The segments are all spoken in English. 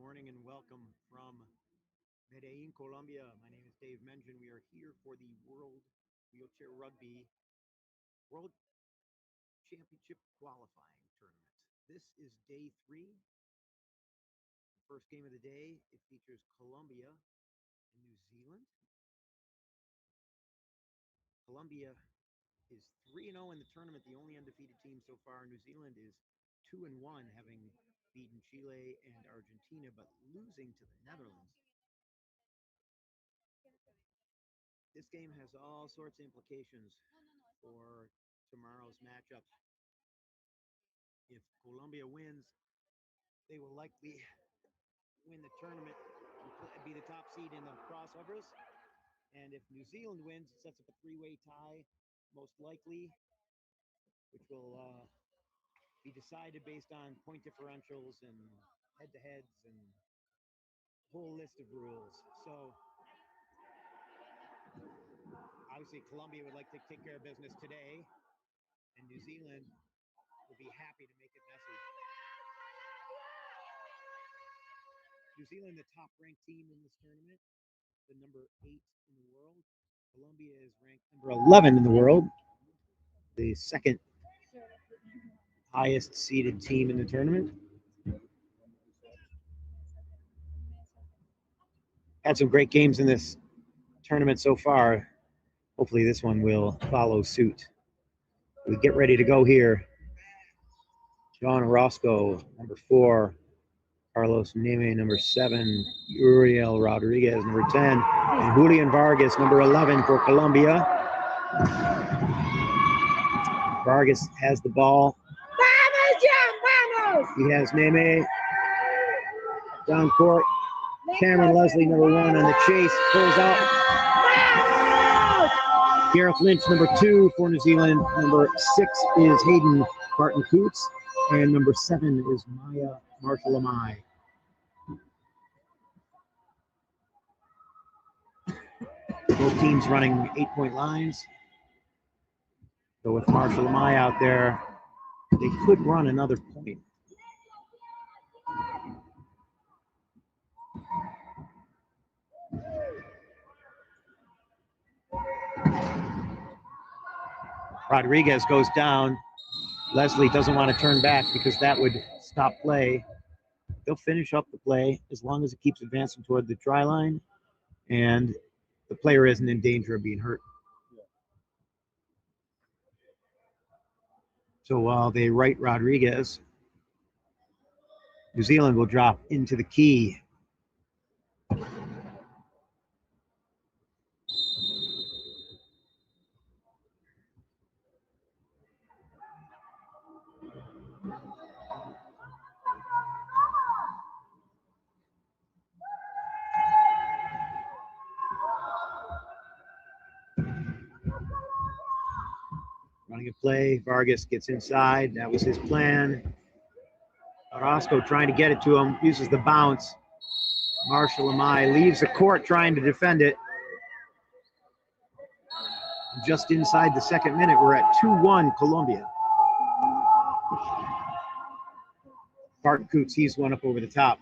morning and welcome from Medellin, Colombia. My name is Dave Mengen. We are here for the World Wheelchair Rugby World Championship qualifying tournament. This is day three. The first game of the day, it features Colombia and New Zealand. Colombia is 3-0 in the tournament, the only undefeated team so far. New Zealand is 2-1, having beaten Chile and Argentina, but losing to the Netherlands. This game has all sorts of implications for tomorrow's matchups. If Colombia wins, they will likely win the tournament and be the top seed in the crossovers. And if New Zealand wins, it sets up a three-way tie, most likely, which will be decided based on point differentials and head-to-heads and a whole list of rules. So obviously Colombia would like to take care of business today, and New Zealand will be happy to make it messy. New Zealand, the top-ranked team in this tournament, the number 8 in the world. Colombia is ranked number 11 in the world, the second highest seeded team in the tournament. Had some great games in this tournament so far. Hopefully this one will follow suit. We get ready to go here. John Orozco, number 4. Carlos Neme, number 7. Uriel Rodriguez, number 10. And Julian Vargas, number 11 for Colombia. Vargas has the ball. He has Neme down court. Cameron Leslie, number 1 on the chase, pulls out. Gareth Lynch, number 2 for New Zealand. Number 6 is Hayden Barton Coots. And number 7 is Maya Marshall Amai. Both teams running 8-point lines. So with Marshall Amai out there, they could run another point. Rodriguez goes down. Leslie doesn't want to turn back because that would stop play. They'll finish up the play as long as it keeps advancing toward the try line and the player isn't in danger of being hurt. So while they right Rodriguez, New Zealand will drop into the key. Running a play, Vargas gets inside. That was his plan. Orozco trying to get it to him, uses the bounce. Marshall Amai leaves the court trying to defend it. Just inside the second minute, we're at 2-1 Colombia. Barton Coots, he's one up over the top.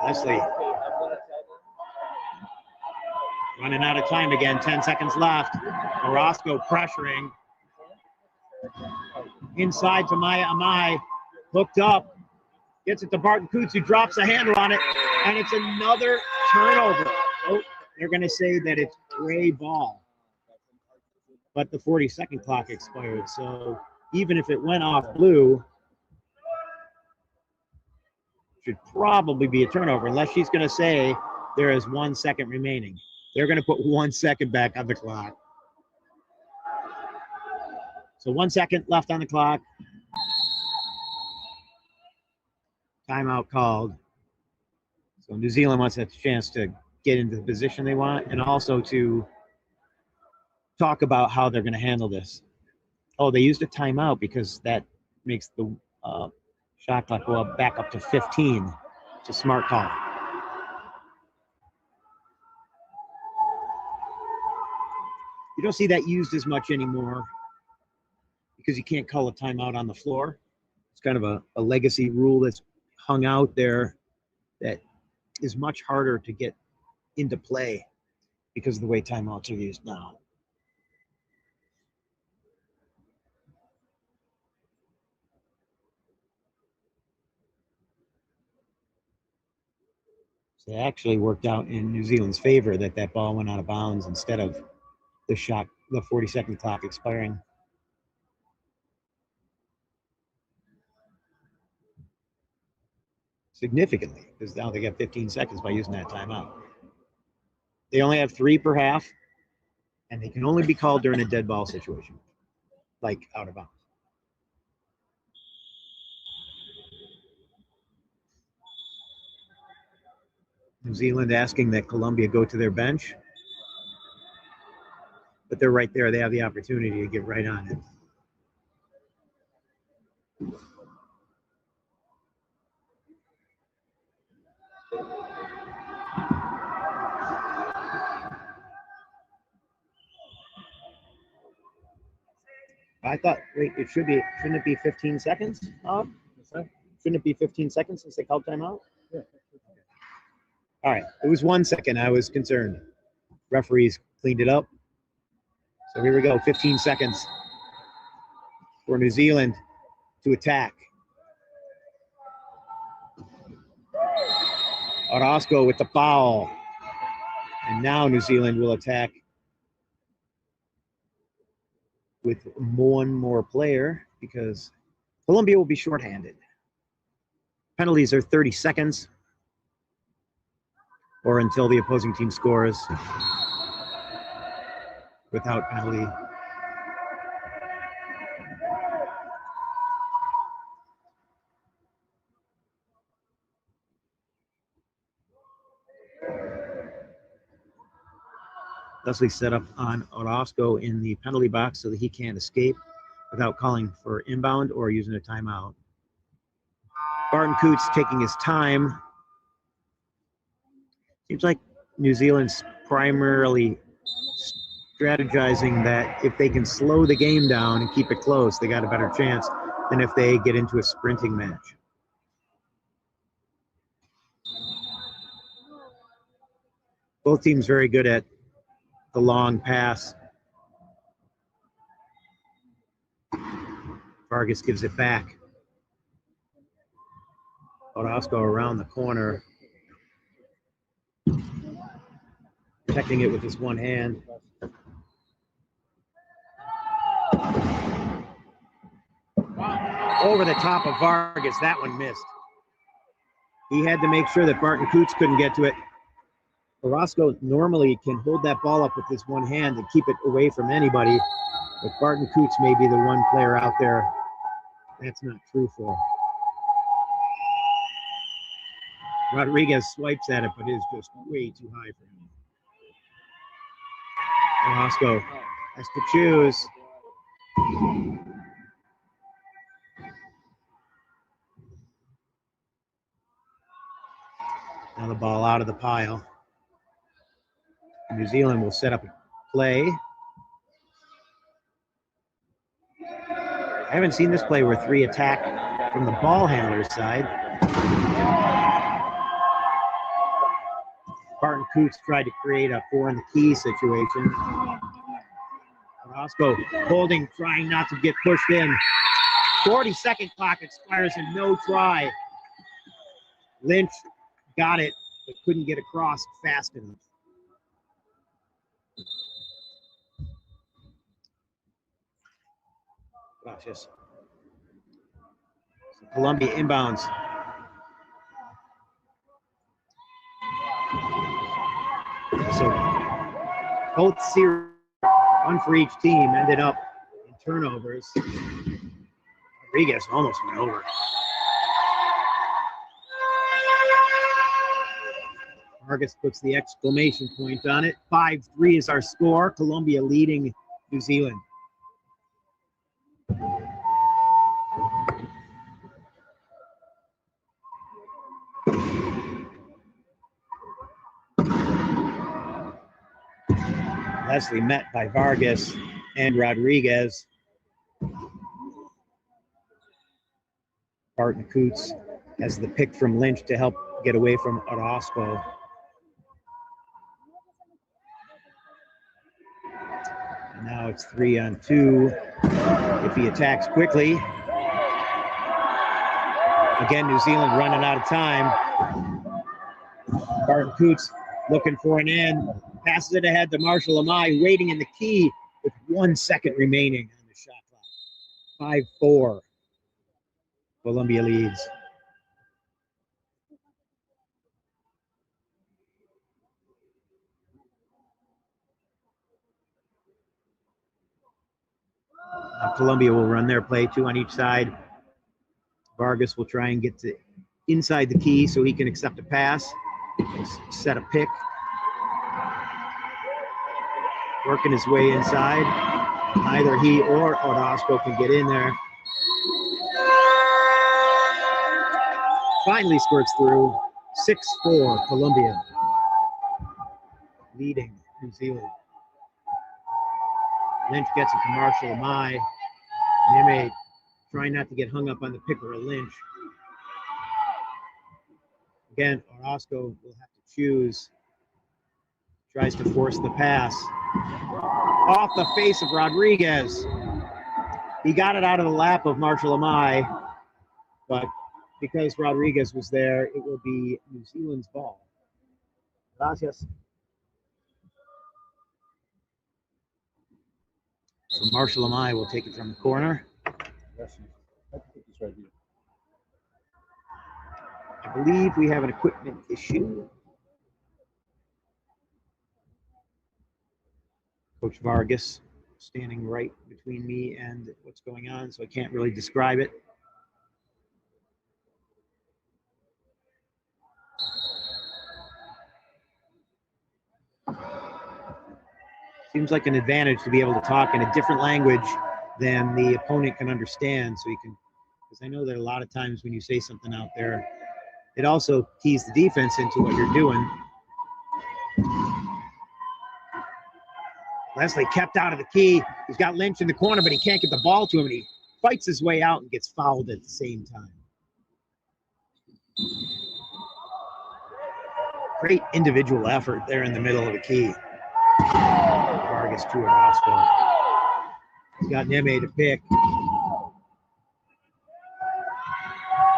Leslie running out of time again. 10 seconds left. Orozco pressuring. Inside to Maya Amai. Hooked up. Gets it to Barton Coots, who drops a handle on it. And it's another turnover. Oh, they're going to say that it's gray ball. But the 40-second clock expired. So even if it went off blue, should probably be a turnover, unless she's going to say there is 1 second remaining. They're going to put 1 second back on the clock. So 1 second left on the clock. Timeout called. So New Zealand wants a chance to get into the position they want and also to talk about how they're going to handle this. Oh, they used a timeout because that makes the shot clock go up back up to 15. It's a smart call. You don't see that used as much anymore because you can't call a timeout on the floor. It's kind of a legacy rule that's hung out there that is much harder to get into play because of the way timeouts are used now. So it actually worked out in New Zealand's favor that ball went out of bounds instead of the 40-second clock expiring. Significantly, because now they got 15 seconds by using that timeout. They only have 3 per half, and they can only be called during a dead ball situation, like out of bounds. New Zealand asking that Colombia go to their bench, but they're right there. They have the opportunity to get right on it. I thought, wait, shouldn't it be 15 seconds? Shouldn't it be 15 seconds since they called timeout? Yeah. All right, it was 1 second. I was concerned. Referees cleaned it up. So here we go, 15 seconds for New Zealand to attack. Orozco with the foul. And now New Zealand will attack with one more player because Colombia will be shorthanded. Penalties are 30 seconds or until the opposing team scores without penalty. Leslie set up on Orozco in the penalty box so that he can't escape without calling for inbound or using a timeout. Barton Coots taking his time. Seems like New Zealand's primarily strategizing that if they can slow the game down and keep it close, they got a better chance than if they get into a sprinting match. Both teams very good at the long pass. Vargas gives it back. Orozco around the corner, protecting it with his one hand. Over the top of Vargas, that one missed. He had to make sure that Barton Coots couldn't get to it. Orozco normally can hold that ball up with his one hand and keep it away from anybody, but Barton Coots may be the one player out there that's not true for. Rodriguez swipes at it, but is just way too high for him. Orozco has to choose. Now the ball out of the pile. New Zealand will set up a play. I haven't seen this play where 3 attack from the ball handler's side. Coots tried to create a 4 in the key situation. Orozco holding, trying not to get pushed in. 40-second clock expires and no try. Lynch got it, but couldn't get across fast enough. Gracias. Colombia inbounds. So both series, one for each team, ended up in turnovers. Rodriguez almost went over. Vargas puts the exclamation point on it. 5-3 is our score. Colombia leading New Zealand. Leslie met by Vargas and Rodriguez. Barton Coots has the pick from Lynch to help get away from Orozco. And now it's 3-on-2. If he attacks quickly. Again, New Zealand running out of time. Barton Coots looking for an in. Passes it ahead to Marshall Amai, waiting in the key with 1 second remaining on the shot clock. 5-4. Colombia leads. Colombia will run their play, 2 on each side. Vargas will try and get to inside the key so he can accept a pass, set a pick. Working his way inside. Neither he or Orozco can get in there. Finally squirts through. 6-4 Colombia. Leading New Zealand. Lynch gets it to Marshall Amai. Neme trying not to get hung up on the picker of Lynch. Again, Orozco will have to choose. Tries to force the pass. Off the face of Rodriguez. He got it out of the lap of Marshall Amai, but because Rodriguez was there, it will be New Zealand's ball. Gracias. So Marshall Amai will take it from the corner. I believe we have an equipment issue. Coach Vargas standing right between me and what's going on, so I can't really describe it. Seems like an advantage to be able to talk in a different language than the opponent can understand, so you can, because I know that a lot of times when you say something out there, it also keys the defense into what you're doing. Leslie kept out of the key. He's got Lynch in the corner, but he can't get the ball to him, and he fights his way out and gets fouled at the same time. Great individual effort there in the middle of the key. Vargas to Orozco. He's got Neme to pick.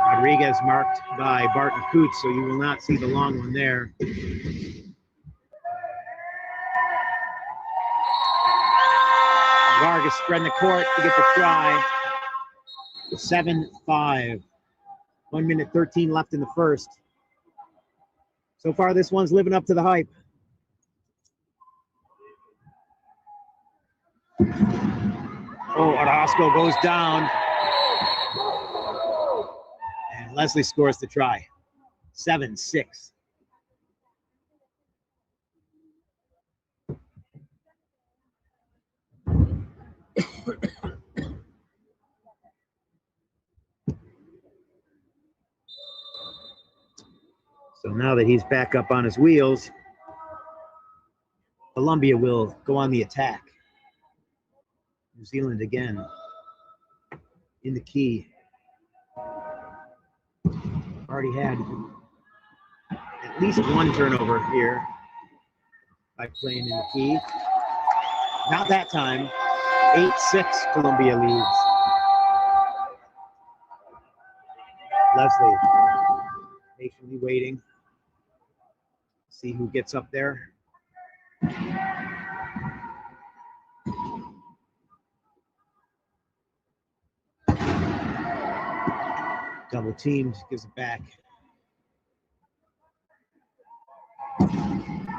Rodriguez marked by Barton Coots, so you will not see the long one there. Vargas spreading the court to get the try. 7-5. 1 minute 13 left in the first. So far, this one's living up to the hype. Oh, Orozco goes down. And Leslie scores the try. 7-6. So now that he's back up on his wheels, Colombia will go on the attack. New Zealand again in the key. Already had at least one turnover here. by playing in the key. Not that time. 8-6 Colombia leads. Leslie patiently waiting. See who gets up there. Double teamed, gives it back. And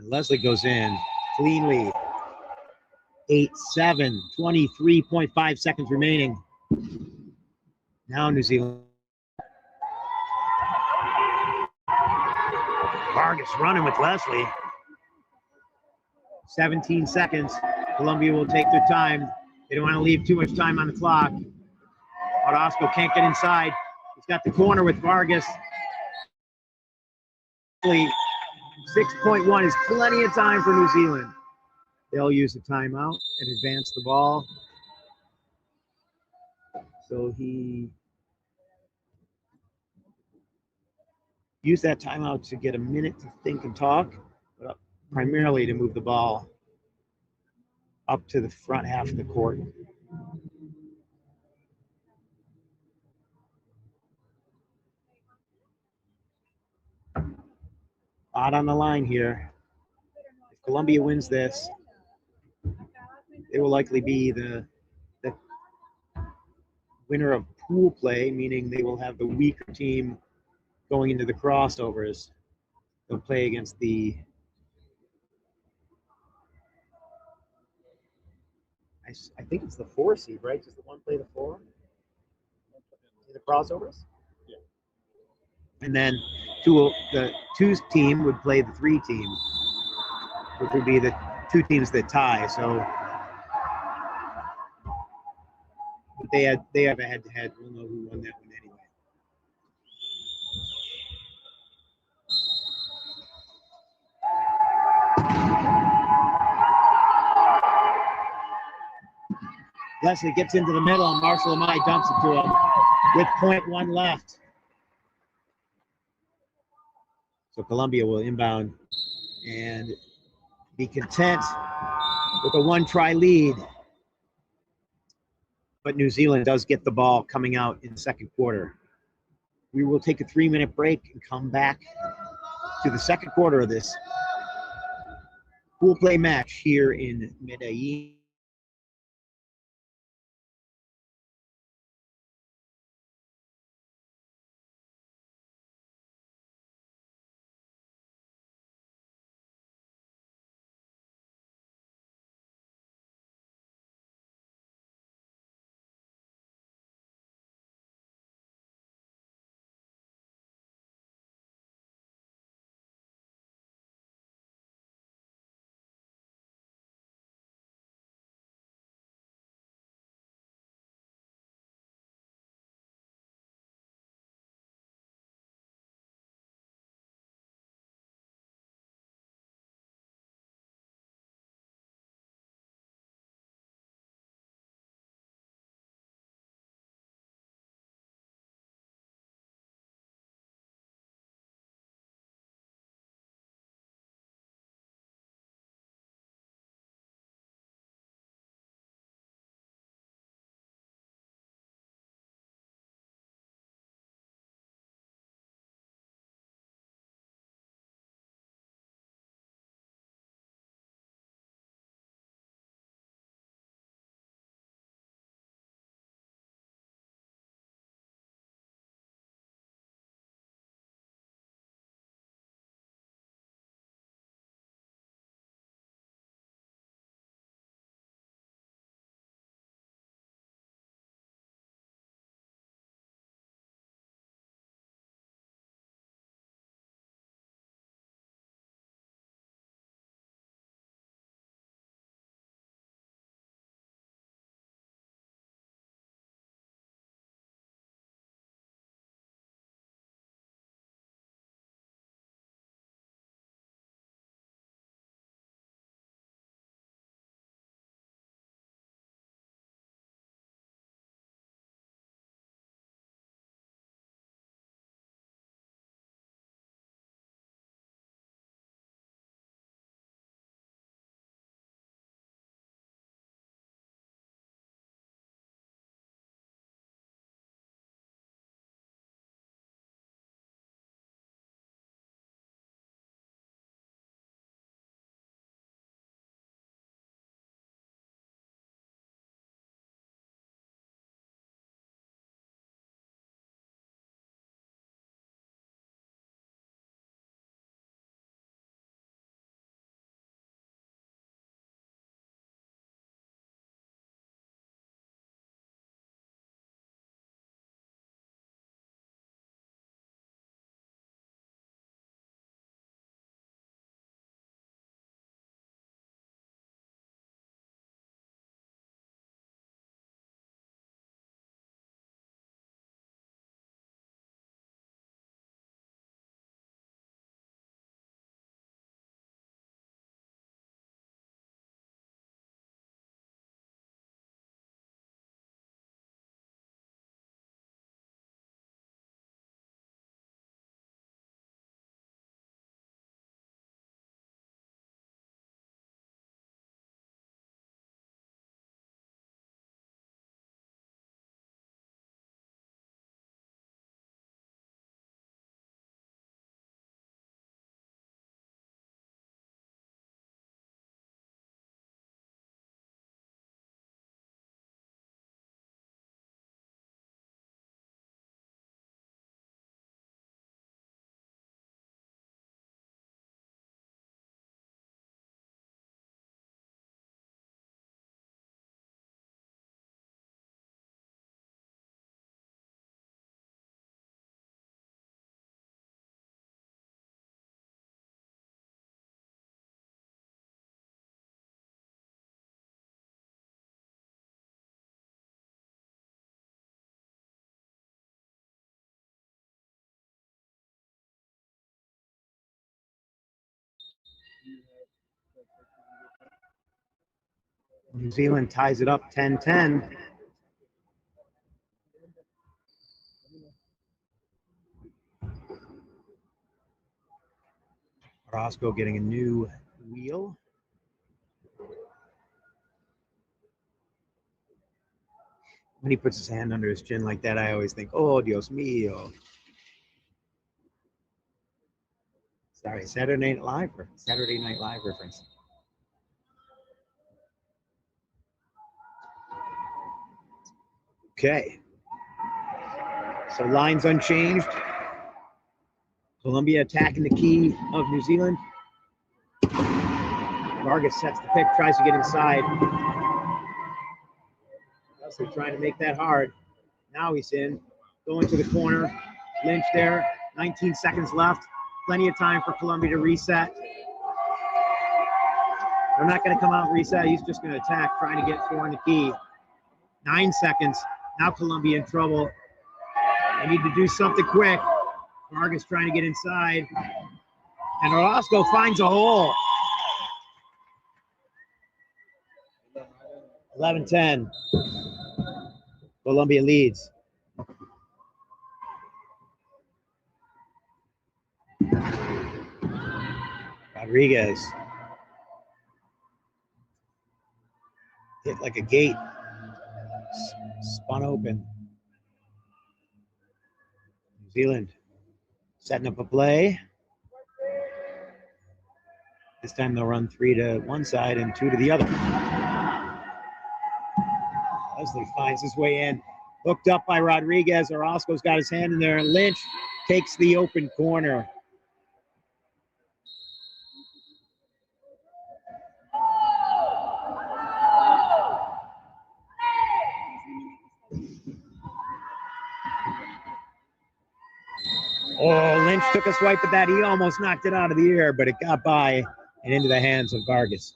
Leslie goes in. Clean lead. 8-7, 23.5 seconds remaining. Now New Zealand. Vargas running with Leslie. 17 seconds. Colombia will take their time. They don't want to leave too much time on the clock. Orozco can't get inside. He's got the corner with Vargas. 6.1 is plenty of time for New Zealand. They'll use the timeout and advance the ball. So he used that timeout to get a minute to think and talk, but primarily to move the ball up to the front half of the court. Lot on the line here. If Colombia wins this, they will likely be the winner of pool play, meaning they will have the weaker team going into the crossovers. They'll play against the I think it's the 4 seed, right? Does the one play the 4 in the crossovers? Yeah. And then the 2 team would play the 3 team, which would be the 2 teams that tie. So they have a head-to-head. We'll know who won that one anyway. Leslie gets into the middle, and Marshall Amai dumps it to him with 0.1 left. So Colombia will inbound and be content with a 1-try lead. But New Zealand does get the ball coming out in the second quarter. We will take a 3-minute break and come back to the second quarter of this pool play match here in Medellin. New Zealand ties it up 10-10. Roscoe getting a new wheel. When he puts his hand under his chin like that, I always think, oh, Dios mío. Sorry, Saturday Night Live reference. Okay. So lines unchanged. Colombia attacking the key of New Zealand. Vargas sets the pick, tries to get inside. Leslie trying to make that hard. Now he's in. Going to the corner. Lynch there. 19 seconds left. Plenty of time for Colombia to reset. They're not going to come out and reset. He's just going to attack, trying to get 4 in the key. 9 seconds. Now Colombia in trouble. They need to do something quick. Vargas trying to get inside. And Orozco finds a hole. 11-10. Colombia leads. Rodriguez. Hit like a gate. Spun open. New Zealand setting up a play. This time they'll run 3 to one side and 2 to the other. Leslie finds his way in. Hooked up by Rodriguez. Orozco's got his hand in there. And Lynch takes the open corner. Oh, Lynch took a swipe at that. He almost knocked it out of the air, but it got by and into the hands of Vargas.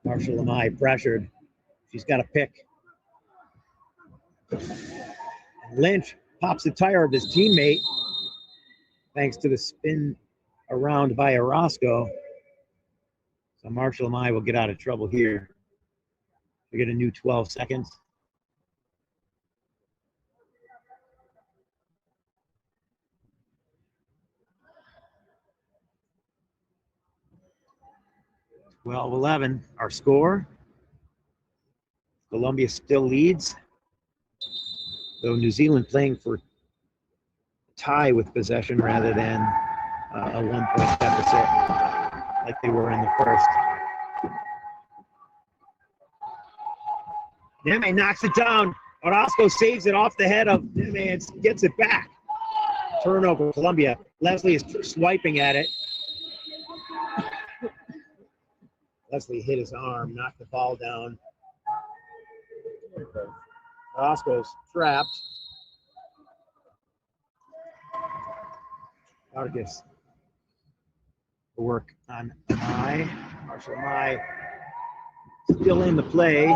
Marshall Amai pressured. She's got a pick. Lynch pops the tire of his teammate thanks to the spin around by Orozco. So Marshall Amai will get out of trouble here. We get a new 12 seconds. Well, 11, our score. Colombia still leads, though New Zealand playing for tie with possession rather than a 1-point deficit like they were in the first. Neme knocks it down. Orozco saves it off the head of Neme and gets it back. Turnover, Colombia. Leslie is swiping at it. Leslie hit his arm, knocked the ball down. Orozco's trapped. Vargas. Work on Mai. Marshall Mai still in the play.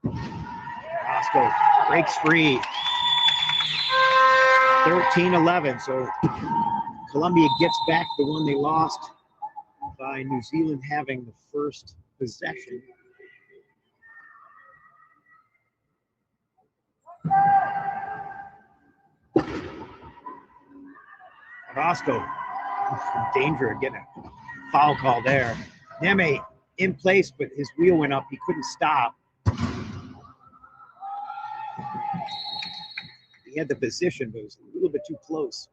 Orozco breaks free. 13-11. So Colombia gets back the one they lost by New Zealand having the first possession. Orozco in danger of getting a foul call there. Neme in place, but his wheel went up. He couldn't stop. He had the position, but it was a little bit too close.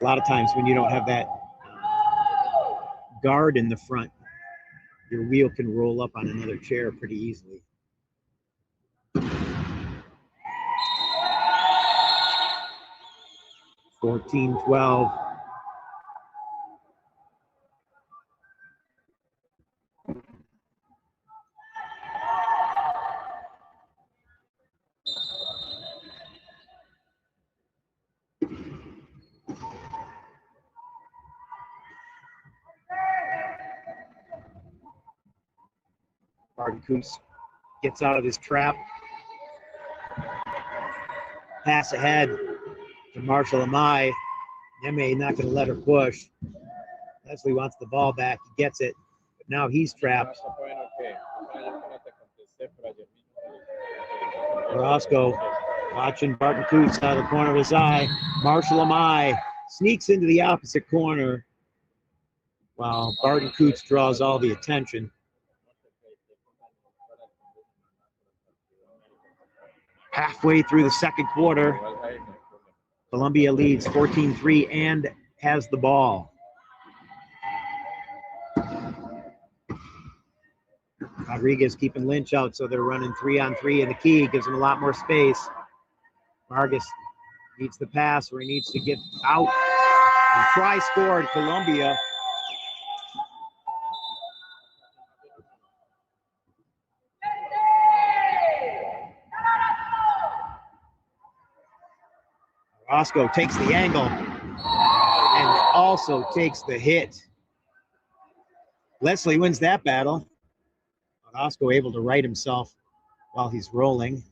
A lot of times when you don't have that guard in the front, your wheel can roll up on another chair pretty easily. 14-12. Martin Kuntz gets out of his trap. Pass ahead to Marshall Amai. Neme not going to let her push. Leslie wants the ball back. He gets it. But now he's trapped. Roscoe watching Barton Coots out of the corner of his eye. Marshall Amai sneaks into the opposite corner while Barton Coots draws all the attention. Halfway through the second quarter, Colombia leads 14-3 and has the ball. Rodriguez keeping Lynch out, so they're running 3-on-3 in the key, gives him a lot more space. Vargas needs the pass where he needs to get out. And try scored, Colombia. Roscoe takes the angle and also takes the hit. Leslie wins that battle. Roscoe able to right himself while he's rolling.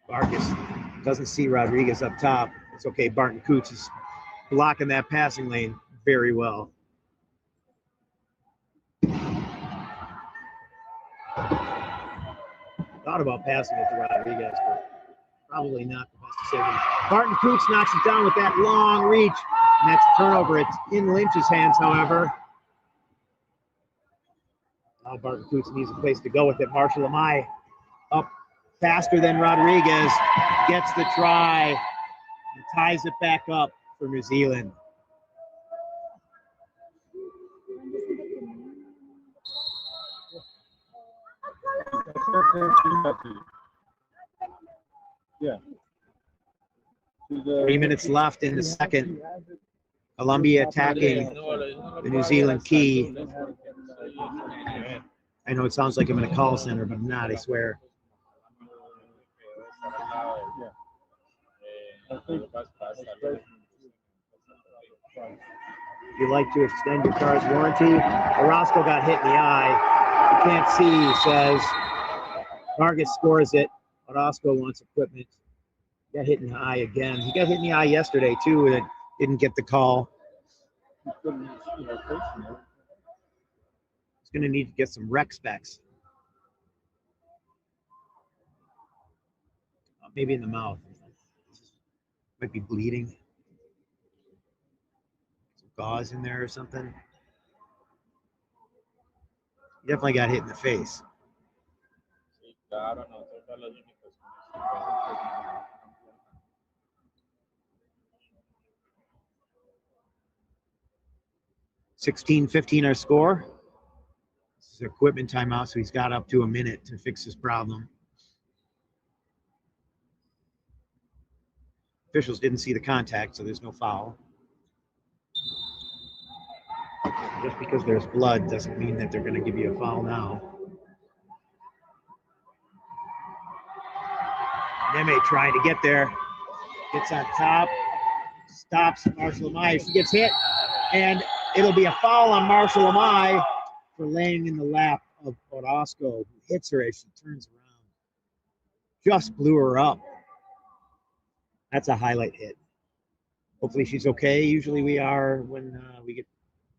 Vargas doesn't see Rodriguez up top. It's okay. Barton Coots is blocking that passing lane very well. Thought about passing it to Rodriguez, but probably not the best decision. Barton Coots knocks it down with that long reach, and that's a turnover. It's in Lynch's hands, however. Now Barton Coots needs a place to go with it. Marshall Amai up faster than Rodriguez, gets the try, and ties it back up for New Zealand. Yeah. 3 minutes left in the second. Colombia attacking the New Zealand key. I know it sounds like I'm in a call center, but I'm not, I swear. If you like to extend your car's warranty, Orozco got hit in the eye. You can't see, he says. Vargas scores it. Orozco wants equipment. Got hit in the eye again. He got hit in the eye yesterday, too, and didn't get the call. He's going to need to get some rec specs. Maybe in the mouth. Might be bleeding. Some gauze in there or something. He definitely got hit in the face. 16-15 our score. This is equipment timeout, so he's got up to a minute to fix his problem. Officials didn't see the contact, so there's no foul. Just because there's blood doesn't mean that they're going to give you a foul now. Neme trying to get there. Gets on top. Stops Marshall Amai. She gets hit, and it'll be a foul on Marshall Amai for laying in the lap of Orozco, who hits her as she turns around. Just blew her up. That's a highlight hit. Hopefully she's okay. Usually we are when we get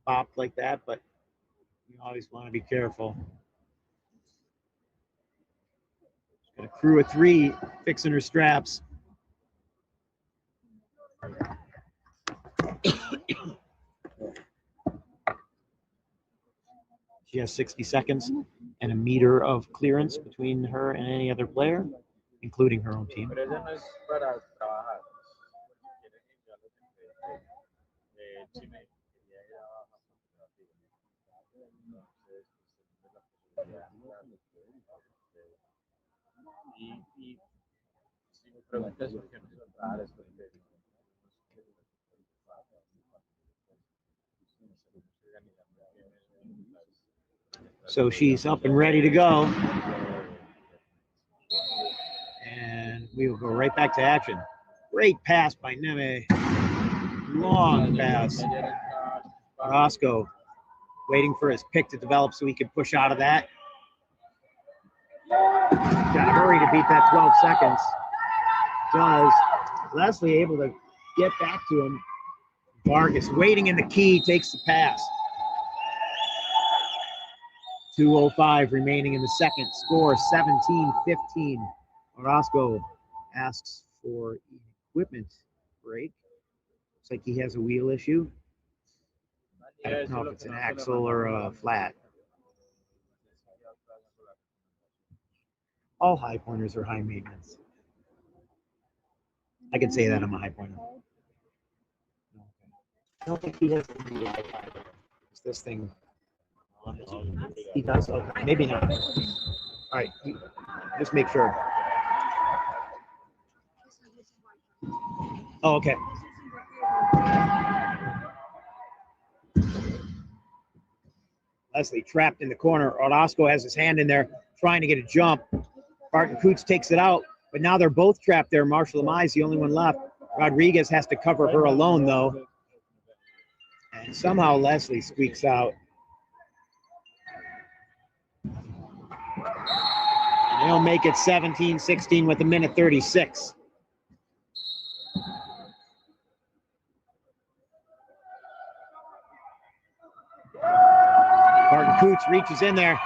popped like that, but you always want to be careful. She's got a crew of 3 fixing her straps. She has 60 seconds and a meter of clearance between her and any other player, including her own team. So she's up and ready to go. And we will go right back to action. Great pass by Neme. long pass. Orozco waiting for his pick to develop so he can push out of that. Got to hurry to beat that 12 seconds. Does. Leslie able to get back to him. Vargas waiting in the key, takes the pass. 2:05 remaining in the second. Score 17-15. Orozco asks for equipment break. Looks like he has a wheel issue. I don't know if it's an axle or a flat. All high pointers are high maintenance. I can say that I'm a high pointer. I don't think he has this thing. He does. Okay. Maybe not. All right. Just make sure. Oh, okay. Leslie trapped in the corner. Orozco has his hand in there trying to get a jump. Barton Coots takes it out, but now they're both trapped there. Marshall Amai is the only one left. Rodriguez has to cover her alone, though. And somehow Leslie squeaks out. And they'll make it 17-16 with a minute 36. Barton Coots reaches in there.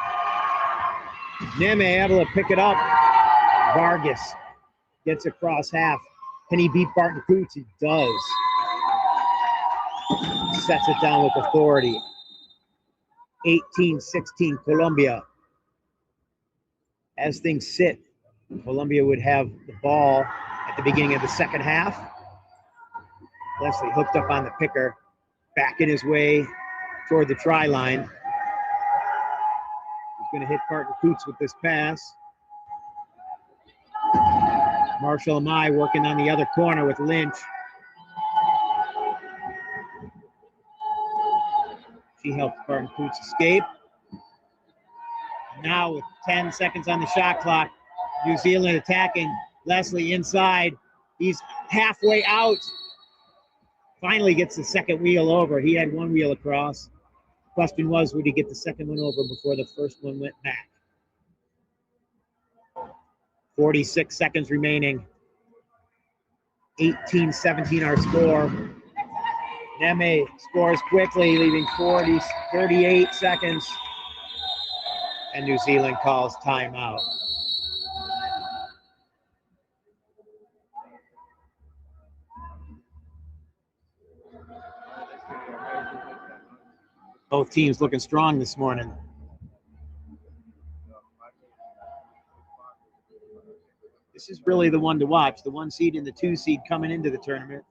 Neme able to pick it up. Vargas gets across half. Can he beat Barton Coots? He does. Sets it down with authority. 18-16 Colombia. As things sit, Colombia would have the ball at the beginning of the second half. Leslie hooked up on the picker, backing his way toward the try line. He's going to hit Barton Coots with this pass. Marshall Amai working on the other corner with Lynch. She helped Barton Coots escape. Now with 10 seconds on the shot clock, New Zealand attacking. Leslie inside. He's halfway out. Finally gets the second wheel over. He had one wheel across. Question was, would he get the second one over before the first one went back? 46 seconds remaining. 18-17 our score. Neme scores quickly, leaving 38 seconds. And New Zealand calls timeout. Both teams looking strong this morning. This is really the one to watch. The 1 seed and the 2 seed coming into the tournament.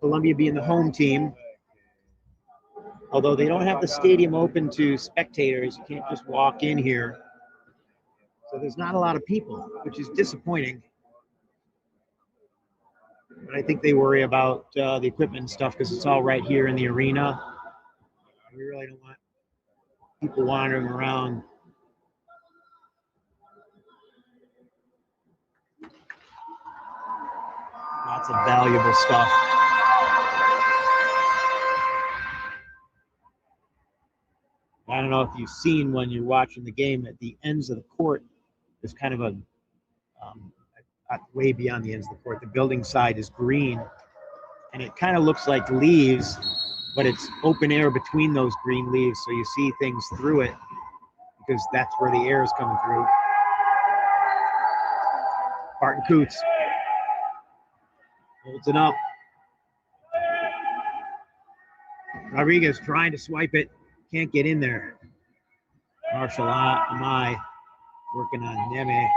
Colombia being the home team. Although they don't have the stadium open to spectators, you can't just walk in here. So there's not a lot of people, which is disappointing. But I think they worry about the equipment and stuff because it's all right here in the arena. We really don't want people wandering around. Lots of valuable stuff. I don't know if you've seen when you're watching the game at the ends of the court, there's kind of a way beyond the ends of the court. The building side is green, and it kind of looks like leaves, but it's open air between those green leaves, so you see things through it because that's where the air is coming through. Barton Coots holds it up. Rodriguez trying to swipe it, can't get in there. Marshall Amai working on Neme.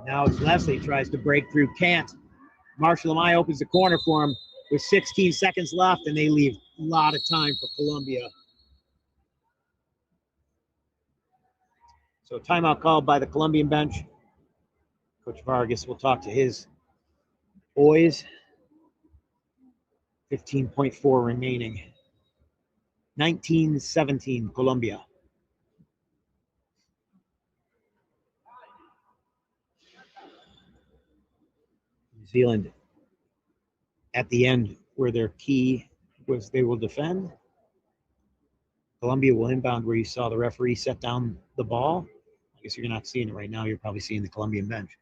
Now it's Leslie tries to break through, can't. Marshall Amai opens the corner for him with 16 seconds left, and they leave a lot of time for Colombia. So timeout called by the Colombian bench. Coach Vargas will talk to his boys. 15.4 remaining. 19-17 Colombia. Zealand at the end, where their key was they will defend. Colombia will inbound, where you saw the referee set down the ball. I guess you're not seeing it right now. You're probably seeing the Colombian bench.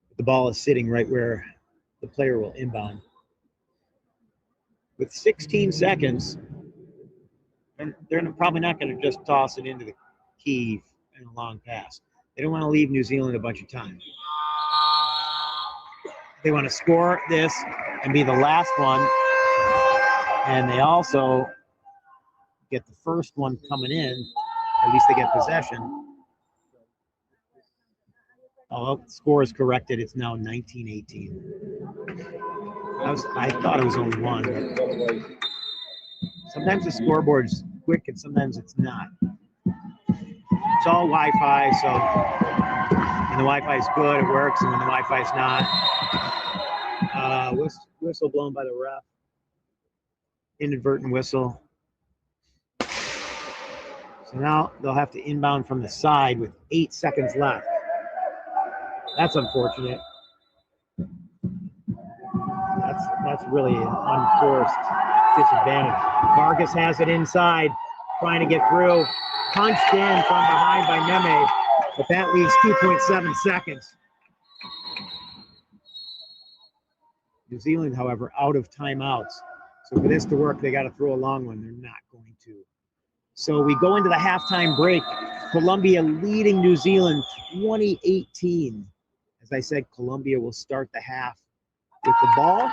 But the ball is sitting right where the player will inbound. With 16 seconds, and they're probably not going to just toss it into the key in a long pass. They don't want to leave New Zealand a bunch of time. They want to score this and be the last one, and they also get the first one coming in. At least they get possession. Oh, the score is corrected. It's now 19-18. I thought it was only one. Sometimes the scoreboard's quick and sometimes it's not. It's all Wi-Fi, so when the Wi-Fi is good, it works, and when the Wi-Fi is not, whistle blown by the ref. Inadvertent whistle. So now they'll have to inbound from the side with 8 seconds left. That's unfortunate. That's really an unforced disadvantage. Vargas has it inside, trying to get through. Punched in from behind by Neme, but that leaves 2.7 seconds. New Zealand, however, out of timeouts. So for this to work, they got to throw a long one. They're not going to. So we go into the halftime break. Colombia leading New Zealand 20-18. As I said, Colombia will start the half with the ball.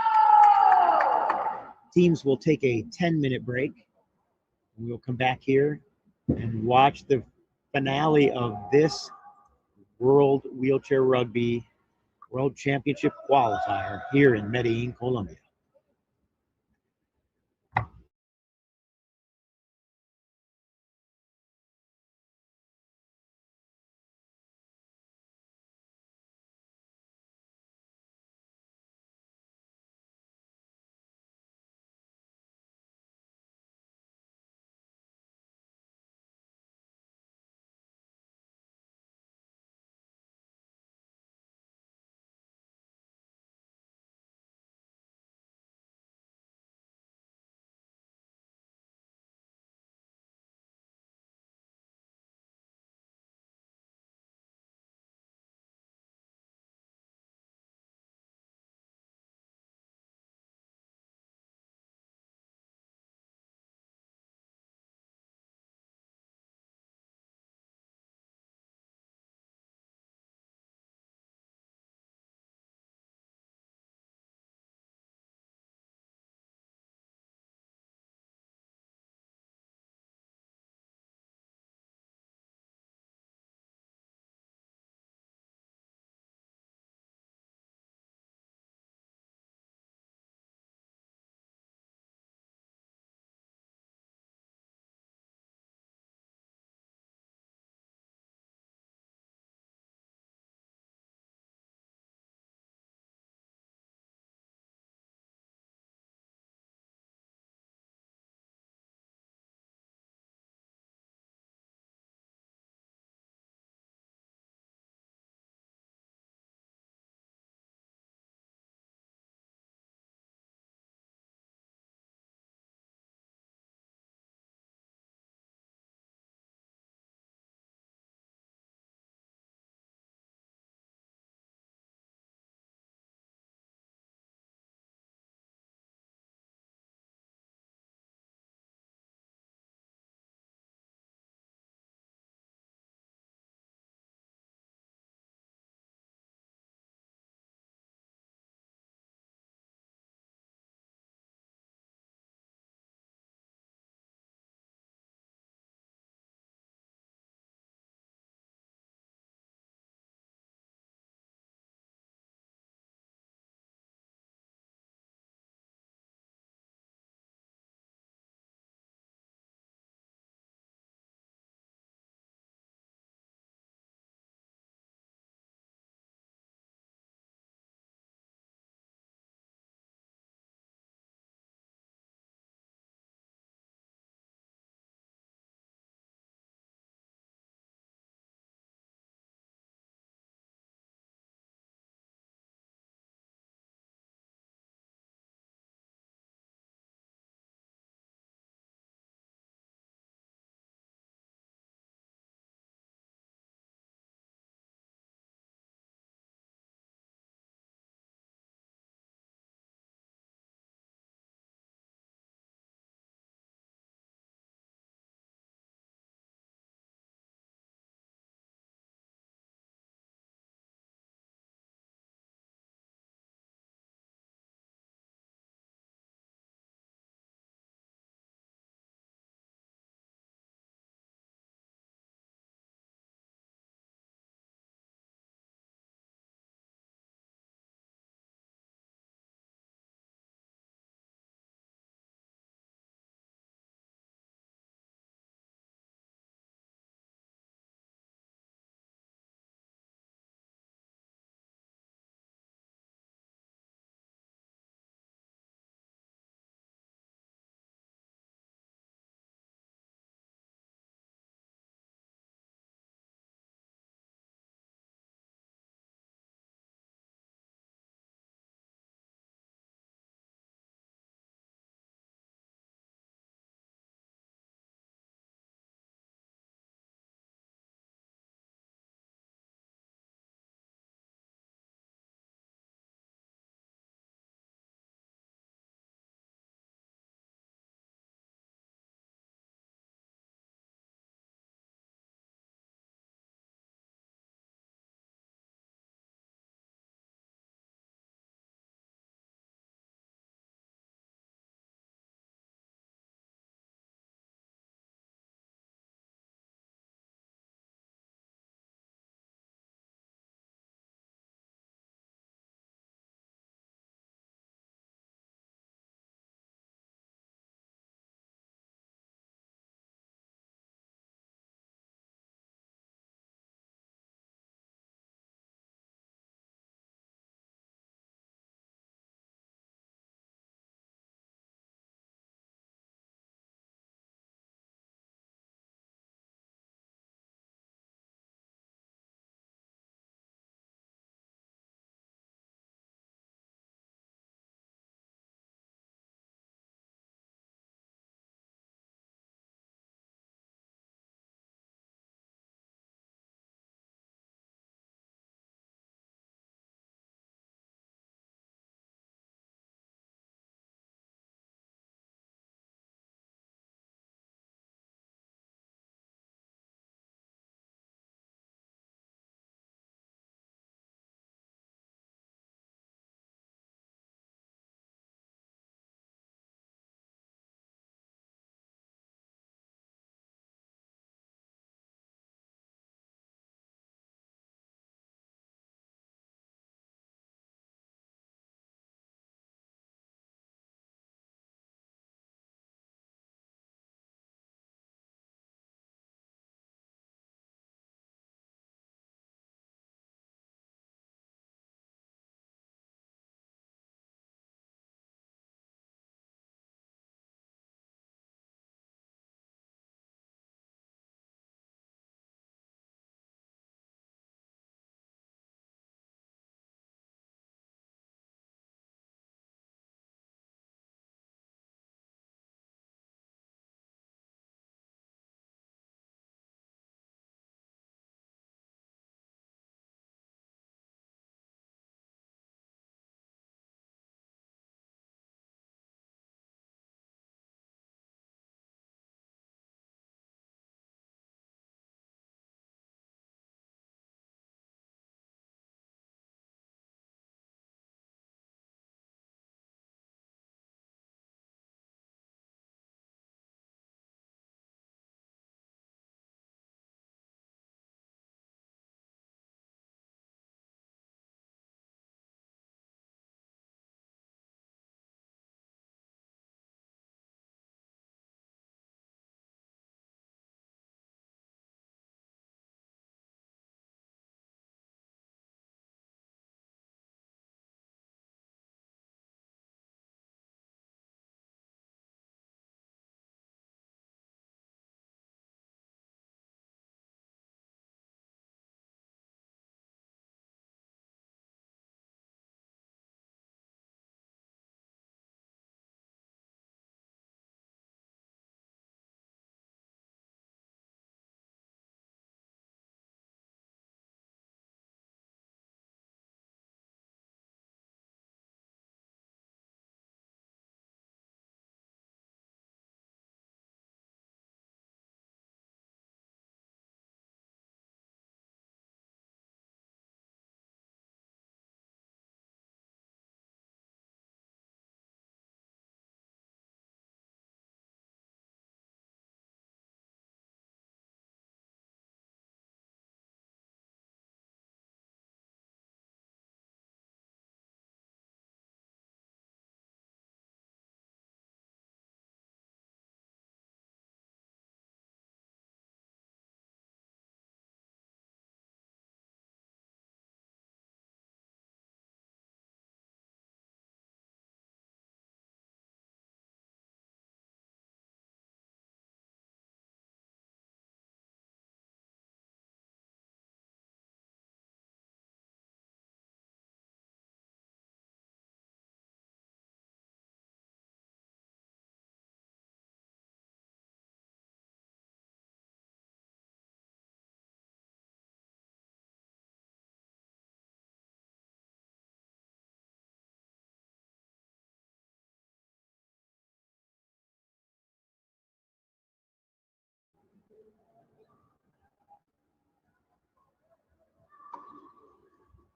Teams will take a 10-minute break. We'll come back here and watch the finale of this World Wheelchair Rugby World Championship qualifier here in Medellin, Colombia.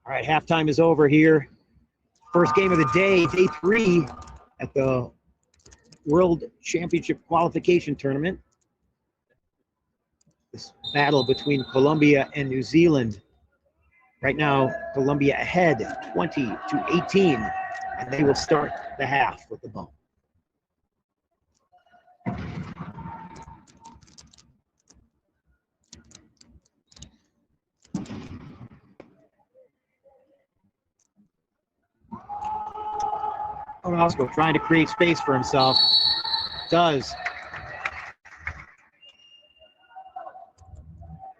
All right, halftime is over here. First game of the day, day 3 at the World Championship qualification tournament. This battle between Colombia and New Zealand. Right now, Colombia ahead 20-18, and they will start the half with the ball. Orozco trying to create space for himself. Does.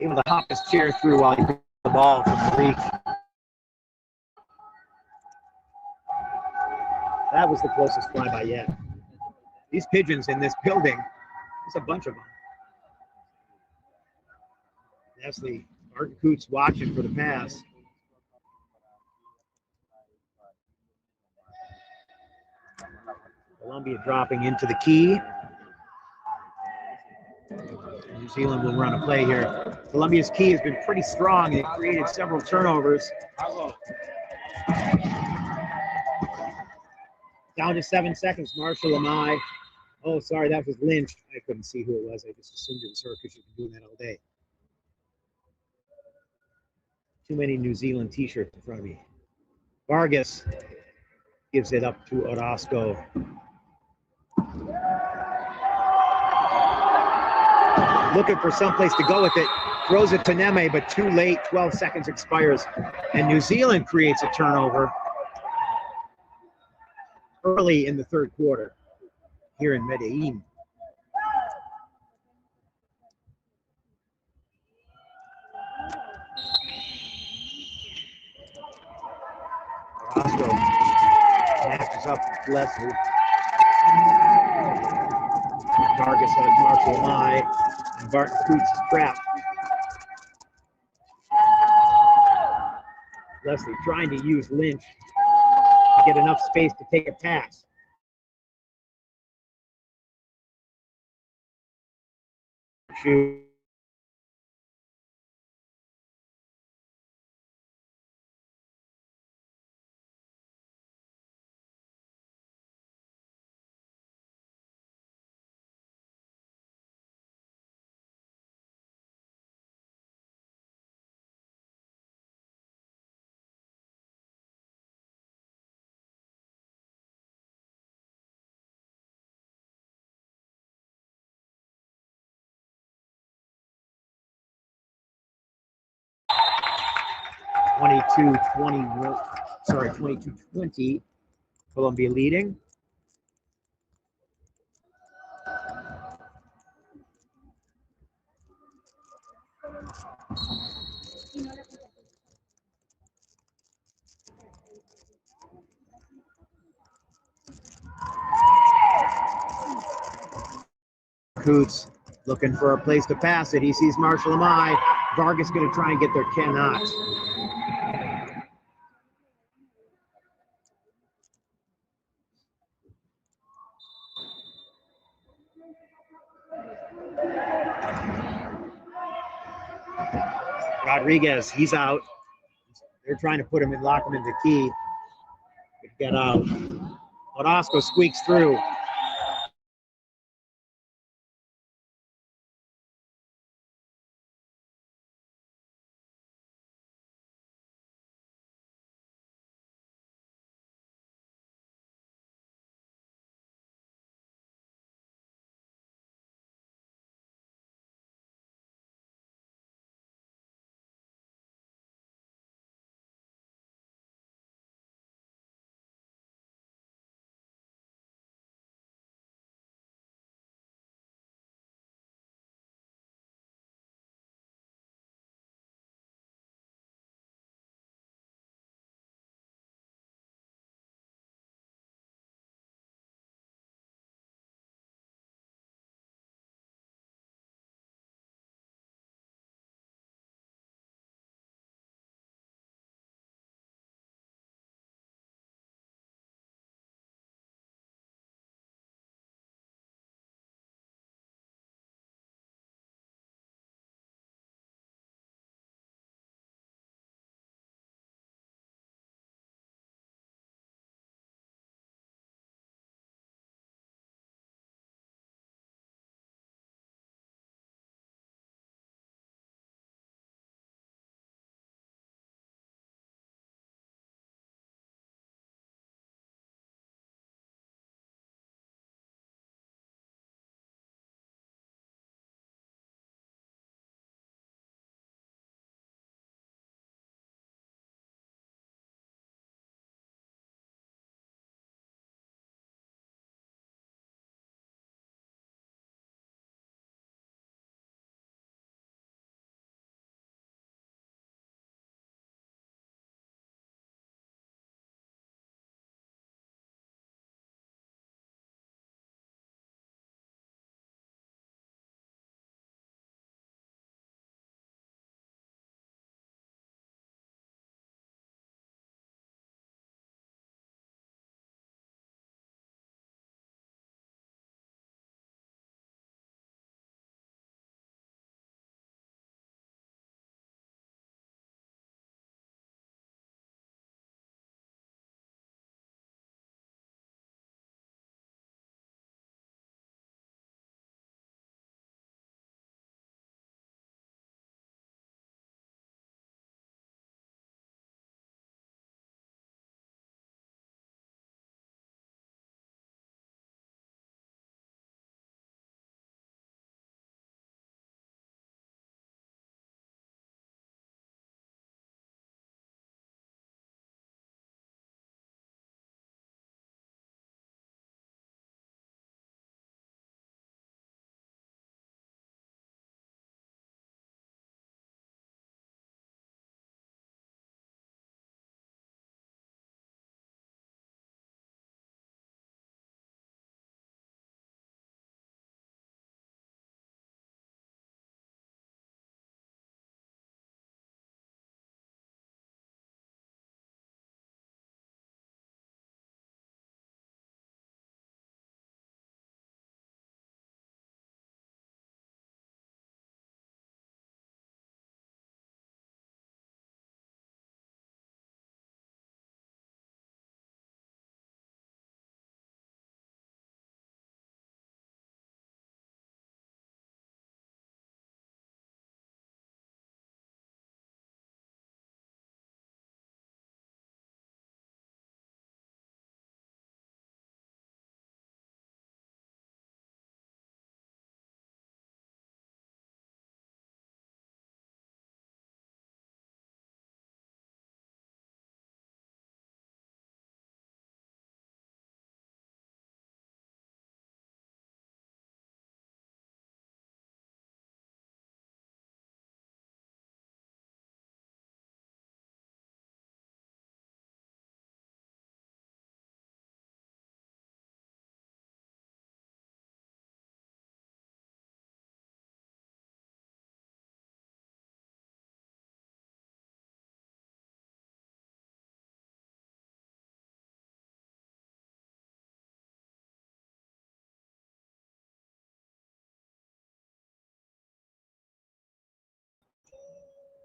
Able to hop his chair through while he picks the ball from the reach. That was the closest flyby yet. These pigeons in this building, there's a bunch of them. Nestle, Martin Coots watching for the pass. Colombia dropping into the key. New Zealand will run a play here. Colombia's key has been pretty strong. They've created several turnovers. Down to 7 seconds, Marshall Amai. Oh, sorry, that was Lynch. I couldn't see who it was. I just assumed it was her because she's been doing that all day. Too many New Zealand t-shirts in front of me. Vargas gives it up to Orozco. Looking for someplace to go with it. Throws it to Neme, but too late. 12 seconds expires. And New Zealand creates a turnover early in the third quarter here in Medellin. Orozco matches up with Leslie. Vargas has Marshall Amai, and Barton Coots is trapped. Leslie trying to use Lynch to get enough space to take a pass. Shoot. Sorry, 22-20, Colombia leading. Coots looking for a place to pass it. He sees Marshall Amai. Vargas going to try and get there, cannot. Rodriguez, he's out. They're trying to put him in, lock him in the key. Get out. Orozco squeaks through.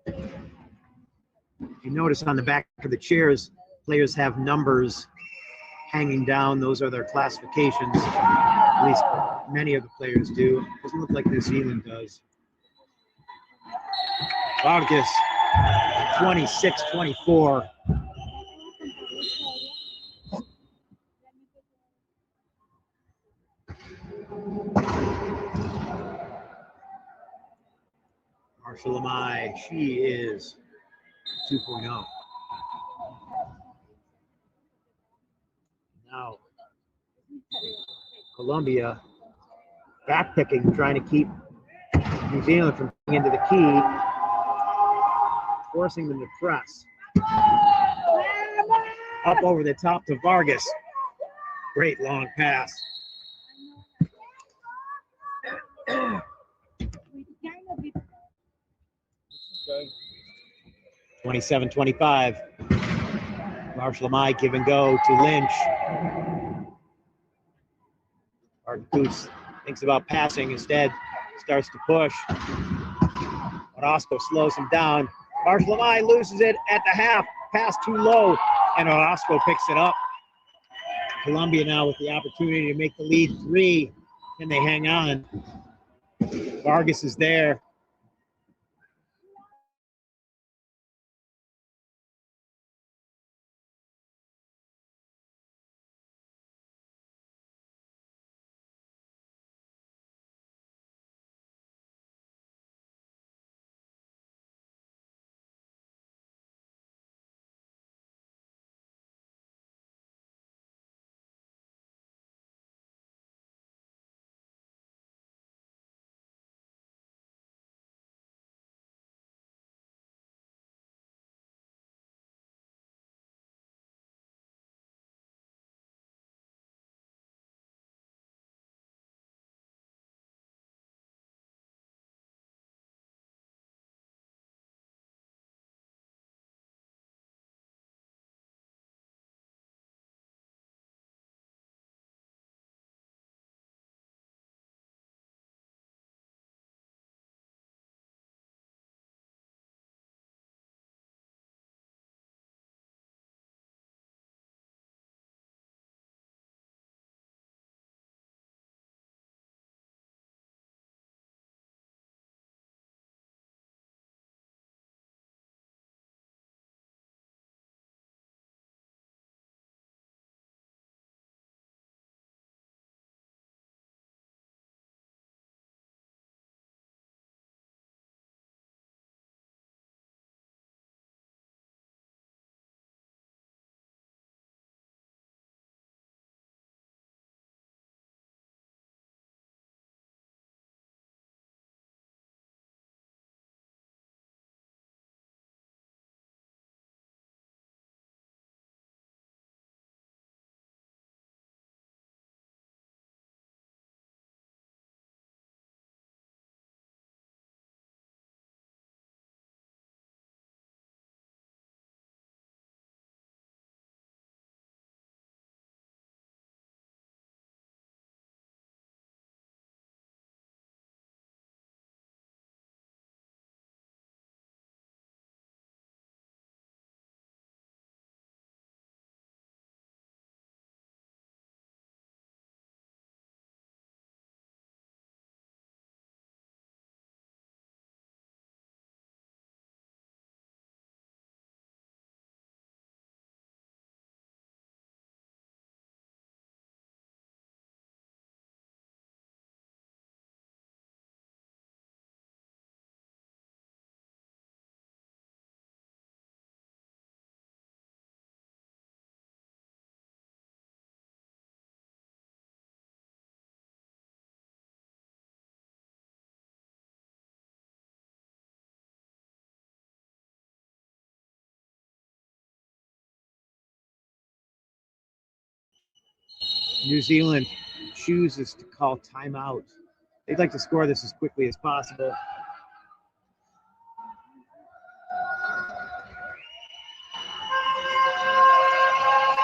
If you notice on the back of the chairs, players have numbers hanging down. Those are their classifications. At least many of the players do. Doesn't look like New Zealand does. Vargas, 26-24. Marshall Amai, she is 2.0. Now, Colombia backpicking, trying to keep New Zealand from getting into the key, forcing them to press. Up over the top to Vargas. Great long pass. 27-25. Marshall Amai give and go to Lynch. Goose thinks about passing, instead starts to push. Orozco slows him down. Marshall Amai loses it at the half. Pass too low, and Orozco picks it up. Colombia now with the opportunity to make the lead 3. Can they hang on? Vargas is there. New Zealand chooses to call timeout. They'd like to score this as quickly as possible.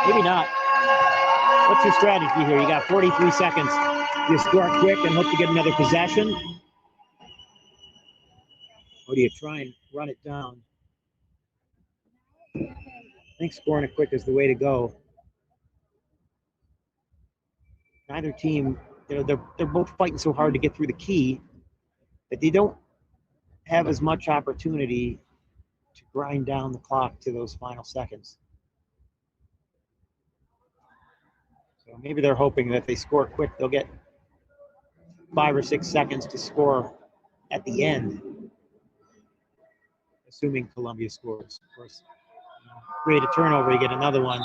Maybe not. What's your strategy here? You got 43 seconds. You score quick and hope to get another possession? Or do you try and run it down. I think scoring it quick is the way to go. Neither team, they're both fighting so hard to get through the key that they don't have as much opportunity to grind down the clock to those final seconds. So maybe they're hoping that if they score quick, they'll get 5 or 6 seconds to score at the end, assuming Colombia scores. Of course, create a turnover, you get another one,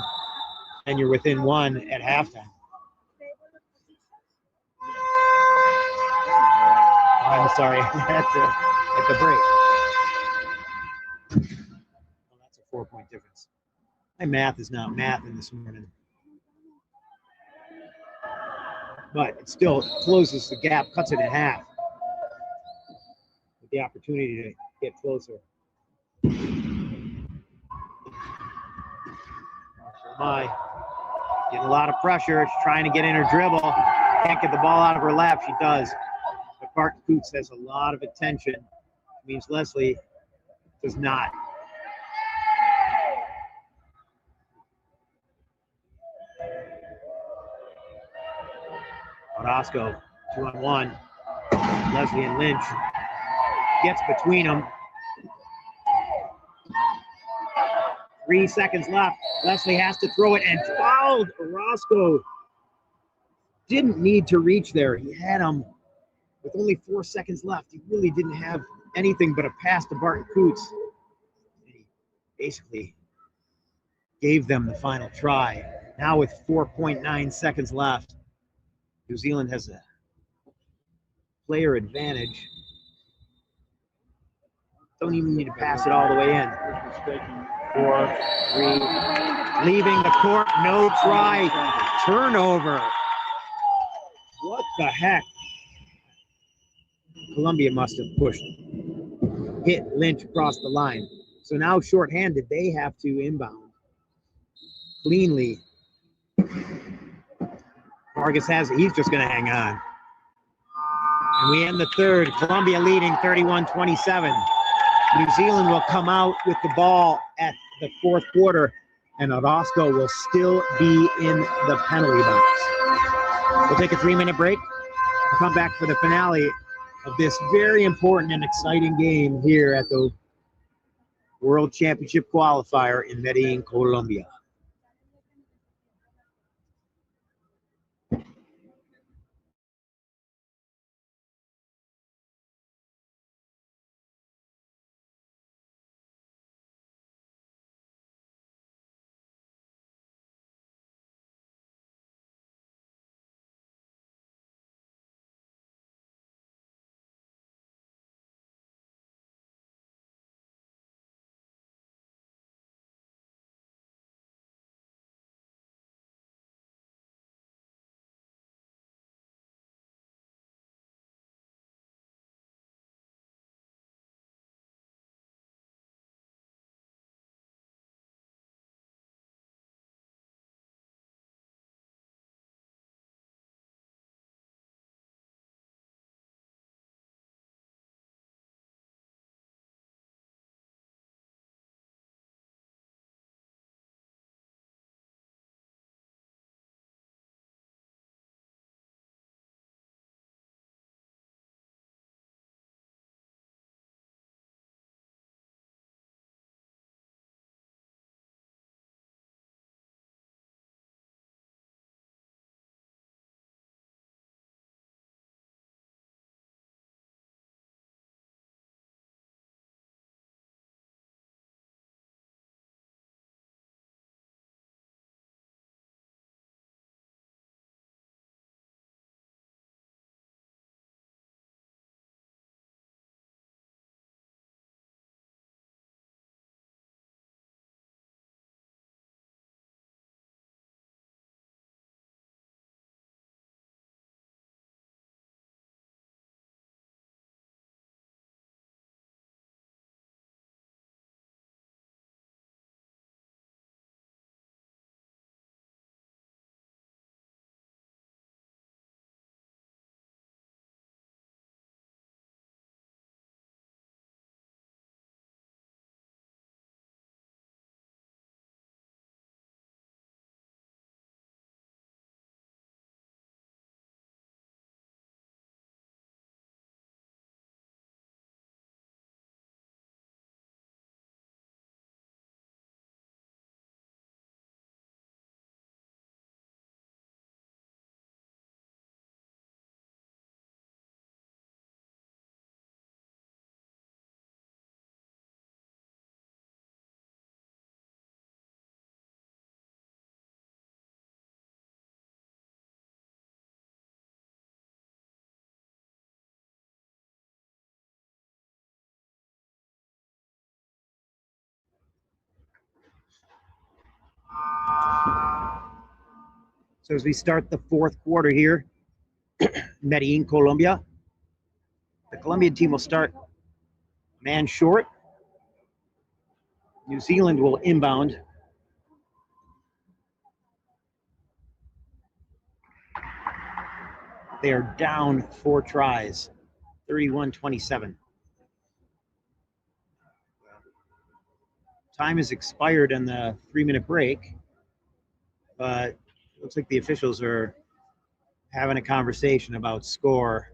and you're within one at halftime. I'm sorry, at the break. Well, that's a 4-point difference. My math is not mathing this morning. But it still closes the gap, cuts it in half. With the opportunity to get closer. My getting a lot of pressure. She's trying to get in her dribble. Can't get the ball out of her lap. She does. But Bart Coots has a lot of attention. It means Leslie does not. Orozco, 2-on-1. Leslie and Lynch gets between them. 3 seconds left. Leslie has to throw it and fouled. Orozco didn't need to reach there. He had him with only 4 seconds left. He really didn't have anything but a pass to Barton Coots. He basically gave them the final try. Now with 4.9 seconds left, New Zealand has a player advantage. Don't even need to pass it all the way in. 4, 3, leaving the court, no try, turnover. What the heck? Colombia must have pushed, hit Lynch across the line. So now shorthanded, they have to inbound cleanly. Vargas has it. He's just going to hang on. And we end the third. Colombia leading 31-27. New Zealand will come out with the ball at the fourth quarter, and Orozco will still be in the penalty box. We'll take a 3-minute break. We'll come back for the finale of this very important and exciting game here at the World Championship qualifier in Medellin, Colombia. So as we start the fourth quarter here, Medellin, Colombia, the Colombian team will start man short. New Zealand will inbound. They are down 4 tries, 31-27. Time has expired on the 3-minute break, but it looks like the officials are having a conversation about score.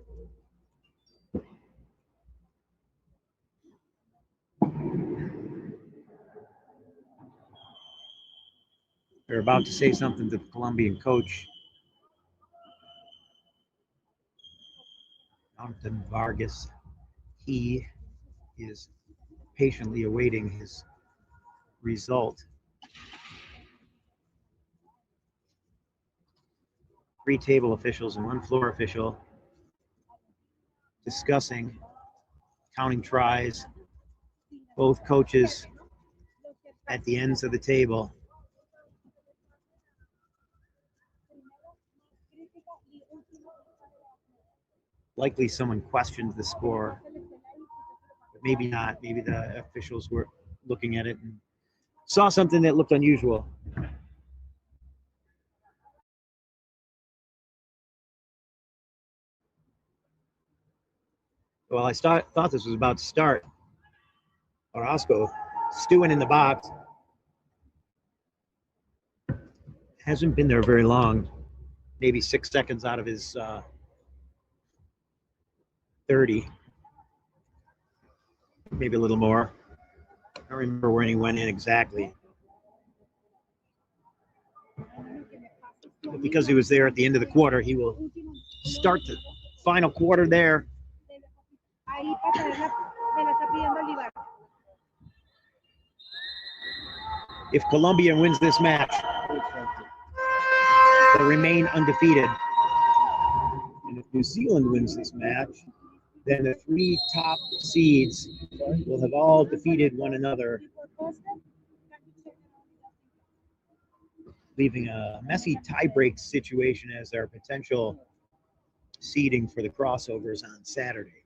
They're about to say something to the Colombian coach, Jonathan Vargas. He is patiently awaiting his result. 3 table officials and 1 floor official discussing, counting tries. Both coaches at the ends of the table. Likely someone questioned the score, but maybe not. Maybe the officials were looking at it and saw something that looked unusual. Well, I thought this was about to start. Orozco stewing in the box. Hasn't been there very long. Maybe 6 seconds out of his 30. Maybe a little more. I don't remember when he went in exactly. But because he was there at the end of the quarter, he will start the final quarter there. If Colombia wins this match, they'll remain undefeated. And if New Zealand wins this match, then the 3 top seeds will have all defeated one another, leaving a messy tie-break situation as our potential seeding for the crossovers on Saturday.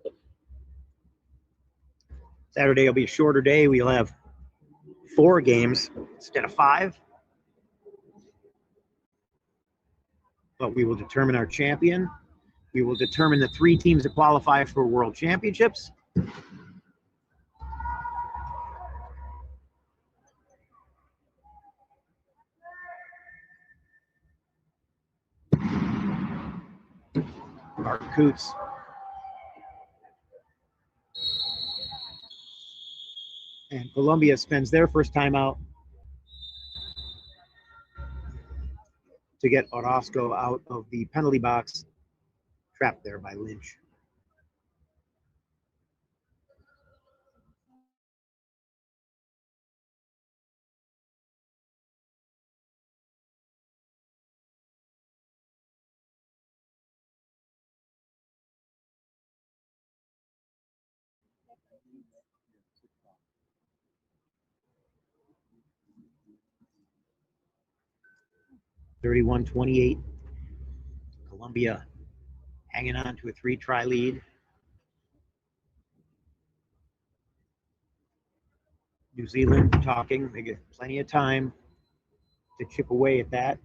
Saturday will be a shorter day. We'll have 4 games instead of 5. But we will determine our champion. We will determine the 3 teams that qualify for World Championships. Mark Coots. And Colombia spends their first time out to get Orozco out of the penalty box, trapped there by Lynch. (31-28). Colombia hanging on to a 3-try lead. New Zealand talking. They get plenty of time to chip away at that.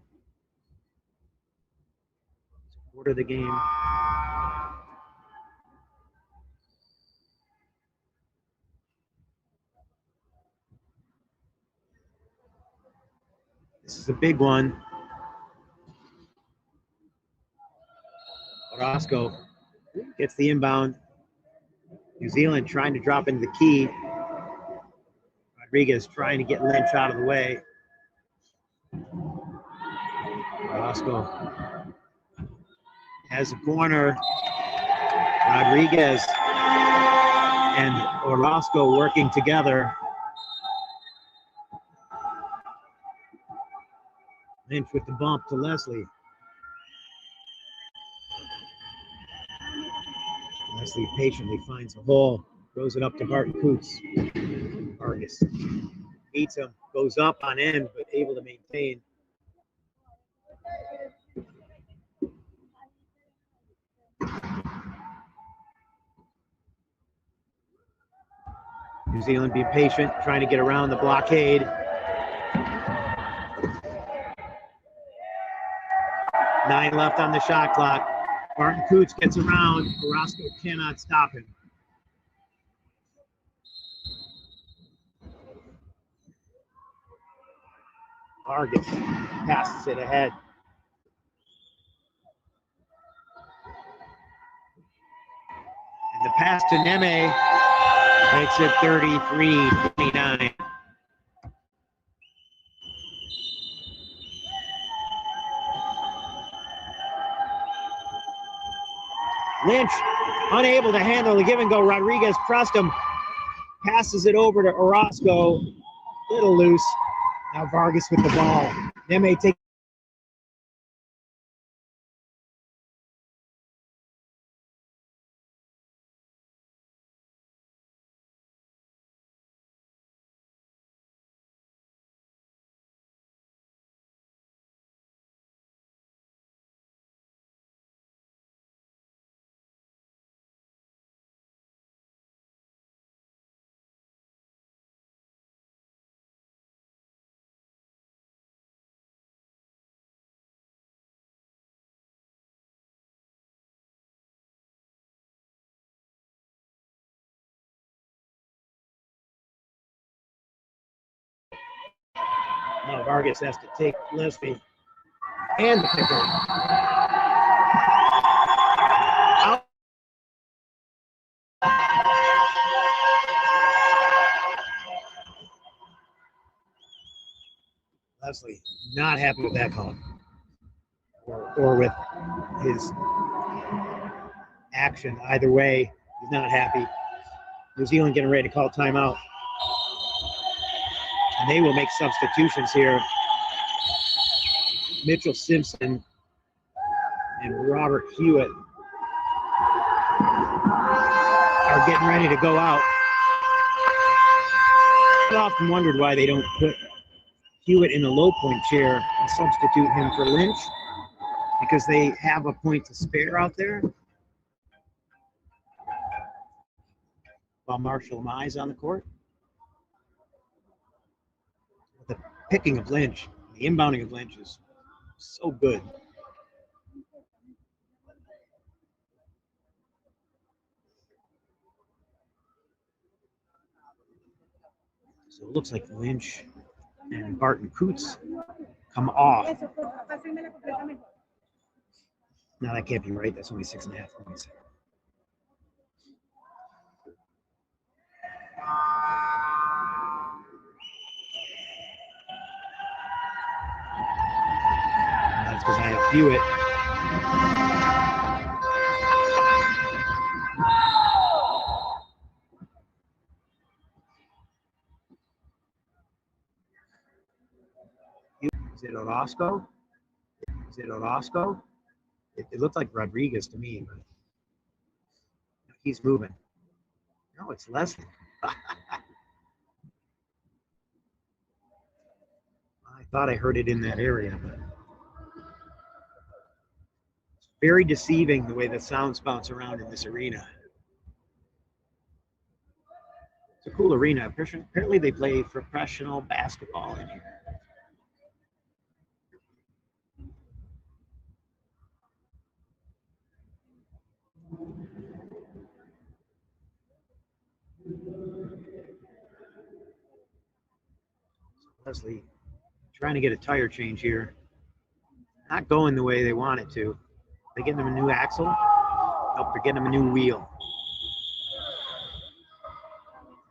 It's a quarter of the game. This is a big one. Orozco gets the inbound. New Zealand trying to drop into the key. Rodriguez trying to get Lynch out of the way. Orozco has a corner. Rodriguez and Orozco working together. Lynch with the bump to Leslie. Leslie patiently finds a hole, throws it up to Barton Coots. Vargas beats him. goes up on end, but able to maintain. New Zealand being patient, trying to get around the blockade. 9 left on the shot clock. Barton Coots gets around. Orozco cannot stop him. Vargas passes it ahead. And the pass to Neme makes it 33-29. Lynch, unable to handle the give and go. Rodriguez pressed him, passes it over to Orozco, little loose. Now Vargas with the ball. Neme takes. Now Vargas has to take Leslie and the kicker. Out. Leslie not happy with that call, or with his action. Either way, he's not happy. New Zealand getting ready to call timeout. And they will make substitutions here. Mitchell Simpson and Robert Hewitt are getting ready to go out. I've often wondered why they don't put Hewitt in the low point chair and substitute him for Lynch, because they have a point to spare out there. While Marshall Mize on the court. The picking of Lynch, the inbounding of Lynch is so good. So it looks like Lynch and Barton Coots come off. No, that can't be right. That's only 6.5 points. That's because I have Hewitt. Is it Orozco? Is it Orozco? It looked like Rodriguez to me, but he's moving. No, it's Leslie. I thought I heard it in that area, but it's very deceiving the way the sounds bounce around in this arena. It's a cool arena. Apparently they play professional basketball in here. Leslie trying to get a tire change here. Not going the way they want it to. They getting them a new axle. Nope, they're getting them a new wheel.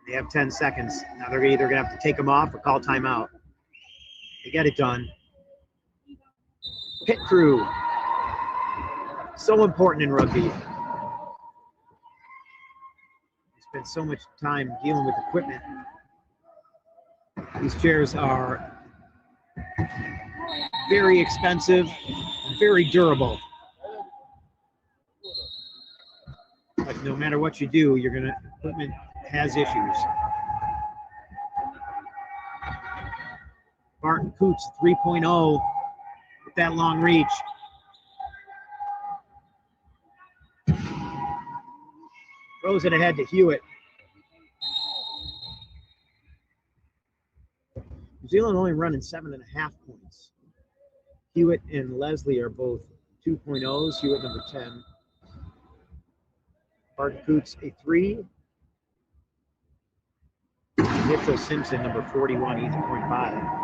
They have 10 seconds. Now they're either going to have to take them off or call timeout. They get it done. Pit crew. So important in rugby. You spend so much time dealing with equipment. These chairs are very expensive and very durable. But no matter what you do, equipment has issues. Barton Coots 3.0 with that long reach. Throws it ahead to Hewitt. New Zealand only running 7.5 points. Hewitt and Leslie are both 2.0s. Hewitt number 10. Barton Coots a 3. Mitchell Simpson number 41, he's a 0.5.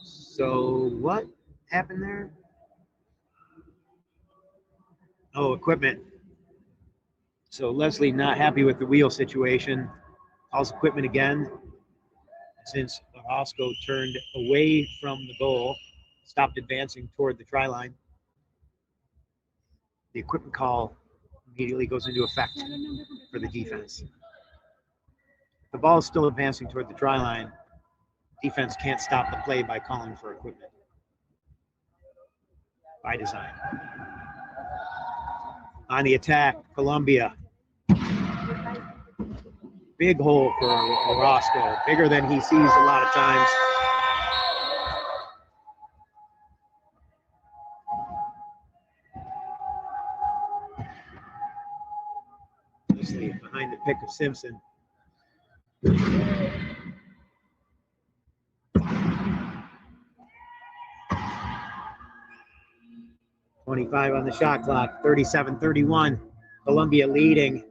So what happened there? Oh, equipment. So Leslie not happy with the wheel situation. Calls equipment again. Since Orozco turned away from the goal, stopped advancing toward the try line, the equipment call immediately goes into effect for the defense. The ball is still advancing toward the try line. Defense can't stop the play by calling for equipment. By design. On the attack, Colombia. Big hole for Orozco, bigger than he sees a lot of times. Leslie behind the pick of Simpson. .25 on the shot clock, 37-31. Colombia leading.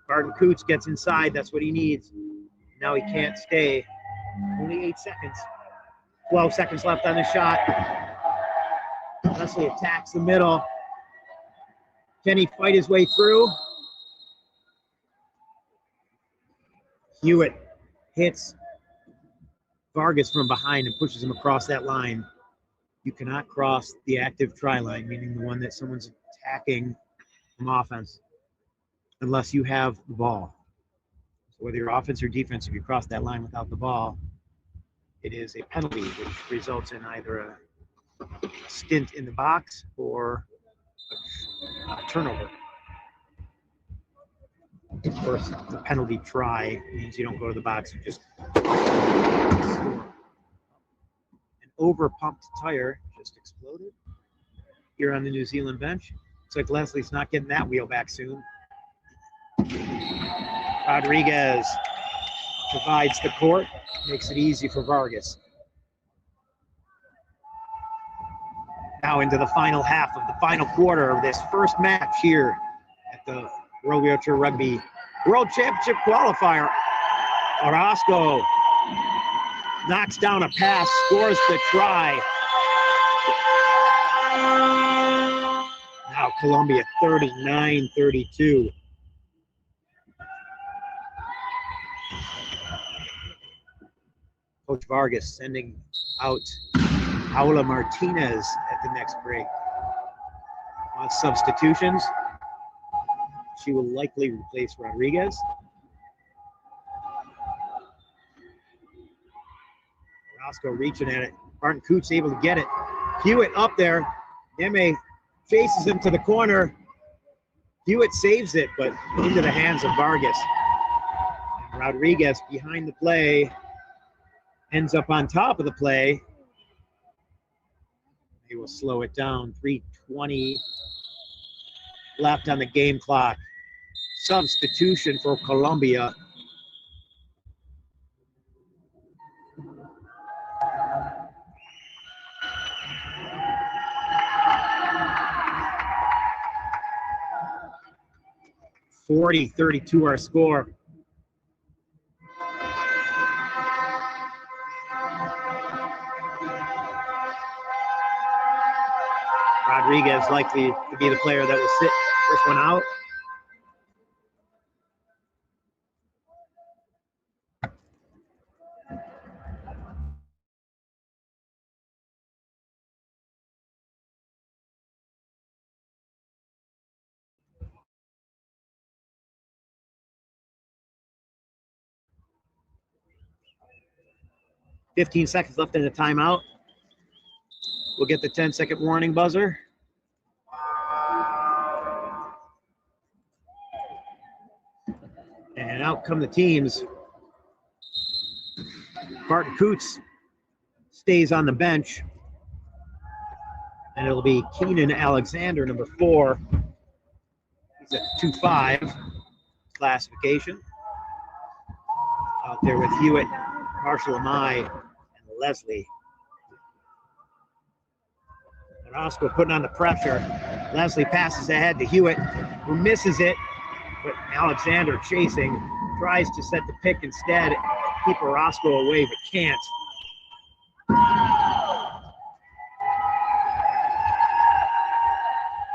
Barton Coots gets inside, that's what he needs. Now he can't stay. Only 8 seconds. 12 seconds left on the shot. Leslie attacks the middle. Can he fight his way through? Hewitt hits Vargas from behind and pushes him across that line. You cannot cross the active try line, meaning the one that someone's attacking from offense, unless you have the ball. So whether you're offense or defense, if you cross that line without the ball, it is a penalty, which results in either a stint in the box or a turnover. Of course, the penalty try means you don't go to the box, you just score. An over-pumped tire just exploded here on the New Zealand bench. Looks like Leslie's not getting that wheel back soon. Rodriguez provides the court, makes it easy for Vargas. Now into the final half of the final quarter of this first match here at the WWR Rugby World Championship qualifier. Orozco knocks down a pass, scores the try. Now Colombia 39-32. Coach Vargas sending out Paula Martinez at the next break. Wants substitutions. She will likely replace Rodriguez. Orozco reaching at it. Barton Coots able to get it. Hewitt up there. Neme chases him to the corner. Hewitt saves it, but into the hands of Vargas. And Rodriguez behind the play. Ends up on top of the play. They will slow it down. 3:20 left on the game clock. Substitution for Colombia. (40-32) our score. Rodriguez likely to be the player that will sit this one out. .15 seconds left in the timeout. We'll get the 10-second warning buzzer. Out come the teams. Barton Coots stays on the bench. And it'll be Keenan Alexander, number 4. He's at 2.5 classification. Out there with Hewitt, Marshall Amai, and Leslie. Orozco putting on the pressure. Leslie passes ahead to Hewitt, who misses it. But Alexander chasing, tries to set the pick instead, keep Orozco away, but can't.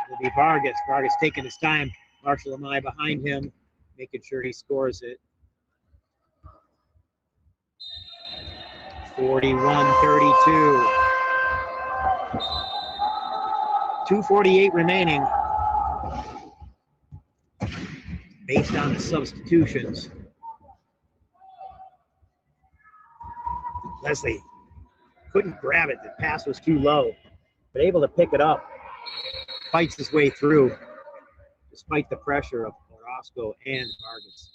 It'll be Vargas. Vargas taking his time. Marshall Amai behind him, making sure he scores it. 41-32. 2:48 remaining. Based on the substitutions. Leslie couldn't grab it. The pass was too low, but able to pick it up. Fights his way through, despite the pressure of Orozco and Vargas.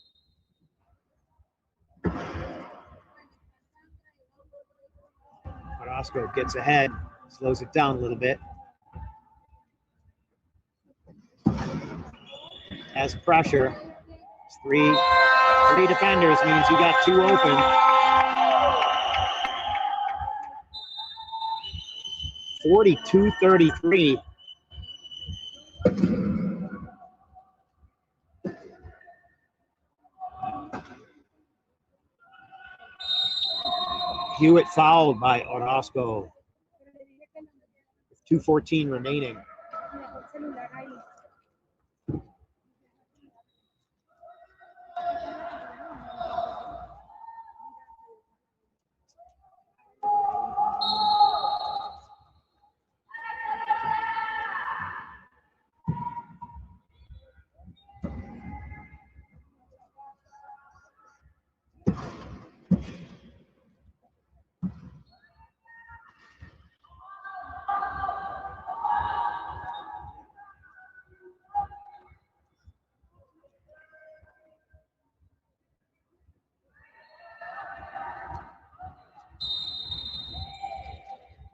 Orozco gets ahead, slows it down a little bit. Has pressure. Three defenders means you got 2 open. 42-33. Hewitt fouled by Orozco. 2:14 remaining.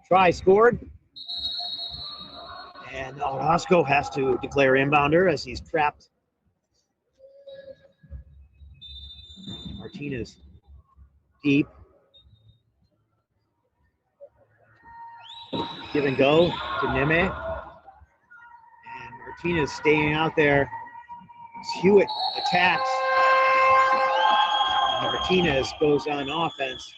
Try scored. And Orozco has to declare inbounder as he's trapped. Martinez deep. Give and go to Neme. And Martinez staying out there. Hewitt attacks. And Martinez goes on offense.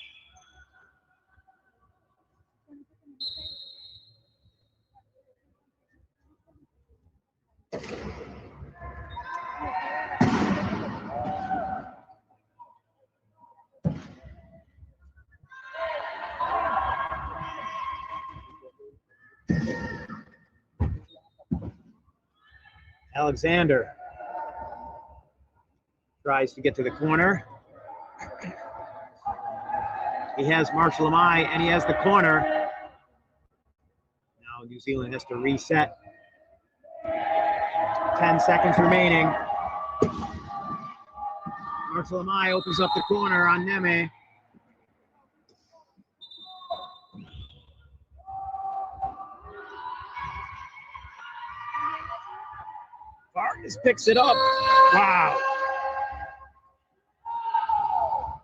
Alexander tries to get to the corner. He has Marshall Amai, and he has the corner. Now New Zealand has to reset. 10 seconds remaining. Marshall Amai opens up the corner on Neme. Vargas picks it up. Wow.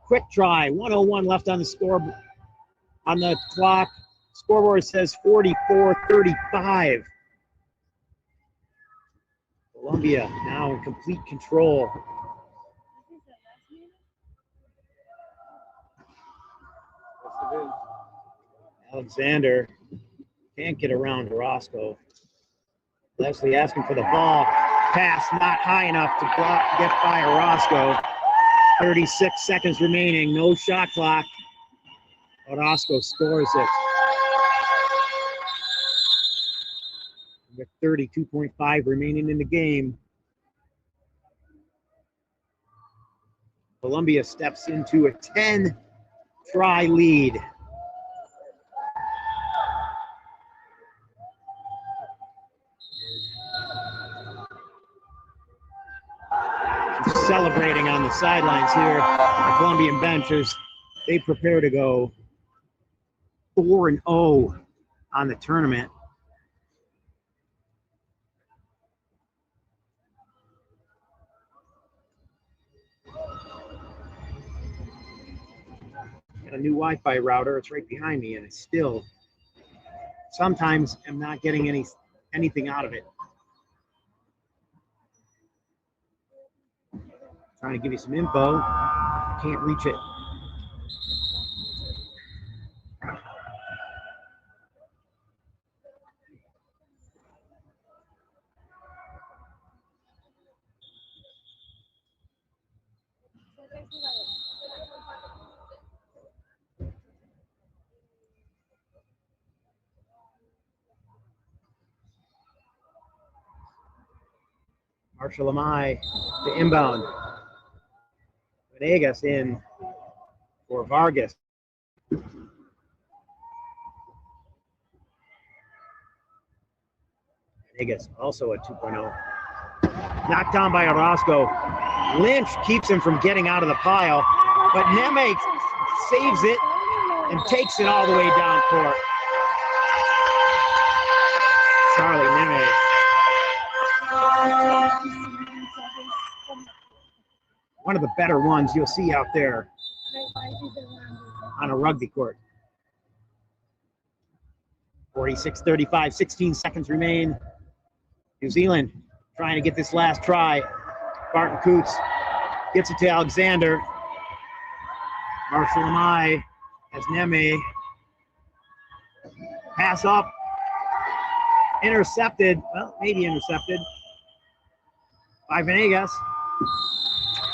Quick try. 1:01 left on the score, on the clock. Scoreboard says 44-35. Colombia now in complete control. Alexander can't get around Orozco. Leslie asking for the ball. Pass not high enough to get by Orozco. 36 seconds remaining, no shot clock. Orozco scores it. With 32.5 remaining in the game. Colombia steps into a 10-try lead. Celebrating on the the sidelines here, the Colombian benchers, they prepare to go 4-0 on the tournament. Got a new Wi-Fi router. It's right behind me, and it's still sometimes I'm not getting anything out of it. Trying to give you some info. Can't reach it. Marshall Amai to inbound. Venegas in for Vargas. Venegas also a 2.0. Knocked down by Orozco. Lynch keeps him from getting out of the pile, but Neme saves it and takes it all the way down court. Charlie Neme. One of the better ones you'll see out there on a rugby court. 46-35, 16 seconds remain. New Zealand trying to get this last try. Barton Coots gets it to Alexander. Marshall Amai as Neme. Pass up. Intercepted. Well, maybe intercepted by Venegas.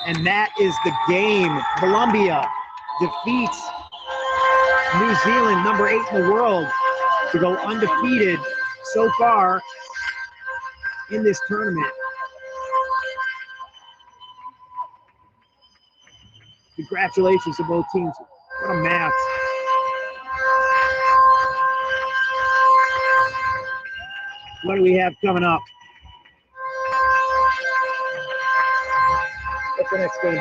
And that is the game. Colombia defeats New Zealand, number 8 in the world, to go undefeated so far in this tournament. Congratulations to both teams. What a match. What do we have coming up? What's the next game,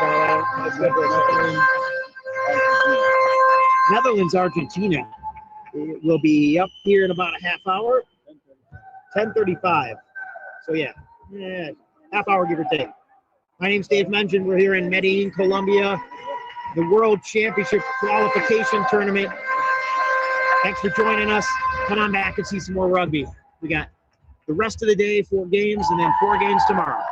Netherlands, Netherlands, Argentina. It will be up here in about a half hour. 10:35. So yeah, half hour give or take. My name's Dave Mengen. We're here in Medellin, Colombia, the World Championship qualification tournament. Thanks for joining us. Come on back and see some more rugby. We got the rest of the day, 4 games, and then 4 games tomorrow.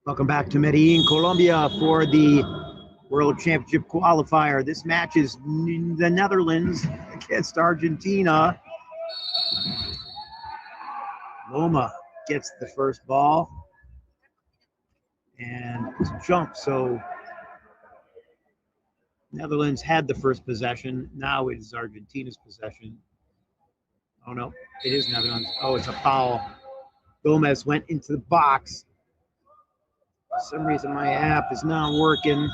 Welcome back to Medellin, Colombia for the World Championship qualifier. This match is the Netherlands against Argentina. Loma gets the first ball and jump. So Netherlands had the first possession. Now it is Argentina's possession. Oh no, it is Netherlands. Oh, it's a foul. Gomez went into the box. For some reason my app is not working.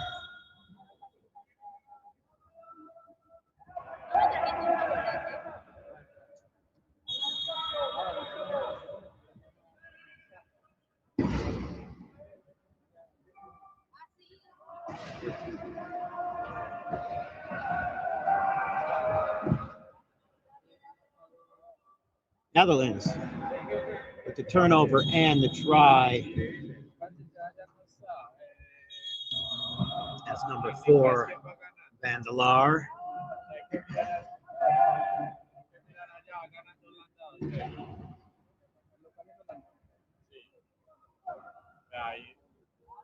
Netherlands with the turnover and the try. That's number 4, Van der Laar.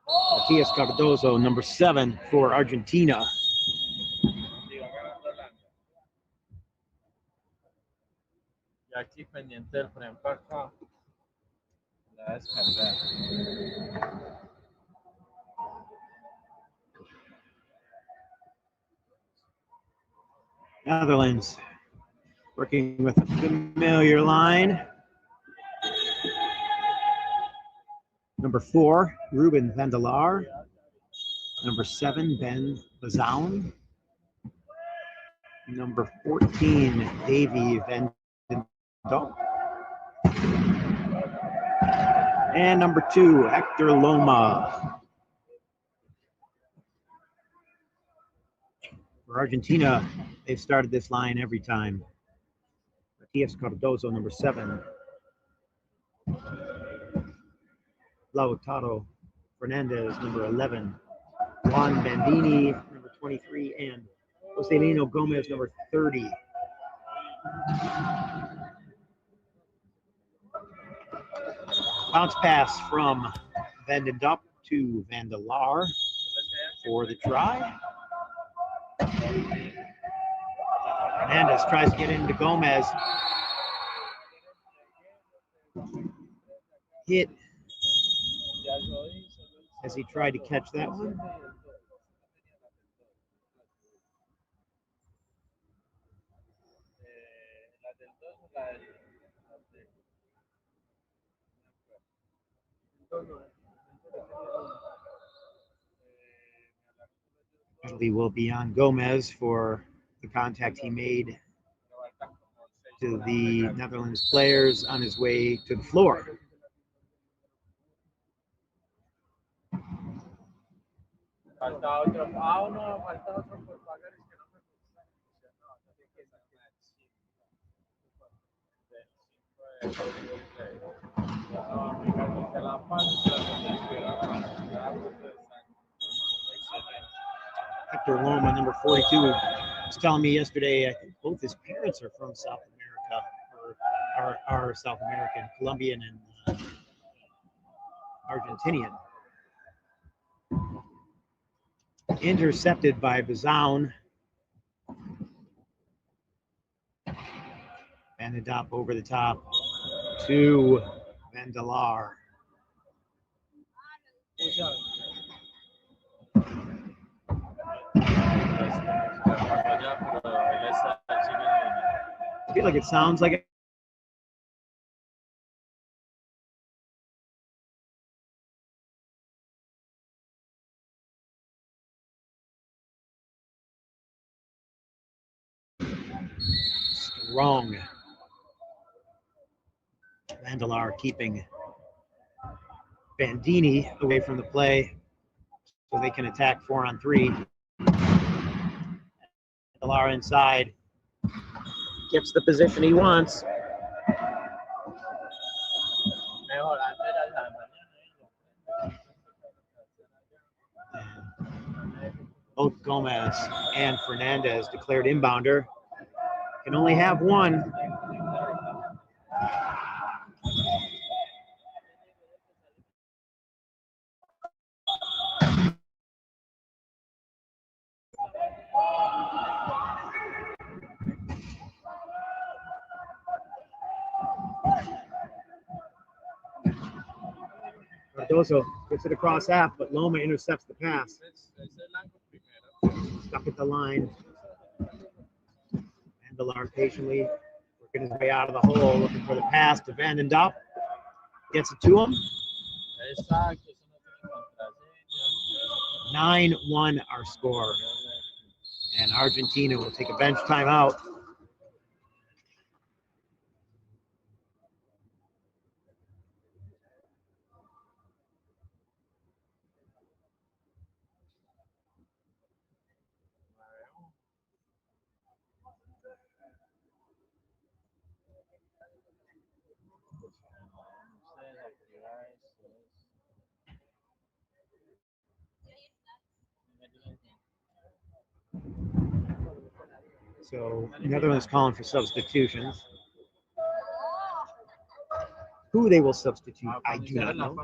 Matias Cardozo, number 7 for Argentina. Y aquí pendiente del freno para acá. La descargar. Netherlands working with a familiar line. Number 4, Ruben van der Laar. Number 7, Ben Bazoun. Number 14, Davy van den Dop. And number 2, Hector Loma. For Argentina, they've started this line every time. Matias Cardozo, number 7. Lautaro Fernandez, number 11. Juan Bandini, number 23. And Joselino Gomez, number 30. Bounce pass from Van den Dop to Van der Laar for the try. Hernandez tries to get into Gomez. Hit as he tried to catch that one. Penalty will be on Gomez for the contact he made to the Netherlands players on his way to the floor. Falta otro. Ah, no, falta otro por pagar. Es que no me gusta. No, tiene que sacar 5. La Hector Loma, number 42, was telling me yesterday, I think both his parents are from South America, or are South American, Colombian and Argentinian. Intercepted by Bazoun. Van den Dop over the top to Van der Laar. I feel like it sounds like it. Strong. Van der Laar keeping Bandini away from the play so they can attack 4-on-3. Van der Laar inside. Gets the position he wants. Both Gomez and Fernandez declared inbounder. Can only have one. Cardoso gets it across half, but Loma intercepts the pass. Stuck at the line. Vandelar patiently working his way out of the hole, looking for the pass to Vandendop. Gets it to him. 9-1 our score. And Argentina will take a bench timeout. So Netherlands calling for substitutions. Who they will substitute, I do not know.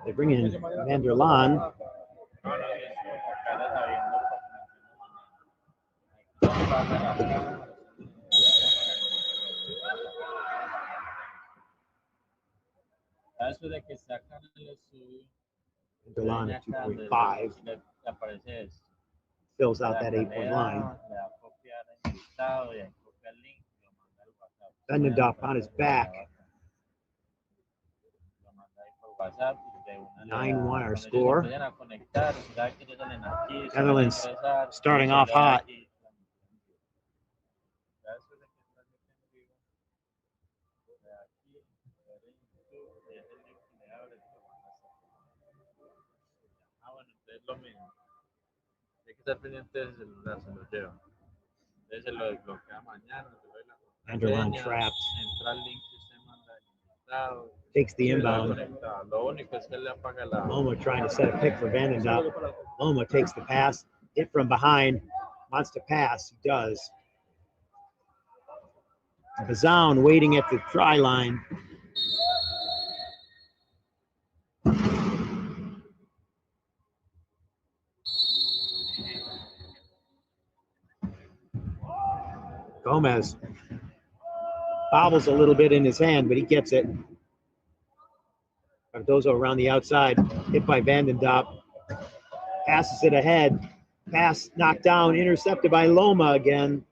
They bring in Van der Laan. Van der Laan at 2.5 fills out that 8-point line. Vandendop on his back. 9-1 our score. Netherlands starting off hot. Van der Laan trapped. Takes the inbound. Loma trying to set a pick for Vandendop. Loma takes the pass. Hit from behind. Wants to pass. He does. Bazoun waiting at the try line. Gomez bobbles a little bit in his hand, but he gets it. Cardoso around the outside, hit by Vandendop. Passes it ahead. Pass knocked down, intercepted by Loma again.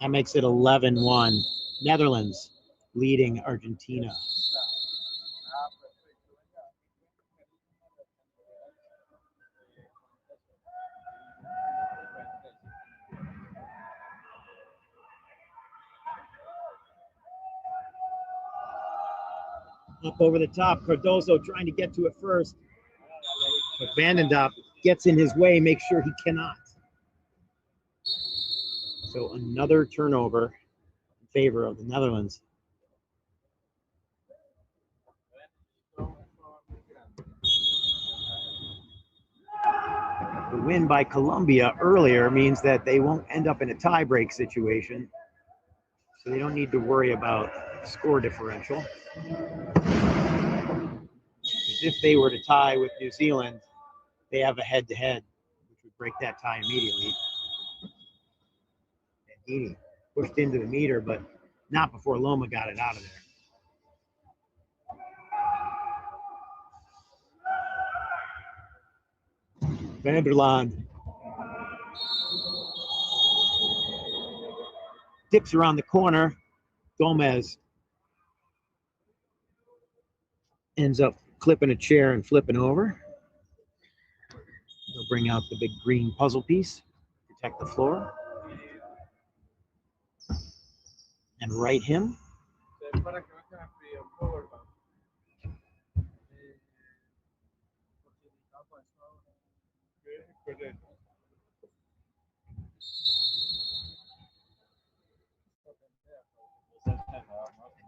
That makes it 11-1. Netherlands leading Argentina. Up over the top, Cardoso trying to get to it first. But Vandendop gets in his way, makes sure he cannot. So another turnover in favor of the Netherlands. The win by Colombia earlier means that they won't end up in a tie-break situation. So they don't need to worry about score differential. Because if they were to tie with New Zealand, they have a head-to-head, which would break that tie immediately. Heaney pushed into the meter, but not before Loma got it out of there. Van der Laan dips around the corner. Gomez ends up clipping a chair and flipping over. They'll bring out the big green puzzle piece, protect the floor, and right him.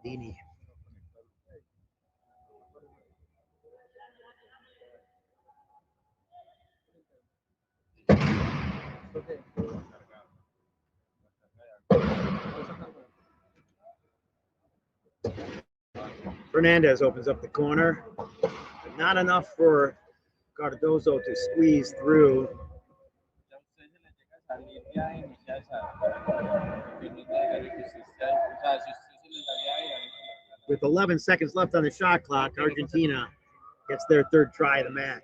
Dini Fernandez opens up the corner. Not enough for Cardozo to squeeze through. With 11 seconds left on the shot clock, Argentina gets their third try of the match.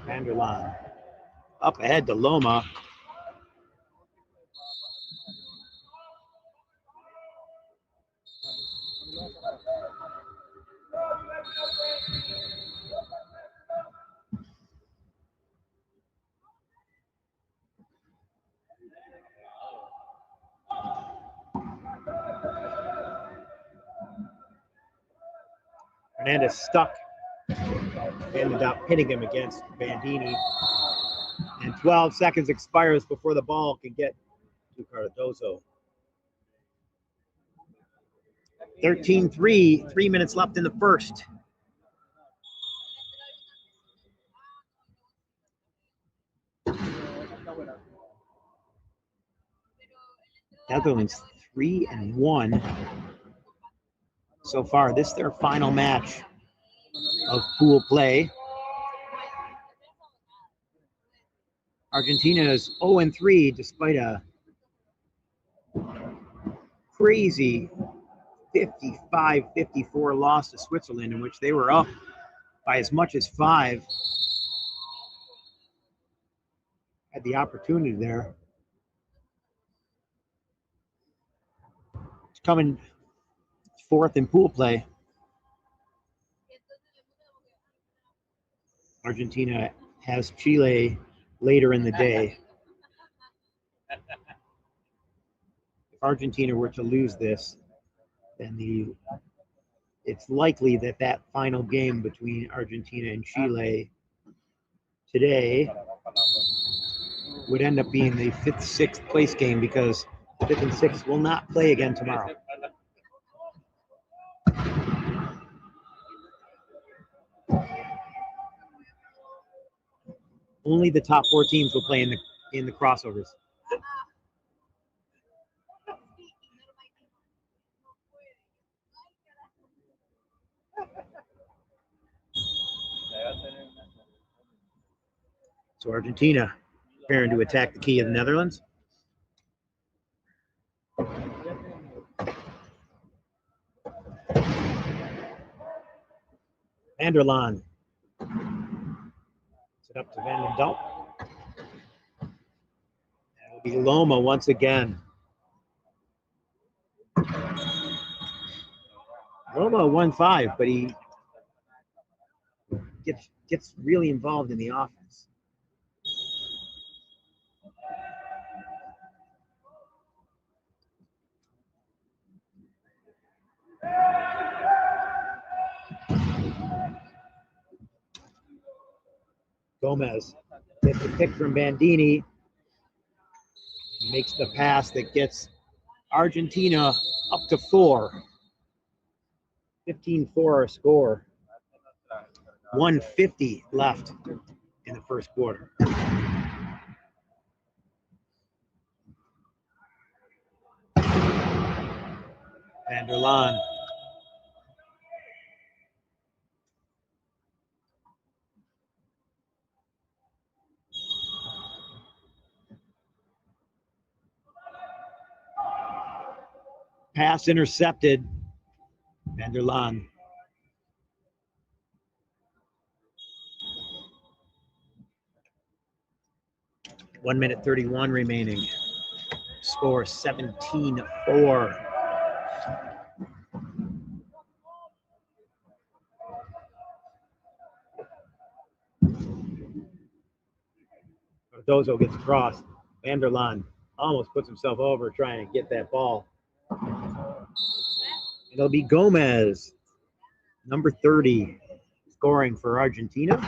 Vanderlaan up ahead to Loma. Fernandez stuck. Ended up hitting him against Bandini. And 12 seconds expires before the ball can get to Cardozo. 13-3, 3 minutes left in the first. Netherlands 3-1 so far. This is their final match of pool play. Argentina is 0-3 despite a crazy 55-54 loss to Switzerland, in which they were up by as much as 5. Had the opportunity there. It's coming fourth in pool play. Argentina has Chile later in the day. If Argentina were to lose this, then it's likely that final game between Argentina and Chile today would end up being the 5th, 6th place game, because 5th and 6th will not play again tomorrow. Only the top 4 teams will play in the crossovers. So Argentina preparing to attack the key of the Netherlands. Vanderlaan. Set up to Van den Dulp. That will be Loma once again. Loma 1-5, but he gets really involved in the offense. Gomez gets the pick from Bandini. Makes the pass that gets Argentina up to 4. 15-4 score. 1:50 left in the first quarter. Vanderlaan. Pass intercepted. Vanderlaan. One minute 31 remaining. Score 17-4. Cardozo gets across. Vanderlaan almost puts himself over trying to get that ball. It'll be Gomez, number 30, scoring for Argentina.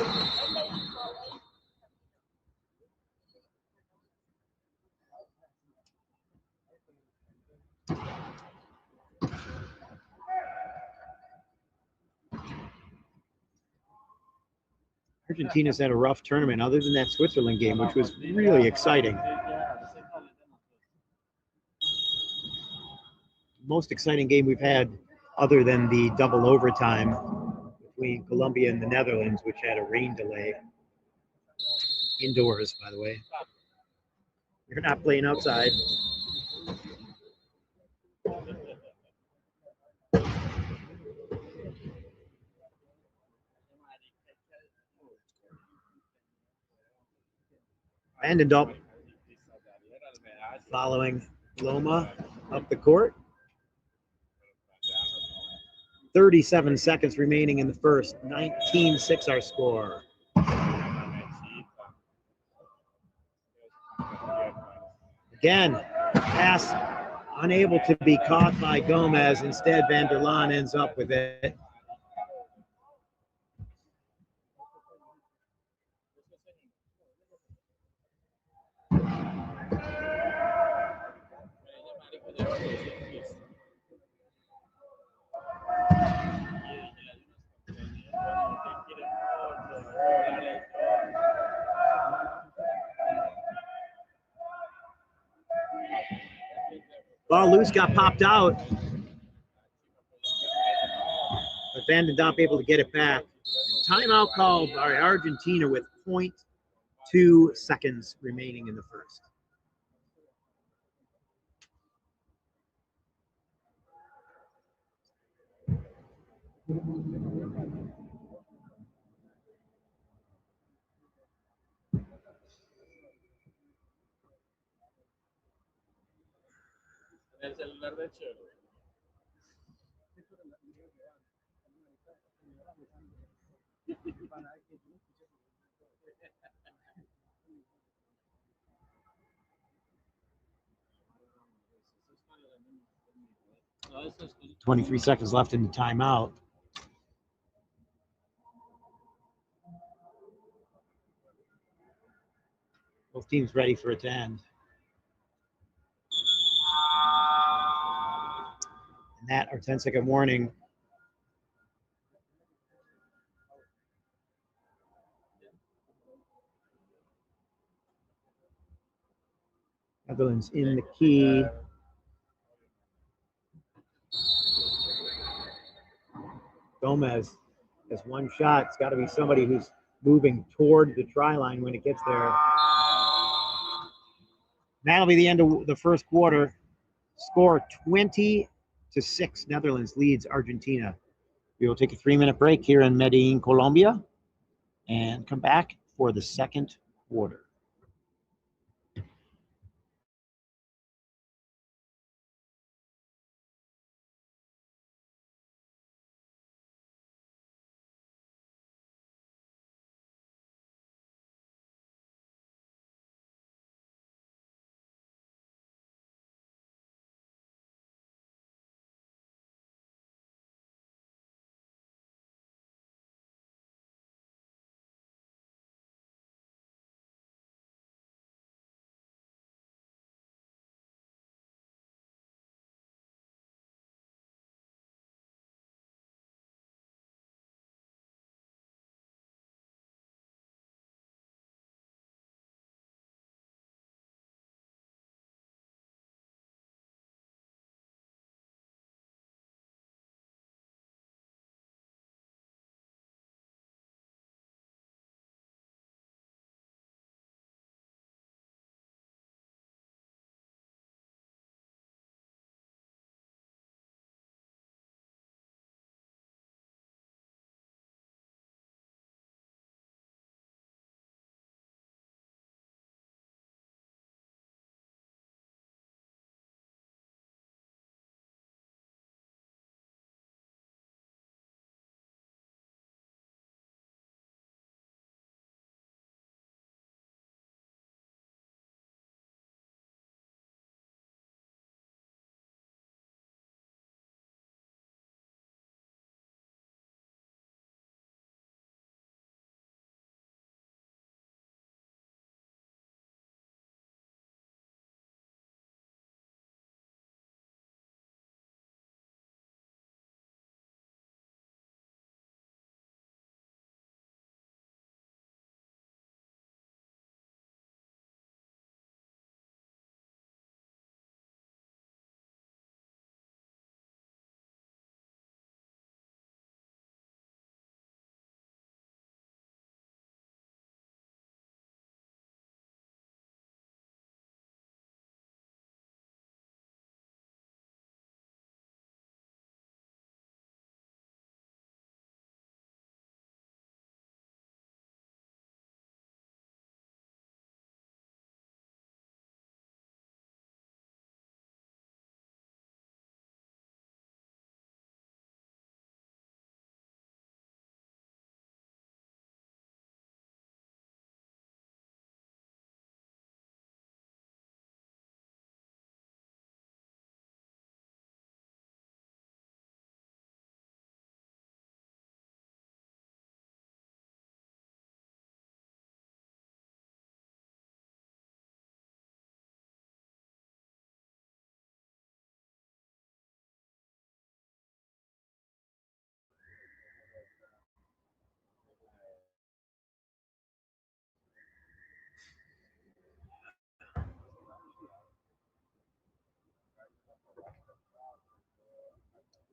Argentina's had a rough tournament other than that Switzerland game, which was really exciting. Most exciting game we've had other than the double overtime between Colombia and the Netherlands, which had a rain delay. Indoors, by the way. You're not playing outside. Vandendorp following Loma up the court. 37 seconds remaining in the first. 19-6 our score. Again, pass unable to be caught by Gomez. Instead, Van der Laan ends up with it. Ball loose, got popped out. But Vandendorp able to get it back. Timeout called by Argentina with 0.2 seconds remaining in the first. El celular de Chelo. No, 23 seconds left in the timeout. Both teams ready for it to end. And that, our 10-second warning. Netherlands in the key. Gomez has one shot. It's got to be somebody who's moving toward the try line when it gets there. That'll be the end of the first quarter. Score 20-6. Netherlands leads Argentina. We will take a 3-minute break here in Medellin, Colombia, and come back for the second quarter.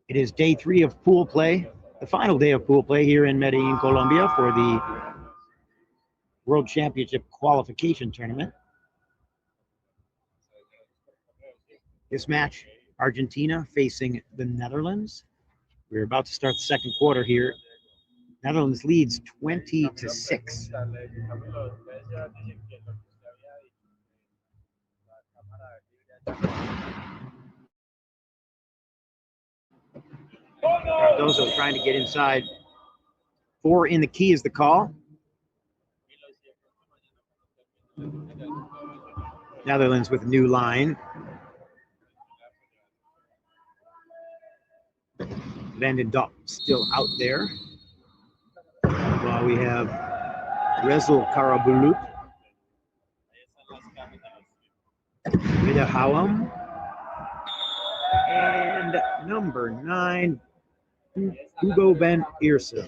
It is day 3 of pool play, the final day of pool play here in Medellin, Colombia for the World Championship qualification tournament. This match, Argentina facing the Netherlands. We're about to start the second quarter here. Netherlands leads 20-6. Cardozo trying to get inside. 4 in the key is the call. Netherlands with a new line. Van Dop still out there. While we have Rezel Karabulut, Midahawam, and number 9, Hugo Ben Iersel.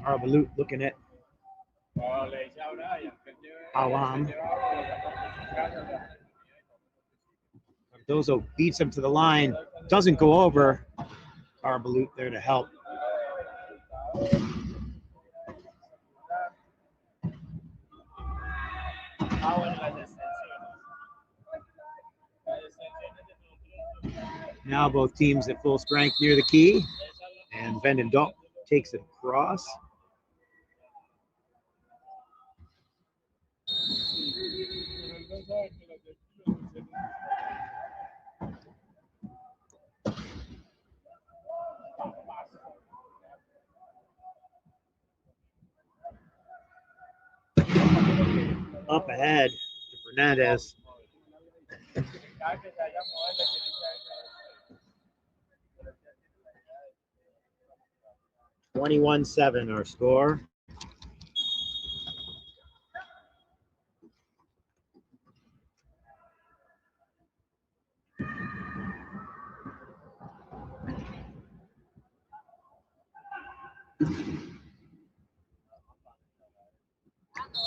Karabulut looking at Awam. Cardozo beats him to the line, doesn't go over. Karabulut there to help. Now both teams at full strength near the key, and Van Dop takes it across. Up ahead to Fernandez. 21-7 our score.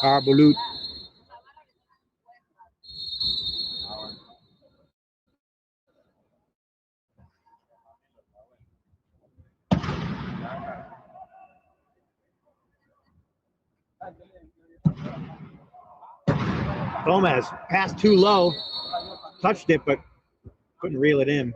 Karabulut. Gomez passed too low, touched it, but couldn't reel it in.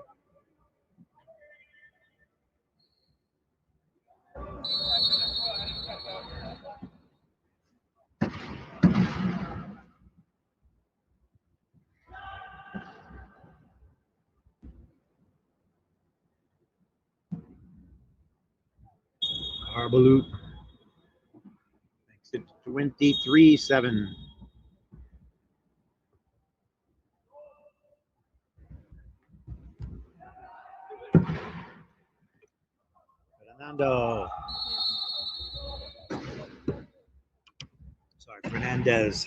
Karabulut makes it 23-7. Fernandez.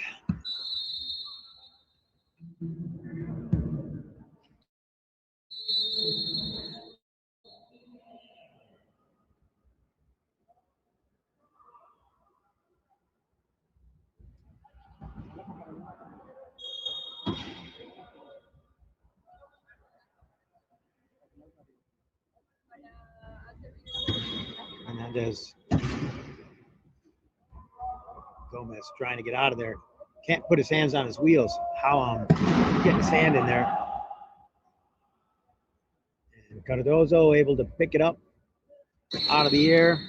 Fernandez. Gomez trying to get out of there. Can't put his hands on his wheels. How getting his hand in there. And Cardozo able to pick it up out of the air.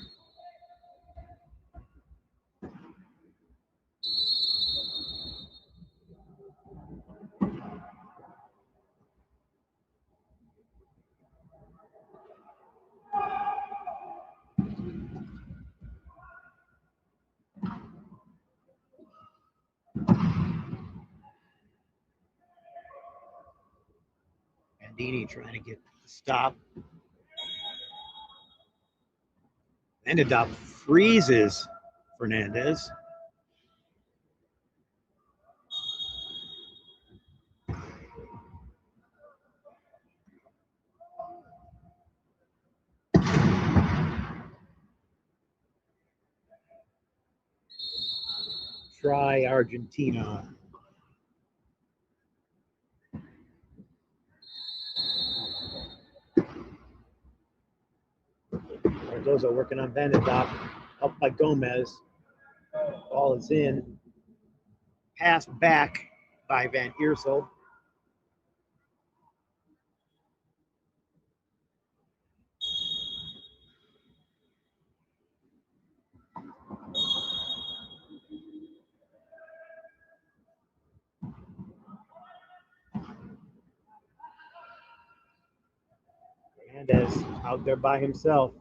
Bandini trying to get the stop. Ended up freezes Fernandez. try Argentina. Cardozo working on Vandendock, up by Gomez. Ball is in. Pass back by Van Iersel. Hernandez out there by himself.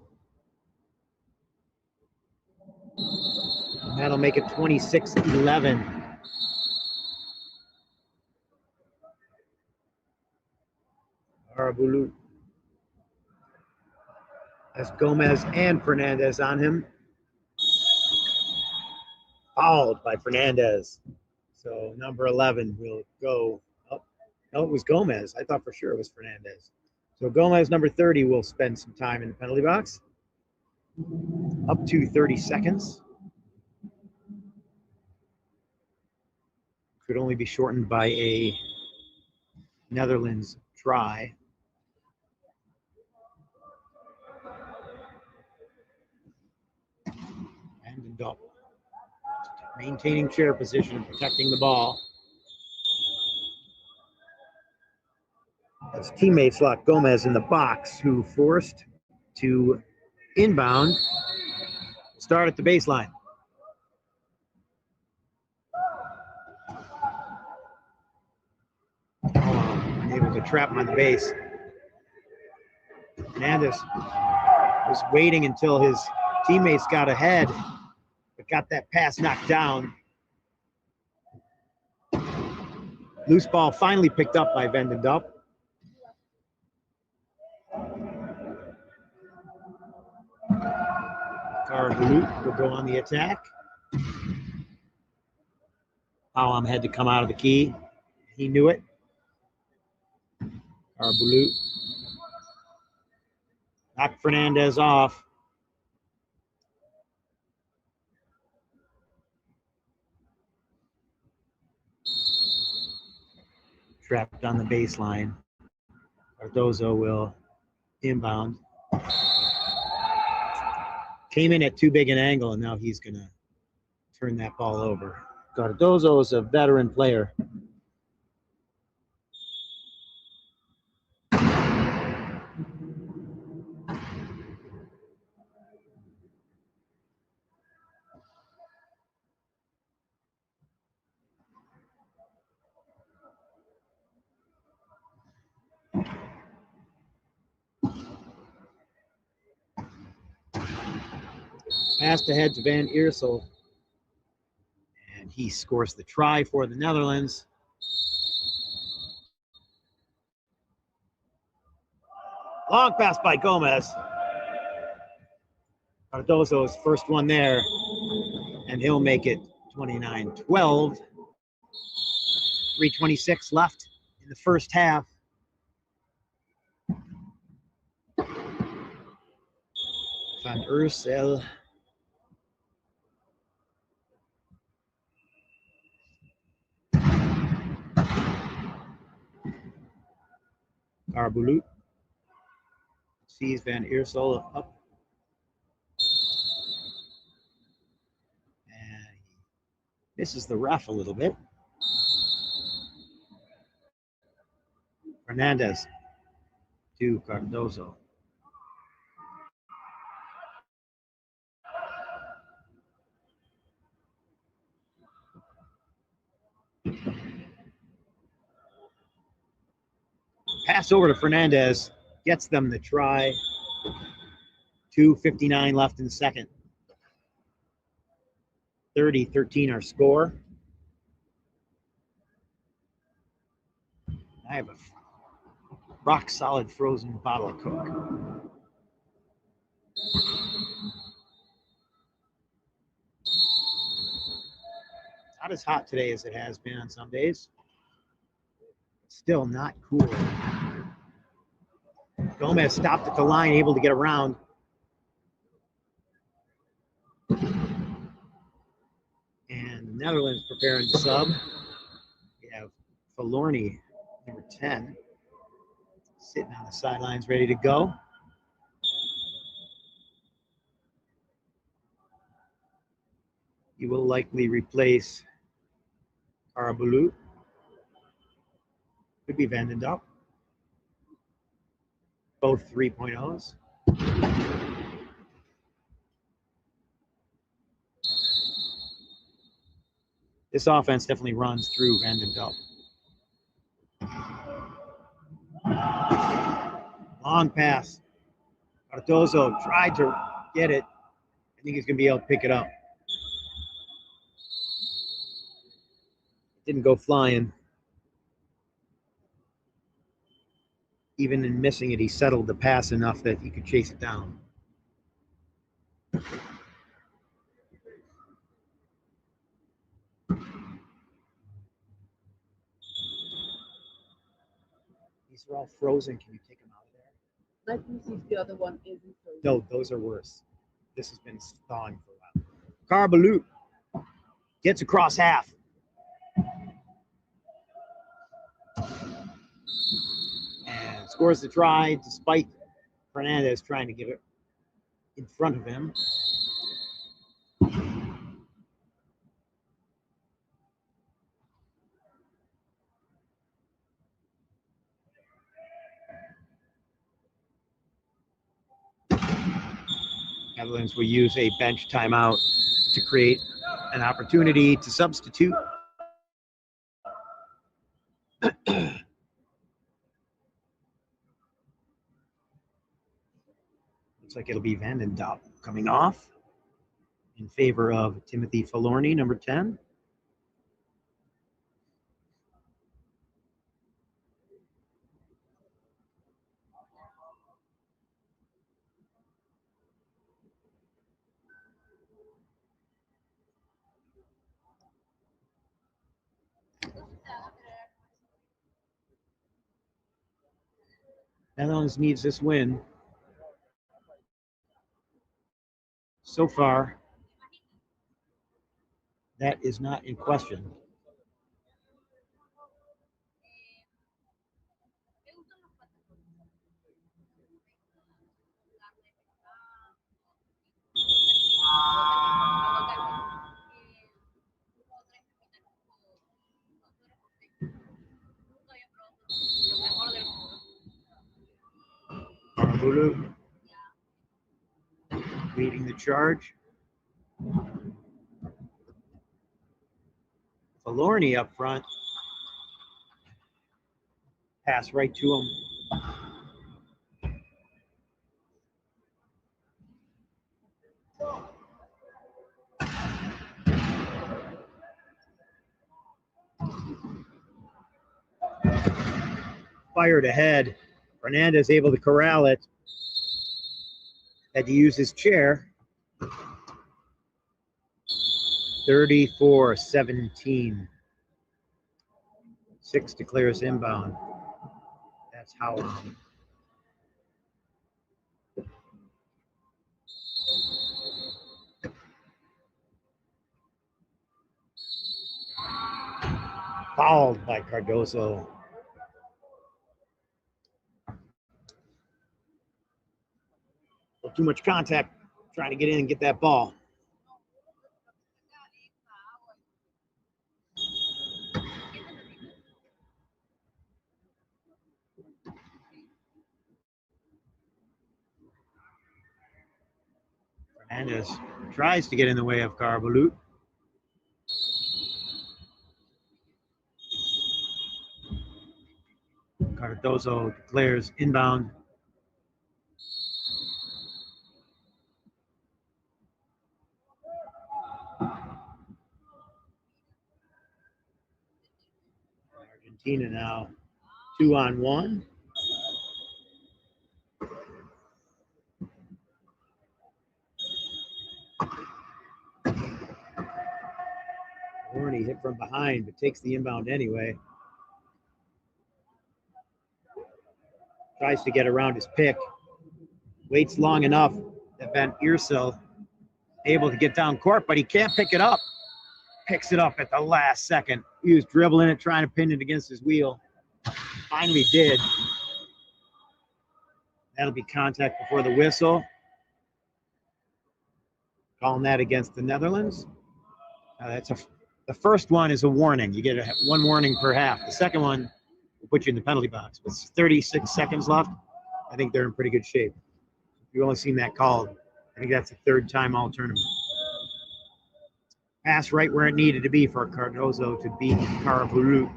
And that'll make it 26-11. Arabulu has Gomez and Fernandez on him. Fouled by Fernandez. So number 11 will go up. No, it was Gomez. I thought for sure it was Fernandez. So Gomez, number 30, will spend some time in the penalty box. Up to 30 seconds. Could only be shortened by a Netherlands try. And Vandendock maintaining chair position and protecting the ball. His teammates locked Gomez in the box, who forced to inbound. Start at the baseline. Unable to trap him on the base. Hernandez was waiting until his teammates got ahead, but got that pass knocked down. Loose ball finally picked up by Vandendock. Carvalho will go on the attack. Powham had to come out of the key. He knew it. Carvalho knocked Fernandez off. Trapped on the baseline. Cardozo will inbound. Came in at too big an angle, and now he's going to turn that ball over. Cardozo is a veteran player. Passed ahead to Van Iersel, and he scores the try for the Netherlands. Long pass by Gomez. Cardozo's first one there, and he'll make it 29-12. 3:26 left in the first half. Van Iersel. Carvalho sees Van Iersel up. And he misses the ref a little bit. Fernandez to Cardozo. Pass over to Fernandez, gets them the try. 2:59 left in the second. 30-13 our score. I have a rock solid frozen bottle of Coke. Not as hot today as it has been on some days. Still not cool. Gomez stopped at the line, able to get around. And Netherlands preparing to sub. We have Falorni, number 10, sitting on the sidelines ready to go. He will likely replace Arabulu. Could be Vandendorp. Both 3.0s. This offense definitely runs through Vandendorp. Long pass. Cardozo tried to get it. I think he's going to be able to pick it up. Didn't go flying. Even in missing it, he settled the pass enough that he could chase it down. These are all frozen. Can you take them out of there? Let me see if the other one isn't frozen. No, those are worse. This has been thawing for a while. Carbalut gets across half. And scores the try despite Fernandez trying to get it in front of him. Netherlands will use a bench timeout to create an opportunity to substitute. Looks like it'll be Vandendorp coming off in favor of Timothy Falorni, number 10. Netherlands needs this win. So far, that is not in question. Arabulu leading the charge. Falorni up front. Pass right to him. Fired ahead. Fernandez able to corral it. Had to use his chair. 34-17. 6 declares inbound. That's Howard. Fouled by Cardozo. Too much contact trying to get in and get that ball. Fernandez tries to get in the way of Carbalut. Cardozo declares inbound. Argentina now 2-on-1. Horny hit from behind, but takes the inbound anyway. Tries to get around his pick. Waits long enough that Van Iersel able to get down court, but he can't pick it up. picks it up at the last second. He was dribbling it, trying to pin it against his wheel. Finally did. That'll be contact before the whistle. Calling that against the Netherlands. The first one is a warning. You get one warning per half. The second one will put you in the penalty box. With 36 seconds left, I think they're in pretty good shape. You've only seen that called. I think that's the third time all tournament. Pass right where it needed to be for Cardozo to beat Carabulu.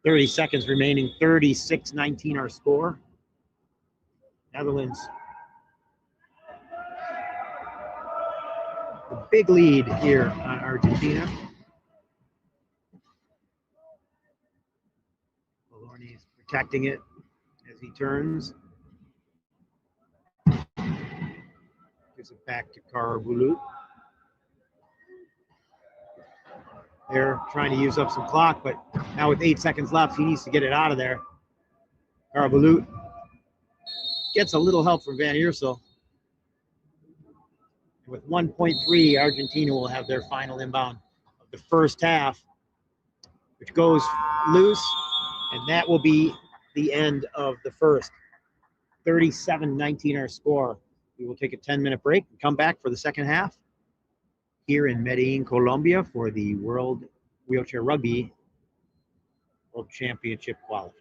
30 seconds remaining, 36-19 our score. Netherlands. The big lead here on Argentina. Maloney is protecting it as he turns. Gives it back to Carabulu. They're trying to use up some clock, but now with 8 seconds left, he needs to get it out of there. Carabulu gets a little help from Van Eersel. With 1.3, Argentina will have their final inbound of the first half, which goes loose, and that will be the end of the first. 37-19 our score. We will take a 10-minute break and come back for the second half here in Medellin, Colombia for the World Wheelchair Rugby World Championship qualifier.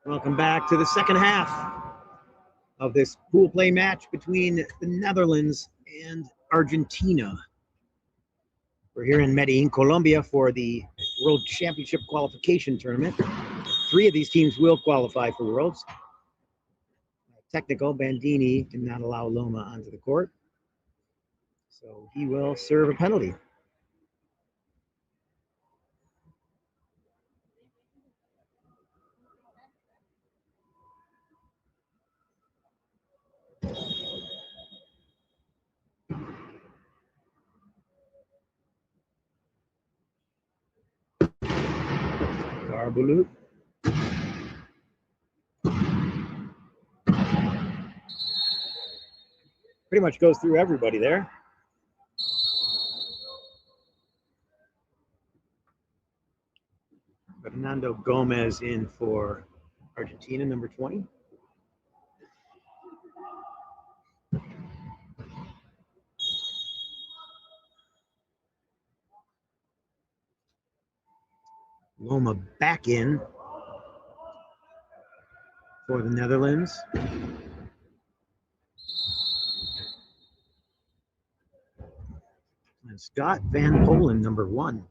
Welcome back to the second half of this pool play match between the Netherlands and Argentina. We're here in Medellin, Colombia for the World Championship qualification tournament. 3 of these teams will qualify for Worlds. Technical, Bandini did not allow Loma onto the court, so he will serve a penalty. Garbulut. Pretty much goes through everybody there. Fernando Gomez in for Argentina, number 20. Loma back in for the Netherlands. And Scott Van Polen, number 1.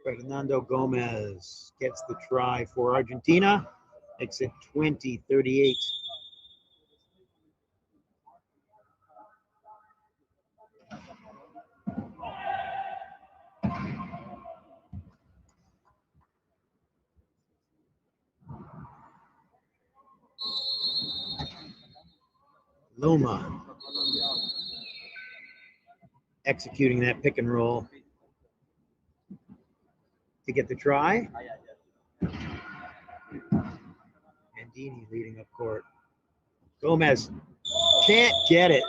Fernando Gomez gets the try for Argentina. Makes it 20-38. Loma executing that pick and roll to get the try. Bandini leading up court. Gomez can't get it.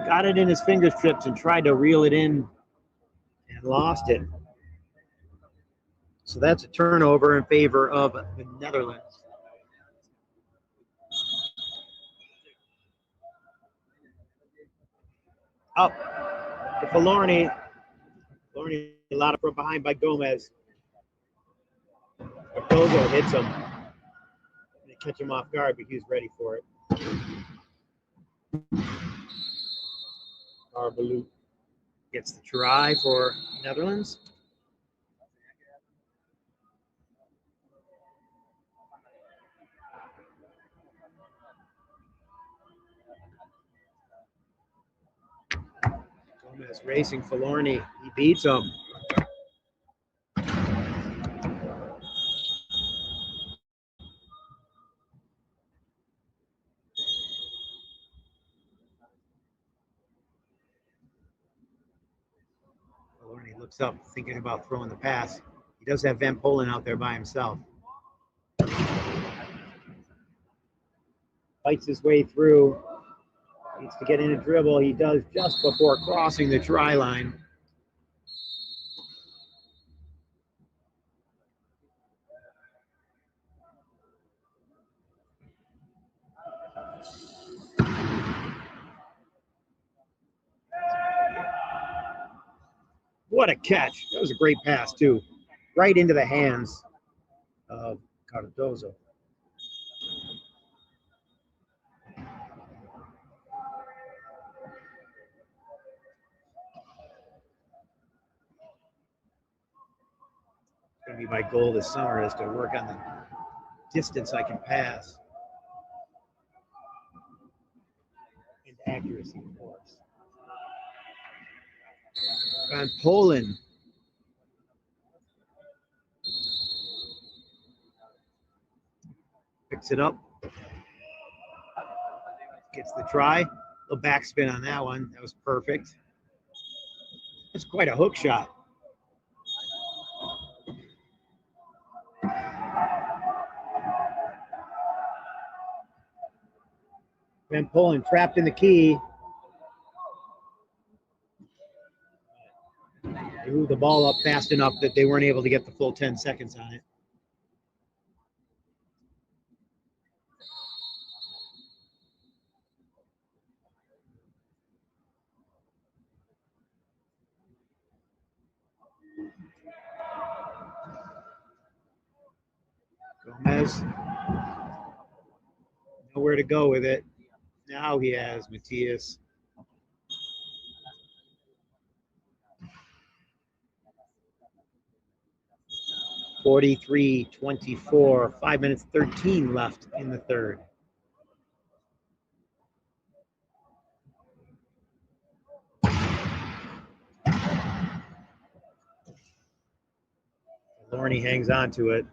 Got it in his fingertips and tried to reel it in and lost it. So that's a turnover in favor of the Netherlands. Up to Falorni. Falorni allowed from behind by Gomez. Cardozo hits him. They catch him off guard, but he's ready for it. Arbalut gets the try for Netherlands. Gomez racing Falorni. He beats him. Falorni looks up, thinking about throwing the pass. He does have Van Polen out there by himself. Fights his way through. Needs to get in a dribble. He does just before crossing the try line. What a catch. That was a great pass, too. Right into the hands of Cardozo. Going to be my goal this summer is to work on the distance I can pass and accuracy, of course. Van Polen. Picks it up. Gets the try. A little backspin on that one. That was perfect. That's quite a hook shot. Van Polen trapped in the key. They moved the ball up fast enough that they weren't able to get the full 10 seconds on it. Gomez, nowhere to go with it. Now he has Matias. (43-24), 5 minutes 13 left in the third. Lorney hangs on to it.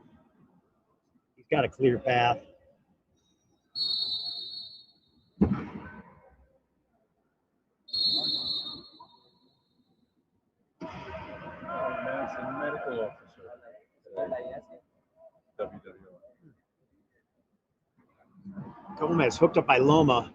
He's got a clear path. That's a medical officer. WWR. Gomez hooked up by Loma.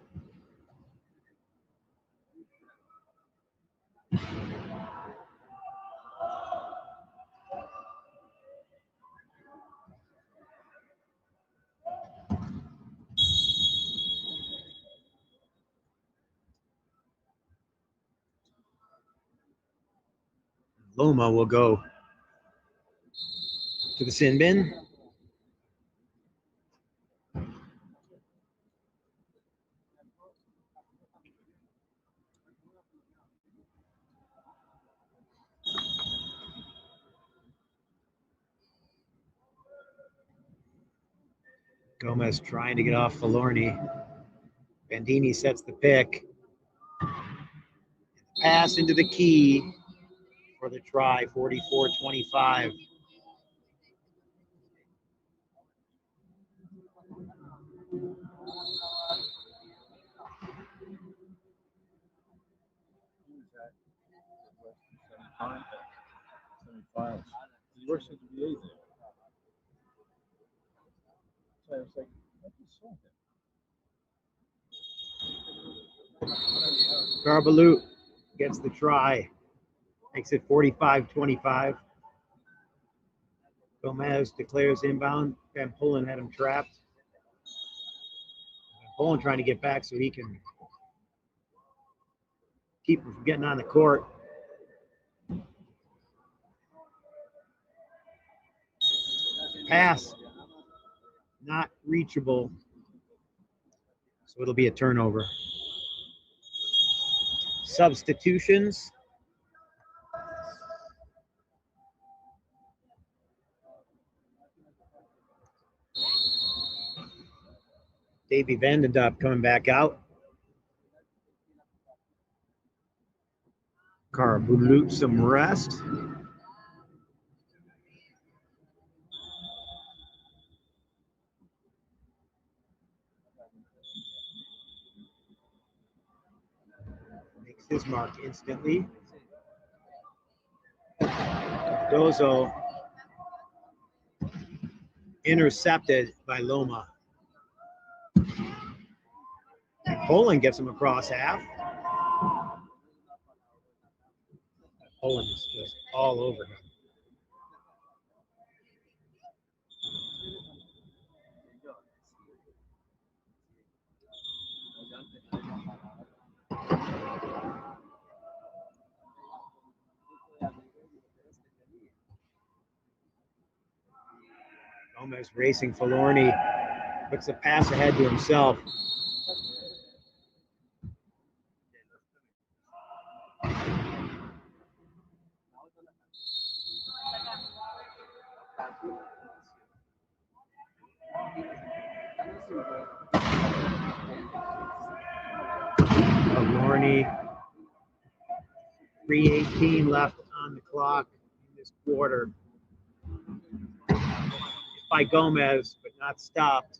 Loma will go to the sin bin. Gomez trying to get off Falorni. Bandini sets the pick. Pass into the key for the try, 44-25. Semifinals. He works at the VA there. So I was like, I just saw him. Garbalut gets the try. Makes it 45-25. Gomez declares inbound. Van Pullen had him trapped. Van Pullen trying to get back so he can keep him from getting on the court. Pass not reachable, so it'll be a turnover. Substitutions. Davy Vandendop coming back out. Garbalut some rest. Makes his mark instantly. Dozo intercepted by Loma. Poland gets him across half. Poland is just all over him. Gomez racing Falorni, puts the pass ahead to himself. Falorni, 3:18 left on the clock in this quarter. By Gomez, but not stopped.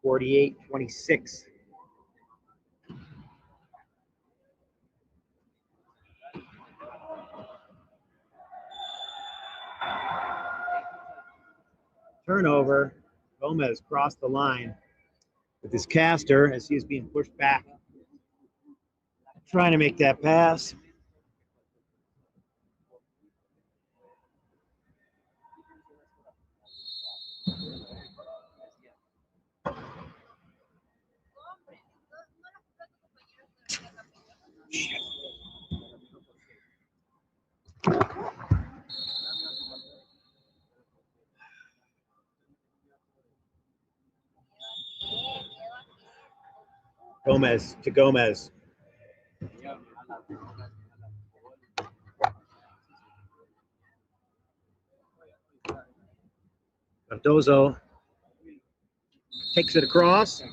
48-26. Turnover. Gomez crossed the line with his caster as he is being pushed back. Trying to make that pass. Gomez to Gomez. Cardozo takes it across.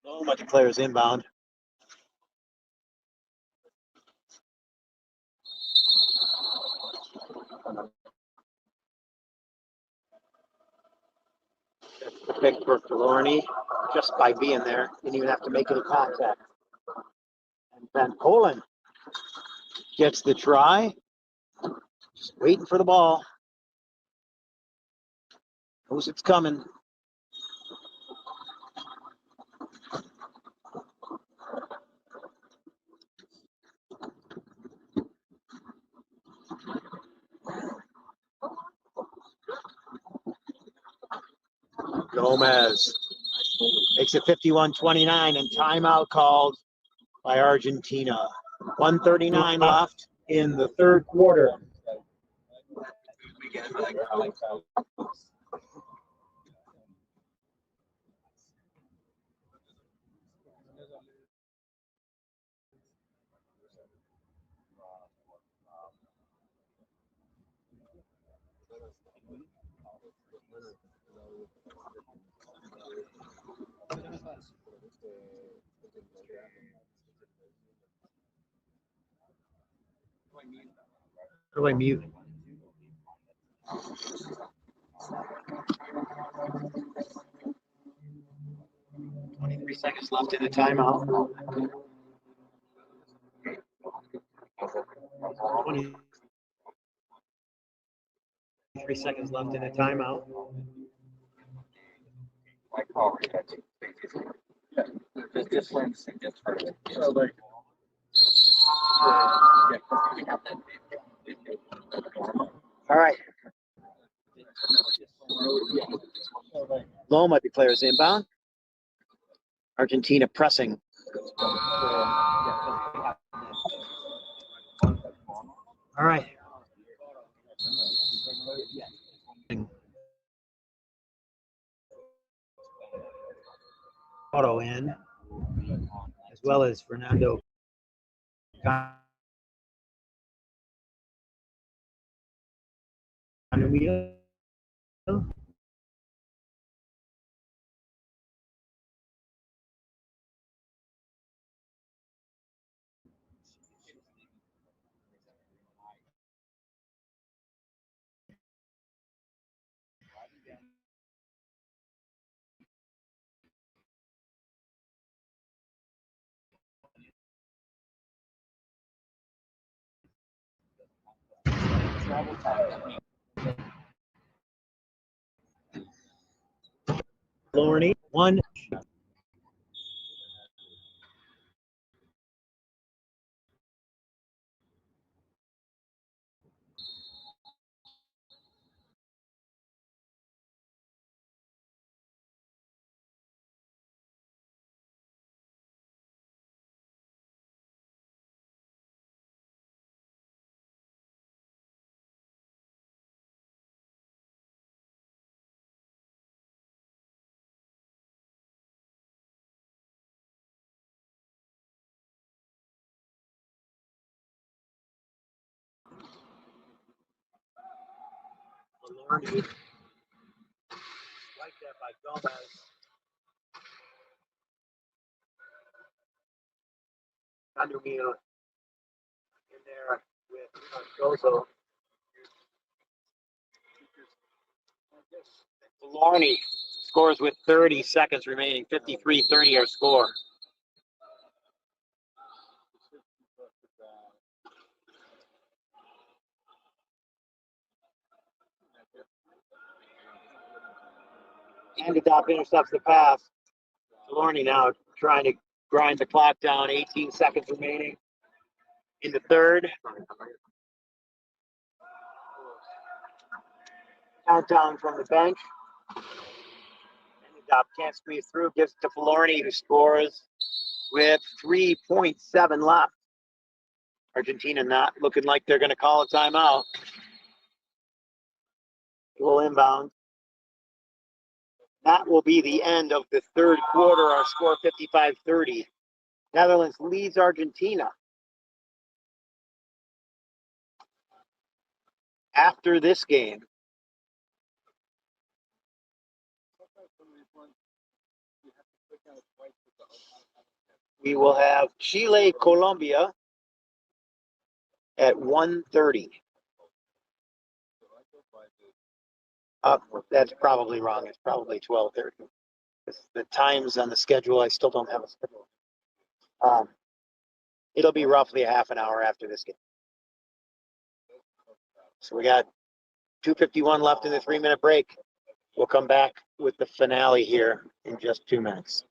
Loma declares inbound. Pick for Filorni just by being there. Didn't even have to make any contact. And Van Polen gets the try. Just waiting for the ball. Knows it's coming. Gomez makes it 51-29 and timeout called by Argentina. 1:39 left in the third quarter. How do I mute? Three seconds left in the timeout. 23 seconds left in the timeout. All right. Loma declares inbound. Argentina pressing. All right. Auto in, as well as Fernando. Lorne, 1. Lorne, like that by Gomez. Andromeda in there with Gozo. Lorne scores with 30 seconds remaining. 53-30 our score. Andidop intercepts the pass. Lorne now trying to grind the clock down. 18 seconds remaining in the third. Countdown from the bench. Andidop can't squeeze through. Gives it to Lorne, who scores with 3.7 left. Argentina not looking like they're going to call a timeout. Will inbound. That will be the end of the third quarter. Our score 55-30. Netherlands leads Argentina. After this game, we will have Chile, Colombia at 1:30. That's probably wrong. It's probably 12:30. The times on the schedule, I still don't have a schedule. It'll be roughly a half an hour after this game. So we got 2:51 left in the 3-minute break. We'll come back with the finale here in just 2 minutes.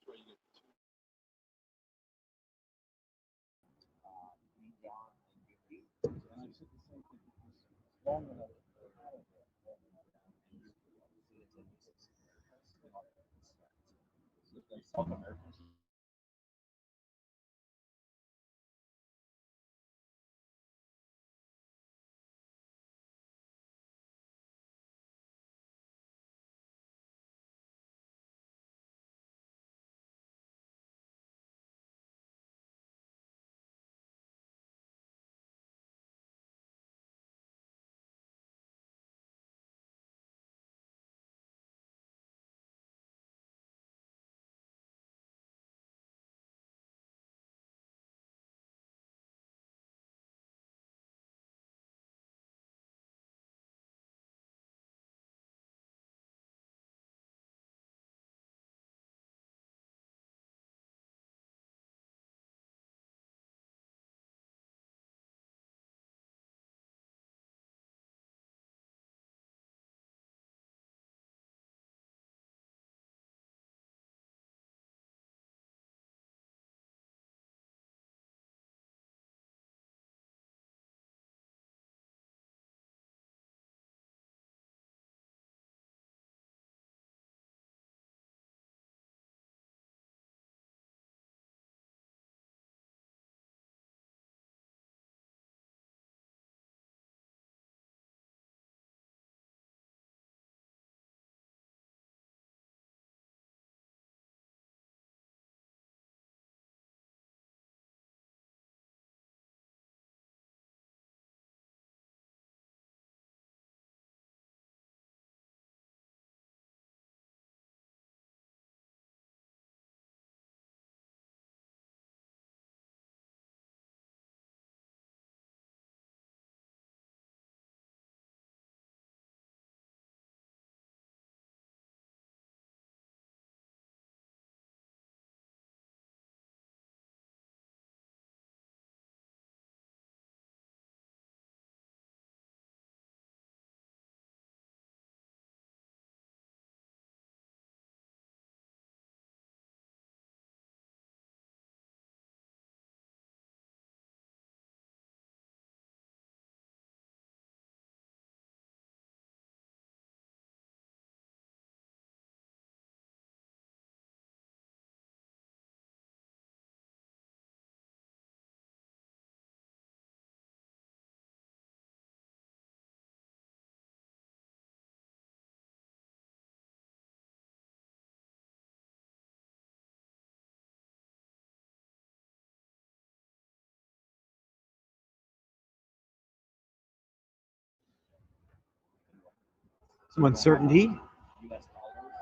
some uncertainty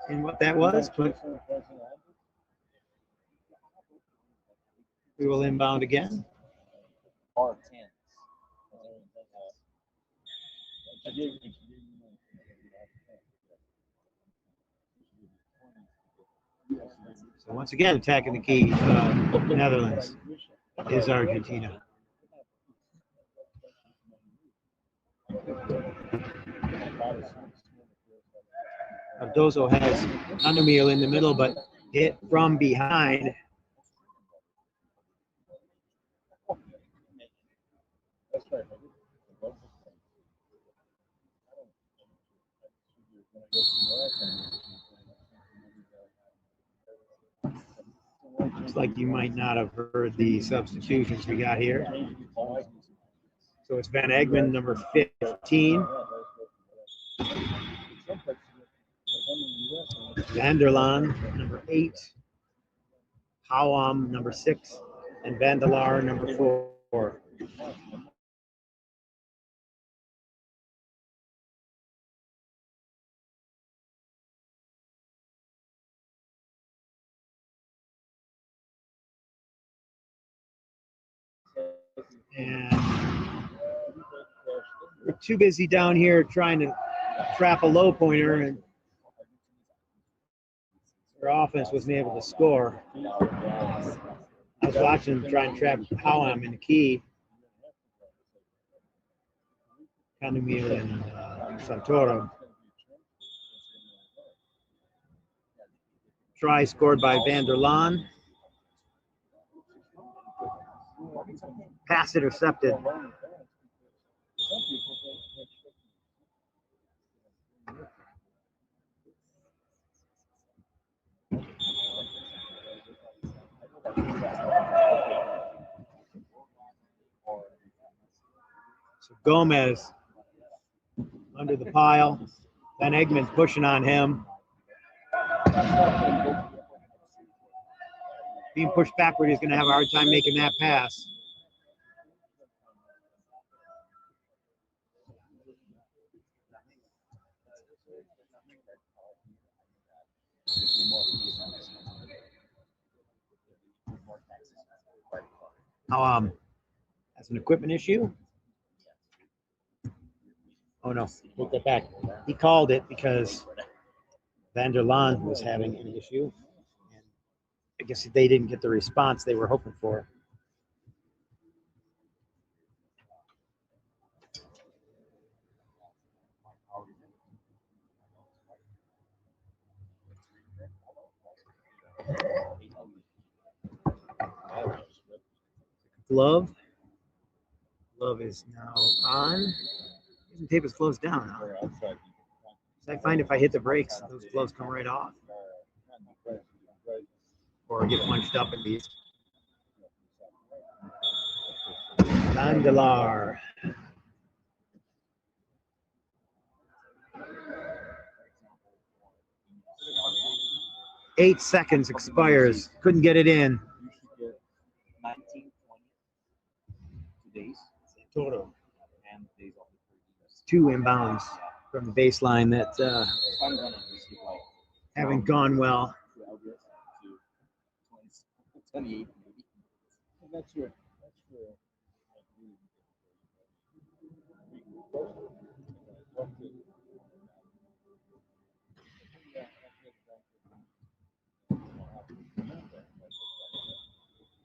in what that was, but we will inbound again. So once again, attacking the key, Netherlands is Argentina. Cardozo has Undermeal in the middle, but hit from behind. Looks like you might not have heard the substitutions we got here. So it's Van Egmond, number 15. Vanderlaan, number 8. Houwam, number 6. And Vandelaar, number 4. And we're too busy down here trying to trap a low pointer, and their offense wasn't able to score. I was watching them try and trap Houwam in the key. Candemir and Santoro. Try scored by Vanderlaan. Pass intercepted. So Gomez under the pile. Van Egmond's pushing on him. Being pushed backward, he's going to have a hard time making that pass. That's an equipment issue. Oh no, take that back. He called it because Vanderlaan was having an issue. And I guess they didn't get the response they were hoping for. Glove is now on. He doesn't tape his gloves down. Huh? So I find if I hit the brakes, those gloves come right off. Or get punched up at least. Vandelaar. 8 seconds expires. Couldn't get it in. 2 inbounds from the baseline that haven't gone well.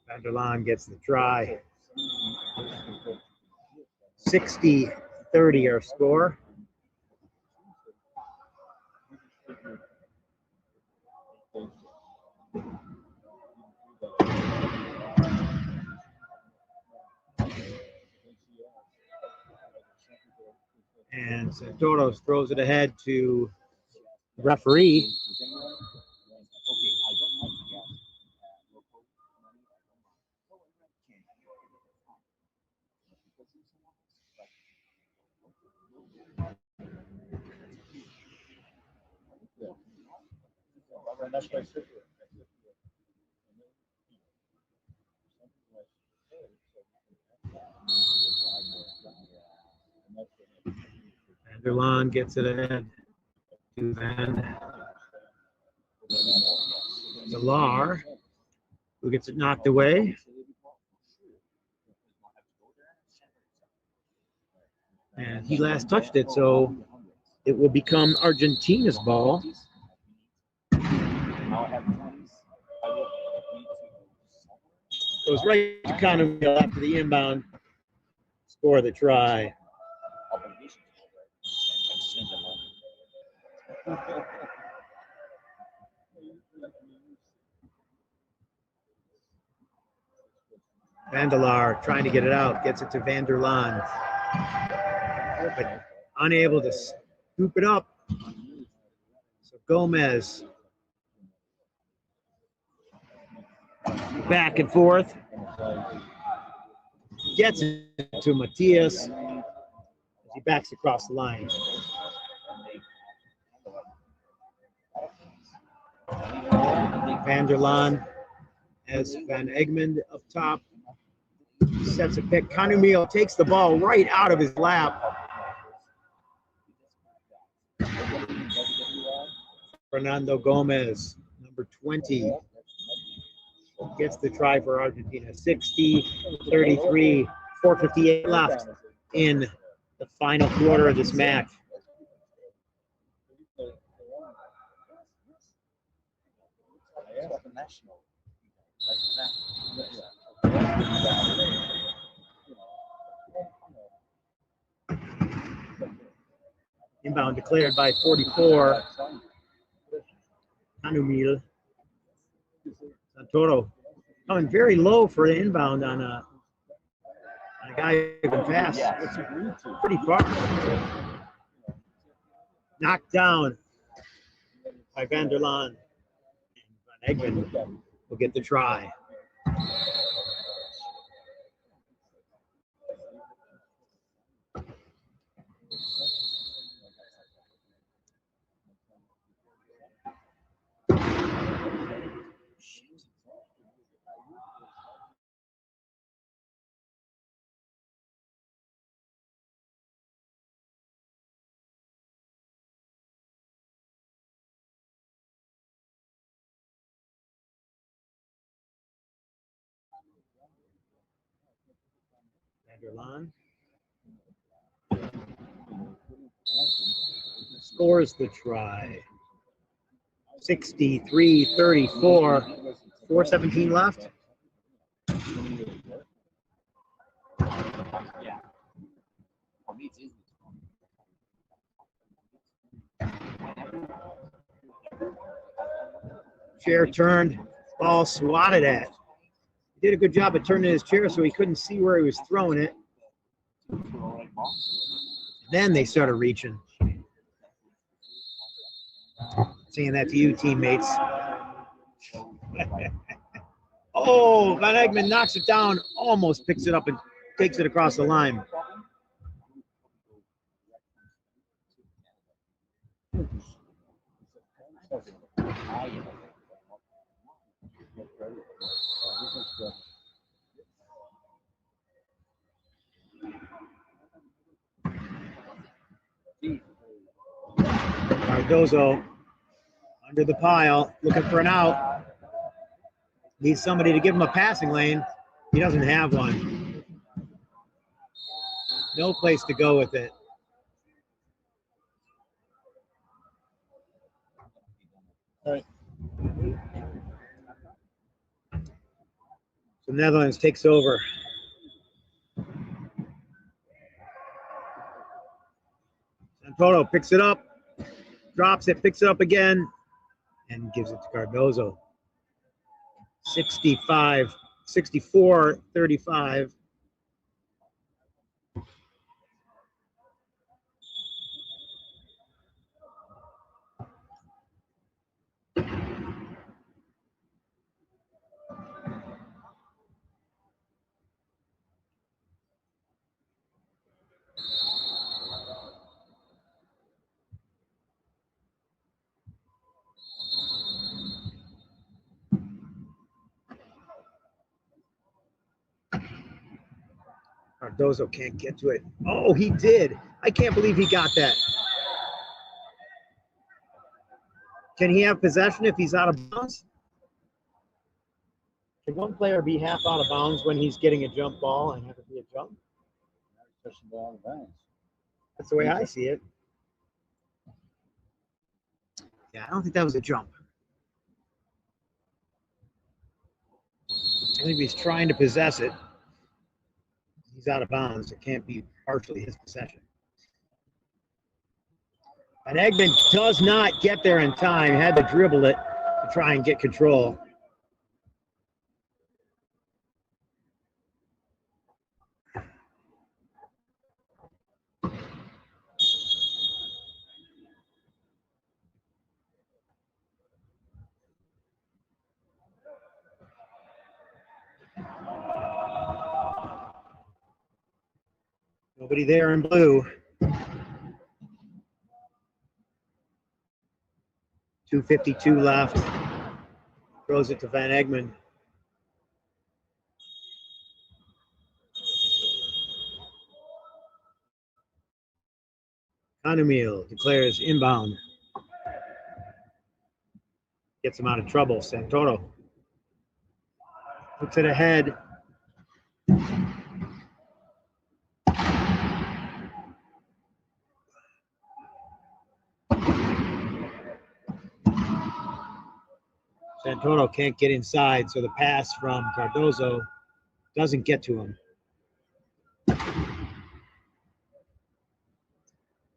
Vanderlaan gets the try. 60-30 our score. And Santoros throws it ahead to the referee. Vanderlaan gets it ahead. to Van Delar, who gets it knocked away. And he last touched it, so it will become Argentina's ball. Goes right to Connemil after the inbound. Score the try. Vandelar trying to get it out, gets it to Vanderlaan, but unable to scoop it up. So Gomez back and forth, gets it to Matias as he backs across the line. Vanderlaan has Van Egmond up top. Sets a pick. Connemil takes the ball right out of his lap. Fernando Gomez, number 20, gets the try for Argentina. 60-33, 4:58 left in the final quarter of this match. Inbound declared by 44. Connemil. Santoro coming very low for an inbound on a guy who can pass. It's pretty far. Knocked down by Vanderlaan. Van Egmond will get the try. Vanderlaan scores the try. 63-34, 4:17 left. Chair turned, ball swatted at. He did a good job of turning his chair so he couldn't see where he was throwing it. Then they started reaching. Saying that to you, teammates. Oh, Van Egmond knocks it down, almost picks it up and takes it across the line. Cardozo under the pile, looking for an out. Needs somebody to give him a passing lane. He doesn't have one. No place to go with it. All right. So Netherlands takes over. Santoro picks it up, drops it, picks it up again, and gives it to Cardozo. 64-35. Cardozo can't get to it. Oh, he did. I can't believe he got that. Can he have possession if he's out of bounds? Can one player be half out of bounds when he's getting a jump ball and have it be a jump? Touch the ball out of bounds. That's the way I see it. Yeah, I don't think that was a jump. I think he's trying to possess it. He's out of bounds. It can't be partially his possession. And Eggman does not get there in time. Had to dribble it to try and get control. Nobody there in blue. 2:52 left. Throws it to Van Egmond. Hanemiel declares inbound. Gets him out of trouble. Santoro puts it ahead. Santoro can't get inside, so the pass from Cardozo doesn't get to him.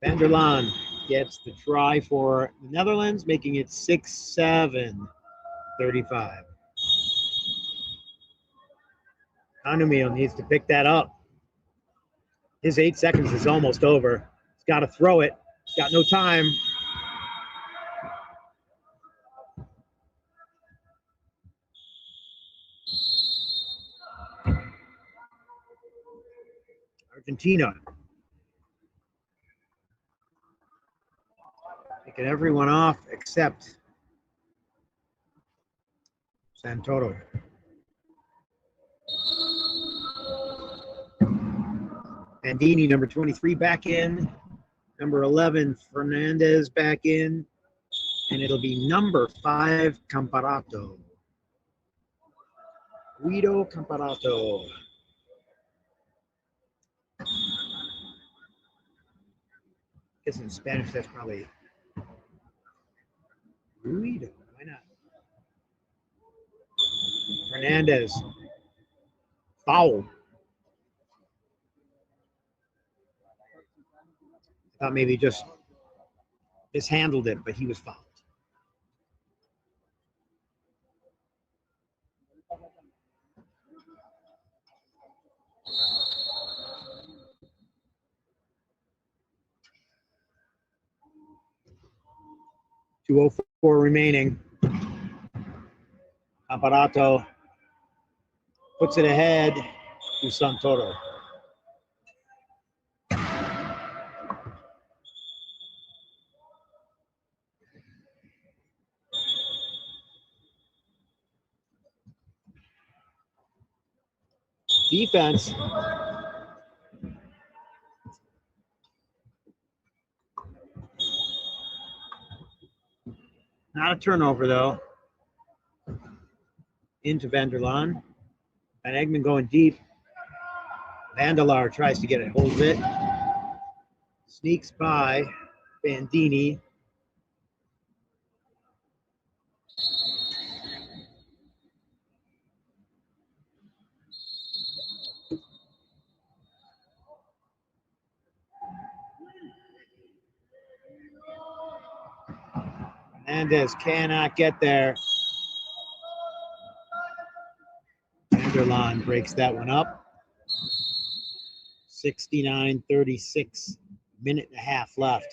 Van der Laan gets the try for the Netherlands, making it 6-7, 35. Hanemiel needs to pick that up. His 8 seconds is almost over. He's got to throw it. He's got no time. Argentina. Taking everyone off except Santoro. Bandini, number 23, back in. Number 11, Fernandez, back in. And it'll be number 5, Comparato. Guido Comparato. I guess in Spanish that's probably Guido. Why not? Fernandez. Foul. I thought maybe just mishandled it, but he was fouled. .204 remaining. Comparato puts it ahead to Santoro. Defense. Not a turnover, though. Into Van der Laan. Van Egmond going deep. Vandelaar tries to get it, holds it. Sneaks by Bandini. Hernandez cannot get there. Van der Laan breaks that one up. 69-36, minute and a half left.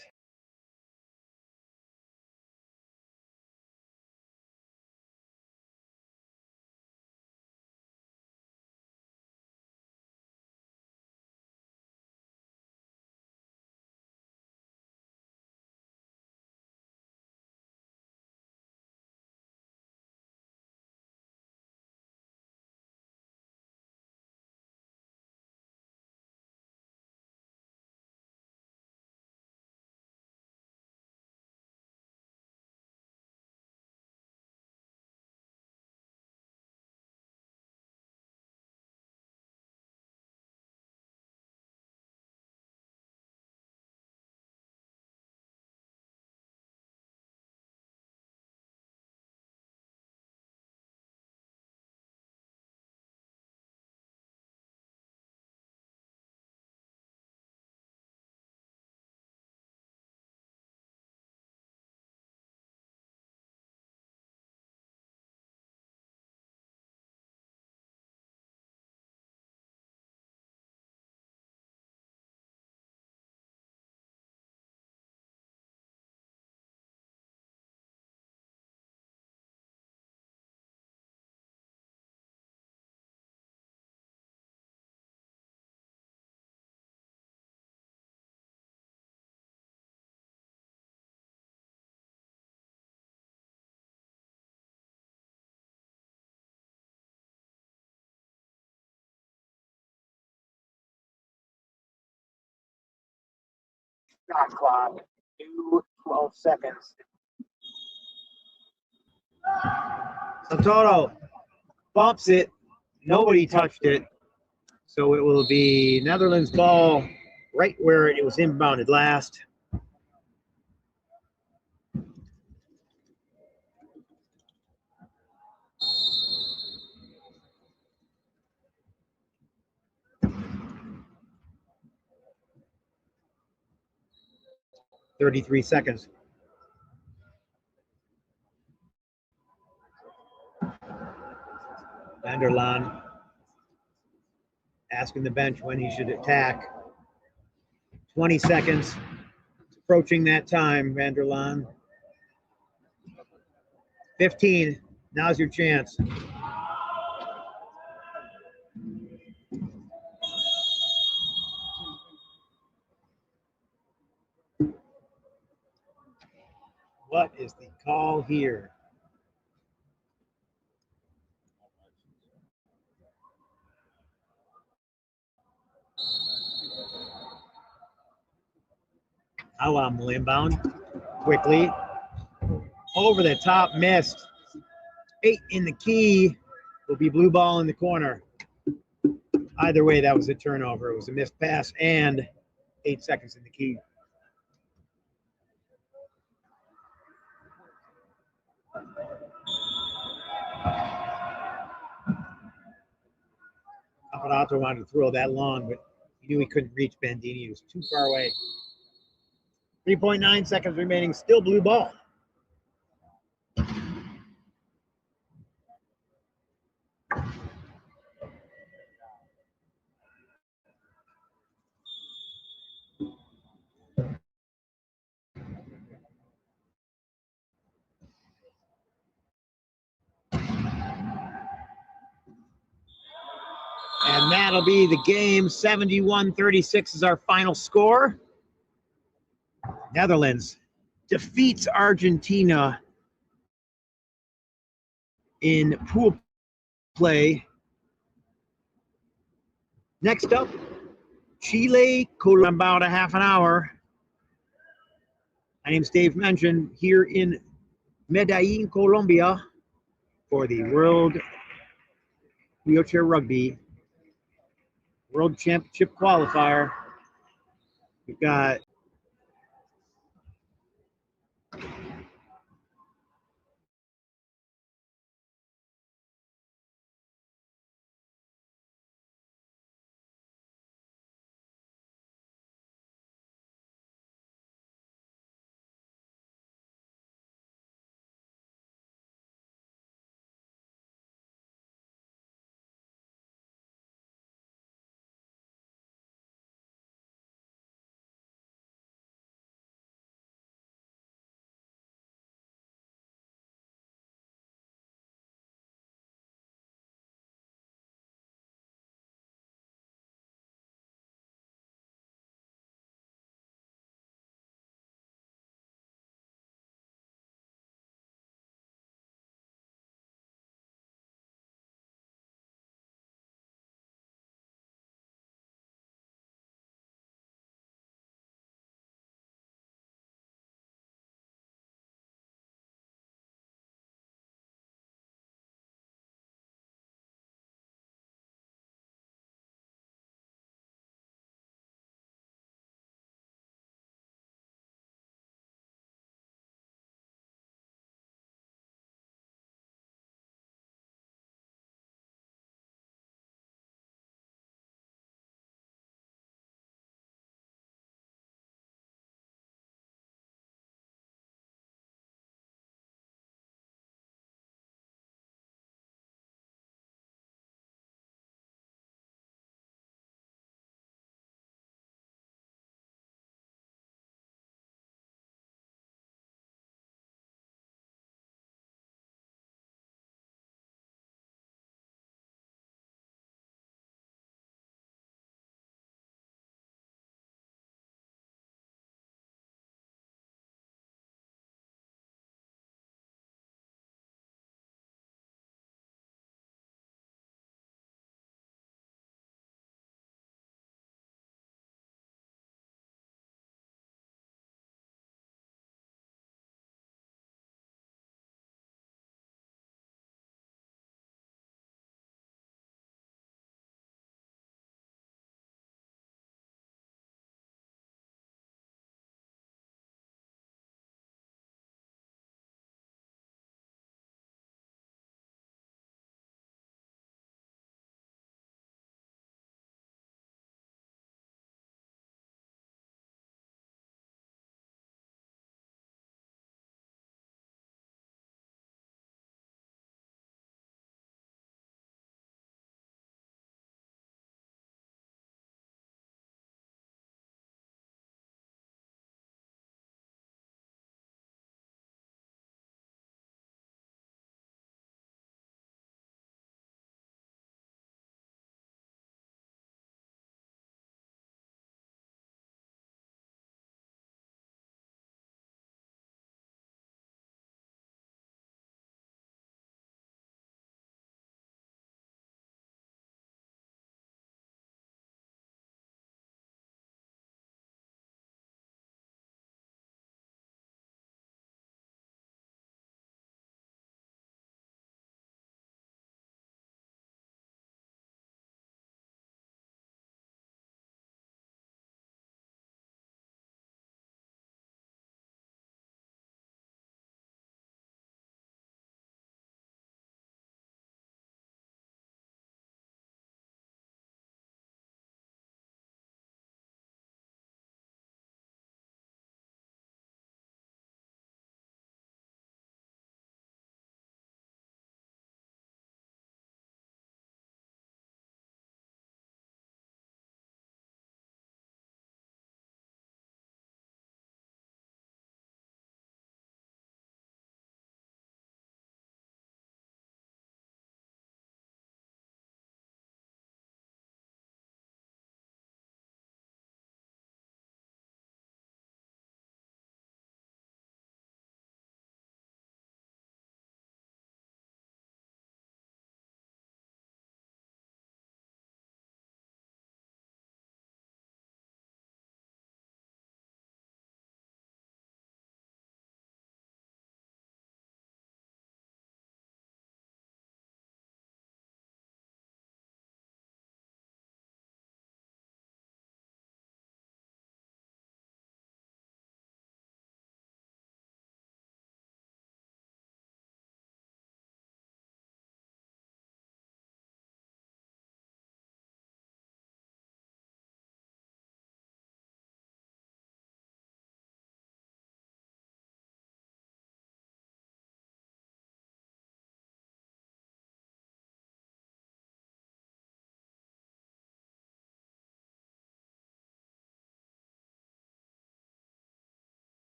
Shot clock, new 12 seconds. Santoro bumps it. Nobody touched it. So it will be Netherlands ball right where it was inbounded last. .33 seconds. Vanderlaan asking the bench when he should attack. 20 seconds. It's approaching that time, Vanderlaan. 15. Now's your chance. What is the call here? Awam will inbound quickly. Over the top, missed. 8 in the key. Will be blue ball in the corner. Either way, that was a turnover. It was a missed pass and 8 seconds in the key. Apparato wanted to throw that long, but he knew he couldn't reach Bandini. He was too far away. 3.9 seconds remaining, still blue ball. And that'll be the game. 71-36 is our final score. Netherlands defeats Argentina in pool play. Next up, Chile, Colombia, about a half an hour. My name's Dave Mention here in Medellin, Colombia for the World Wheelchair Rugby World Championship qualifier. We've got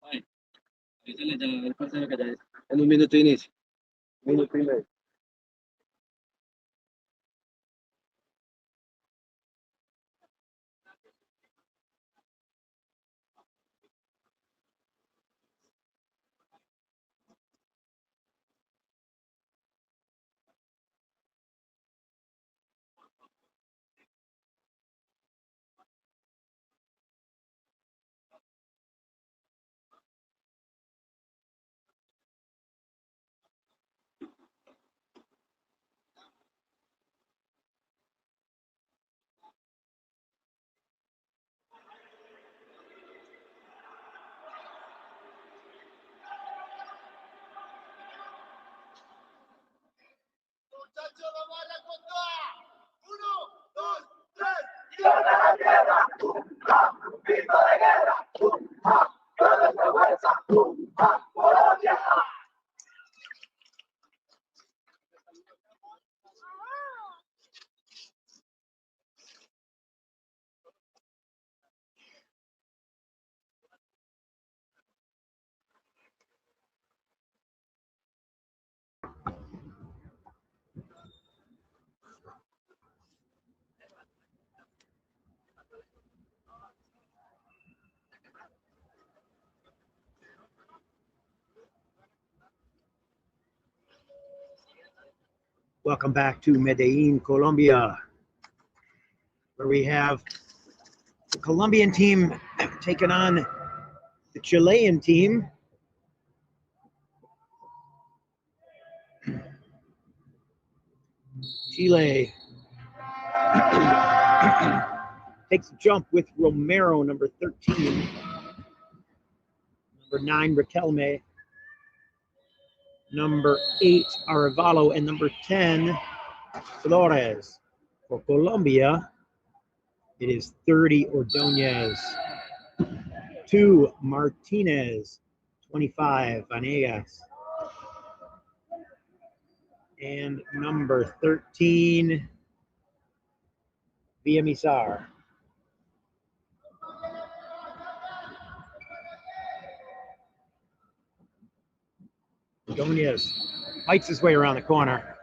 Ay, avísale ya al parcero que ya es. En un minuto inicio. Minuto y medio. Welcome back to Medellin, Colombia, where we have the Colombian team taking on the Chilean team. Chile takes a jump with Romero, number 13, number 9, Riquelme, number 8, Arevalo, and number 10, Flores. For Colombia, it is 30, Ordóñez, 2, Martinez, 25, Vanegas, and number 13, Villamizar. Ordóñez fights his way around the corner.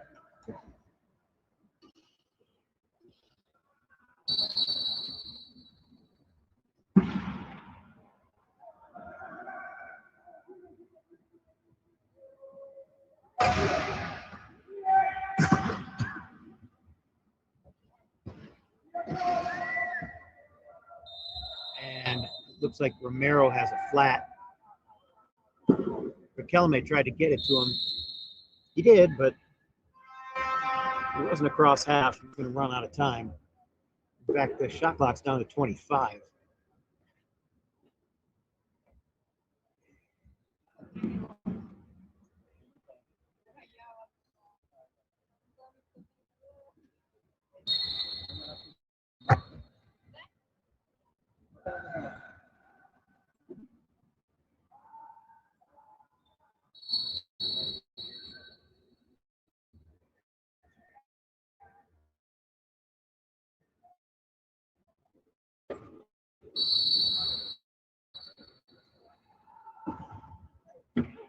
And it looks like Romero has a flat. Riquelme tried to get it to him. He did, but it wasn't across half. He's going to run out of time. In fact, the shot clock's down to 25.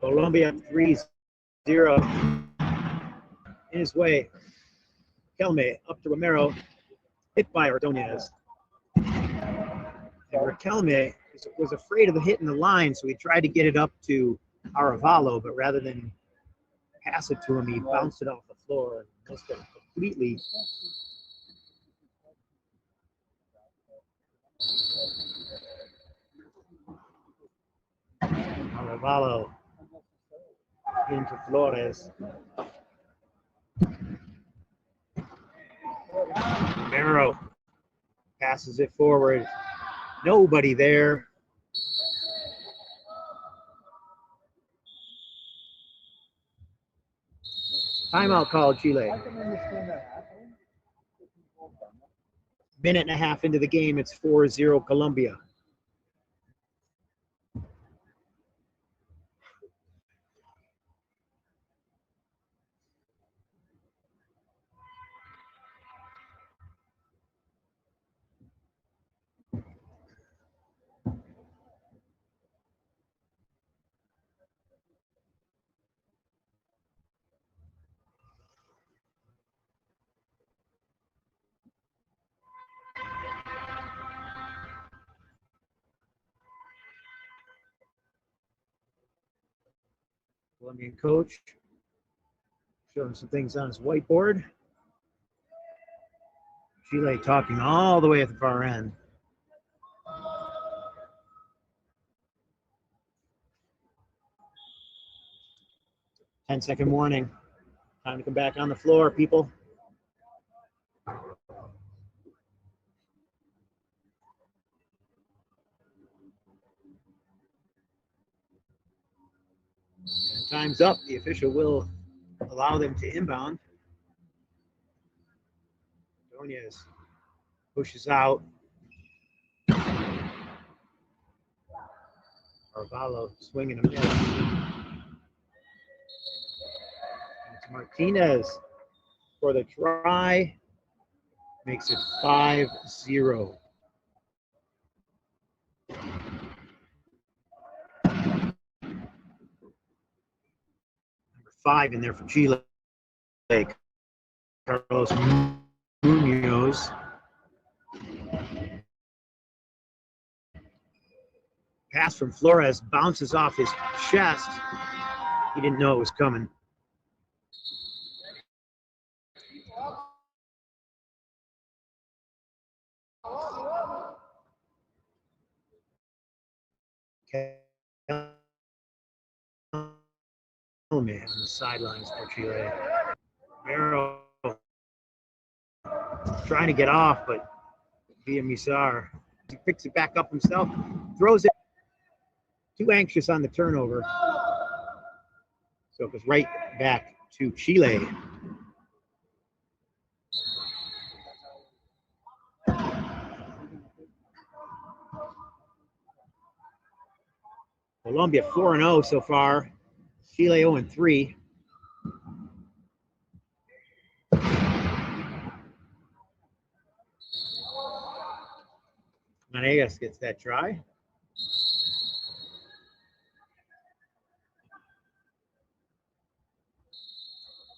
Colombia 3-0 in his way. Riquelme up to Romero, hit by Ordóñez. And Riquelme was afraid of the hit in the line, so he tried to get it up to Arevalo, but rather than pass it to him, he bounced it off the floor and missed it completely. Arevalo into Flores. Romero passes it forward. Nobody there. Timeout called, Chile. Minute and a half into the game, it's 4-0 Colombia. Colombian coach showing some things on his whiteboard. Chile talking all the way at the far end. Ten-second warning. Time to come back on the floor, people. And time's up. The official will allow them to inbound. Ordóñez pushes out. Arevalo swinging a miss. It's Martinez for the try. Makes it 5-0. Number 5 in there for Chile. Carlos Munoz. Pass from Flores bounces off his chest. He didn't know it was coming. Riquelme on the sidelines for Chile. Barrow trying to get off, but via Misar. He picks it back up himself, throws it. Too anxious on the turnover. So it goes right back to Chile. Colombia 4-0 so far. Chile 0-3. Manegas gets that try.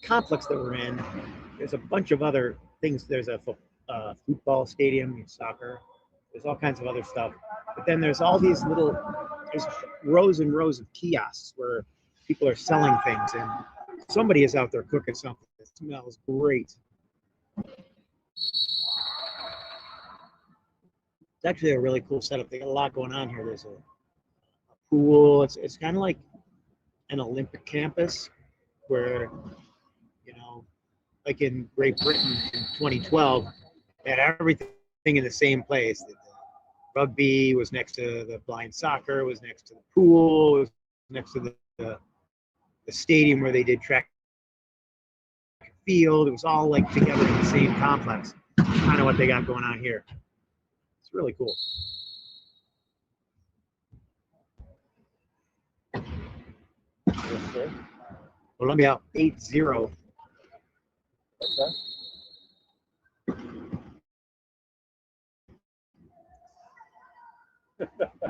Complex that we're in, there's a bunch of other things. There's a football stadium, soccer. There's all kinds of other stuff. But then there's all these little, there's rows and rows of kiosks where people are selling things, and somebody is out there cooking something. It smells great. It's actually a really cool setup. They got a lot going on here. There's a pool. It's kind of like an Olympic campus where, you know, like in Great Britain in 2012, they had everything in the same place. The rugby was next to the blind soccer, was next to the pool, was next to the stadium where they did track and field. It was all like together in the same complex. Kind of what they got going on here. It's really cool. Colombia 8-0.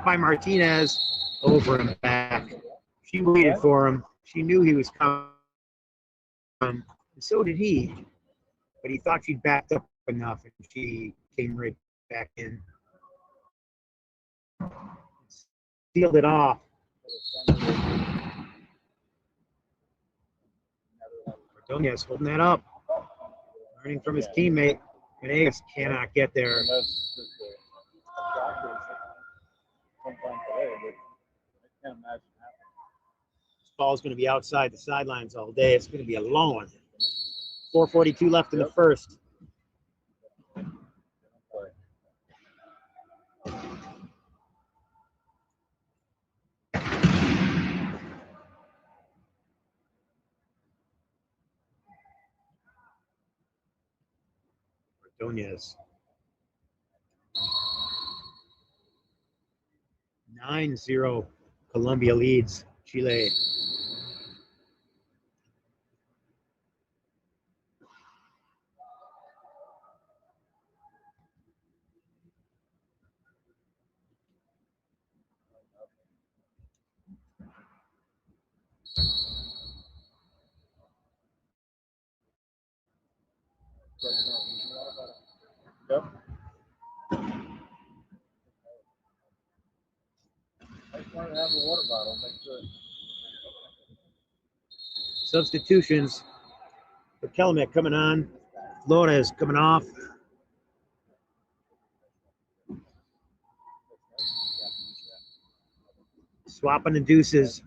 By Martinez, over and back. She waited for him. She knew he was coming, and so did he. But he thought she'd backed up enough, and she came right back in. Sealed it off. Ordonez holding that up. Learning from his teammate. Venegas cannot get there. This ball is going to be outside the sidelines all day. It's going to be a long one. 4:42 left in the first. Ordonez. 9-0. Colombia leads Chile. Yep. I just wanted to have a water bottle, make sure. Substitutions. Riquelme coming on. Flores coming off. Swapping the deuces.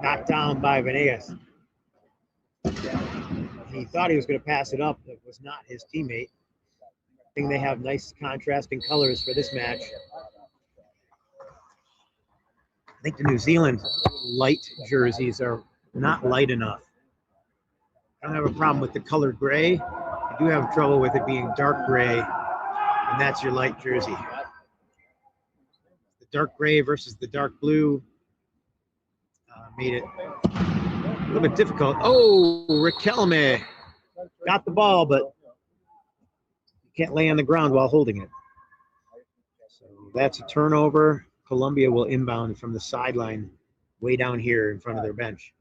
Knocked down by Venegas. He thought he was going to pass it up. It was not his teammate. I think they have nice contrasting colors for this match. I think the New Zealand light jerseys are not light enough. I don't have a problem with the colored gray. I do have trouble with it being dark gray, and that's your light jersey. The dark gray versus the dark blue made it a little bit difficult. Oh, Riquelme got the ball, but you can't lay on the ground while holding it. So that's a turnover. Colombia will inbound from the sideline way down here in front of their bench.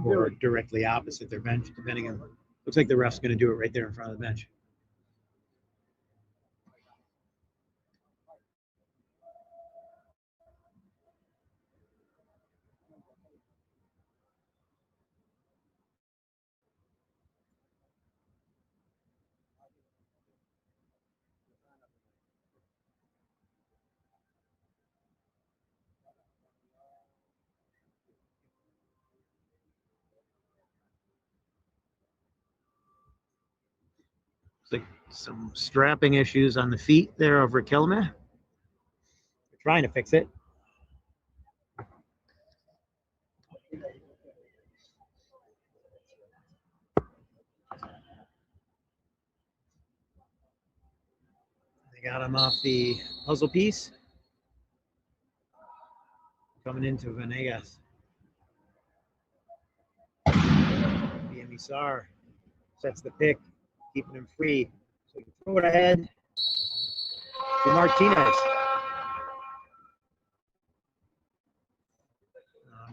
Or directly opposite their bench, depending on. Looks like the ref's going to do it right there in front of the bench. Like some strapping issues on the feet there of Riquelme. They're trying to fix it. They got him off the puzzle piece. Coming into Venegas. Sar sets the pick, keeping him free. So you throw it ahead to Martinez.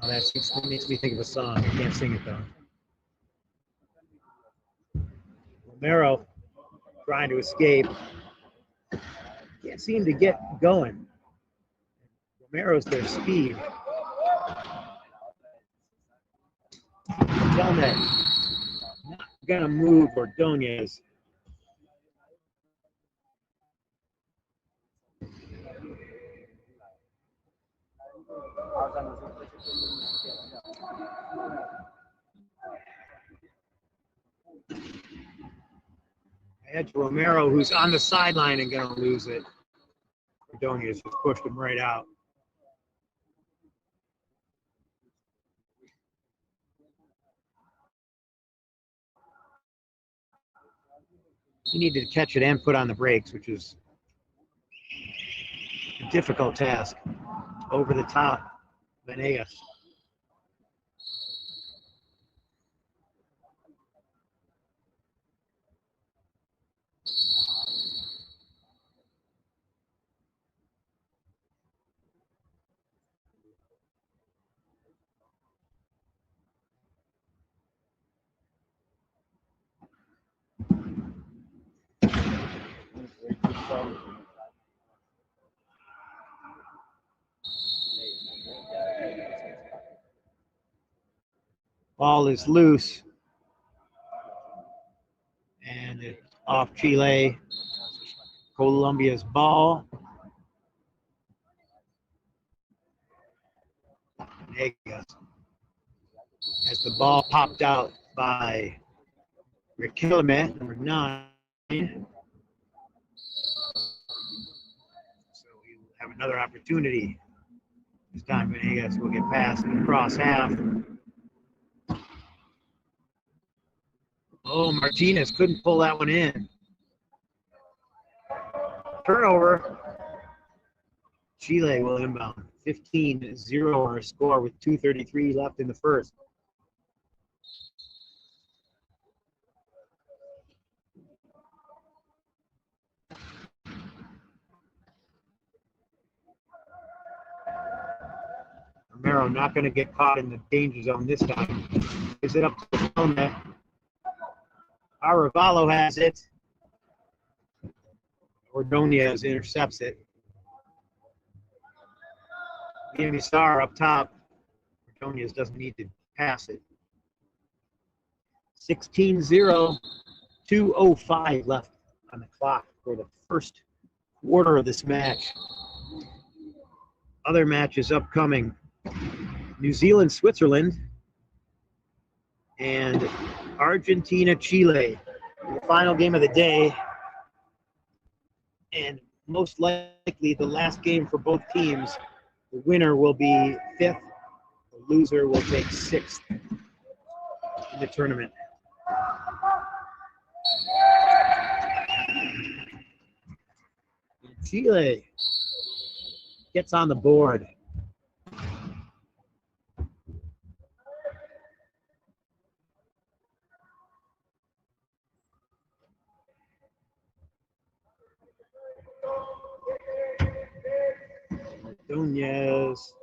That makes me think of a song. I can't sing it though. Romero trying to escape. Can't seem to get going. Romero's their speed. Telmet not gonna move Ordonez. Head to Romero, who's on the sideline and gonna lose it. Ordonez just pushed him right out. He needed to catch it and put on the brakes, which is a difficult task. Over the top, Venegas. Ball is loose. And it's off Chile. Colombia's ball. Venegas. As the ball popped out by Riquelme, number 9. So we will have another opportunity. This time Venegas will get past and cross half. Oh, Martinez couldn't pull that one in. Turnover. Chile will inbound. 15-0 our score with 2:33 left in the first. Romero not going to get caught in the danger zone this time. Is it up to the helmet? Arevalo has it. Ordonez intercepts it. Star up top. Ordonez doesn't need to pass it. 16-0, 2:05 left on the clock for the first quarter of this match. Other matches upcoming. New Zealand, Switzerland, and Argentina, Chile. The final game of the day, and most likely the last game for both teams. The winner will be 5th. The loser will take 6th in the tournament. Chile gets on the board. Ordonez.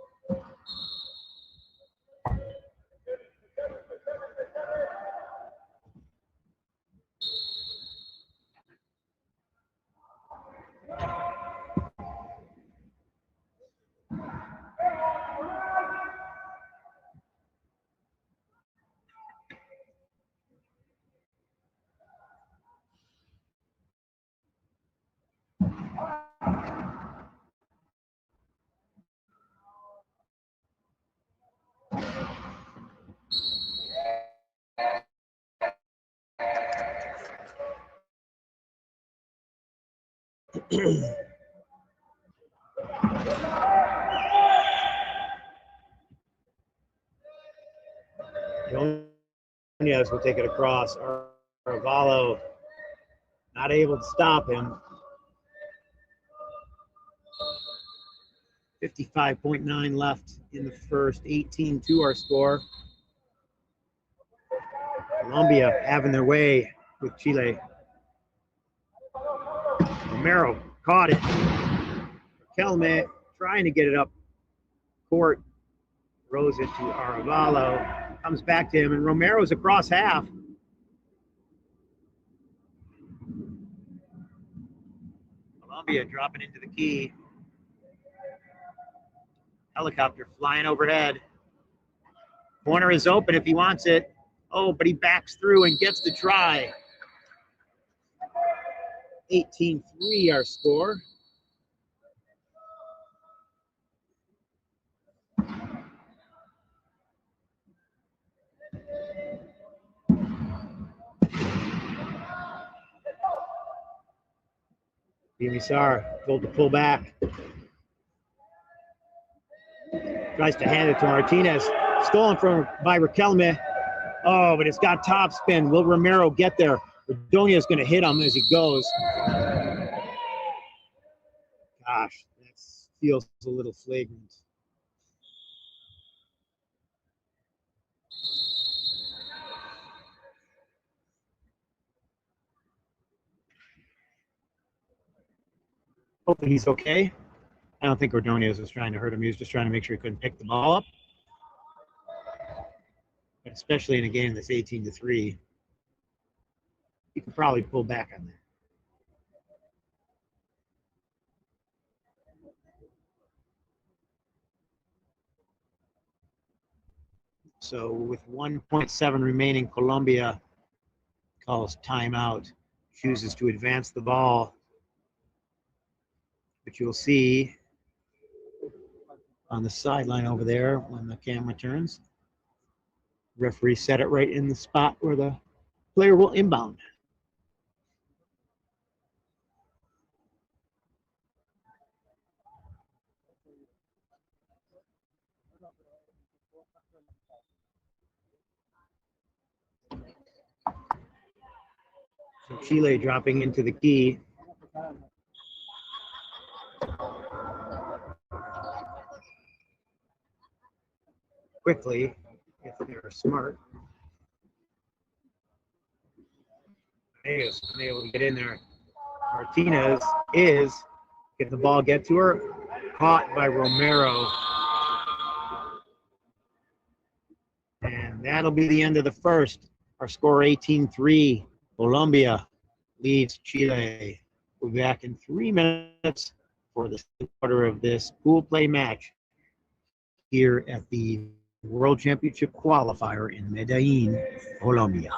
Nunez will take it across. Arvalo not able to stop him. 55.9 left in the first. 18-2 our score. Colombia having their way with Chile. Romero caught it. Kelme trying to get it up court. Throws it to Arvalo. Comes back to him, and Romero's across half. Colombia dropping into the key. Helicopter flying overhead. Corner is open if he wants it. Oh, but he backs through and gets the try. 18-3 our score. Bimisar told to pull back. Tries to hand it to Martinez. Stolen by Riquelme. Oh, but it's got top spin. Will Romero get there? Ordonez going to hit him as he goes. Gosh, that feels a little flagrant. Hopefully he's okay. I don't think Ordonez was trying to hurt him. He was just trying to make sure he couldn't pick the ball up. But especially in a game that's 18-3, you can probably pull back on that. So with 1.7 remaining, Colombia calls timeout, chooses to advance the ball. But you'll see on the sideline over there when the camera turns, referee set it right in the spot where the player will inbound. So Chile dropping into the key. Quickly, if they're smart. Vegas able to get in there. Martinez is, get the ball, get to her. Caught by Romero. And that'll be the end of the first. Our score 18-3. Colombia leads Chile. We'll be back in 3 minutes for the second quarter of this pool play match here at the World Championship qualifier in Medellin, Colombia.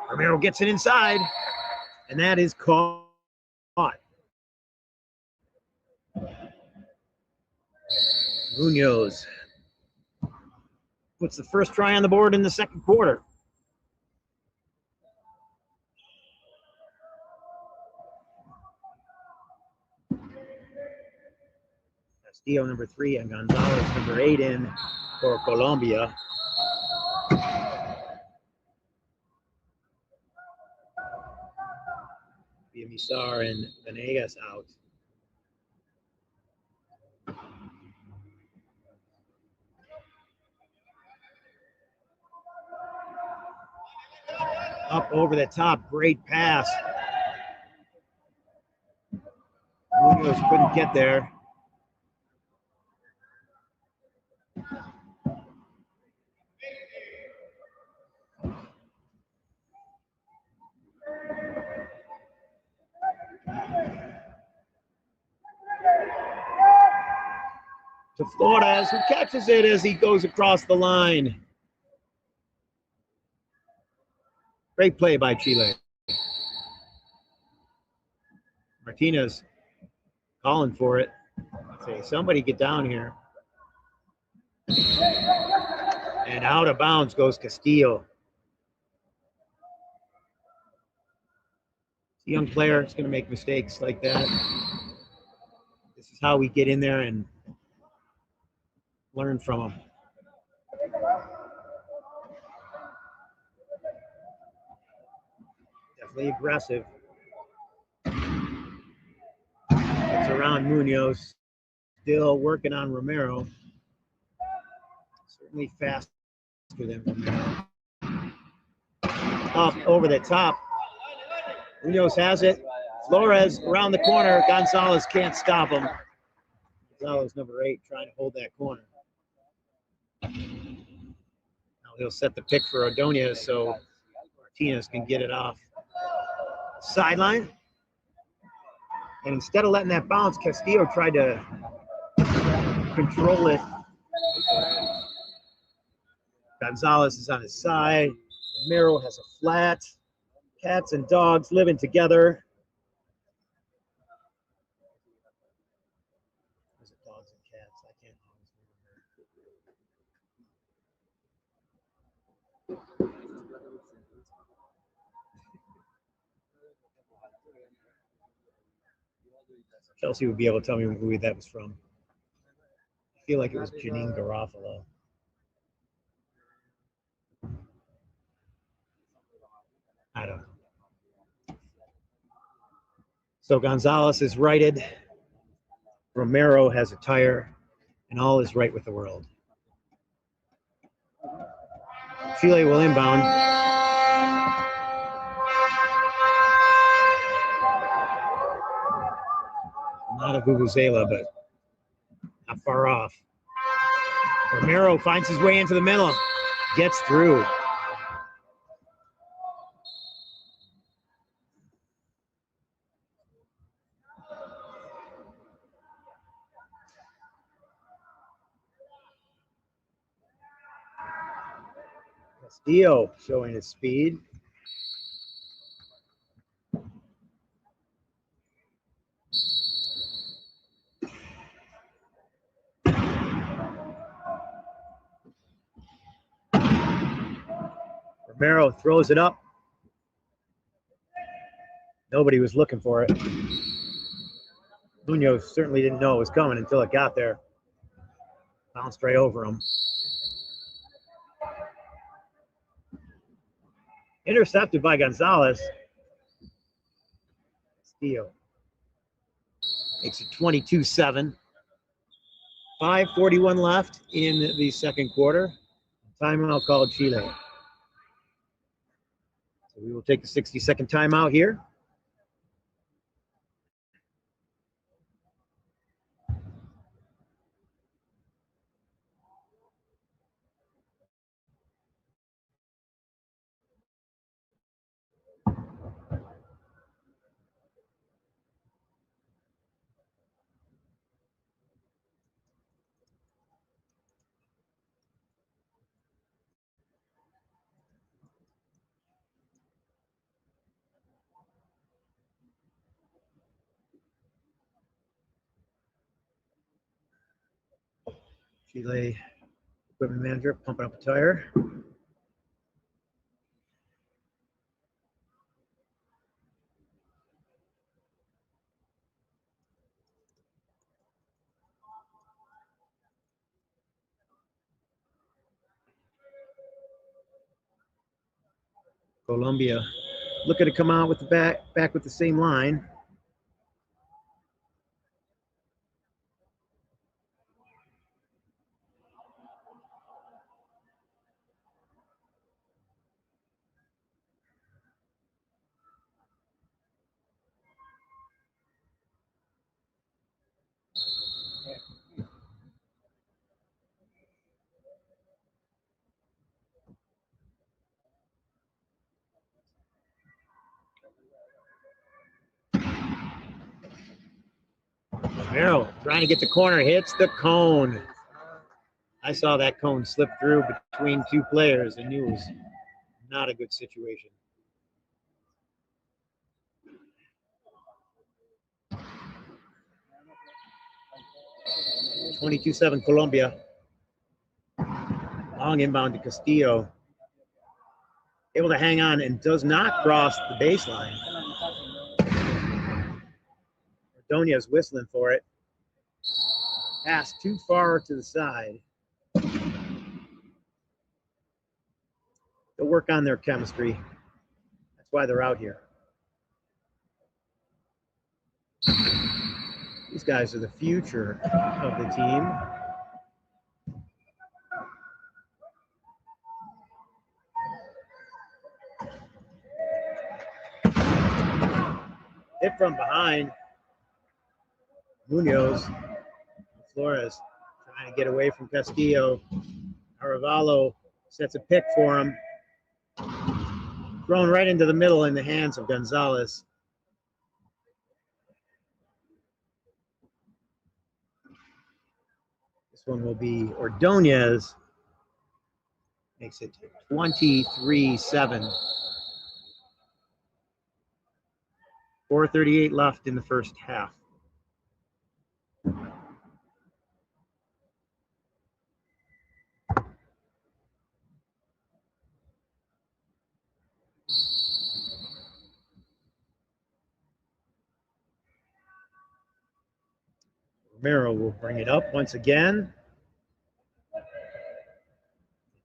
Romero gets it inside, and that is caught. Munoz puts the first try on the board in the second quarter. Castillo number 3 and Gonzalez number 8 in for Colombia. Villamizar and Venegas out. Up over the top, great pass. Munoz couldn't get there. To Flores, who catches it as he goes across the line. Great play by Chile. Martinez calling for it. Say, somebody get down here. And out of bounds goes Castillo. A young player is going to make mistakes like that. This is how we get in there and learn from them. Definitely aggressive. It's around Munoz. Still working on Romero. Certainly faster than Romero. Up over the top. Munoz has it. Flores around the corner. Gonzalez can't stop him. Gonzalez number 8 trying to hold that corner. Now he'll set the pick for Ordonez so Martinez can get it off sideline. And instead of letting that bounce, Castillo tried to control it. Gonzalez is on his side. Romero has a flat. Cats and dogs living together. Is it dogs and cats? I can't remember. Chelsea would be able to tell me what movie that was from. I feel like it was Janine Garofalo. I don't know. So Gonzalez is righted. Romero has a tire, and all is right with the world. Chile will inbound. Not a vuvuzela, but not far off. Romero finds his way into the middle, gets through. Castillo showing his speed. Romero throws it up. Nobody was looking for it. Munoz certainly didn't know it was coming until it got there. Bounced right over him. Intercepted by Gonzalez. Castillo makes it 22-7. 5:41 left in the second quarter. Timeout called Chile. So we will take a 60-second timeout here. Chile equipment manager pumping up a tire. Colombia looking to come out with the back with the same line. Romero trying to get the corner, hits the cone. I saw that cone slip through between two players and knew it was not a good situation. (22-7) Colombia. Long inbound to Castillo. Able to hang on and does not cross the baseline. Ordonez whistling for it. Pass too far to the side. They'll work on their chemistry. That's why they're out here. These guys are the future of the team. Hit from behind. Munoz. Flores trying to get away from Castillo. Arevalo sets a pick for him. Thrown right into the middle in the hands of Gonzalez. This one will be Ordonez. Makes it 23-7. 4:38 left in the first half. Romero will bring it up once again.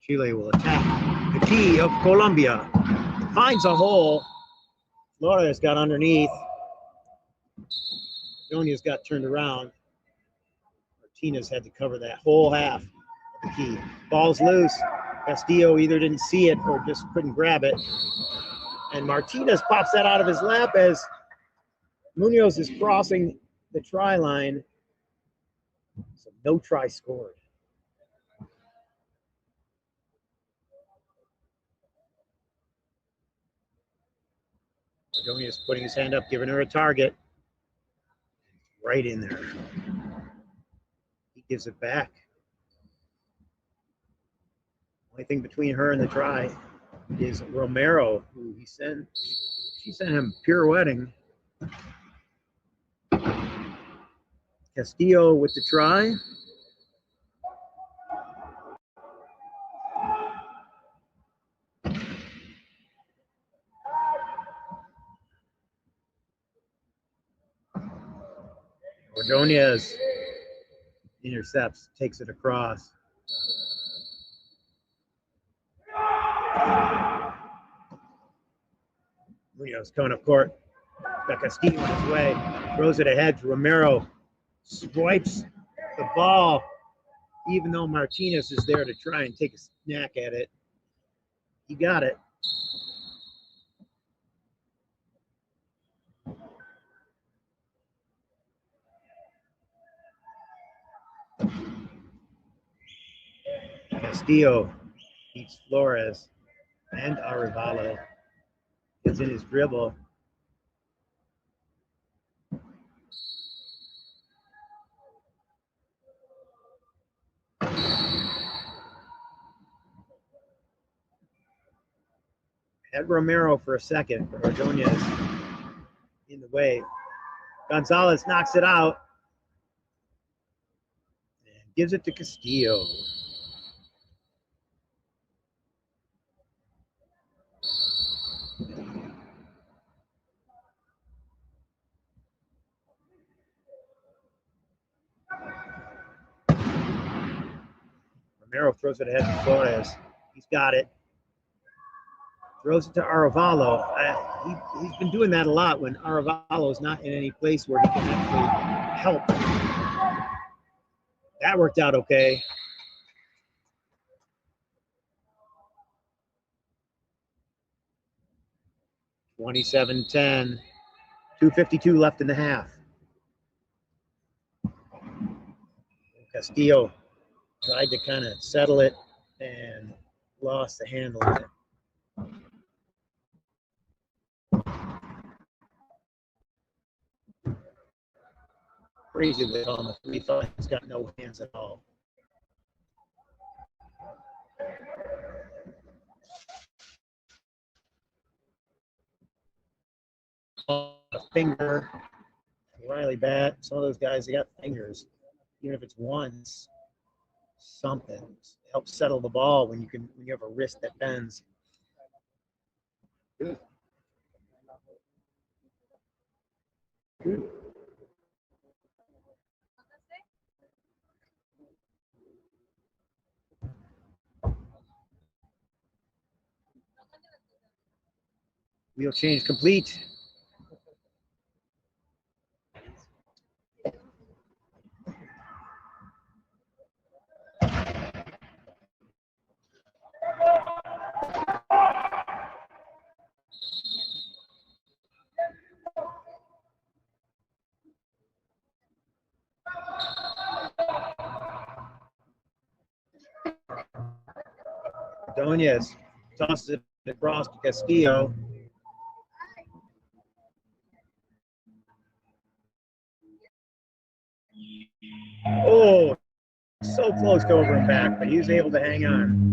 Chile will attack the key of Colombia. Finds a hole. Flores got underneath. Ordonez got turned around. Martinez had to cover that whole half of the key. Ball's loose. Castillo either didn't see it or just couldn't grab it. And Martinez pops that out of his lap as Munoz is crossing the try line. So no try scored. Ordonez putting his hand up, giving her a target. Right in there. He gives it back. Only thing between her and the try is Romero, who she sent him pirouetting. Castillo with the try. Ordonez intercepts, takes it across. Munoz coming up court. Got Castillo on his way. Throws it ahead to Romero. Swipes the ball, even though Martinez is there to try and take a snack at it. He got it. Castillo beats Flores and Arevalo. Gets in his dribble. Had Romero for a second, but Ordonez in the way. Gonzalez knocks it out. And gives it to Castillo. Romero throws it ahead to Flores. He's got it. Throws it to Aravalo. He's been doing that a lot when Aravalo is not in any place where he can actually help. That worked out okay. (27-10). 2:52 left in the half. Castillo tried to kind of settle it and lost the handle of it. Crazy that on the 3-5, he's got no hands at all. A finger. Riley Bat, some of those guys, they got fingers. Even if it's once, something helps settle the ball when you have a wrist that bends. Good. Wheel change complete. Ordonez tosses it across to Castillo. Oh, so close to over and back, but he was able to hang on.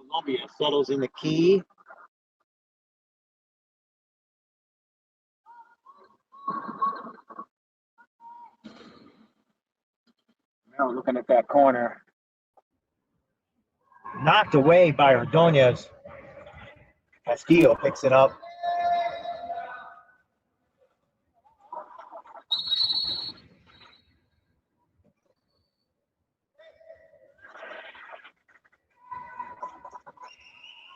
Colombia settles in the key. Now looking at that corner. Knocked away by Ordonez. Castillo picks it up.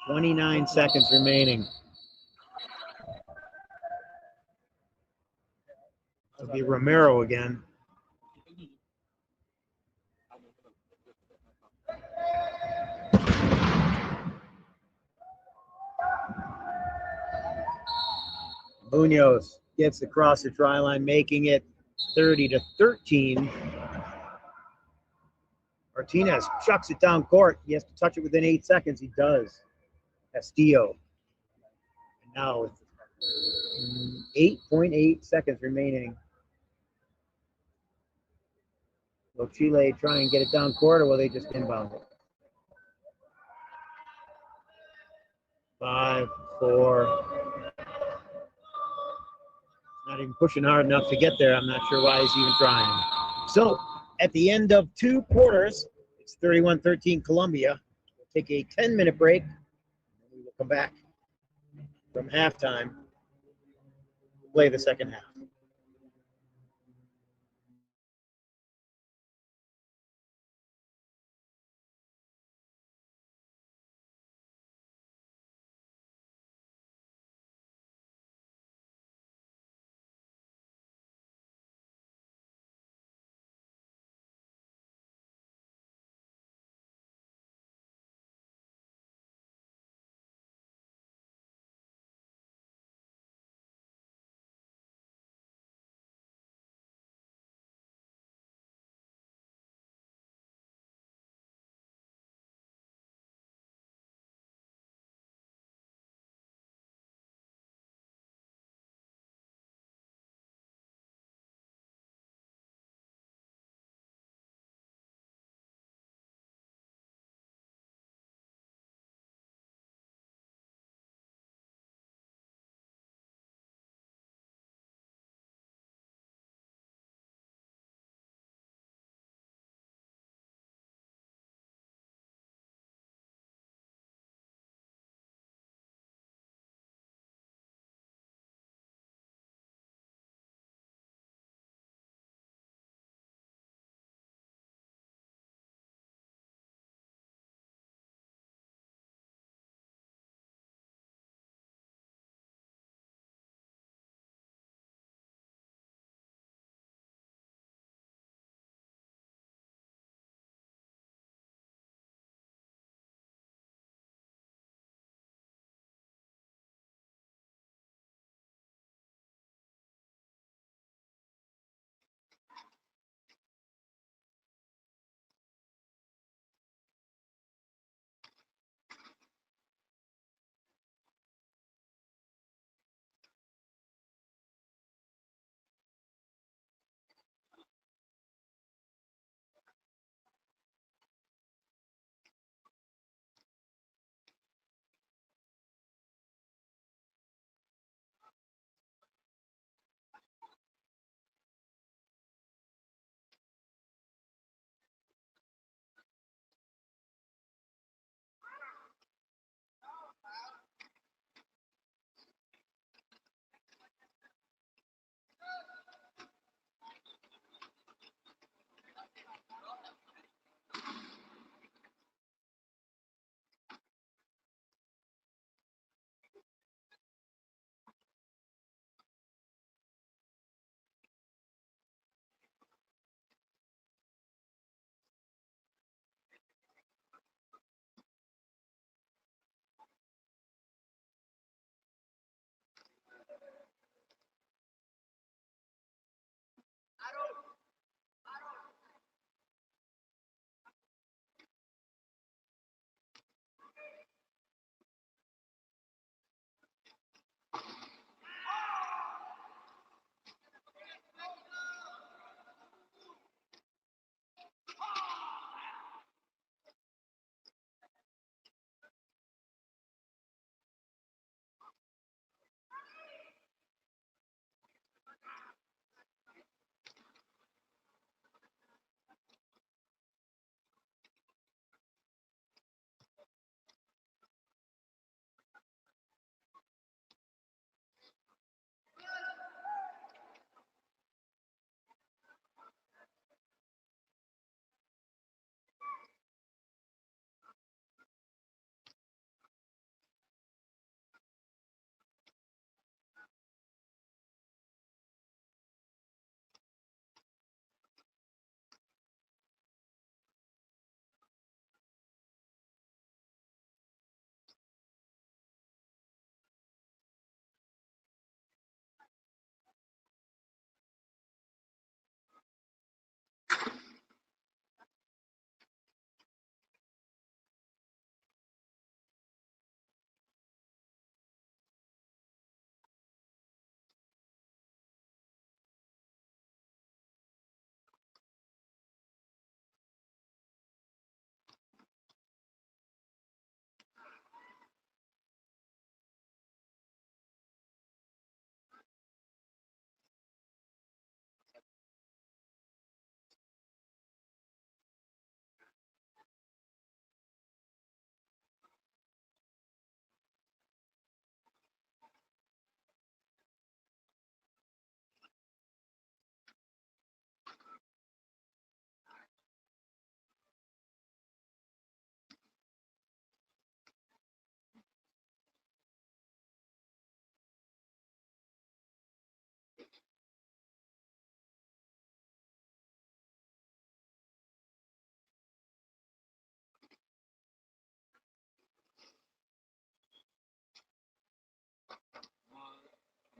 .29 seconds remaining. It'll be Romero again. Munoz gets across the try line, making it 30-13. Martinez chucks it down court. He has to touch it within 8 seconds. He does. Castillo. And now with 8.8 seconds remaining. Will Chile try and get it down court, or will they just inbound it? 5, 4. Not even pushing hard enough to get there. I'm not sure why he's even trying. So, at the end of 2 quarters, it's 31-13 Colombia. We'll take a 10-minute break, and then we will come back from halftime, play the second half.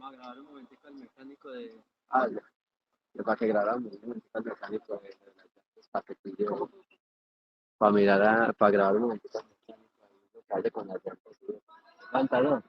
Vamos a grabar un momentico al mecánico de... Ah, ya. Para que grabáramos un momentico al mecánico de las llantas, para que pille, para mirar, para grabar un momentico al mecánico ahí, lo que hace con las llantas. Pantalón.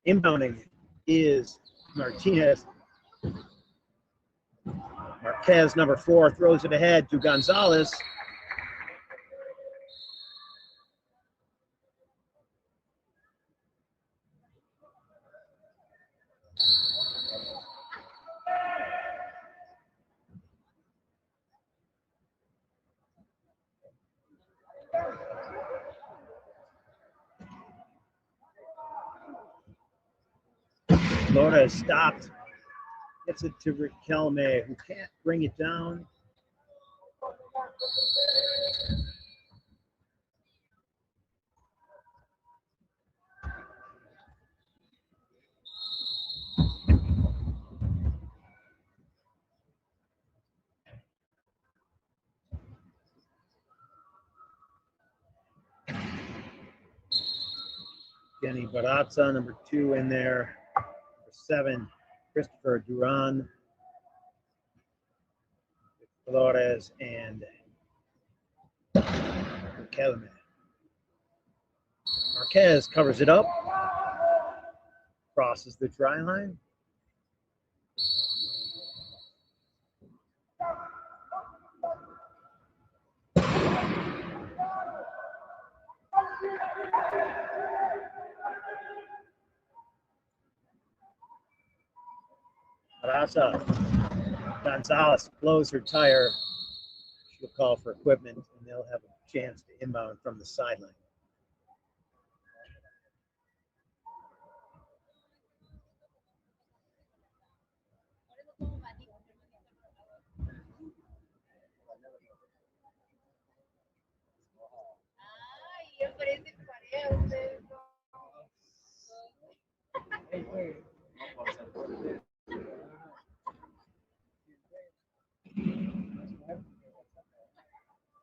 Inbounding is Martinez. Marquez, number 4, throws it ahead to Gonzalez. Florida stopped. Gets it to Riquelme, who can't bring it down. Jenny Barazza, number 2 in there. Number 7, Christopher Duran, Flores, and Riquelme. Marquez covers it up, crosses the try line. Raza Gonzalez blows her tire. She'll call for equipment, and they'll have a chance to inbound from the sideline.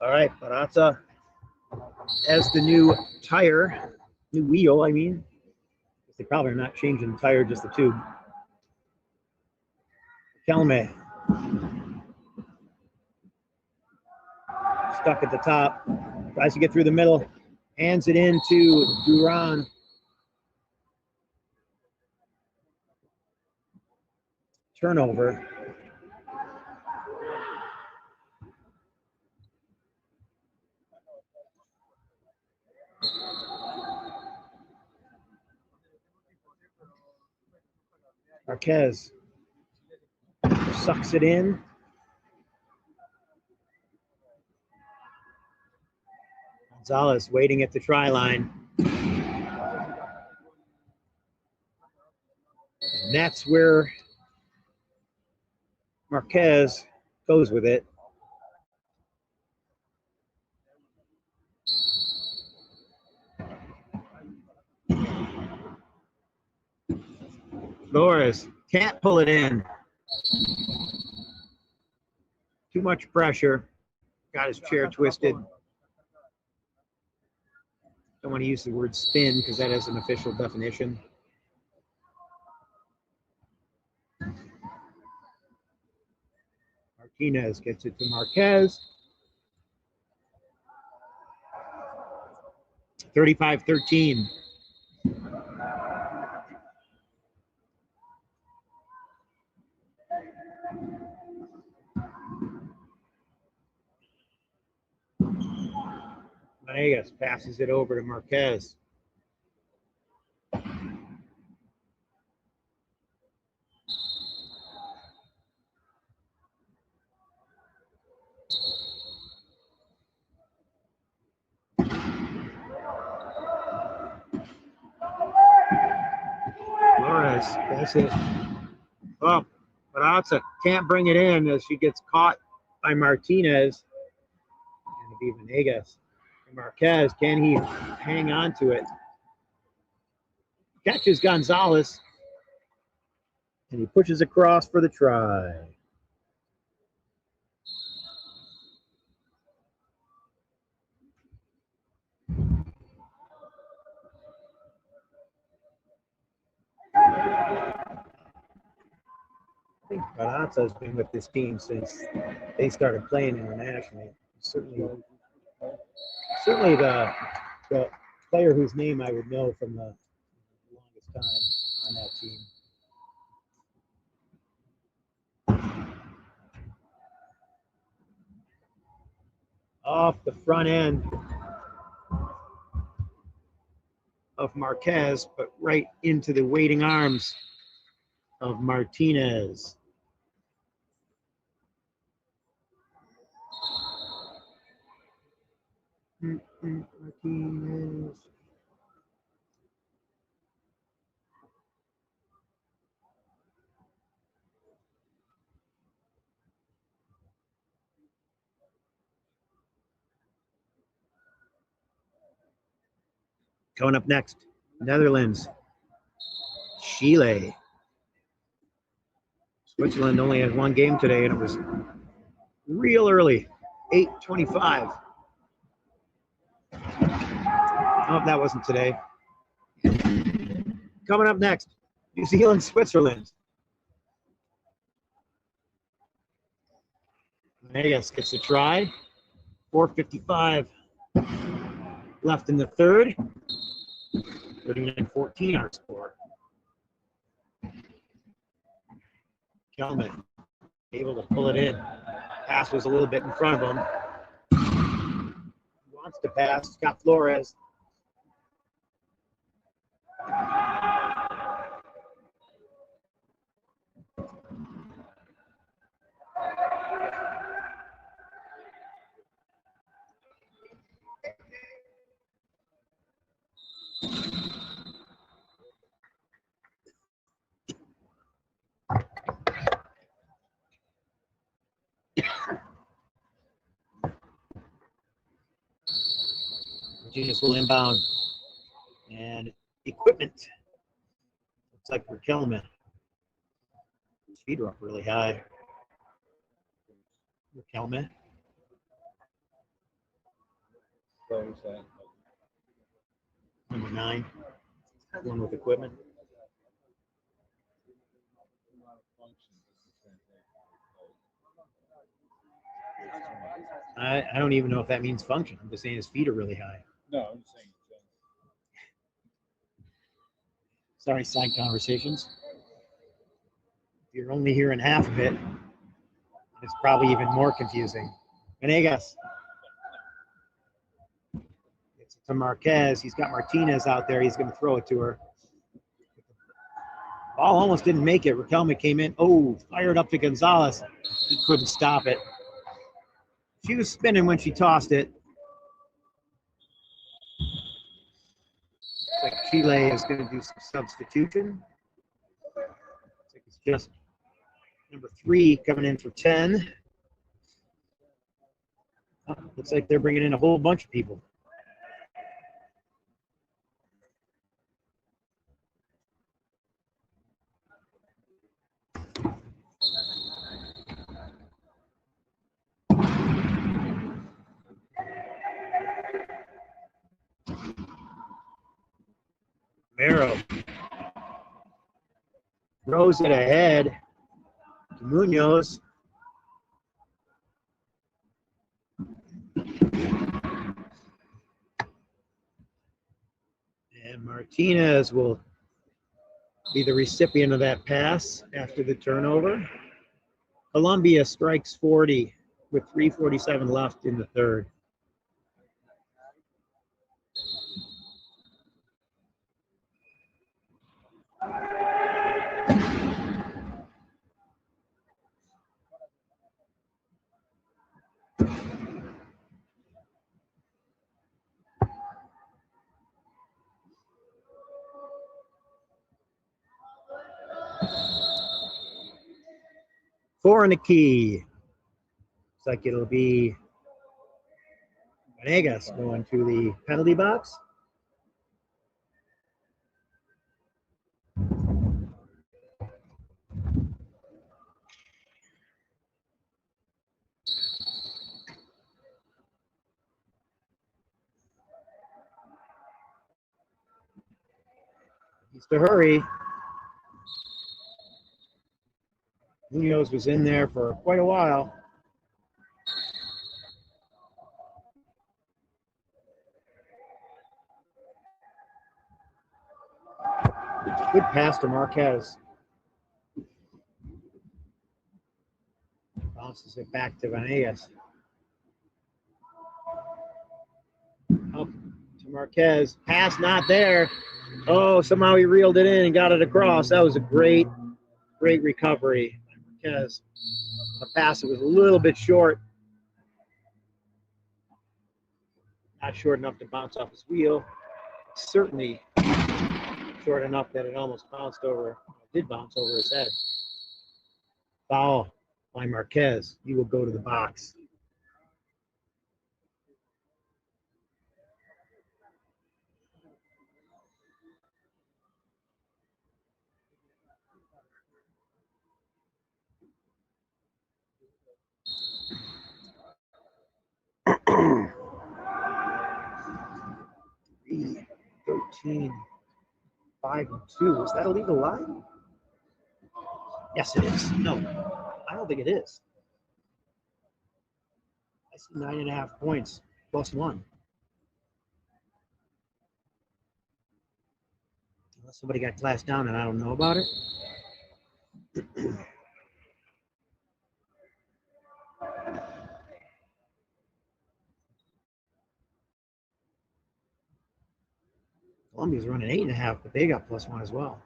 All right, Barazza has the new tire, new wheel, I mean. They probably are not changing the tire, just the tube. Kelme stuck at the top, tries to get through the middle, hands it into Duran. Turnover. Marquez sucks it in. Gonzalez waiting at the try line. And that's where Marquez goes with it. Flores can't pull it in. Too much pressure. Got his chair twisted. Don't want to use the word spin because that has an official definition. Martinez gets it to Marquez. 35-13. Venegas passes it over to Marquez. Flores, that's it. Oh, Barazza can't bring it in as she gets caught by Martinez. And it'll be Venegas. And Marquez, can he hang on to it? Catches Gonzalez. And he pushes across for the try. I think Barazza's been with this team since they started playing internationally. Certainly the player whose name I would know from the longest time on that team. Off the front end of Marquez, but right into the waiting arms of Martinez. Martinez. Coming up next, Netherlands, Chile. Switzerland only had one game today, and it was real early, 8:25. Oh, that wasn't today. Coming up next, New Zealand, Switzerland. Vegas gets a try. 4:55 left in the third. 39-14 our score. Kelman able to pull it in. Pass was a little bit in front of him. Wants to pass. Scott Flores. Genius will inbound. And equipment. Looks like for Kelman. His feet are up really high. Kelman. Number 9. One with equipment. I don't even know if that means function. I'm just saying his feet are really high. No, I'm just saying. Sorry, side conversations. If you're only hearing half of it, it's probably even more confusing. Venegas. It's to Marquez. He's got Martinez out there. He's going to throw it to her. Ball almost didn't make it. Raquelme came in. Oh, fired up to Gonzalez. He couldn't stop it. She was spinning when she tossed it. Looks like Chile is going to do some substitution. Looks like it's just number 3 coming in for 10. Oh, looks like they're bringing in a whole bunch of people. Mero throws it ahead to Munoz. And Martinez will be the recipient of that pass after the turnover. Colombia strikes 40 with 3:47 left in the third. Four and a key. Looks like it'll be Venegas going to the penalty box. Needs to hurry. Munoz was in there for quite a while. Good pass to Marquez. Bounces it back to Venegas. Up to Marquez. Pass not there. Oh, somehow he reeled it in and got it across. That was a great recovery by Marquez. The pass was a little bit short. Not short enough to bounce off his wheel. Certainly short enough that it almost did bounce over his head. Foul by Marquez. He will go to the box. 14, 5 and 2. Is that a legal line? Yes, it is. No, I don't think it is. I see 9.5 points +1. Unless somebody got classed down and I don't know about it. Colombia's running 8.5, but they got +1 as well.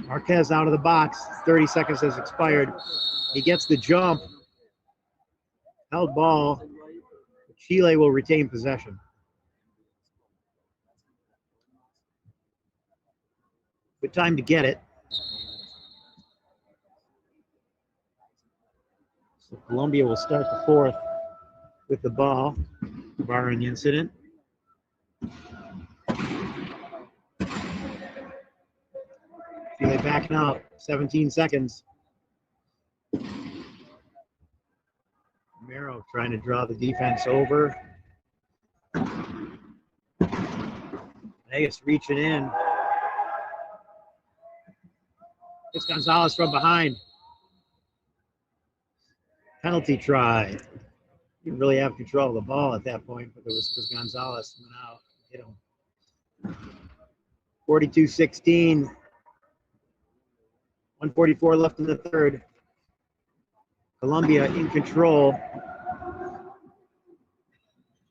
Marquez out of the box. 30 seconds has expired. He gets the jump. Held ball. Chile will retain possession. Good time to get it. So Colombia will start the fourth with the ball, barring incident. Chile backing out, 17 seconds. Romero trying to draw the defense over. Vegas reaching in. It's Gonzalez from behind. Penalty try. Didn't really have control of the ball at that point, but it was because Gonzalez went out and hit him. 42-16. 144 left in the third. Colombia in control.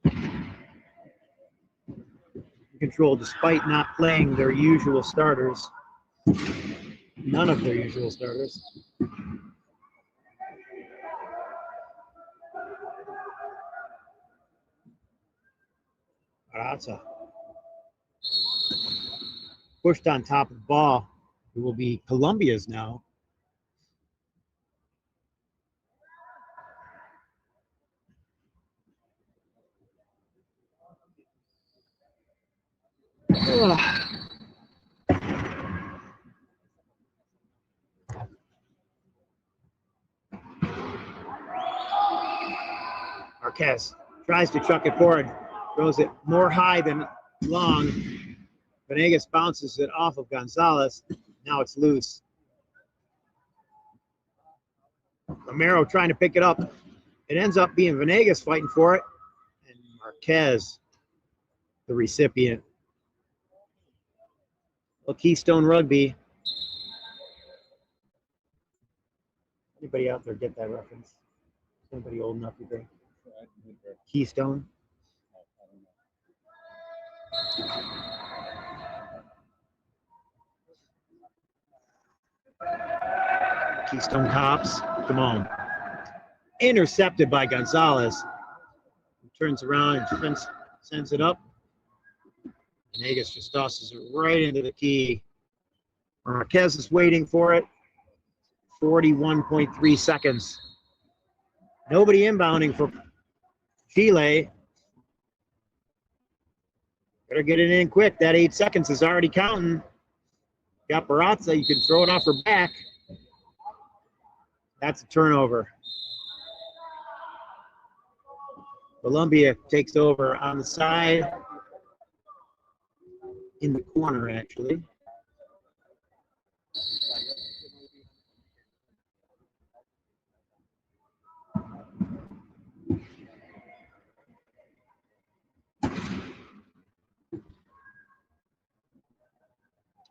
In control despite not playing their usual starters. None of their usual starters. Araza. Pushed on top of the ball. It will be Colombia's now. Marquez tries to chuck it forward, throws it more high than long. Venegas bounces it off of Gonzalez. Now it's loose. Romero trying to pick it up. It ends up being Venegas fighting for it, and Marquez, the recipient. Well, Keystone Rugby. Anybody out there get that reference? Anybody old enough, you think? Keystone? Keystone Cops, come on. Intercepted by Gonzalez. He turns around and sends it up. Venegas just tosses it right into the key. Marquez is waiting for it. 41.3 seconds. Nobody inbounding for Chile. Better get it in quick. That 8 seconds is already counting. Got Barazza. You can throw it off her back. That's a turnover. Colombia takes over on the side. In the corner, actually.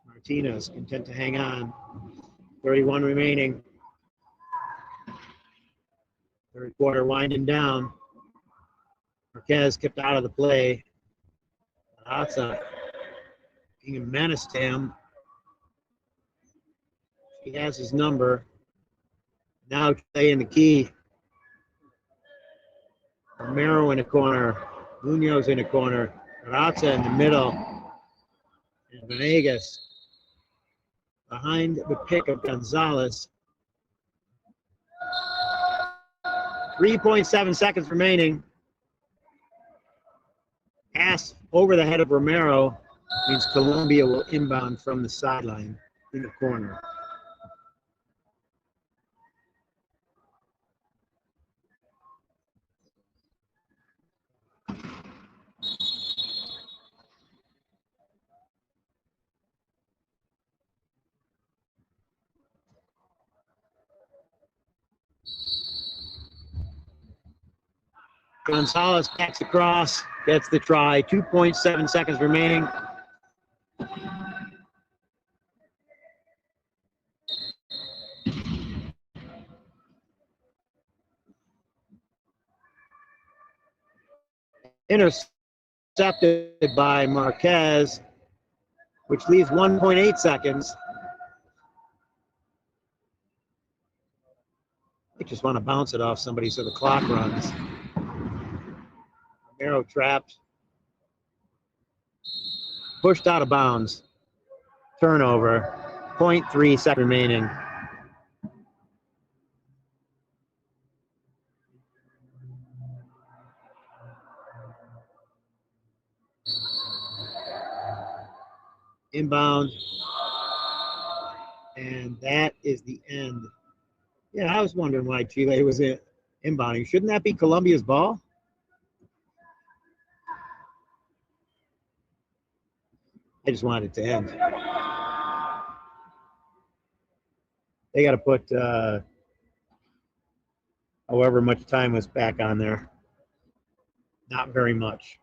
Martinez content to hang on. 31 remaining. Third quarter winding down. Marquez kept out of the play. Barazza being a menace to him. He has his number. Now Chile in the key. Romero in the corner. Munoz in the corner. Barazza in the middle. And Venegas behind the pick of Gonzalez. 3.7 seconds remaining. Pass over the head of Romero means Colombia will inbound from the sideline in the corner. Gonzalez backs across, gets the try. 2.7 seconds remaining. Intercepted by Marquez, which leaves 1.8 seconds. They just want to bounce it off somebody so the clock runs. Arrow trapped. Pushed out of bounds. Turnover. 0.3 seconds remaining. Inbound. And that is the end. Yeah, I was wondering why Chile was inbounding. Shouldn't that be Colombia's ball? I just wanted it to end. They got to put however much time was back on there. Not very much.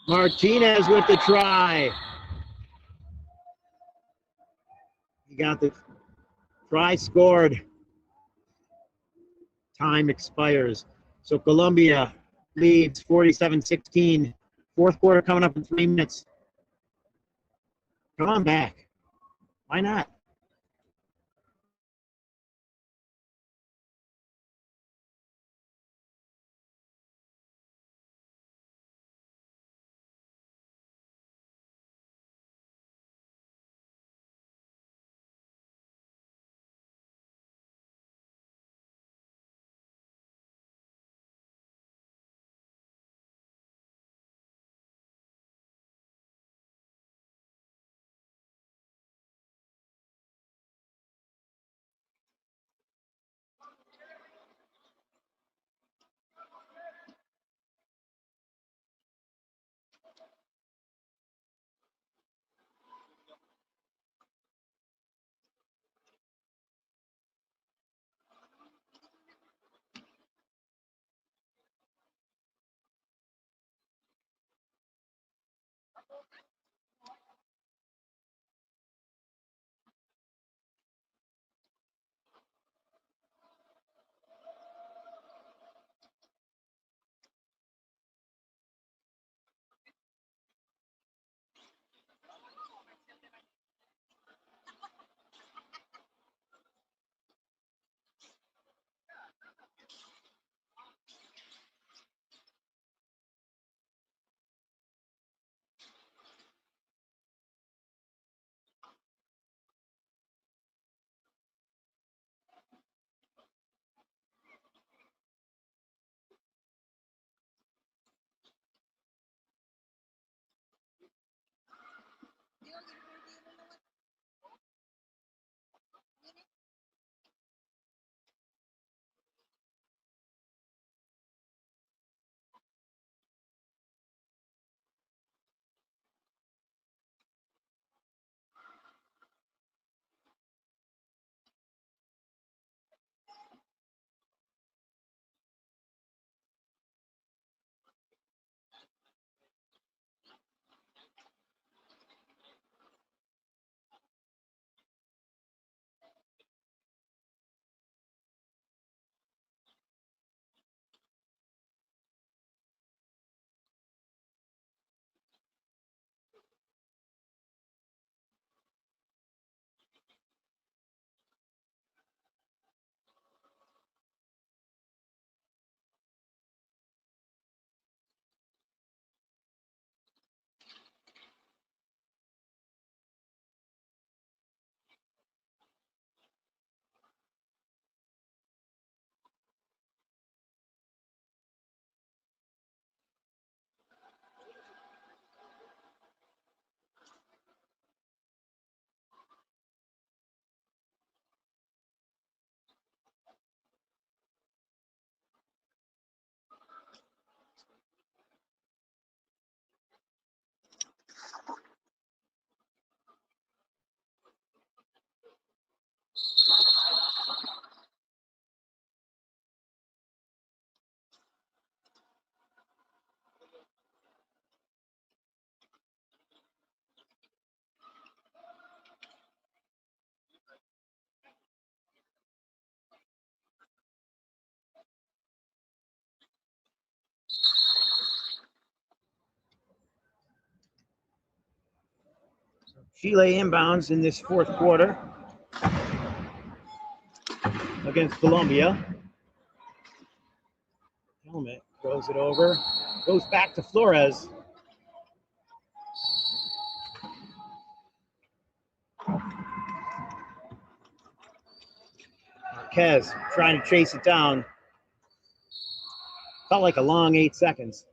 Martinez with the try. He got the try scored. Time expires. So Colombia leads 47-16. Fourth quarter coming up in 3 minutes. Come on back. Why not? Chile inbounds in this fourth quarter against Colombia. Helmet throws it over, goes back to Flores. Marquez trying to chase it down. Felt like a long 8 seconds.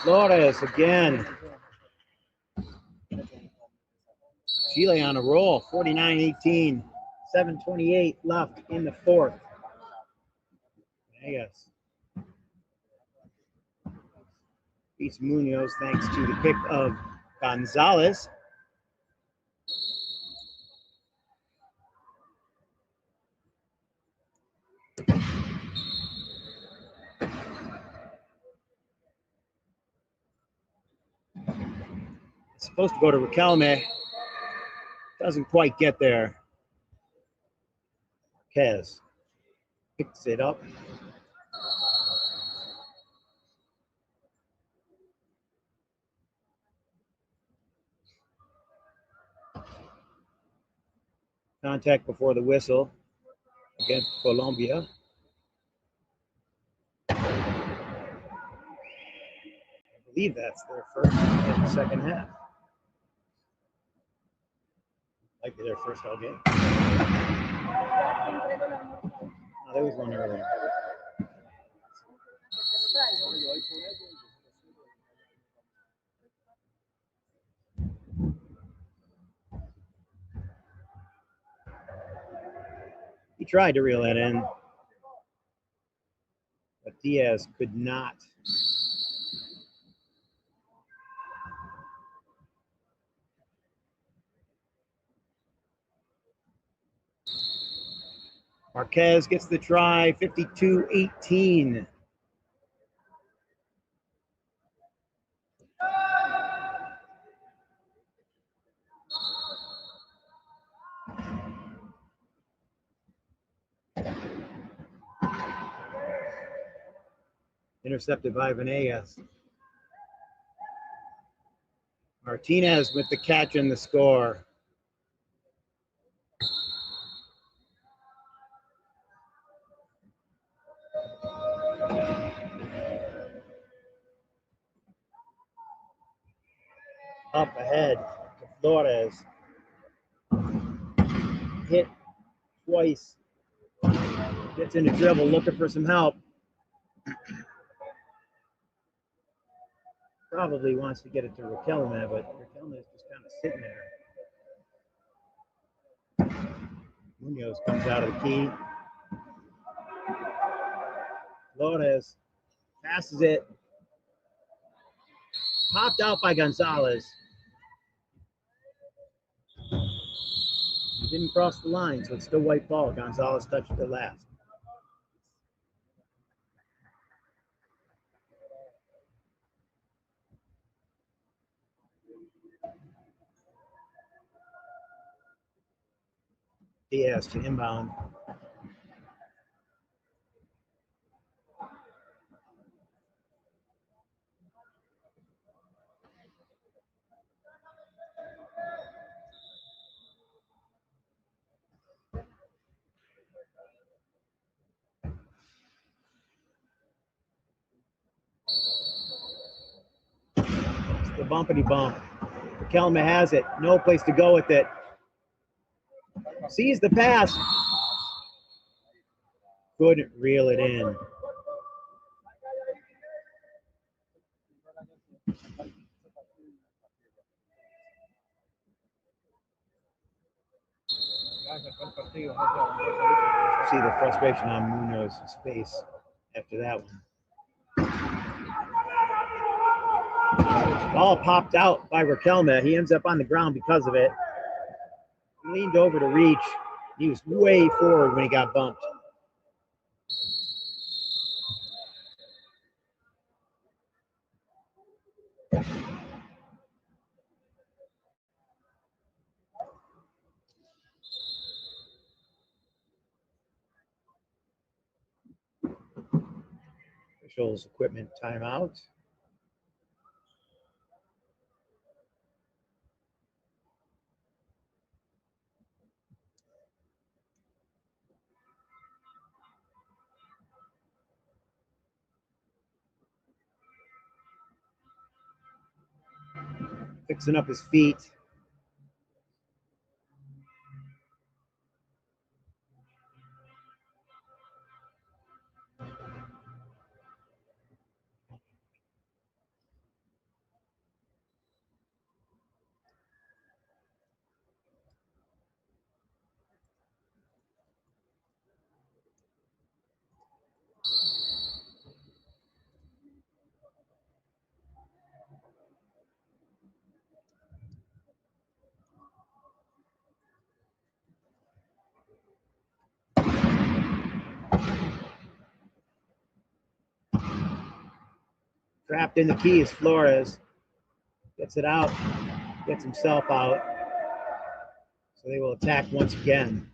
Flores again. Chile on a roll, 49-18, 7:28 left in the fourth. Yes. Beats Munoz thanks to the pick of Gonzalez. It's supposed to go to Riquelme. Doesn't quite get there. Marquez picks it up. Contact before the whistle against Colombia. I believe that's their first in the second half. Might be their first all game. Oh, there was one earlier. He tried to reel that in, but Diaz could not. Marquez gets the try, 52-18. Intercepted by Venegas. Martinez with the catch and the score. Up ahead to Flores. Hit twice. Gets into dribble, looking for some help. Probably wants to get it to Riquelme, but Riquelme is just kind of sitting there. Munoz comes out of the key. Flores passes it. Popped out by Gonzalez. He didn't cross the line, so it's still white ball. Gonzalez touched it last. Diaz to inbound. It's the bumpity bump. Riquelme has it. No place to go with it. Sees the pass. Couldn't reel it in. See the frustration on Munoz's face after that one. Ball popped out by Riquelme. He ends up on the ground because of it. He leaned over to reach. He was way forward when he got bumped. Officials equipment timeout. Fixing up his feet. Trapped in the key is Flores. Gets it out, gets himself out. So they will attack once again.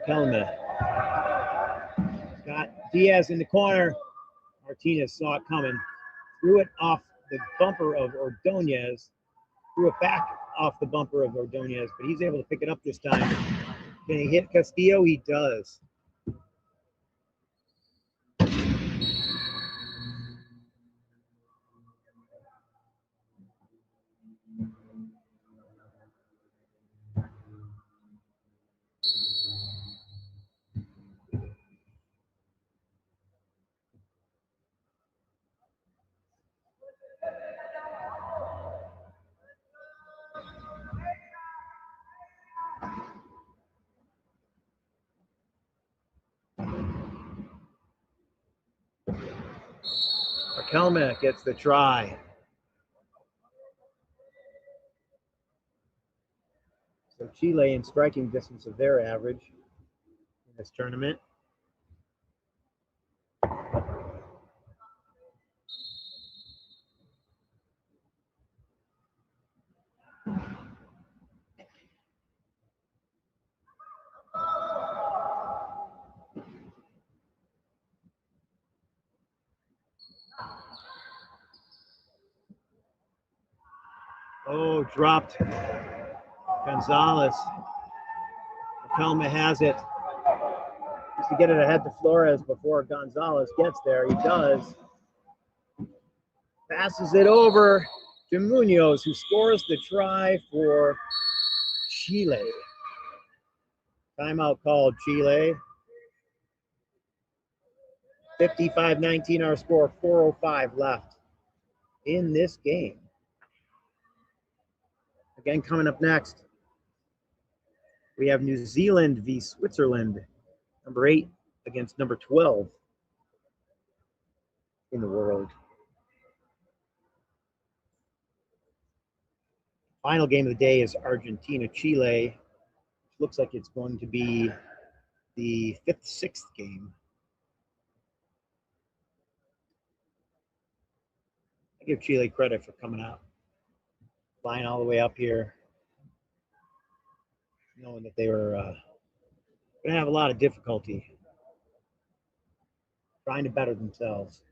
Kelma got Diaz in the corner. Martinez saw it coming. Threw it off the bumper of Ordonez. Threw it back off the bumper of Ordonez, but he's able to pick it up this time. Can he hit Castillo? He does. Kelma gets the try. So Chile in striking distance of their average in this tournament. Oh, dropped Gonzalez. Kelma has it. Just to get it ahead to Flores before Gonzalez gets there. He does. Passes it over to Munoz, who scores the try for Chile. Timeout called, Chile. 55-19 our score, 4:05 left in this game. Again, coming up next, we have New Zealand v. Switzerland, number 8 against number 12 in the world. Final game of the day is Argentina Chile, which looks like it's going to be the 6th game. I give Chile credit for coming out, flying all the way up here, knowing that they were going to have a lot of difficulty trying to better themselves.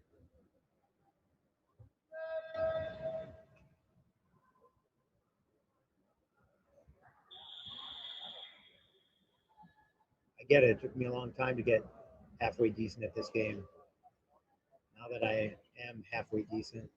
I get it. It took me a long time to get halfway decent at this game. Now that I am halfway decent.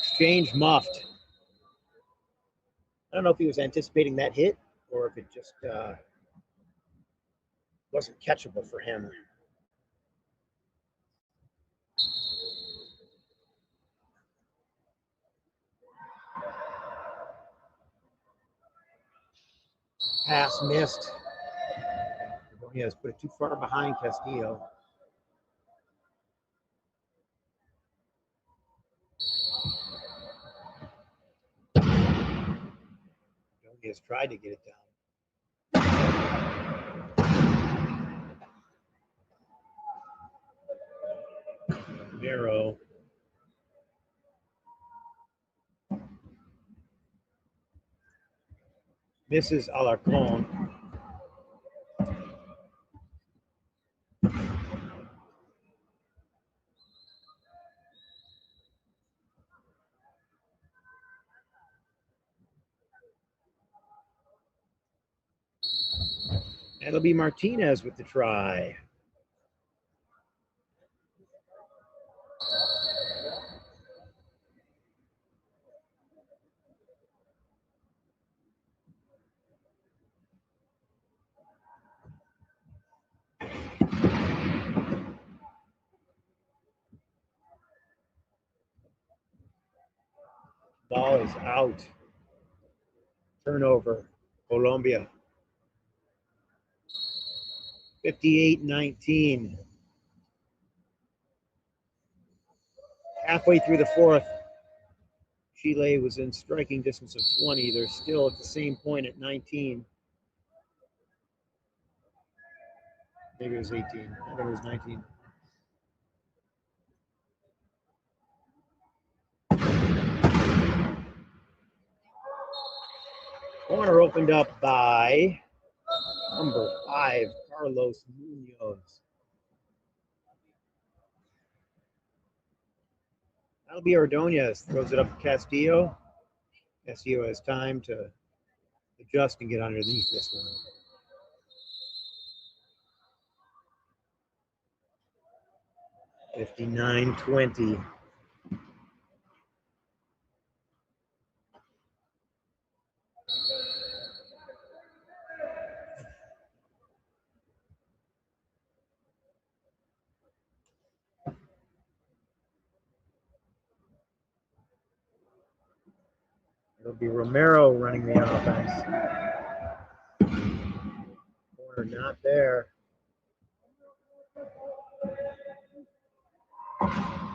Exchange muffed. I don't know if he was anticipating that hit or if it just wasn't catchable for him. Pass missed. He has put it too far behind Castillo. He has tried to get it down. Miro. Misses Alarcon. That'll be Martinez with the try. Ball is out. Turnover, Colombia. 58-19. Halfway through the fourth, Chile was in striking distance of 20. They're still at the same point at 19. Maybe it was 18. I think it was 19. Corner opened up by number 5, Carlos Munoz. That'll be Ordonez. Throws it up to Castillo. Castillo has time to adjust and get underneath this one. $59-20. It'll be Romero running the offense. Corner not there.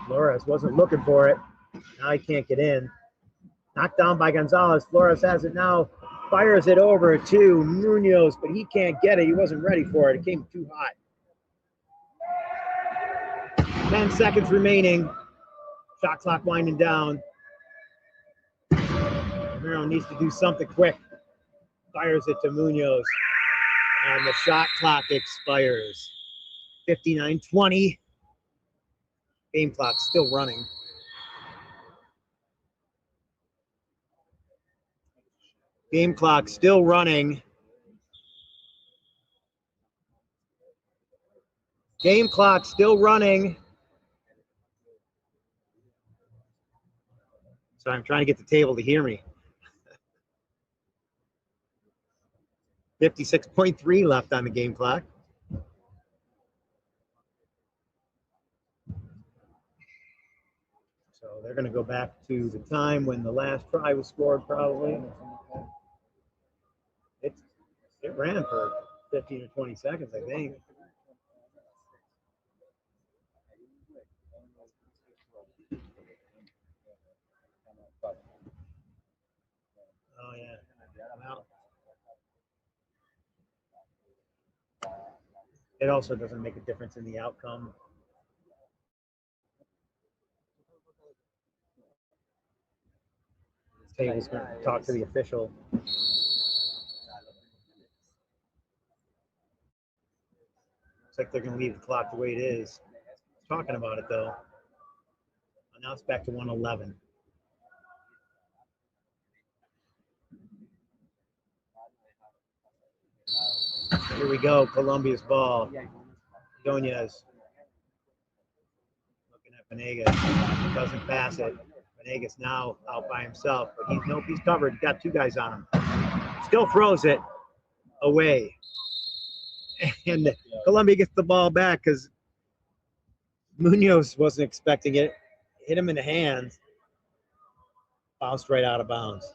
Flores wasn't looking for it. Now he can't get in. Knocked down by Gonzalez. Flores has it now. Fires it over to Munoz, but he can't get it. He wasn't ready for it. It came too hot. 10 seconds remaining. Shot clock winding down. Romero needs to do something quick. Fires it to Munoz. And the shot clock expires. 59-20. Game clock still running. Game clock still running. Game clock still running. So I'm trying to get the table to hear me. 56.3 left on the game clock. So they're going to go back to the time when the last try was scored, probably. It ran for 15 or 20 seconds, I think. Oh, yeah. Well, it also doesn't make a difference in the outcome. This table's going to talk to the official. Looks like they're going to leave the clock the way it is. Talking about it, though. And now it's back to 111. Here we go, Colombia's ball. Ordonez Venegas doesn't pass it. Venegas now out by himself, but he's covered. He's got two guys on him. Still throws it away. And Colombia gets the ball back because Munoz wasn't expecting it. Hit him in the hands. Bounced right out of bounds.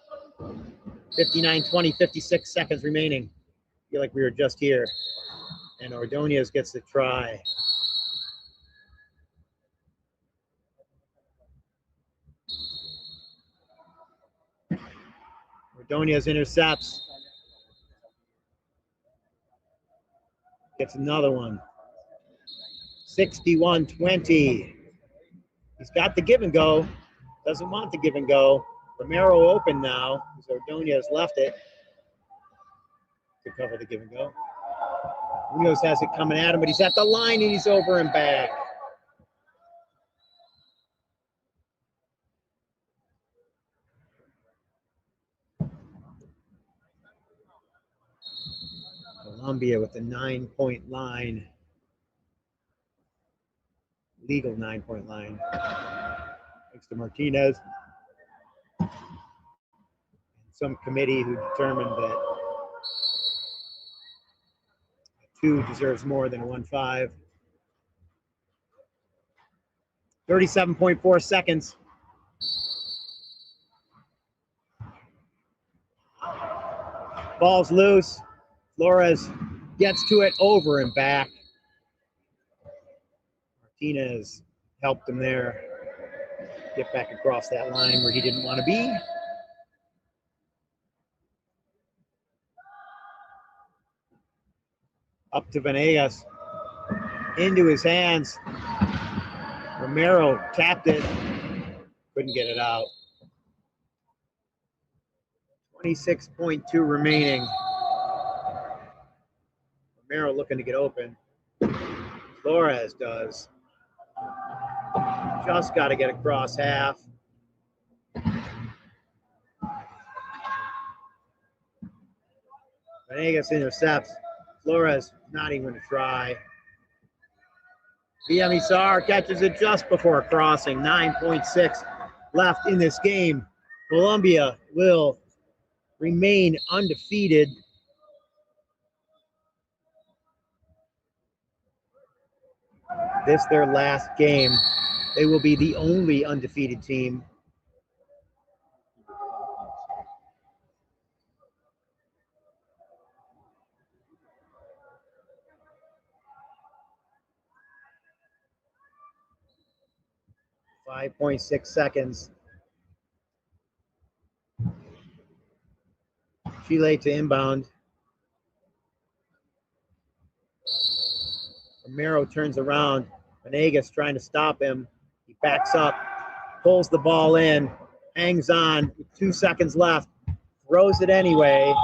59-20, 56 seconds remaining. I feel like we were just here. And Ordonez gets the try. Ordonez intercepts. Gets another one. 61-20. He's got the give and go. Doesn't want the give and go. Romero open now. Ordonez left it to cover the give and go. Munoz has it coming at him, but he's at the line and he's over and back. Colombia with a 9-point line. Legal 9-point line. Thanks to Martinez. Some committee who determined that 2 deserves more than a 1-5. 37.4 seconds. Ball's loose. Flores gets to it over and back. Martinez helped him there. Get back across that line where he didn't want to be. Up to Venegas. Into his hands. Romero tapped it. Couldn't get it out. 26.2 remaining. Romero looking to get open. Flores does. Just got to get across half. Venegas intercepts. Flores not even going to try. Villamizar catches it just before crossing. 9.6 left in this game. Colombia will remain undefeated. This their last game. They will be the only undefeated team. .6 seconds. Chile to inbound. Romero turns around. Venegas trying to stop him. He backs up, pulls the ball in, hangs on with 2 seconds left, throws it anyway,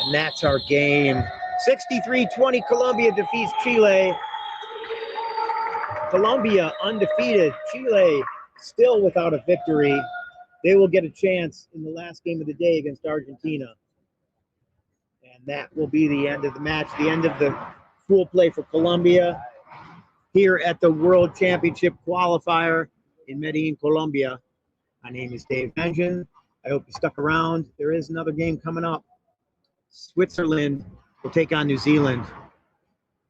and that's our game. 63-20, Colombia defeats Chile. Colombia undefeated. Chile still without a victory. They will get a chance in the last game of the day against Argentina. And that will be the end of the match, the end of the full play for Colombia here at the World Championship qualifier in Medellin, Colombia. My name is Dave Benjamin. I hope you stuck around. There is another game coming up. Switzerland will take on New Zealand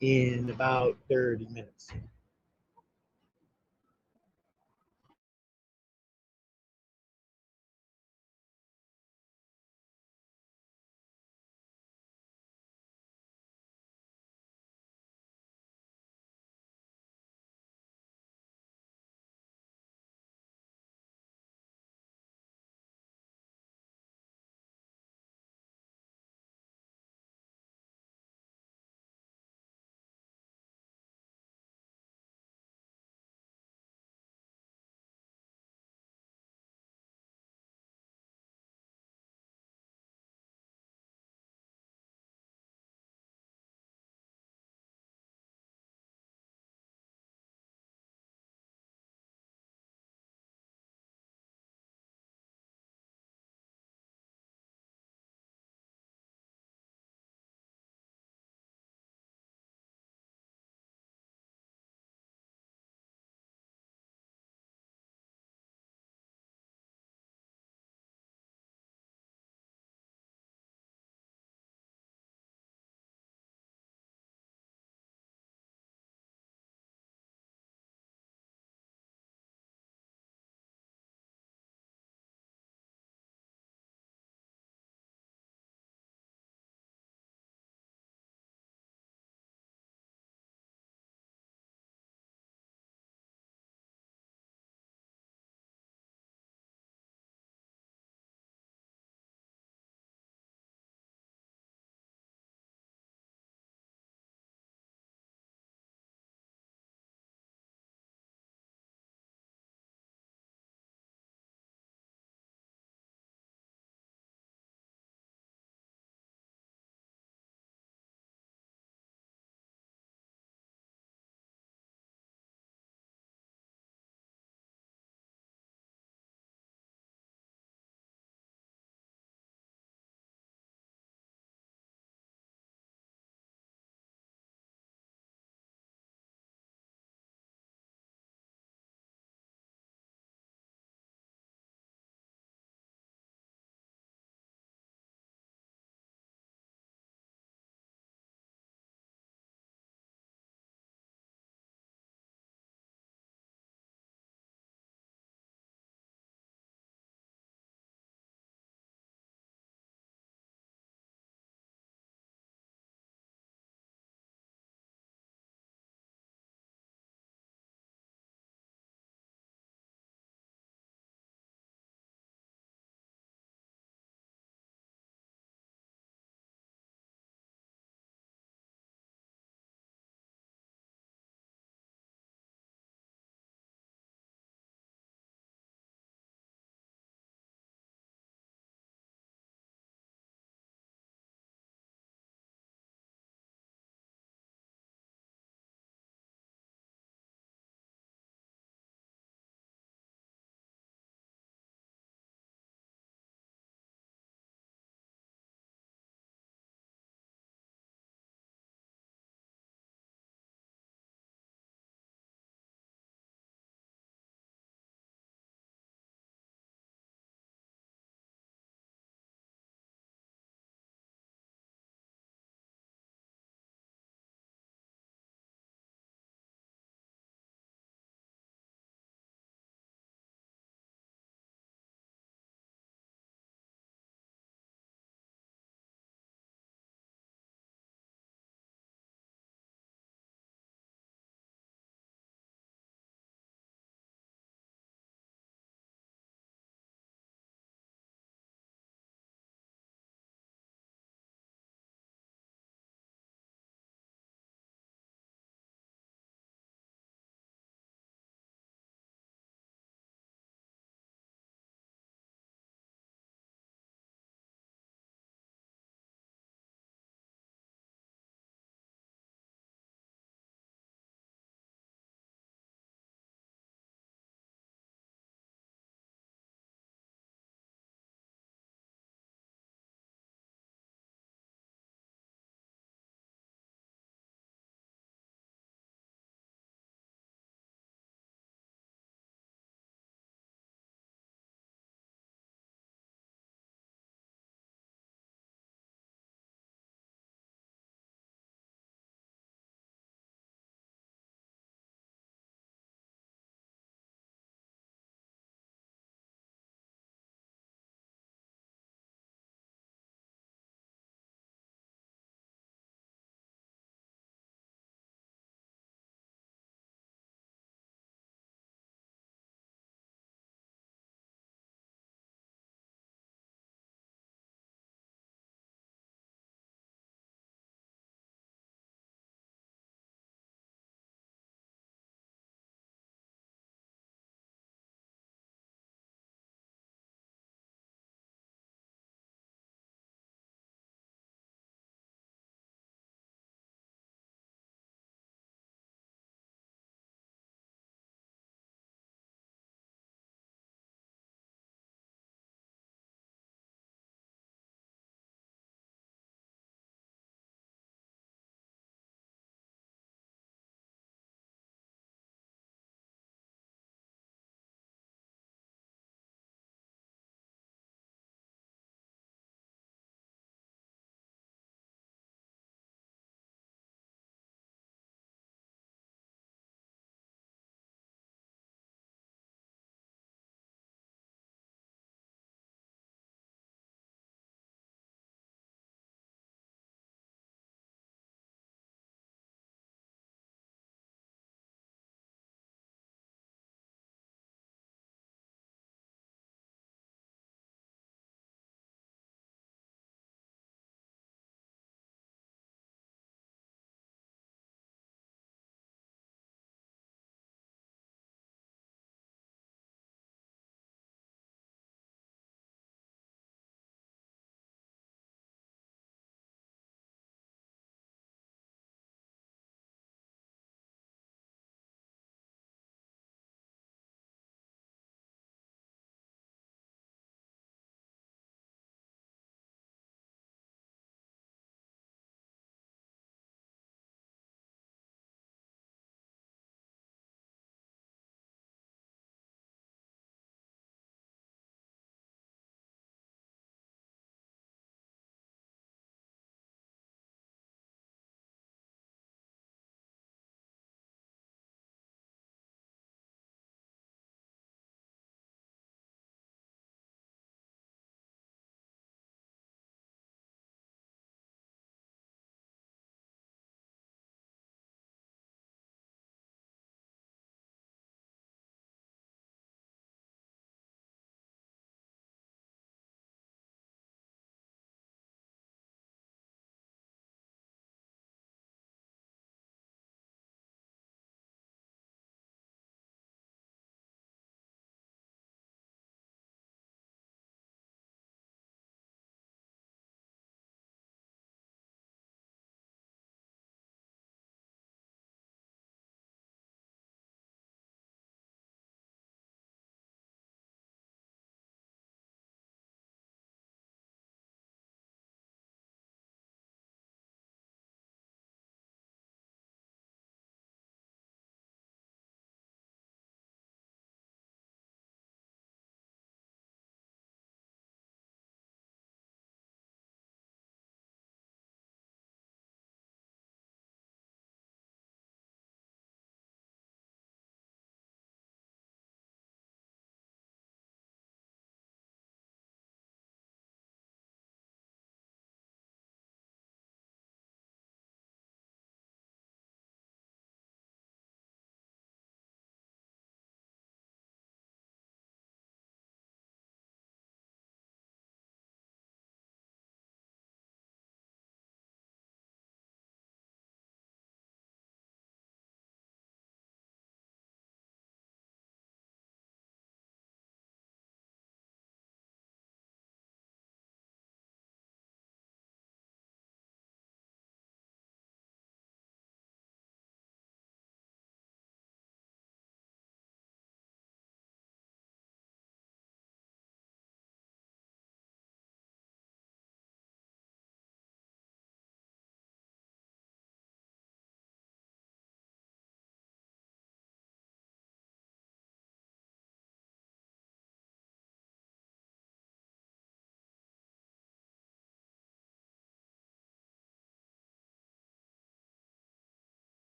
in about 30 minutes.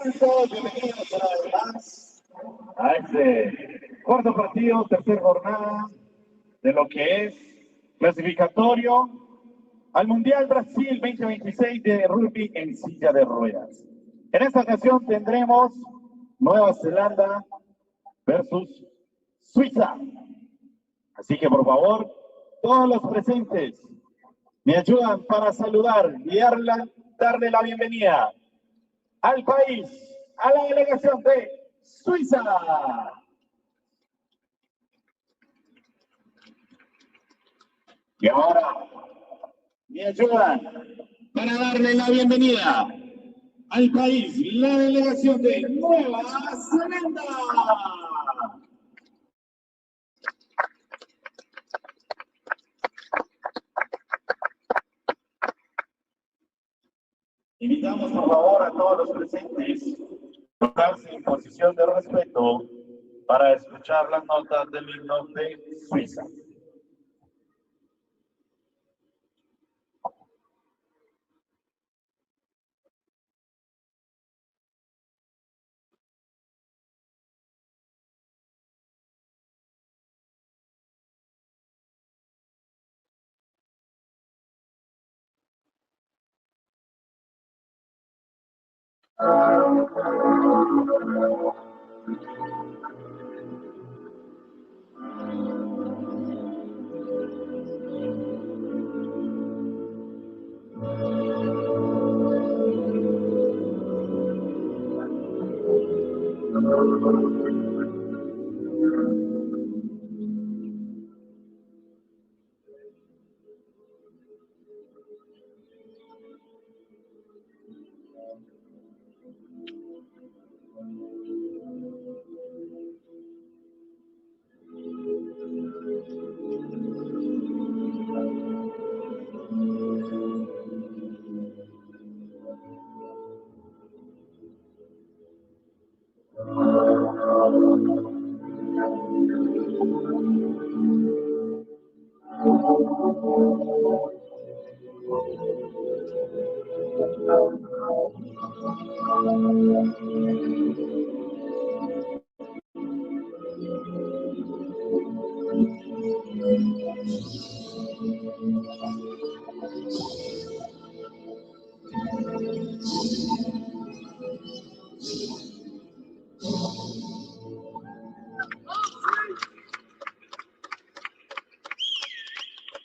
Sean todos bienvenidos una vez más a este cuarto partido, tercera jornada de lo que es clasificatorio al Mundial Brasil 2026 de rugby en silla de ruedas. En esta ocasión tendremos Nueva Zelanda versus Suiza. Así que por favor, todos los presentes me ayudan para saludar y darle la bienvenida al país, a la delegación de Suiza. Y ahora me ayudan para darle la bienvenida al país, la delegación de Nueva Zelanda. Invitamos por favor a todos los presentes a colocarse en posición de respeto para escuchar las notas del himno de Suiza.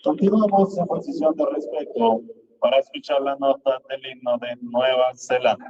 Continuamos en posición de respeto para escuchar la nota del himno de Nueva Zelanda.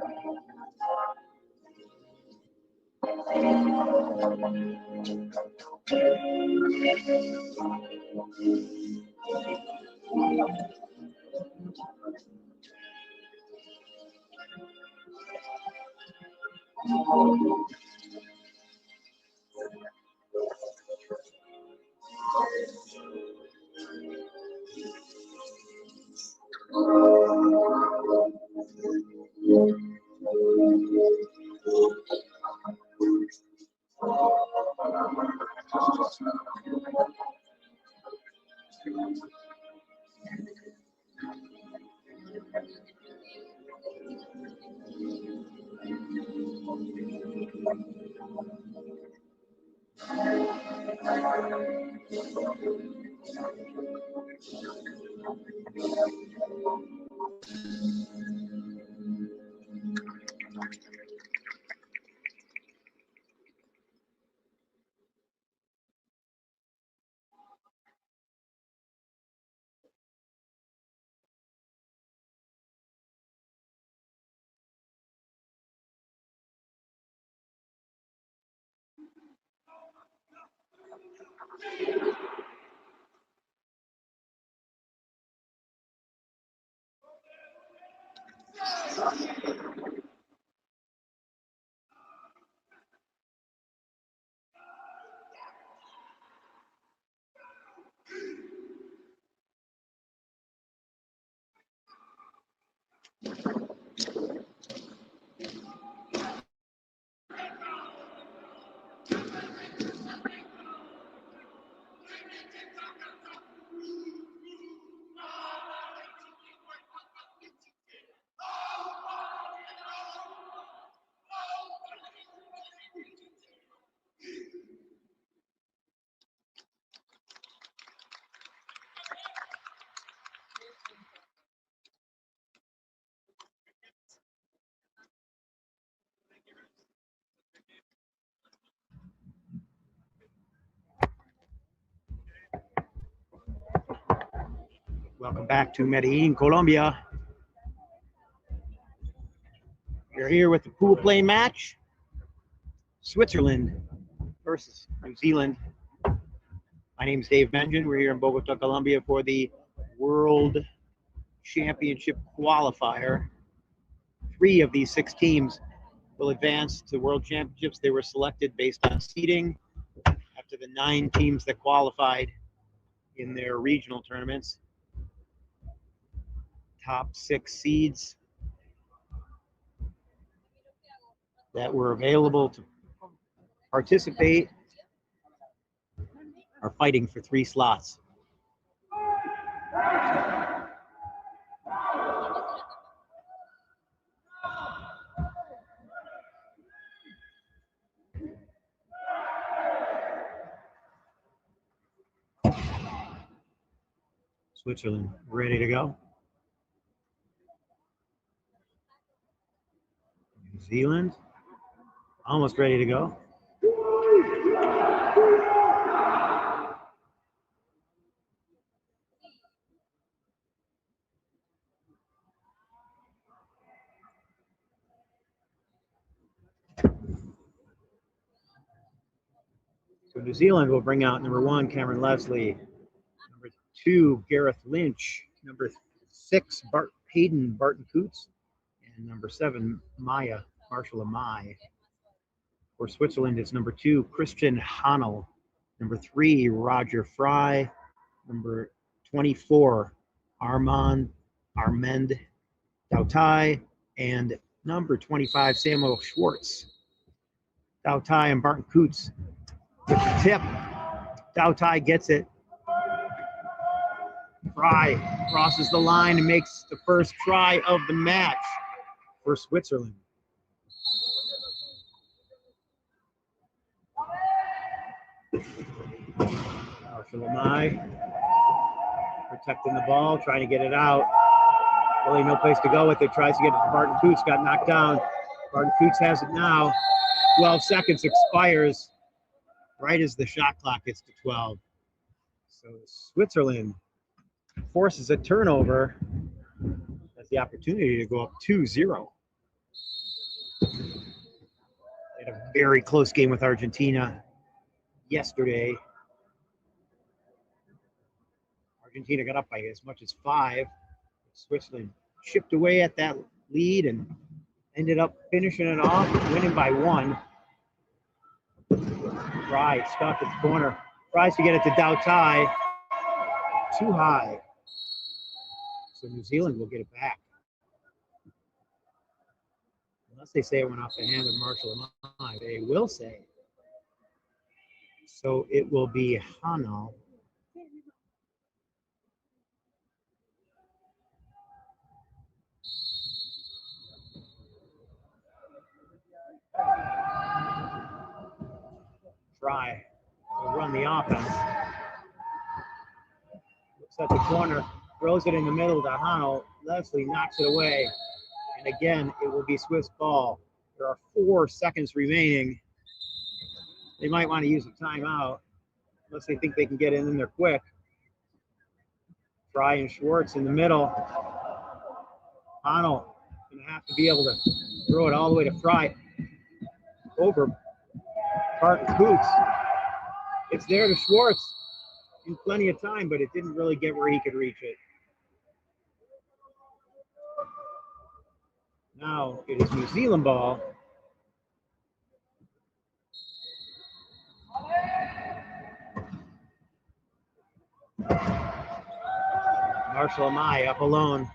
Welcome back to Medellin, Colombia. We're here with the pool play match. Switzerland versus New Zealand. My name is Dave Benjamin. We're here in Bogota, Colombia for the World Championship qualifier. 3 of these 6 teams will advance to World Championships. They were selected based on seeding after the 9 teams that qualified in their regional tournaments. Top 6 seeds that were available to participate are fighting for 3 slots. Switzerland ready to go. New Zealand almost ready to go. So New Zealand will bring out number 1, Cameron Leslie, number 2, Gareth Lynch, number 6, Hayden Barton Coots, and number 7, Marshall Amai. For Switzerland, it's number 2, Christian Hanel, number 3, Roger Fry, number 24, Armand Dautai, and number 25, Samuel Schwartz. Dautai and Barton Coots with the tip. Dautai gets it. Fry crosses the line and makes the first try of the match for Switzerland. Marshall protecting the ball, trying to get it out. Really no place to go with it. Tries to get it to Barton Coots, got knocked down. Barton Coots has it now. 12 seconds expires right as the shot clock gets to 12. So Switzerland forces a turnover. Has the opportunity to go up 2-0. They had a very close game with Argentina yesterday. Argentina got up by as much as 5. Switzerland chipped away at that lead and ended up finishing it off, winning by 1. Fry stuck at the corner. Tries to get it to Dautai. Too high. So New Zealand will get it back. Unless they say it went off the hand of Marshall Amai, they will say. So it will be Hanel. Fry will run the offense. Looks at the corner, throws it in the middle to Hanel. Leslie knocks it away. And again, it will be Swiss ball. There are 4 seconds remaining. They might want to use a timeout unless they think they can get it in there quick. Fry and Schwartz in the middle. Hanel going to have to be able to throw it all the way to Fry. Over Barton Coots. It's there to Schwartz in plenty of time, but it didn't really get where he could reach it. Now it is New Zealand ball. Marshall Amai up alone.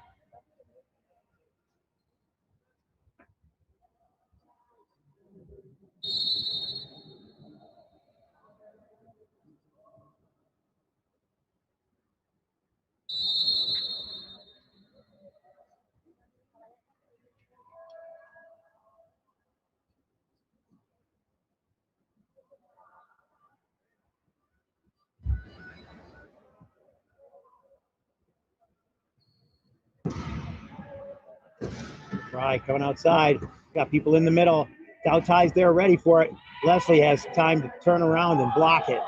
Fry coming outside. Got people in the middle. Dautai's there ready for it. Leslie has time to turn around and block it.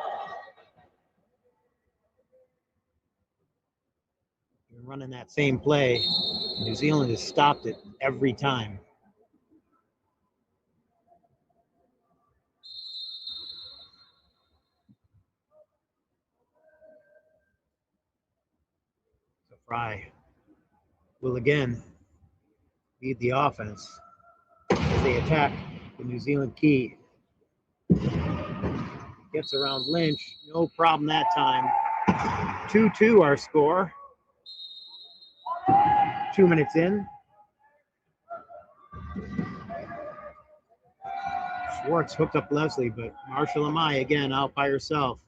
running that same play. New Zealand has stopped it every time. So Fry will again lead the offense as they attack the New Zealand key. Gets around Lynch, no problem that time. 2-2 our score. 2 minutes in. Schwartz hooked up Leslie, but Marshall Amai again out by herself.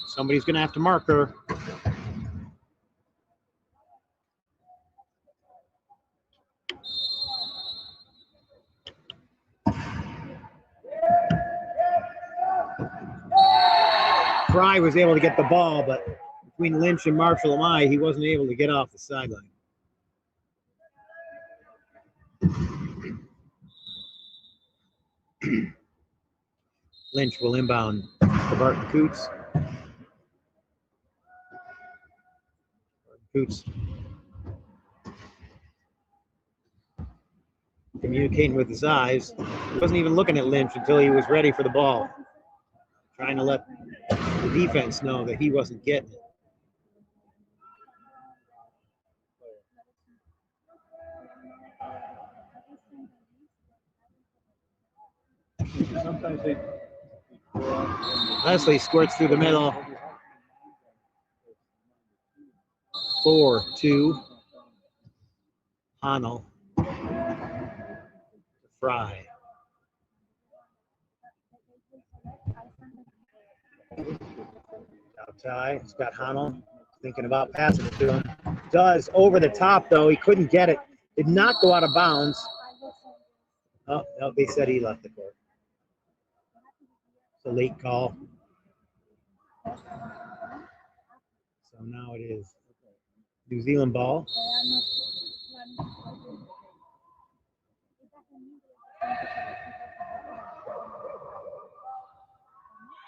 Somebody's going to have to mark her. Fry was able to get the ball, but between Lynch and Marshall Amai, he wasn't able to get off the sideline. Lynch will inbound to Barton Coots. Coots communicating with his eyes. He wasn't even looking at Lynch until he was ready for the ball. Trying to let the defense know that he wasn't getting it. Sometimes they Leslie squirts through the middle. 4-2. Honnold to Fry. Outside, it's got Honnold thinking about passing it to him. Does over the top though, he couldn't get it. Did not go out of bounds. Oh, no, they said he left the court. It's a late call. So now it is New Zealand ball.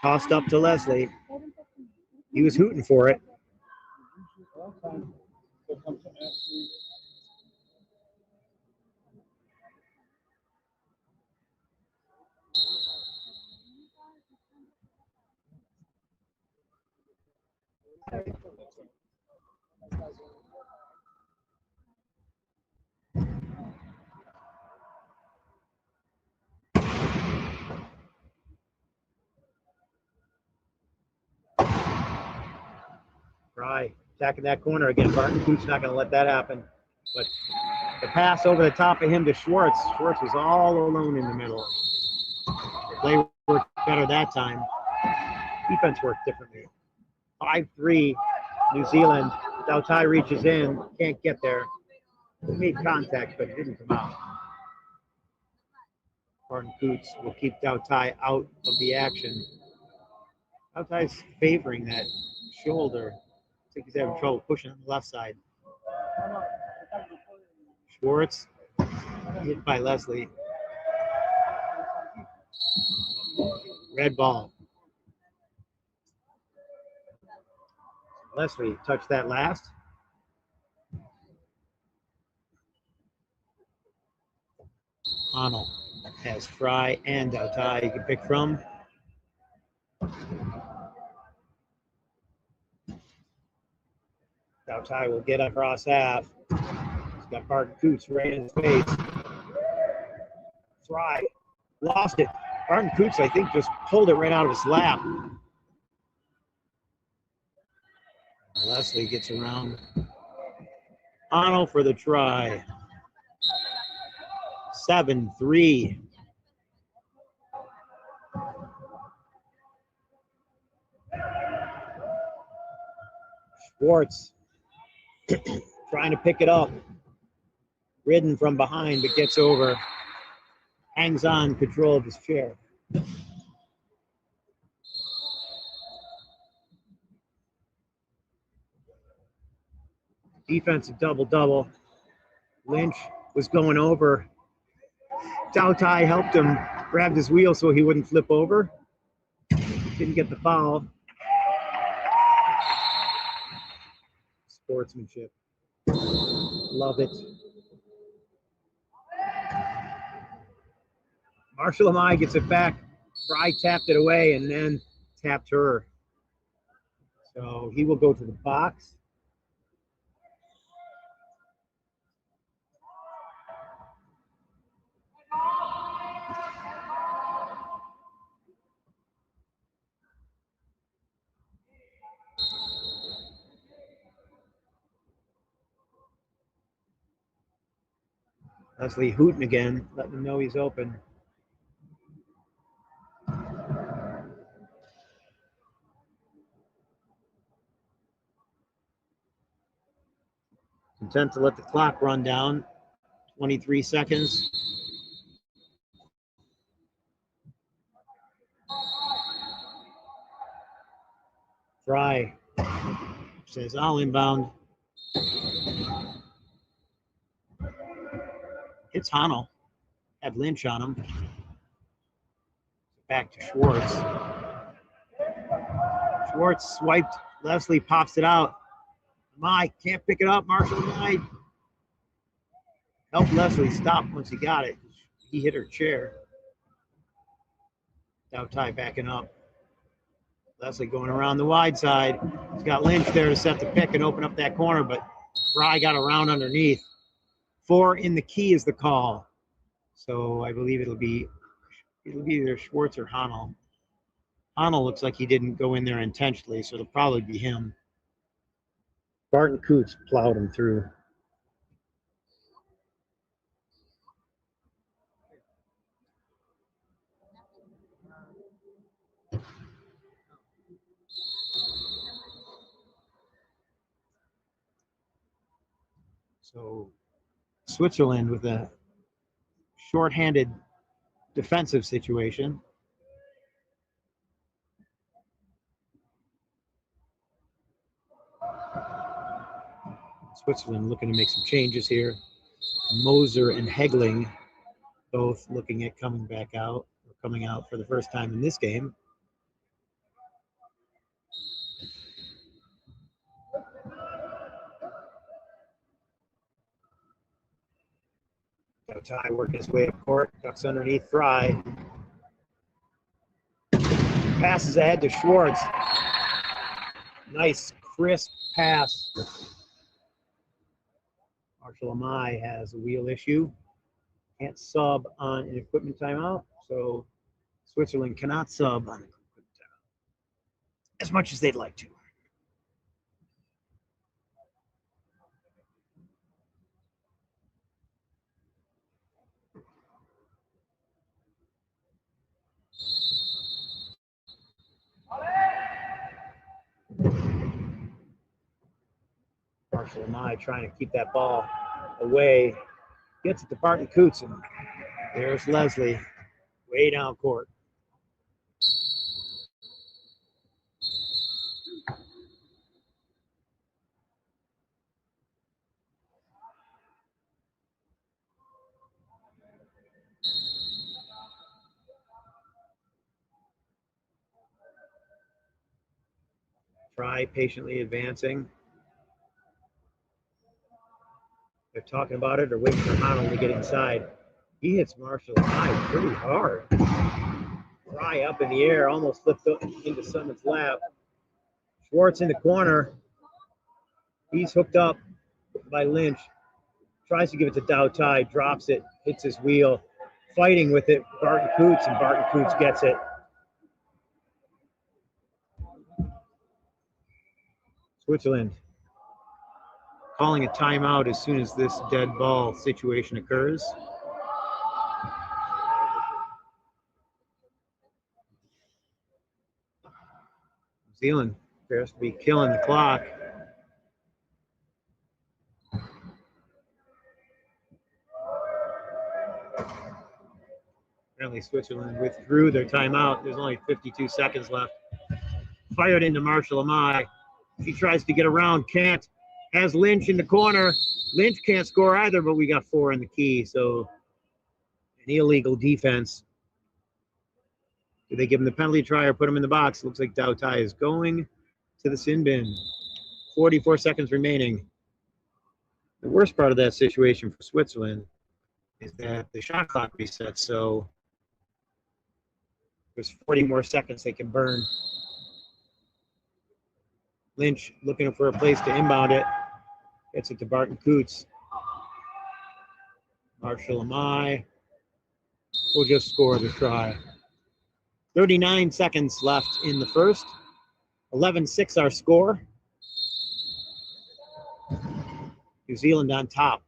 Tossed up to Leslie. He was hooting for it. Fry attacking that corner again. Barton Coots not going to let that happen. But the pass over the top of him to Schwartz. Schwartz was all alone in the middle. Play worked better that time. Defense worked differently. 5-3 New Zealand. Dautai reaches in, can't get there. He made contact, but it didn't come out. Barton Coots will keep Dautai out of the action. Dautai's favoring that shoulder. I think he's having trouble pushing on the left side. Schwartz hit by Leslie. Red ball. Leslie touched that last. Honnold has Fry and Dautai you can pick from. Dautai will get across half. He's got Barton Coots right in his face. Fry lost it. Barton Coots, I think, just pulled it right out of his lap. Leslie gets around. Honnold for the try. 7-3. Schwartz trying to pick it up. Ridden from behind, but gets over. Hangs on control of his chair. Defensive double-double. Lynch was going over. Dautai helped him, grabbed his wheel so he wouldn't flip over. Didn't get the foul. sportsmanship. Love it. Marshall Amai gets it back. Fry tapped it away and then tapped her. So he will go to the box. Leslie hooting again, letting him know he's open. Content to let the clock run down. 23 seconds. Fry says, I'll inbound. Hits Hanel. Had Lynch on him. Back to Schwartz. Schwartz swiped. Leslie pops it out. Amai can't pick it up. Marshall Amai helped Leslie stop once he got it. He hit her chair. Doutai backing up. Leslie going around the wide side. He's got Lynch there to set the pick and open up that corner, but Fry got around underneath. 4 in the key is the call. So I believe it'll be either Schwartz or Hanel. Hanel looks like he didn't go in there intentionally, so it'll probably be him. Barton Coots plowed him through. So Switzerland with a shorthanded defensive situation. Switzerland looking to make some changes here. Moser and Hegling both looking at coming back out, or coming out for the first time in this game. Doutai working his way up court, ducks underneath Fry. Passes ahead to Schwartz. Nice, crisp pass. Marshall Amai has a wheel issue. Can't sub on an equipment timeout, so Switzerland cannot sub on an equipment timeout as much as they'd like to. Marshall Amai trying to keep that ball away. Gets it to Barton Coots, and there's Leslie way down court. Fry patiently advancing. They're talking about it or waiting for Hanel to get inside. He hits Marshall Amai pretty hard. Fry up in the air, almost flipped up into someone's lap. Schwartz in the corner. He's hooked up by Lynch. Tries to give it to Doutai, drops it, hits his wheel. Fighting with it, Barton Coots, and Barton Coots gets it. Switzerland calling a timeout as soon as this dead ball situation occurs. New Zealand appears to be killing the clock. Apparently Switzerland withdrew their timeout. There's only 52 seconds left. Fired into Marshall Amai. He tries to get around, can't. Has Lynch in the corner. Lynch can't score either, but we got 4 in the key, so an illegal defense. Do they give him the penalty try or put him in the box? Looks like Doutai is going to the sin bin. 44 seconds remaining. The worst part of that situation for Switzerland is that the shot clock resets, so there's 40 more seconds they can burn. Lynch looking for a place to inbound it. Gets it to Barton Coots. Marshall Amai will just score the try. 39 seconds left in the first. 11-6 our score. New Zealand on top.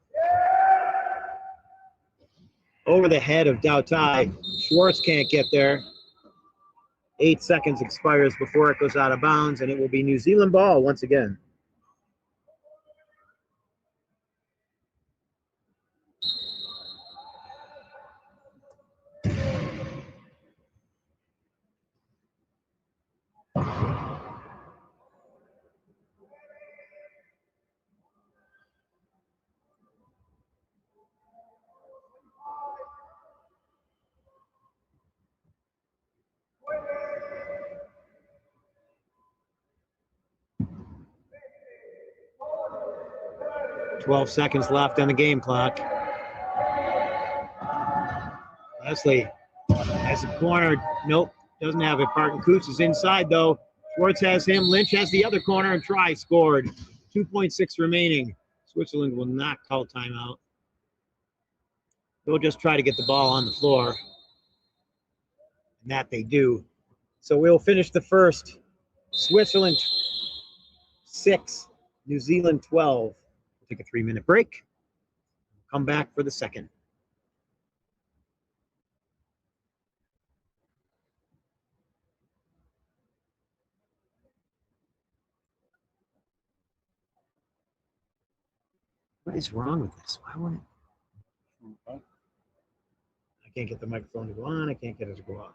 Over the head of Dautai. Schwartz can't get there. 8 seconds expires before it goes out of bounds, and it will be New Zealand ball once again. Twelve seconds left on the game clock. Leslie has a corner. Nope, doesn't have it. Barton Coots is inside, though. Schwartz has him. Lynch has the other corner, and try scored. 2.6 remaining. Switzerland will not call timeout. They'll just try to get the ball on the floor. And that they do. So we'll finish the first. Switzerland 6, New Zealand 12. We'll take a 3-minute break. Come back for the second. What is wrong with this? Why won't it? I can't get the microphone to go on. I can't get it to go off.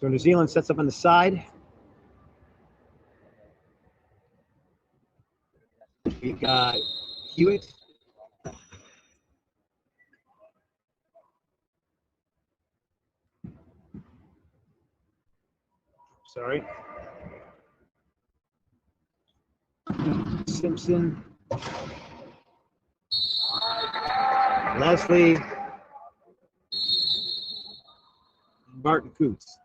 So New Zealand sets up on the side. We've got Hewitt. Sorry. Simpson. Leslie. Barton Coots.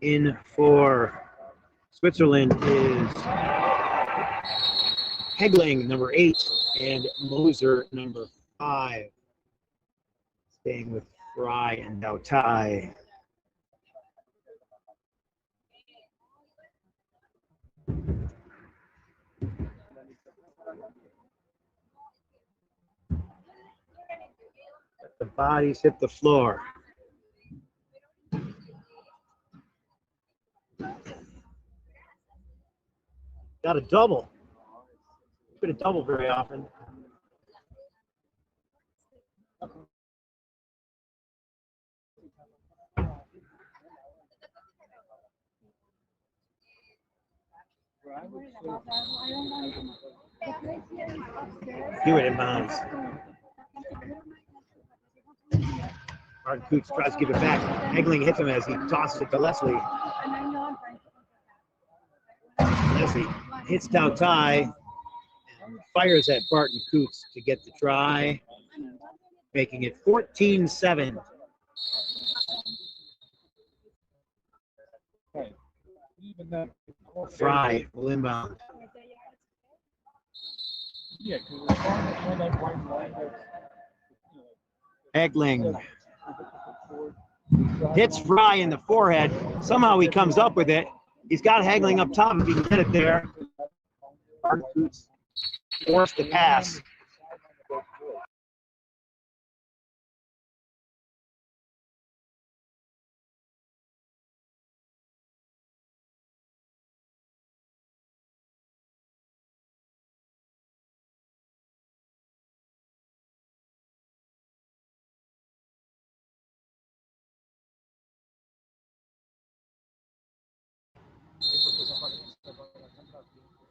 In for Switzerland is Hegling, number 8, and Moser, number 5. Staying with Fry and Dautai. Let the bodies hit the floor. Got a double. Get a double very often. Hewitt inbounds. Martin Coots tries to give it back. Hegling hits him as he tosses it to Leslie. Leslie hits Dautai and fires at Barton Coots to get the try, making it 14-7. Fry will inbound. Hegling hits Fry in the forehead. Somehow he comes up with it. He's got Hegling up top if he can get it there. Barton Coots forced the pass.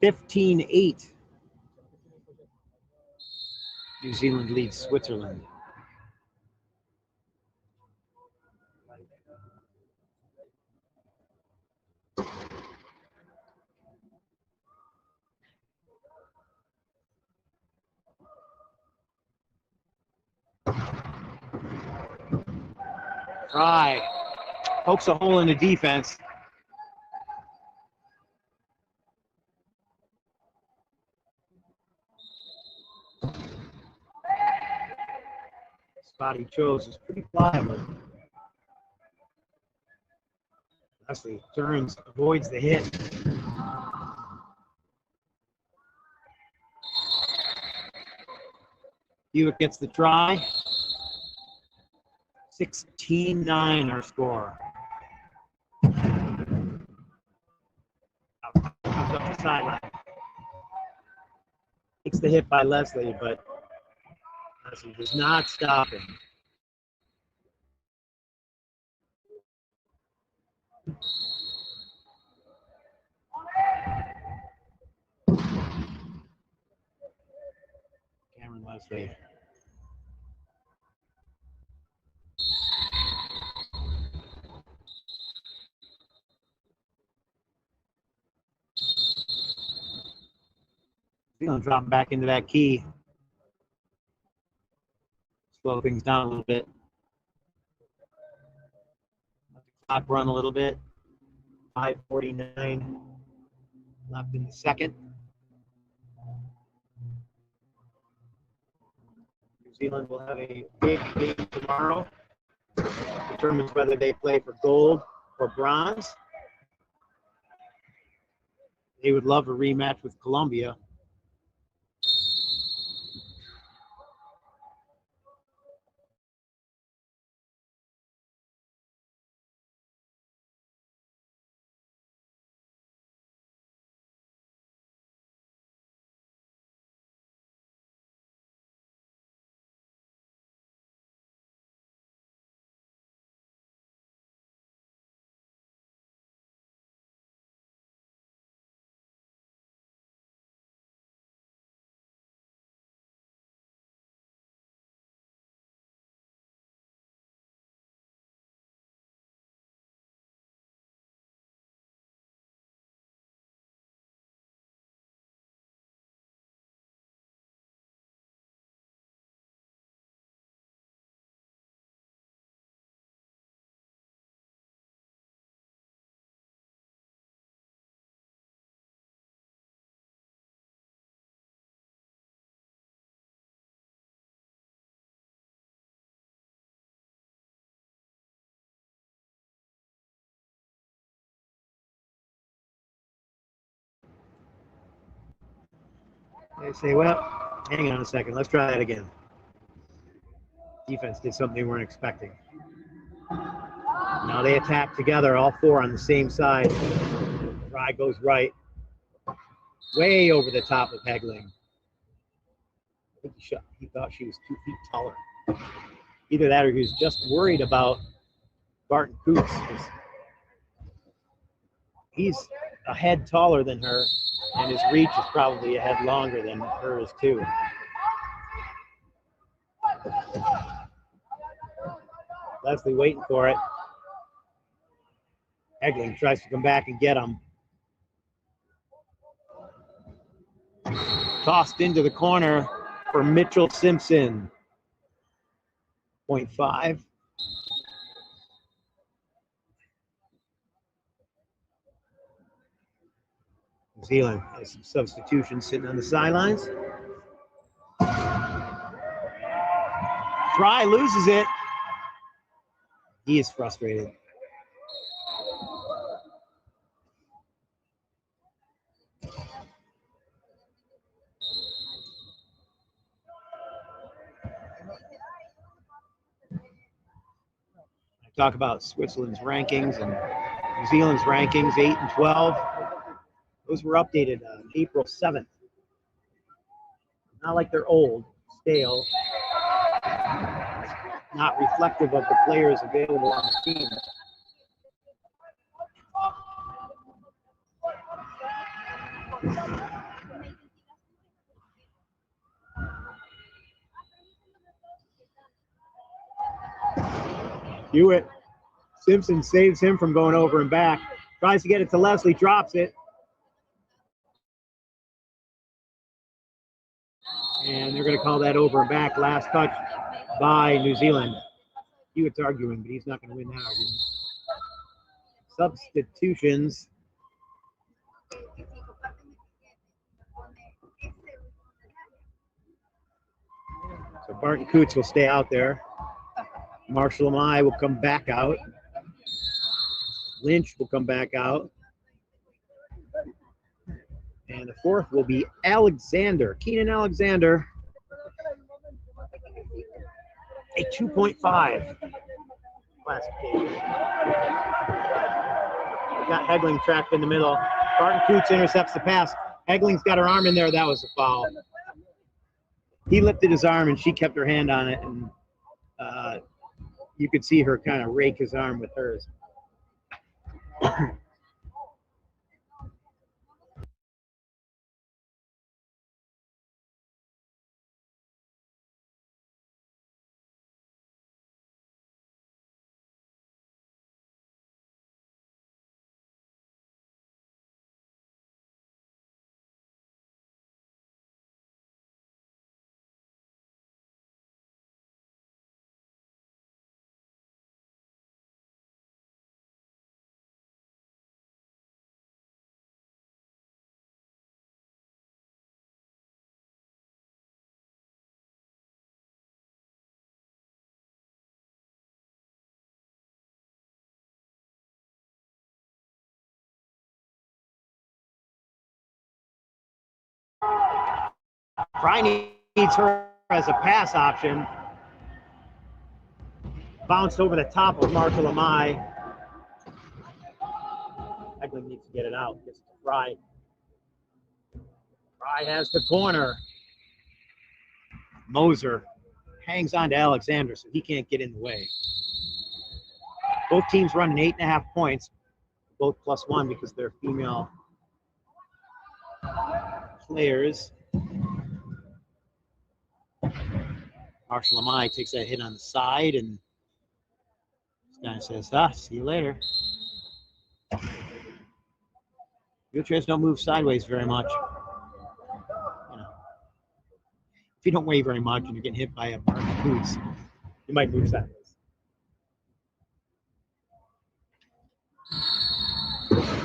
(15-8). New Zealand leads Switzerland. Fry pokes a hole in the defense. Spot he chose is pretty pliable. Leslie turns, avoids the hit. Hewitt gets the try. 16-9 our score. Comes up the sideline. Takes the hit by Leslie, but Leslie does not stop him. Cameron Leslie. Feeling dropping back into that key. Slow things down a little bit. Let the clock run a little bit. 5:49 left in the second. New Zealand will have a big game tomorrow. Determines whether they play for gold or bronze. They would love a rematch with Colombia. They say, well, hang on a second, let's try that again. Defense did something they weren't expecting. Now they attack together, all four on the same side. Fry goes right, way over the top of Hegling. I think he thought she was 2 feet taller. Either that or he was just worried about Barton Coots. He's a head taller than her, and his reach is probably a head longer than hers too. Leslie waiting for it. Hegling tries to come back and get him. Tossed into the corner for Mitchell Simpson. 0.5. New Zealand has some substitutions sitting on the sidelines. Fry loses it. He is frustrated. I talk about Switzerland's rankings and New Zealand's rankings, 8 and 12. Those were updated on April 7th. Not like they're old, stale, not reflective of the players available on the team. Hewitt. Simpson saves him from going over and back. Tries to get it to Leslie, drops it. And they're going to call that over and back. Last touch by New Zealand. Hewitt's arguing, but he's not going to win that argument. Substitutions. So Barton Coots will stay out there. Marshall Amai will come back out. Lynch will come back out. And the fourth will be Alexander, Keenan Alexander. A 2.5 classification. We got Hegling trapped in the middle. Barton Coots intercepts the pass. Hegling's got her arm in there. That was a foul. He lifted his arm and she kept her hand on it. And you could see her kind of rake his arm with hers. Fry needs her as a pass option. Bounced over the top of Marshall Amai. Hegling needs to get it out. Gets to Fry. Fry has the corner. Moser hangs on to Alexander, so he can't get in the way. Both teams running 8.5 points, both +1 because they're female players. Marshall Amai takes that hit on the side and this guy says, see you later. Wheelchairs don't move sideways very much. You know, if you don't weigh very much and you're getting hit by a Barton Coots, you might move sideways.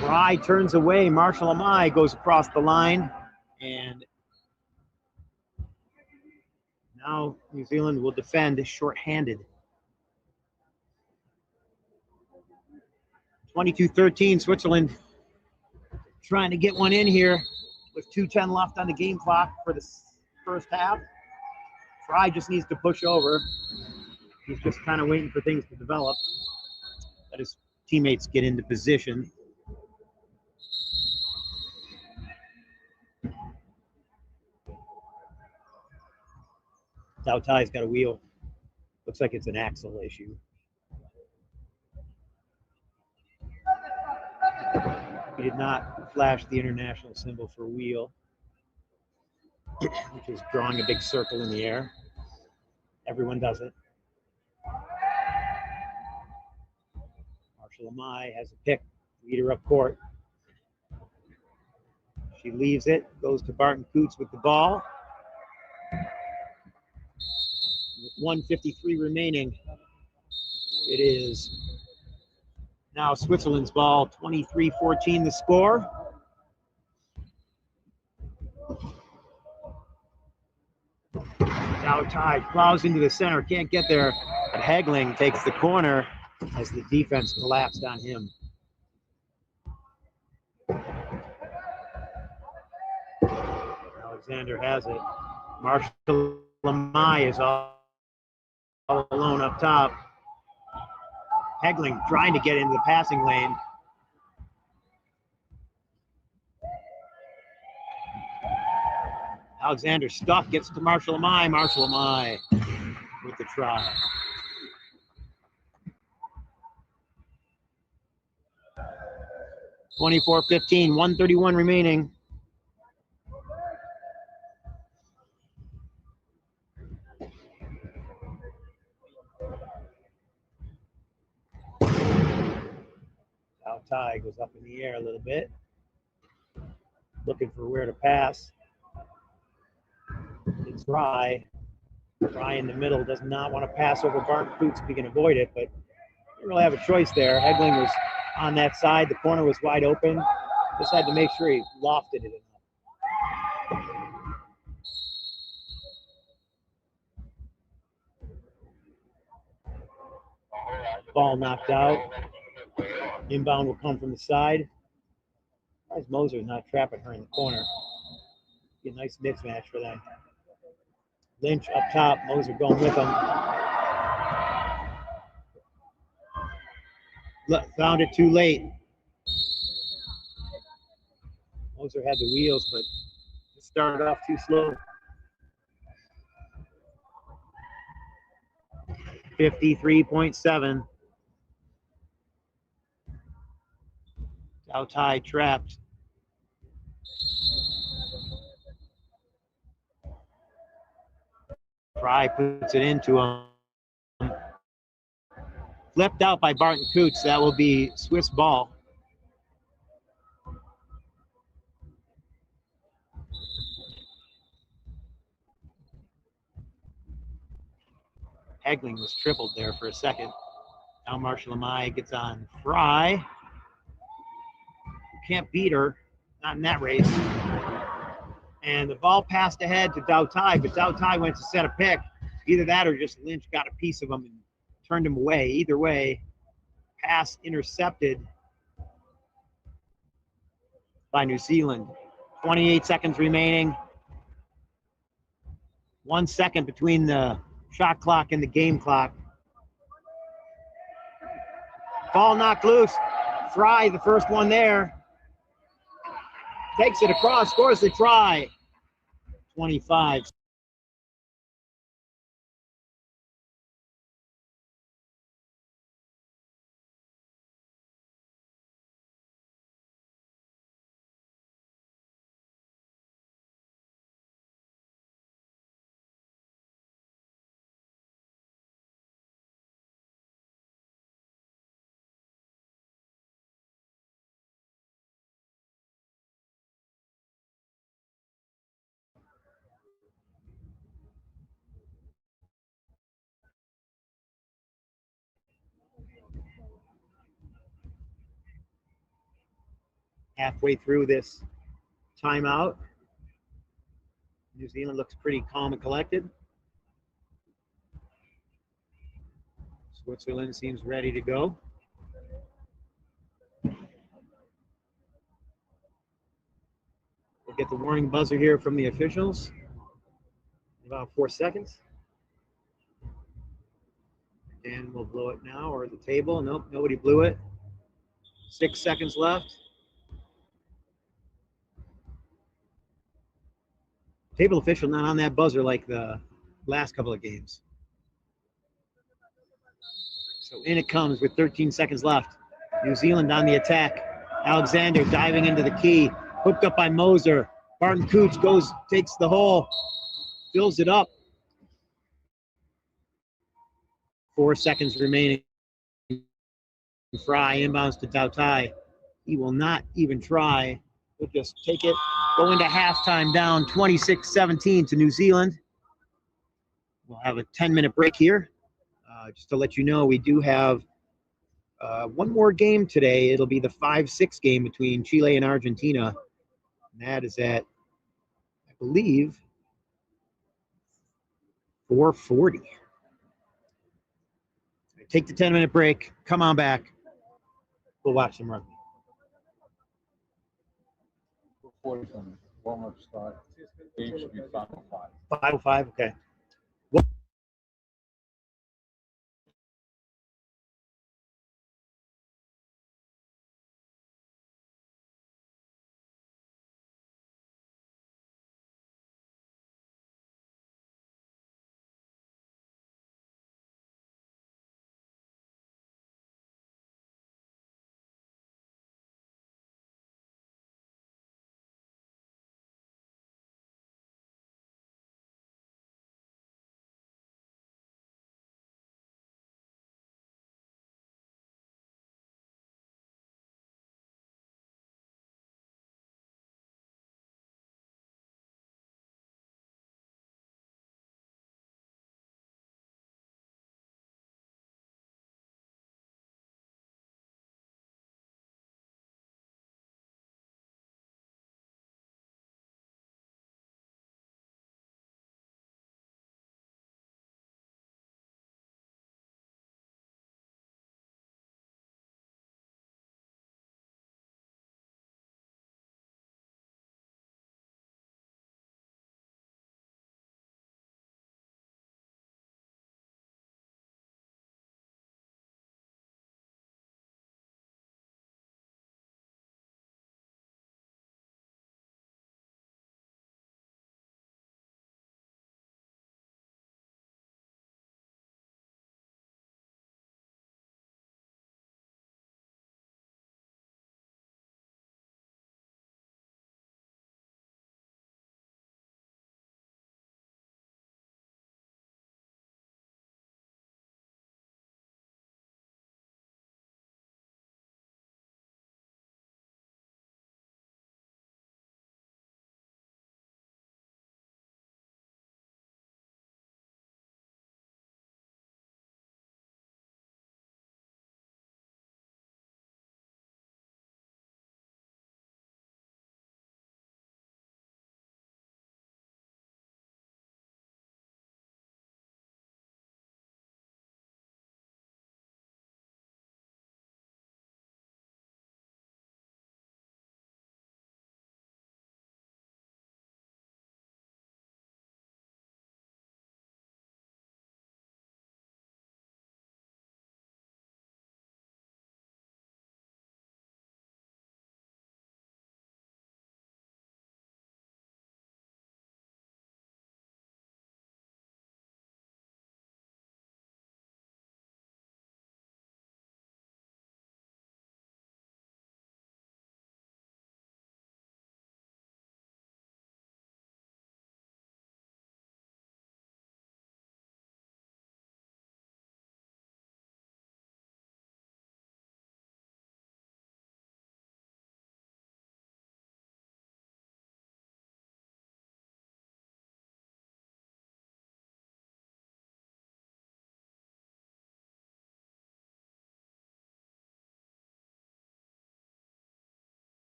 Fry turns away. Marshall Amai goes across the line, and now New Zealand will defend shorthanded. 22-13, Switzerland trying to get one in here with 2:10 left on the game clock for the first half. Fry just needs to push over. He's just kind of waiting for things to develop. Let his teammates get into position. Tao Tai's got a wheel. Looks like it's an axle issue. He did not flash the international symbol for wheel, which is drawing a big circle in the air. Everyone does it. Marshall Amai has a pick, leader up court. She leaves it, goes to Barton Coots with the ball. With 1:53 remaining, it is now Switzerland's ball, 23-14 the score. Now Ty plows into the center, can't get there, but Hegling takes the corner as the defense collapsed on him. Alexander has it. Marshall Amai is all alone up top. Hegling trying to get into the passing lane. Alexander stuck, gets to Marshall Amai. Marshall Amai with the try. (24-15), 1:31 remaining. Now Ty goes up in the air a little bit, looking for where to pass. It's Fry. Fry in the middle does not want to pass over Barton Coots if he can avoid it, but didn't really have a choice there. Hegling was on that side. The corner was wide open. Just had to make sure he lofted it enough. Ball knocked out. Inbound will come from the side. Why is Moser not trapping her in the corner? Be a nice mix match for them. Lynch up top, Moser going with him. Found it too late. Moser had the wheels, but it started off too slow. 53.7. Tao Tai trapped. Fry puts it into him. Flipped out by Barton Coots. That will be Swiss ball. Hegling was tripled there for a second. Now Marshall Amai gets on Fry. Can't beat her, not in that race. And the ball passed ahead to Tao Tai, but Tao Tai went to set a pick. Either that or just Lynch got a piece of him and turned him away. Either way, pass intercepted by New Zealand. 28 seconds remaining. 1 second between the shot clock and the game clock. Ball knocked loose. Fry, the first one there. Takes it across, scores the try. 25. Halfway through this timeout. New Zealand looks pretty calm and collected. Switzerland seems ready to go. Get the warning buzzer here from the officials. About 4 seconds. Dan will blow it now, or the table. Nope, nobody blew it. 6 seconds left. Table official not on that buzzer like the last couple of games. So in it comes with 13 seconds left. New Zealand on the attack. Alexander diving into the key. Hooked up by Moser. Barton Cooch takes the hole, fills it up. 4 seconds remaining. Fry inbounds to Tautai. He will not even try. He'll just take it. Go into halftime down 26-17 to New Zealand. We'll have a 10-minute break here. Just to let you know, we do have one more game today. It'll be the 5-6 game between Chile and Argentina. And that is at, I believe, 4:40. Take the 10-minute break. Come on back. We'll watch some rugby. 40 from warm-up start. Game should be 5:05. 5:05, okay.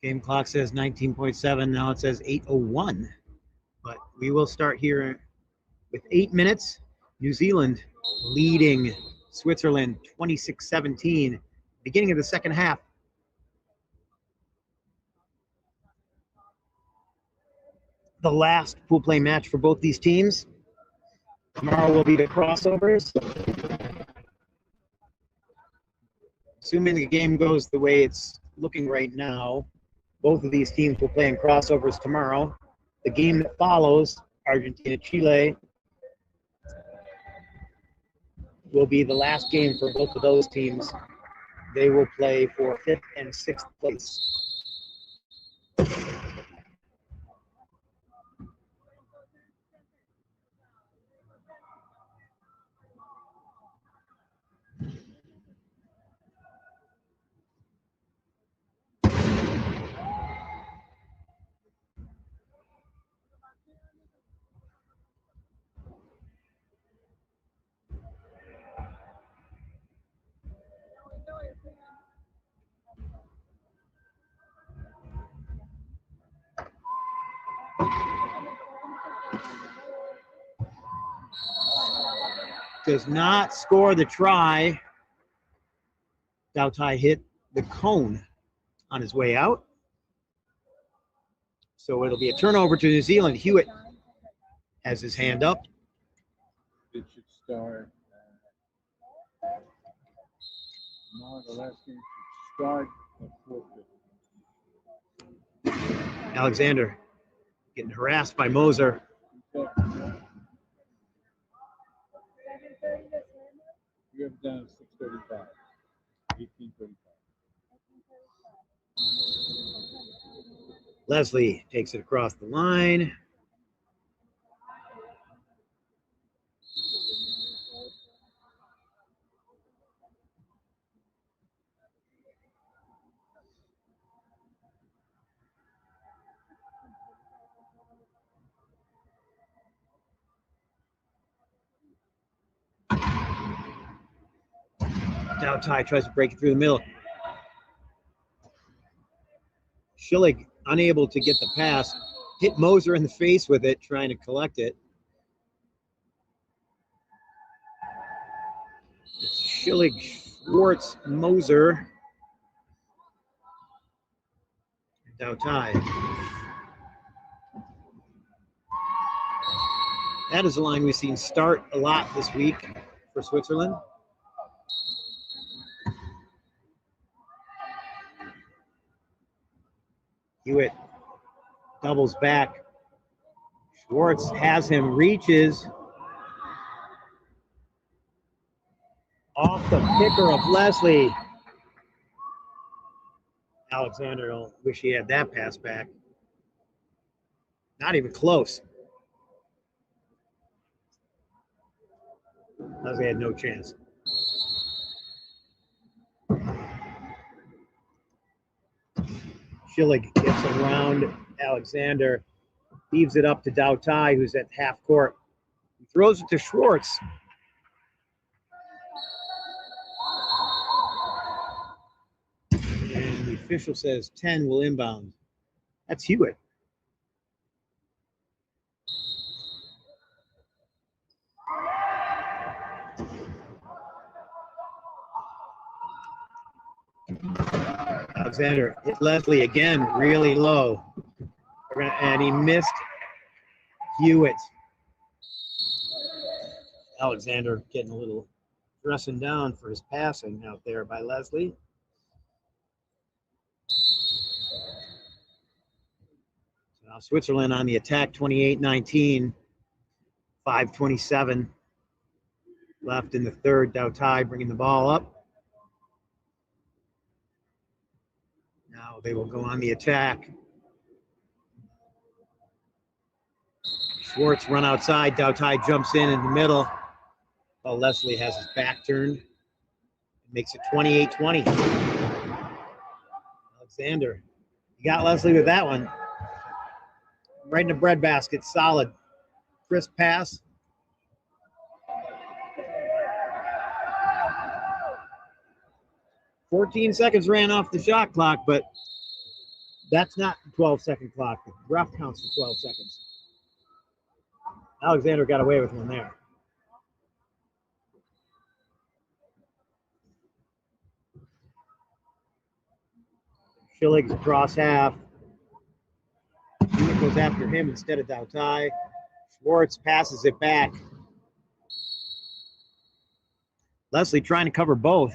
Game clock says 19.7. Now it says 8:01. But we will start here with 8 minutes. New Zealand leading Switzerland 26-17. Beginning of the second half. The last pool play match for both these teams. Tomorrow will be the crossovers. Assuming the game goes the way it's looking right now, both of these teams will play in crossovers tomorrow. The game that follows, Argentina Chile, will be the last game for both of those teams. They will play for 5th and 6th place. Does not score the try. Dautai hit the cone on his way out. So it'll be a turnover to New Zealand. Hewitt has his hand up. It should start. No, the last game should start at 4:50. Alexander getting harassed by Moser. We have down at 6:35. 18:35. Leslie takes it across the line. Dautai tries to break it through the middle. Schillig unable to get the pass. Hit Moser in the face with it, trying to collect it. It's Schillig, Schwartz, Moser. Dautai. That is a line we've seen start a lot this week for Switzerland. Hewitt doubles back. Schwartz has him, reaches. Off the kicker of Leslie. Alexander will wish he had that pass back. Not even close. Leslie had no chance. Schillig gets around Alexander, leaves it up to Dautai, who's at half court. He throws it to Schwartz. And the official says 10 will inbound. That's Hewitt. Alexander hit Leslie again, really low. And he missed Hewitt. Alexander getting a little dressing down for his passing out there by Leslie. So now Switzerland on the attack, 28-19, 5:27 left in the third. Dautai bringing the ball up. Now they will go on the attack. Schwartz run outside. Dautai jumps in the middle. Oh, Leslie has his back turned. Makes it 28-20. Alexander. You got Leslie with that one. Right in the breadbasket. Solid. Crisp pass. "14 seconds ran off the shot clock, but That's not 12-second clock. The ref counts to 12 seconds. Alexander got away with one there. Schillig's across half. Hewitt goes after him instead of Dautai. Schwartz passes it back. Leslie trying to cover both.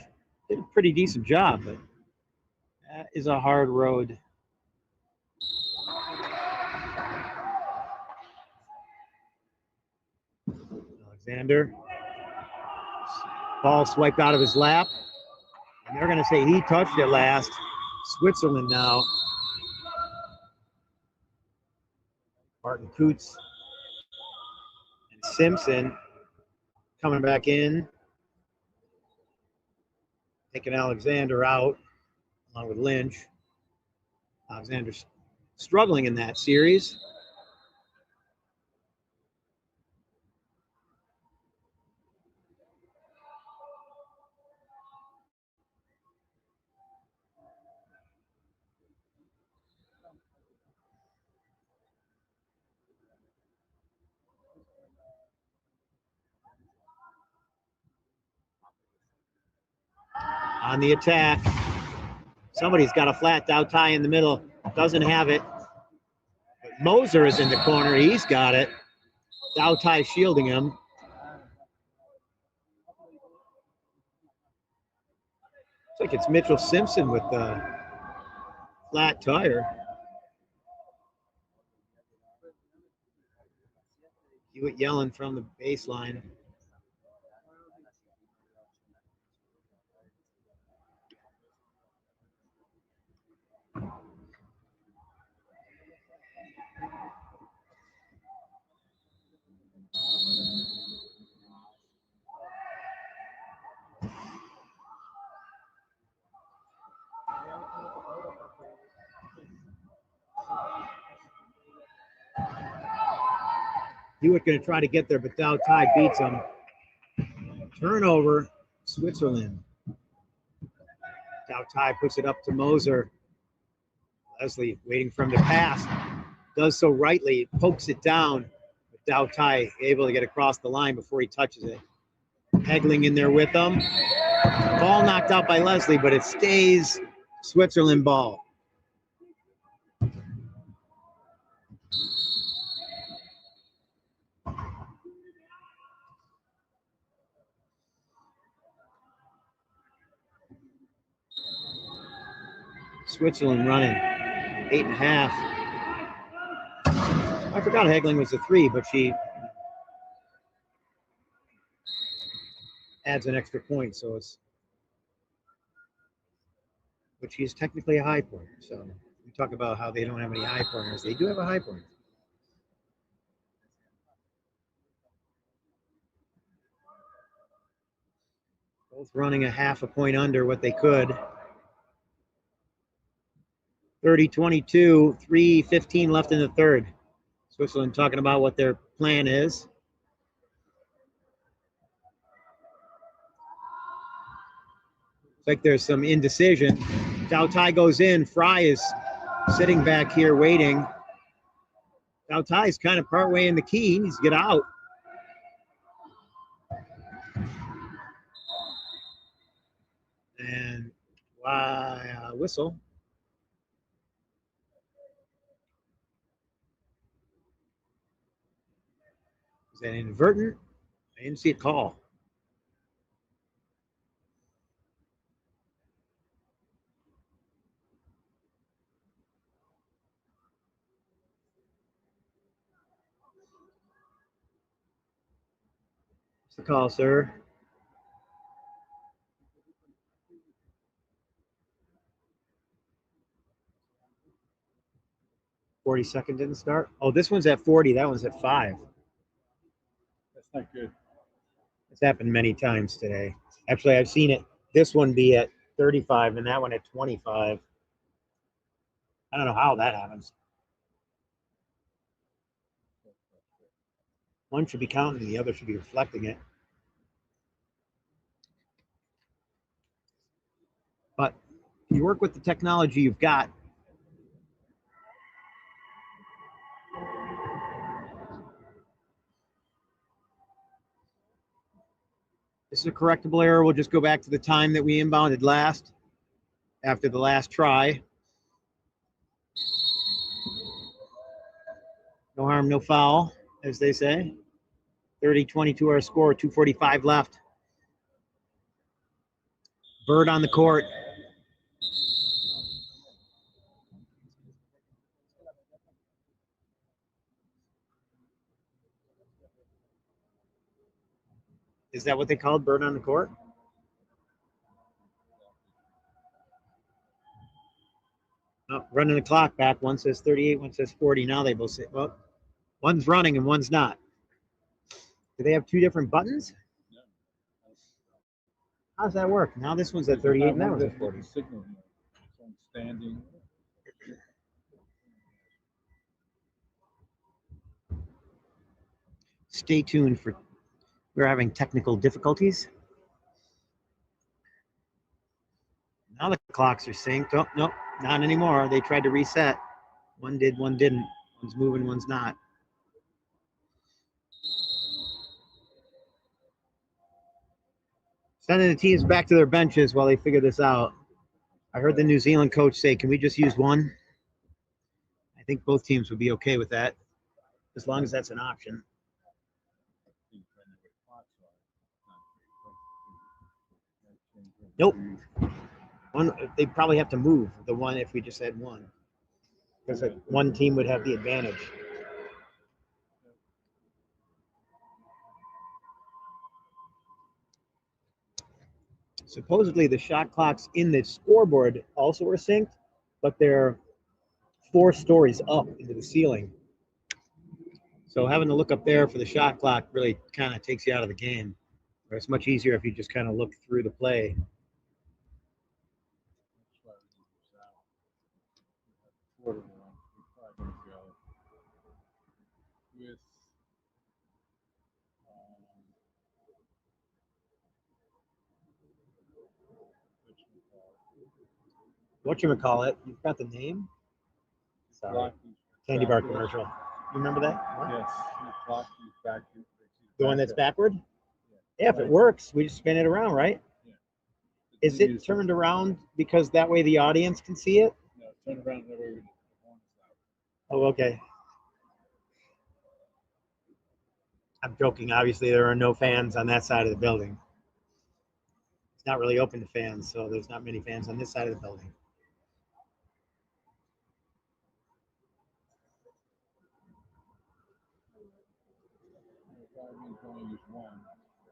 Did a pretty decent job, but that is a hard road. Alexander. Ball swiped out of his lap. And they're going to say he touched it last. Switzerland now. Martin Coots and Simpson coming back in. Taking Alexander out along with Lynch. Alexander's struggling in that series. On the attack. Somebody's got a flat Dautai in the middle. Doesn't have it. But Moser is in the corner. He's got it. Dautai shielding him. Looks like it's Mitchell Simpson with the flat tire. Hewitt yelling from the baseline. Hewitt going to try to get there, but Dautai beats him. Turnover, Switzerland. Dautai puts it up to Moser. Leslie waiting for him to pass. Does so rightly, pokes it down. But Dautai able to get across the line before he touches it. Hegling in there with him. Ball knocked out by Leslie, but it stays Switzerland ball. Switzerland running 8.5. I forgot Hegling was a 3, but she adds an extra point, so it's, but she's technically a high pointer. So we talk about how they don't have any high pointers. They do have a high pointer. Both running a half a point under what they could. 30-22, 3:15 left in the third. Switzerland talking about what their plan is. Looks like there's some indecision. Dautai goes in. Fry is sitting back here waiting. Dautai's kind of partway in the key. He needs to get out. And whistle. Is that inadvertent? I didn't see it call. What's the call, sir? .40 didn't start. Oh, this one's at 40. That one's at 5. That's not good. It's happened many times today. Actually, I've seen it. This one be at 35 and that one at 25. I don't know how that happens. One should be counting, the other should be reflecting it. But you work with the technology you've got. This is a correctable error. We'll just go back to the time that we inbounded last after the last try. No harm, no foul, as they say. 30-22 our score, 2:45 left. Bird on the court. Is that what they called bird on the court? Oh, running the clock back. One says 38, one says 40. Now they both say, well, one's running and one's not. Do they have two different buttons? How does that work? Now this one's at 38 and that one's at 40. Signal. Standing. Stay tuned for, we're having technical difficulties. Now the clocks are synced. Oh, nope, not anymore. They tried to reset. One did, one didn't. One's moving, one's not. Sending the teams back to their benches while they figure this out. I heard the New Zealand coach say, can we just use one? I think both teams would be okay with that, as long as that's an option. Nope. One, they probably have to move the one if we just had one, because one team would have the advantage. Supposedly the shot clocks in the scoreboard also are synced, but they're 4 stories up into the ceiling. So having to look up there for the shot clock really kind of takes you out of the game. Or it's much easier if you just kind of look through the play. Whatchamacallit? You've got the name? Sorry. Candy bar commercial. You remember that? What? Yes. The one that's backward? Yeah, if it works, we just spin it around, right? Yeah. Is it turned around because that way the audience can see it? No, turn around that way. Oh, okay. I'm joking. Obviously, there are no fans on that side of the building. It's not really open to fans, so there's not many fans on this side of the building.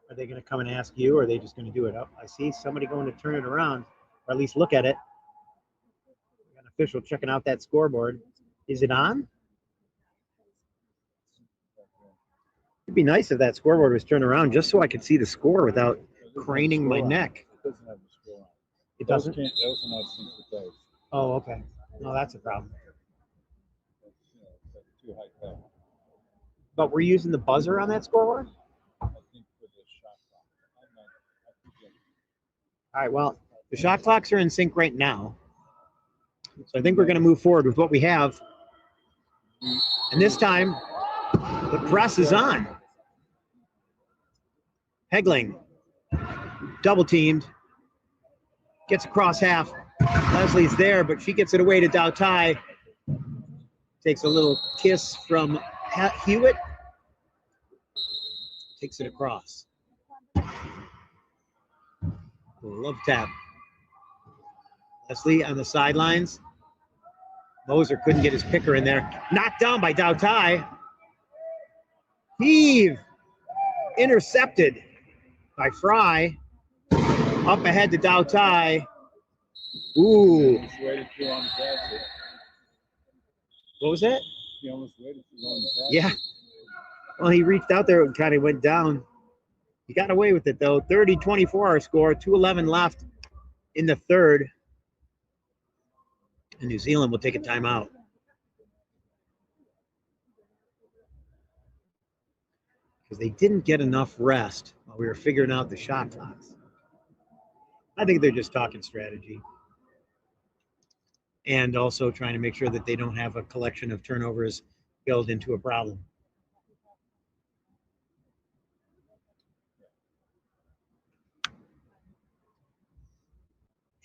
Are they going to come and ask you, or are they just going to do it? Oh, I see somebody going to turn it around, or at least look at it. We got an official checking out that scoreboard. Is it on? It'd be nice if that scoreboard was turned around just so I could see the score without craning my neck. It doesn't have the score on. It doesn't? Those are not synced with those. Oh, okay. No, that's a problem. That's too high tech. But we're using the buzzer on that scoreboard? I think for the shot clock. All right, well, the shot clocks are in sync right now. So I think we're going to move forward with what we have. And this time, the press is on. Hegling, double teamed, gets across half. Leslie's there, but she gets it away to Dautai. Takes a little kiss from Hewitt. Takes it across. Love tap. Leslie on the sidelines. Moser couldn't get his picker in there. Knocked down by Dautai. Heave. Intercepted by Fry. Up ahead to Dautai. Ooh. What was that? He almost waited too long. Yeah. Well, he reached out there and kind of went down. He got away with it, though. 30-24 our score. 2:11 left in the third. And New Zealand will take a timeout. Because they didn't get enough rest while we were figuring out the shot clocks. I think they're just talking strategy. And also trying to make sure that they don't have a collection of turnovers build into a problem.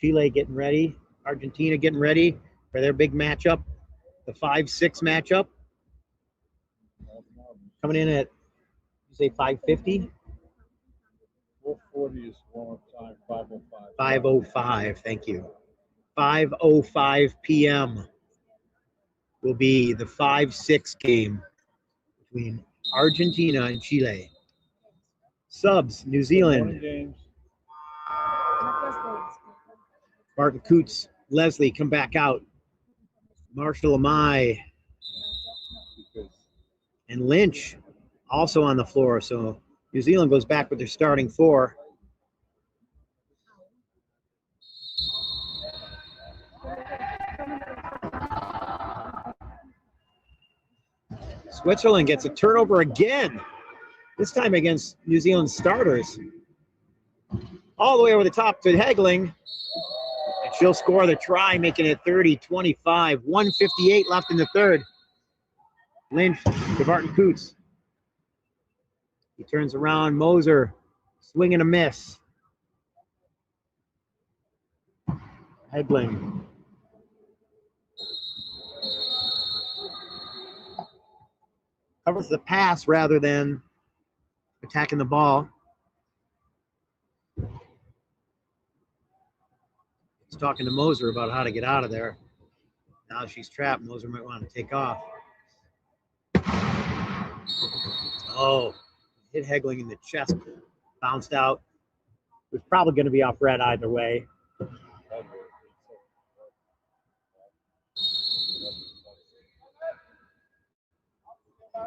Chile getting ready. Argentina getting ready for their big matchup, the 5-6 matchup. Coming in at, you say 5:50? 4:40 is warm-up time, 5:05. 5:05, thank you. 5:05 p.m. will be the 5-6 game between Argentina and Chile. Subs, New Zealand. Games. Barton Coots, Leslie come back out. Marshall Amai and Lynch also on the floor. So New Zealand goes back with their starting four. Switzerland gets a turnover again, this time against New Zealand starters. All the way over the top to Hegling. And she'll score the try, making it 30-25. 1:58 left in the third. Lynch to Barton Coots. He turns around, Moser, swing and a miss. Hegling. Covers the pass rather than attacking the ball. He's talking to Moser about how to get out of there. Now she's trapped. Moser might want to take off. Oh, hit Hegling in the chest. Bounced out. It was probably going to be off red either way.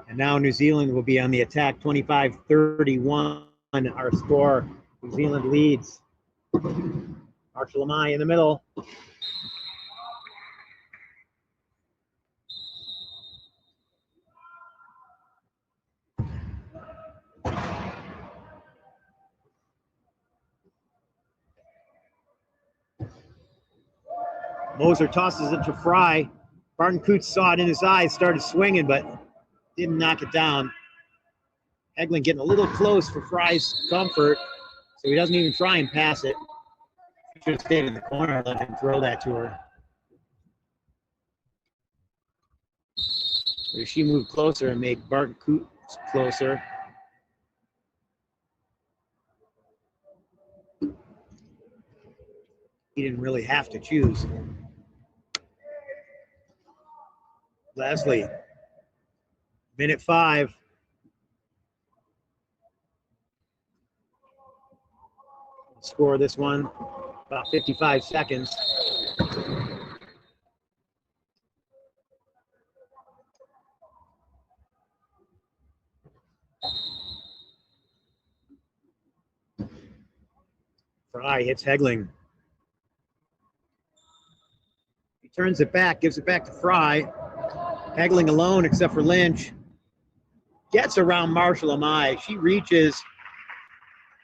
And now New Zealand will be on the attack, 25-31. Our score, New Zealand leads. Marshall Amai in the middle. Moser tosses it to Fry. Barton Coots saw it in his eyes, started swinging, but didn't knock it down. Hegling getting a little close for Fry's comfort, so he doesn't even try and pass it. He should have stayed in the corner and let him throw that to her. Or she moved closer and made Barton Coots closer. He didn't really have to choose. Leslie, minute 5. Score this one, about 55 seconds. Fry hits Hegling. He turns it back, gives it back to Fry. Hegling alone except for Lynch. Gets around Marshall Amai. She reaches.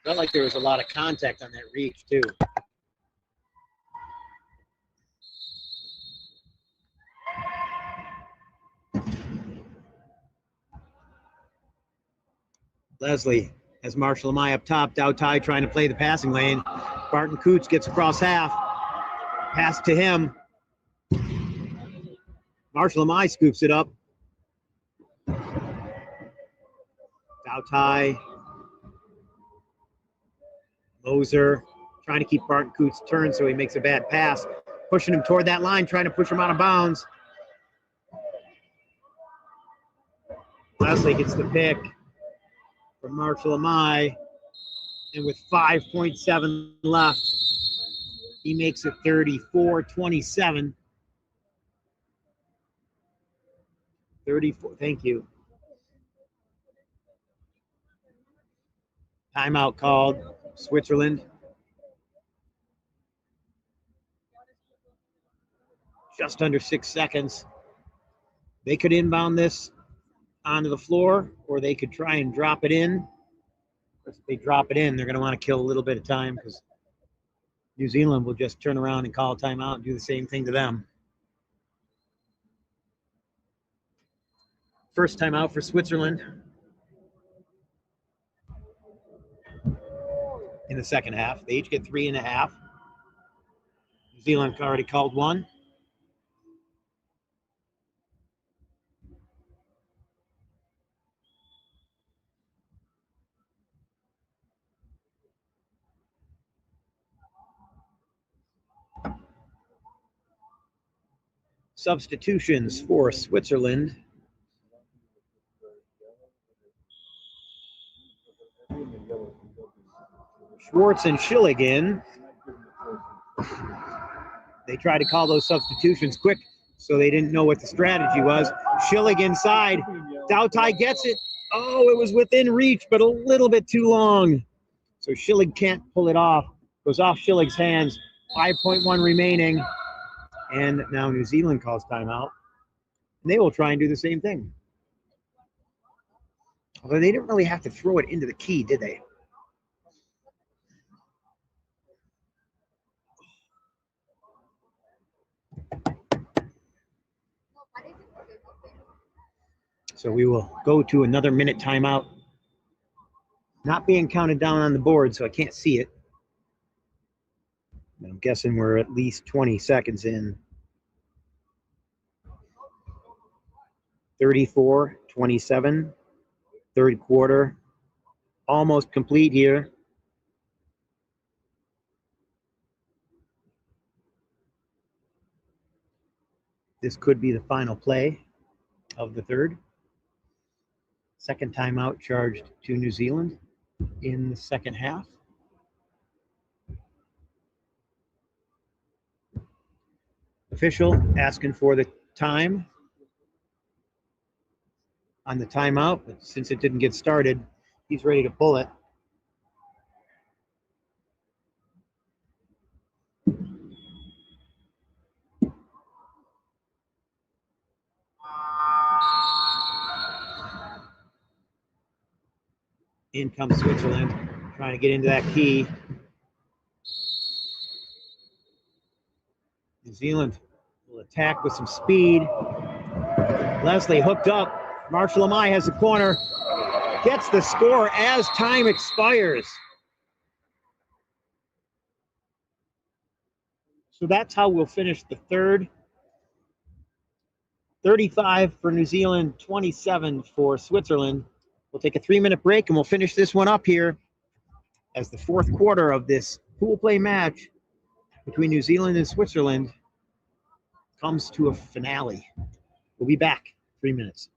Felt like there was a lot of contact on that reach, too. Leslie has Marshall Amai up top. Doutai trying to play the passing lane. Barton Coots gets across half. Pass to him. Marshall Amai scoops it up. Doutai. Moser trying to keep Barton Coots turned so he makes a bad pass. Pushing him toward that line, trying to push him out of bounds. Leslie gets the pick from Marshall Amai. And with 5.7 left, he makes it 34-27. 34, thank you. Timeout called, Switzerland. Just under 6 seconds. They could inbound this onto the floor, or they could try and drop it in. If they drop it in, they're going to want to kill a little bit of time because New Zealand will just turn around and call a timeout and do the same thing to them. First timeout for Switzerland in the second half. They each get 3.5. New Zealand already called one. Substitutions for Switzerland. Schwartz and Schilligan. They tried to call those substitutions quick, so they didn't know what the strategy was. Schilligan side. Doughty gets it. Oh, it was within reach, but a little bit too long. So Schillig can't pull it off. Goes off Schillig's hands. 5.1 remaining. And now New Zealand calls timeout. And they will try and do the same thing. Although they didn't really have to throw it into the key, did they? So we will go to another minute timeout. Not being counted down on the board, so I can't see it. I'm guessing we're at least 20 seconds in. 34-27, third quarter. Almost complete here. This could be the final play of the third. Second timeout charged to New Zealand in the second half. Official asking for the time on the timeout, but since it didn't get started, he's ready to pull it. In comes Switzerland, trying to get into that key. New Zealand will attack with some speed. Leslie hooked up. Marshall Amai has the corner. Gets the score as time expires. So that's how we'll finish the third. 35 for New Zealand, 27 for Switzerland. We'll take a 3-minute break and we'll finish this one up here as the fourth quarter of this pool play match between New Zealand and Switzerland comes to a finale. We'll be back 3 minutes.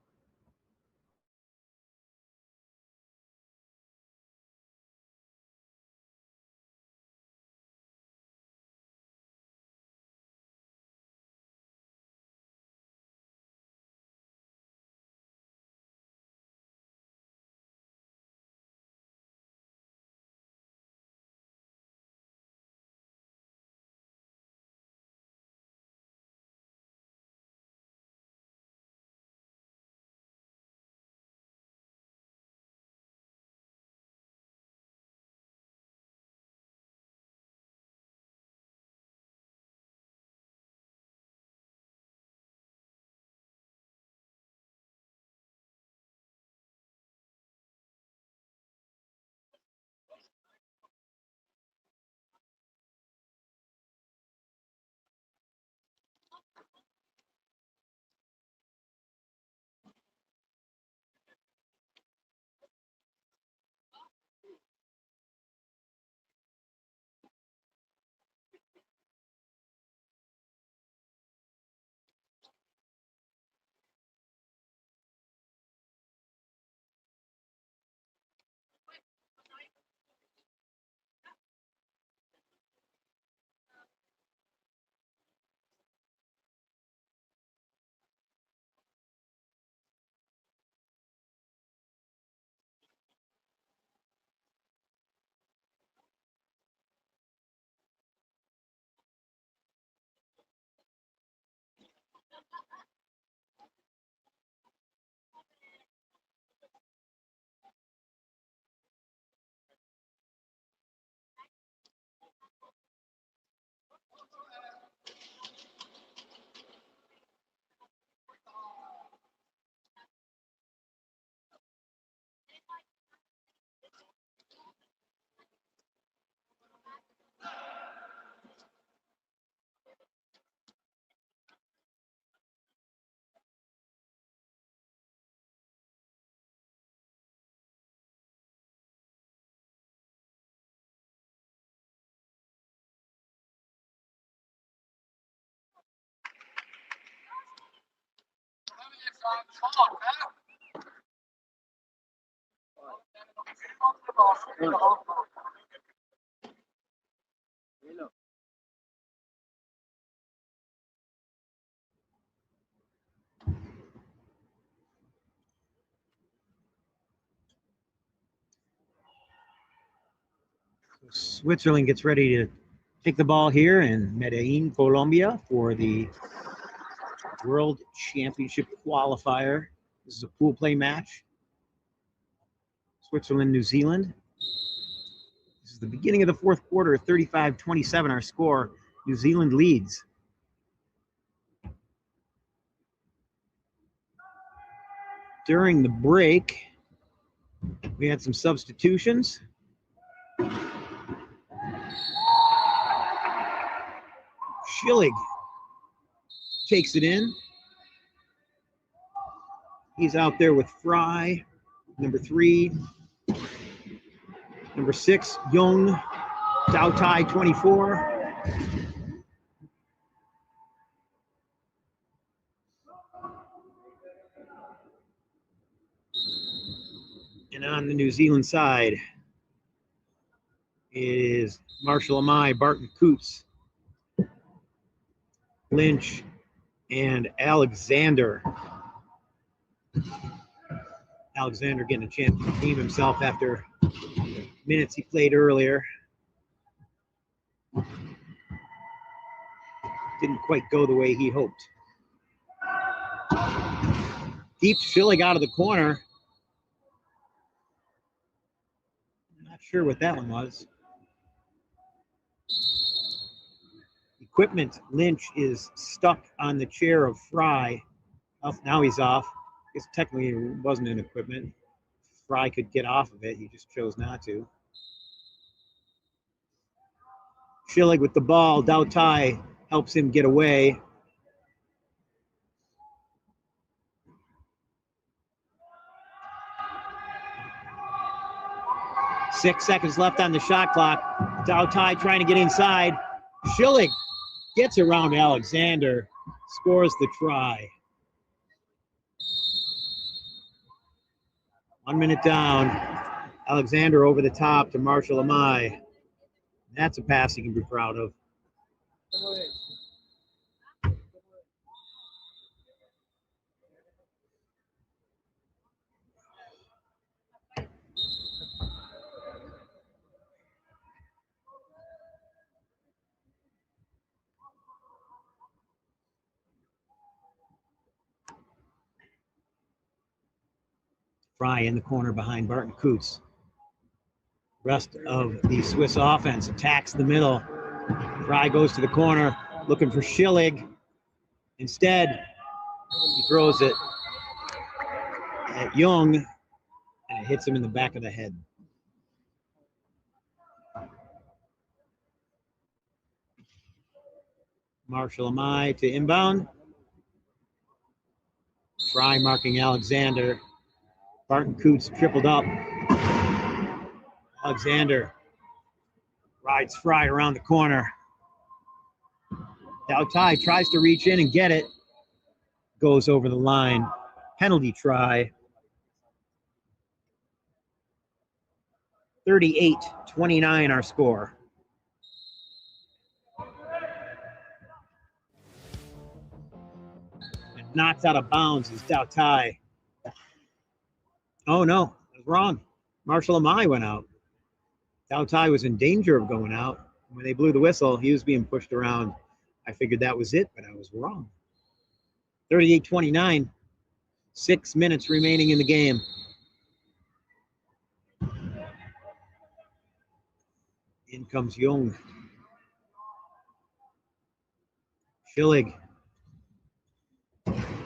Switzerland gets ready to take the ball here in Medellin, Colombia for the World Championship qualifier. This is a pool play match. Switzerland, New Zealand. This is the beginning of the fourth quarter, 35-27 our score. New Zealand leads. During the break, we had some substitutions. Schillig takes it in. He's out there with Fry, number 3. Number 6, Young, Dao Tai, 24. And on the New Zealand side is Marshall Amai, Barton Coots, Lynch, and Alexander. Alexander getting a chance to redeem himself after minutes he played earlier. Didn't quite go the way he hoped. Deep Schillig out of the corner. Not sure what that one was. Equipment, Lynch is stuck on the chair of Fry. Oh, now he's off. I guess technically it wasn't an equipment. Fry could get off of it. He just chose not to. Schillig with the ball. Dao Tai helps him get away. Six seconds left on the shot clock. Dao Tai trying to get inside. Schillig gets around Alexander, scores the try. 1 minute down. Alexander over the top to Marshall Amai. That's a pass he can be proud of. Fry in the corner behind Barton Coots. Rest of the Swiss offense attacks the middle. Fry goes to the corner looking for Schillig. Instead, he throws it at Young, and it hits him in the back of the head. Marshall Amai to inbound. Fry marking Alexander. Barton Coots tripled up. Alexander rides Fry around the corner. Dao Tai tries to reach in and get it. Goes over the line. Penalty try. 38-29 our score. And knocked out of bounds is Dao Tai. Oh no, I was wrong. Marshall Amai went out. Dao Tai was in danger of going out. When they blew the whistle, he was being pushed around. I figured that was it, but I was wrong. 38-29. 6 minutes remaining in the game. In comes Young. Schillig.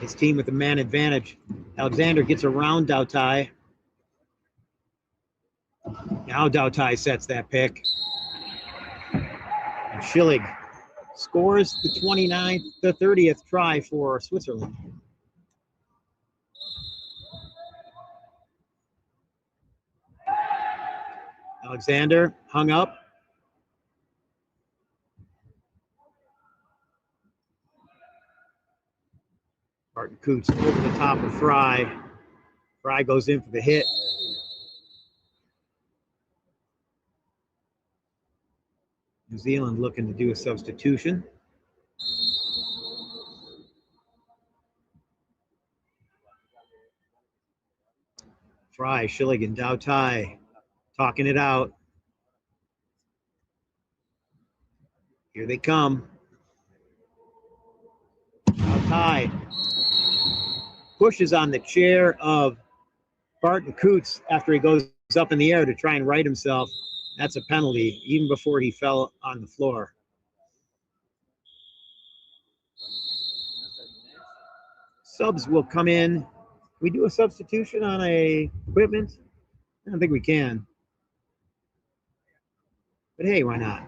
His team with the man advantage. Alexander gets around Dao Tai. Now Dao Tai sets that pick. And Schillig scores the 30th try for Switzerland. Alexander hung up. Barton Coots over the top of Fry. Fry goes in for the hit. New Zealand looking to do a substitution. Fry, Schillig, and Dao Tai talking it out. Here they come. Dao Tai pushes on the chair of Barton Coots after he goes up in the air to try and right himself. That's a penalty, even before he fell on the floor. Subs will come in. Can we do a substitution on a equipment? I don't think we can. But hey, why not?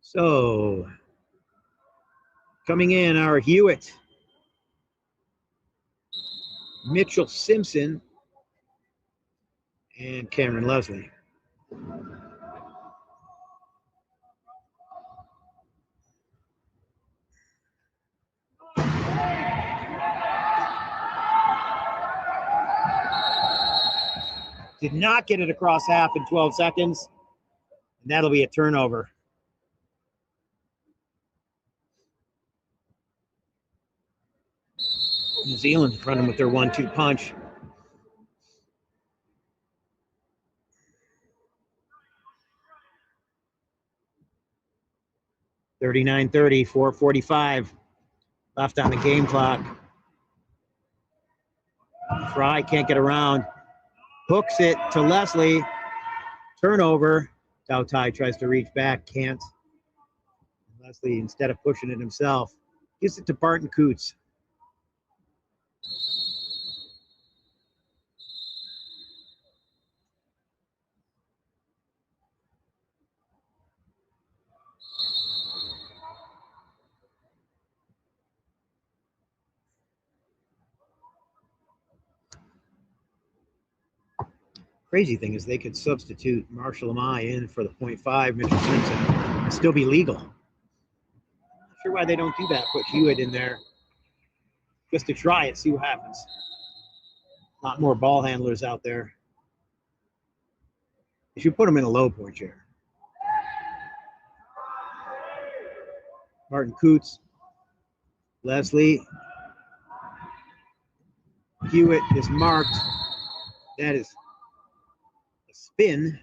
So, coming in are Hewitt, Mitchell Simpson, and Cameron Leslie. Did not get it across half in 12 seconds. And that'll be a turnover. New Zealand running with their 1-2 punch. (39:30), 4:45 left on the game clock. Fry can't get around. Hooks it to Leslie. Turnover. Dao Tai tries to reach back, can't. Leslie, instead of pushing it himself, gives it to Barton Coots. Crazy thing is they could substitute Marshall Amai in for the 0.5 Mitchell Simpson and still be legal. Not sure why they don't do that. Put Hewitt in there just to try it, see what happens. A lot more ball handlers out there. You should put them in a low point chair. Barton Coots, Leslie, Hewitt is marked. That is a spin.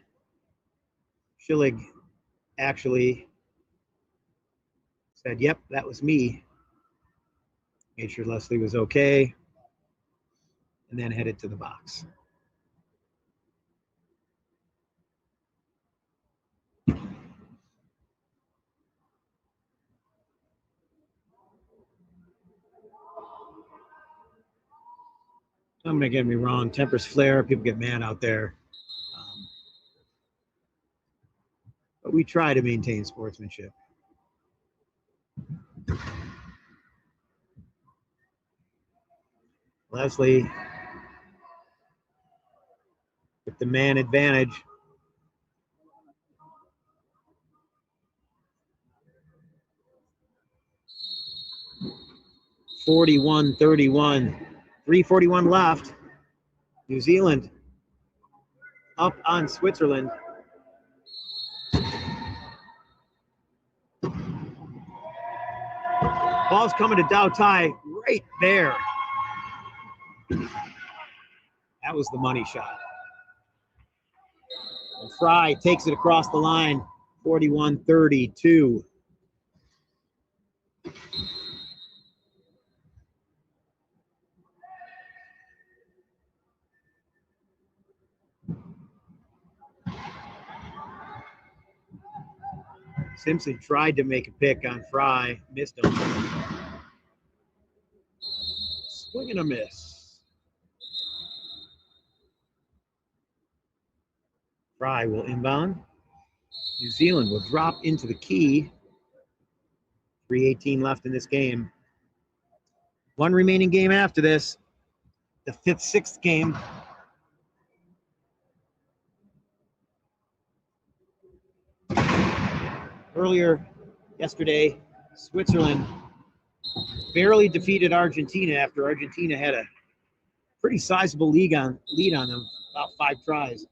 Schillig actually said, yep, that was me. Made sure Leslie was okay, and then headed to the box. Don't get me wrong, tempers flare, people get mad out there. But we try to maintain sportsmanship. Leslie with the man advantage. (41-31). 3:41 left. New Zealand up on Switzerland. Ball's coming to Dao Tai right there. That was the money shot. And Fry takes it across the line, 41-32. Simpson tried to make a pick on Fry, missed him. Swing and a miss. Fry will inbound. New Zealand will drop into the key. 3:18 left in this game. One remaining game after this, the 5th, 6th game. earlier yesterday, Switzerland barely defeated Argentina after Argentina had a pretty sizable lead on them, about 5 tries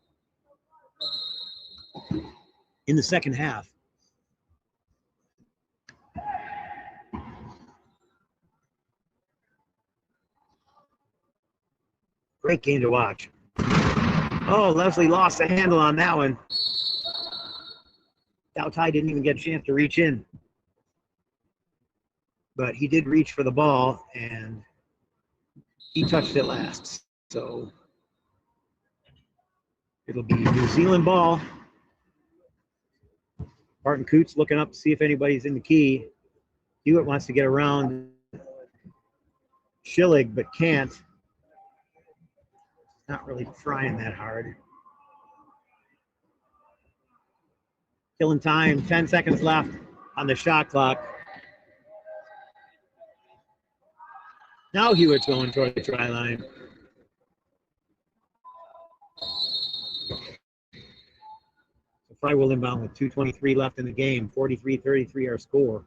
in the second half. Great game to watch. Oh, Leslie lost the handle on that one. Dao Tai didn't even get a chance to reach in. But he did reach for the ball, and he touched it last. So it'll be New Zealand ball. Martin Coots looking up to see if anybody's in the key. Hewitt wants to get around Schillig, but can't. Not really trying that hard. Killing time, 10 seconds left on the shot clock. Now Hewitt's going toward the try line. So Fry will inbound with 2:23 left in the game. 43-33 our score.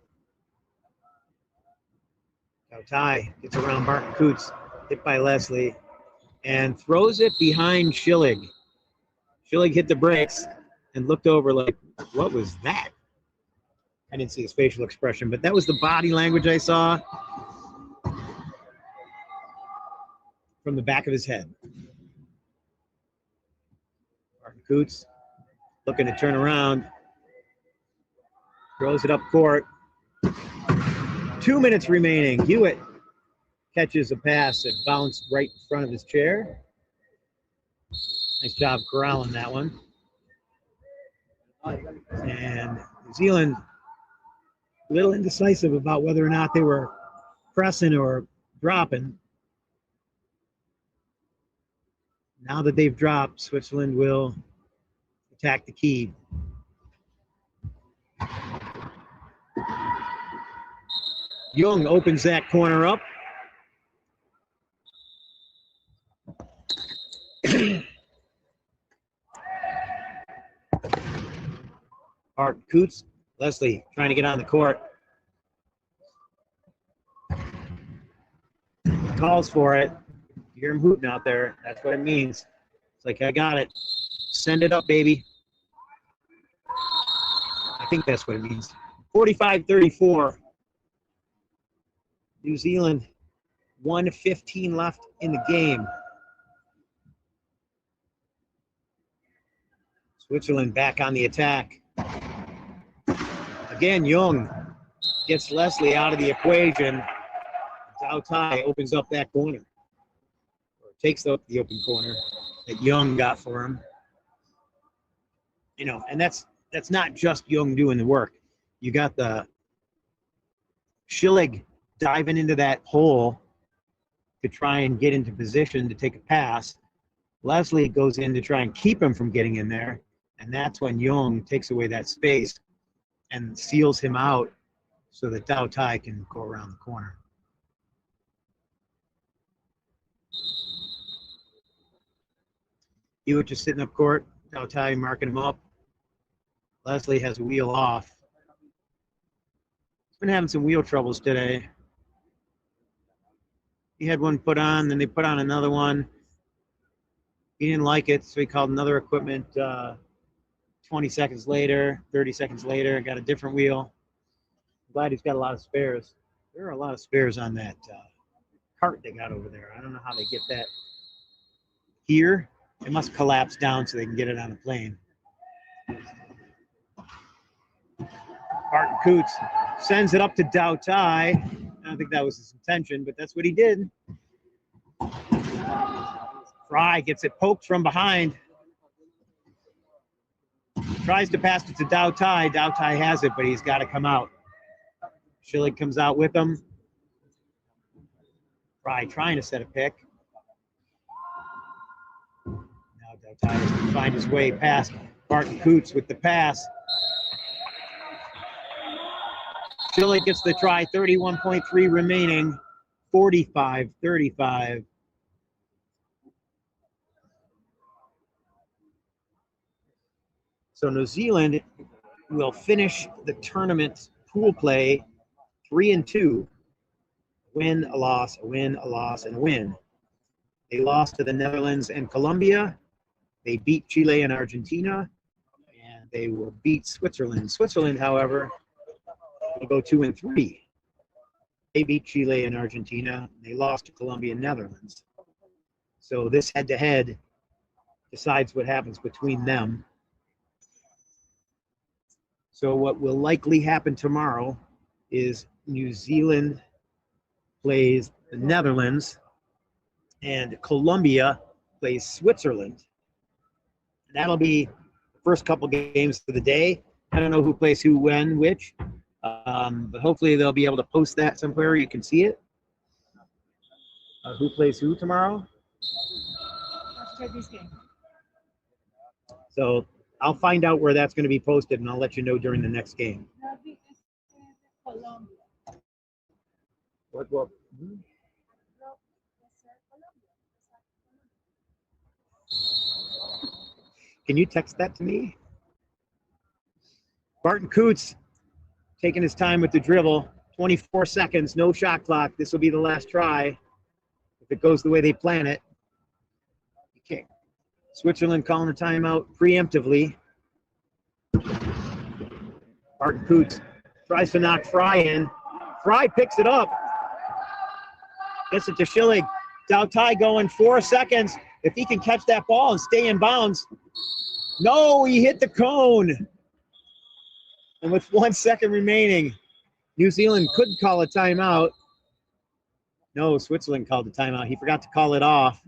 Now Ty gets around Martin Coots, hit by Leslie, and throws it behind Schillig. Schillig hit the brakes and looked over like, what was that? I didn't see his facial expression, but that was the body language I saw from the back of his head. Martin Coots looking to turn around. Throws it up court. 2 minutes remaining. Hewitt catches a pass that bounced right in front of his chair. Nice job corralling that one. And New Zealand a little indecisive about whether or not they were pressing or dropping. Now that they've dropped, Switzerland will attack the key. Young opens that corner up. Art Coots, Leslie trying to get on the court. Calls for it. You hear him hooting out there. That's what it means. It's like, I got it. Send it up, baby. I think that's what it means. 45-34. New Zealand, 1:15 left in the game. Switzerland back on the attack. Again, Young gets Leslie out of the equation. Dao Tai opens up that corner. Or takes up the open corner that Young got for him. You know, and that's not just Young doing the work. You got the Schillig diving into that hole to try and get into position to take a pass. Leslie goes in to try and keep him from getting in there, and that's when Young takes away that space and seals him out so that Dao Tai can go around the corner. Hewitt just sitting up court, Dao Tai marking him up. Leslie has a wheel off. He's been having some wheel troubles today. He had one put on, then they put on another one. He didn't like it, so he called another equipment 20 seconds later, 30 seconds later, got a different wheel. I'm glad he's got a lot of spares. There are a lot of spares on that cart they got over there. I don't know how they get that here. It must collapse down so they can get it on a plane. Martin Coots sends it up to Dao Tai. I don't think that was his intention, but that's what he did. Fry gets it poked from behind. Tries to pass it to Dao Tai. Dao Tai has it, but he's got to come out. Schillig comes out with him. Fry trying to set a pick. Now Dao Tai has to find his way past Martin Coots with the pass. Schillig gets the try, 31.3 remaining, 45-35. So New Zealand will finish the tournament pool play 3-2. Win, a loss, a win, a loss, and a win. They lost to the Netherlands and Colombia. They beat Chile and Argentina, and they will beat Switzerland. Switzerland, however, will go 2-3. They beat Chile and Argentina. They lost to Colombia and Netherlands. So this head-to-head decides what happens between them. So what will likely happen tomorrow is New Zealand plays the Netherlands and Colombia plays Switzerland. That'll be the first couple games of the day. I don't know who plays who, when, which, but hopefully they'll be able to post that somewhere you can see it. Who plays who tomorrow? So I'll find out where that's going to be posted, and I'll let you know during the next game. What? Can you text that to me? Barton Coots taking his time with the dribble. 24 seconds, no shot clock. This will be the last try if it goes the way they plan it. Okay. Switzerland calling a timeout preemptively. Barton Coots tries to knock Fry in. Fry picks it up. Gets it to Schilling. Dautai going 4 seconds. If he can catch that ball and stay in bounds. No, he hit the cone. And with 1 second remaining, New Zealand could call a timeout. No, Switzerland called the timeout. He forgot to call it off.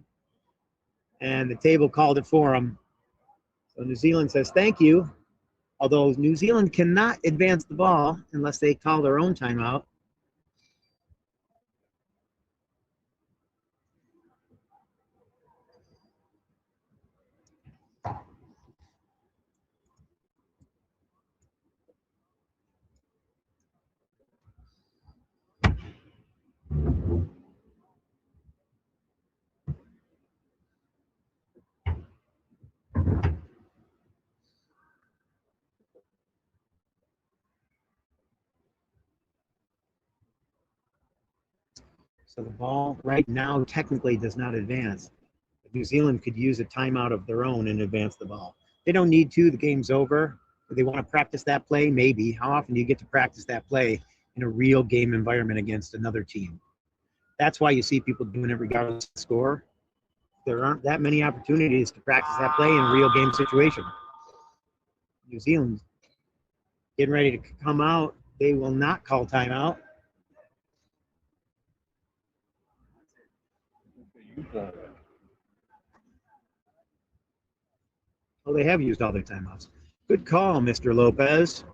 And the table called it for him. So New Zealand says thank you. Although New Zealand cannot advance the ball unless they call their own timeout. So the ball right now technically does not advance. But New Zealand could use a timeout of their own and advance the ball. They don't need to. The game's over. Do they want to practice that play? Maybe. How often do you get to practice that play in a real game environment against another team? That's why you see people doing it regardless of the score. There aren't that many opportunities to practice that play in a real game situation. New Zealand getting ready to come out. They will not call timeout. Oh, they have used all their timeouts. Good call, Mr. Lopez.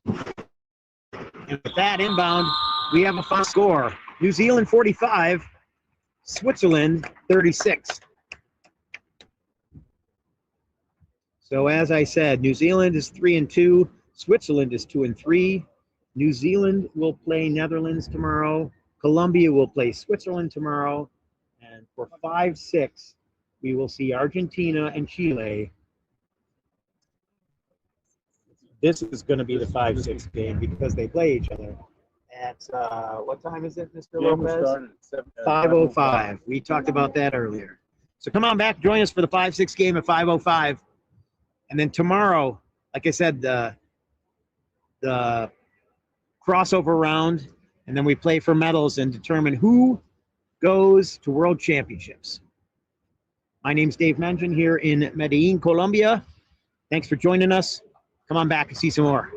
And with that inbound, we have a final score. New Zealand 45, Switzerland 36. So as I said, New Zealand is 3-2, Switzerland is 2-3. New Zealand will play Netherlands tomorrow. Colombia will play Switzerland tomorrow. And for 5-6, we will see Argentina and Chile. This is going to be the 5-6 game because they play each other. At what time is it, Mr. Lopez? 5:05. We talked about that earlier. So come on back, join us for the 5-6 game at 5:05. And then tomorrow, like I said, the crossover round, and then we play for medals and determine who goes to World Championships. My name's Dave Mengen here in Medellin, Colombia. Thanks for joining us. Come on back and see some more.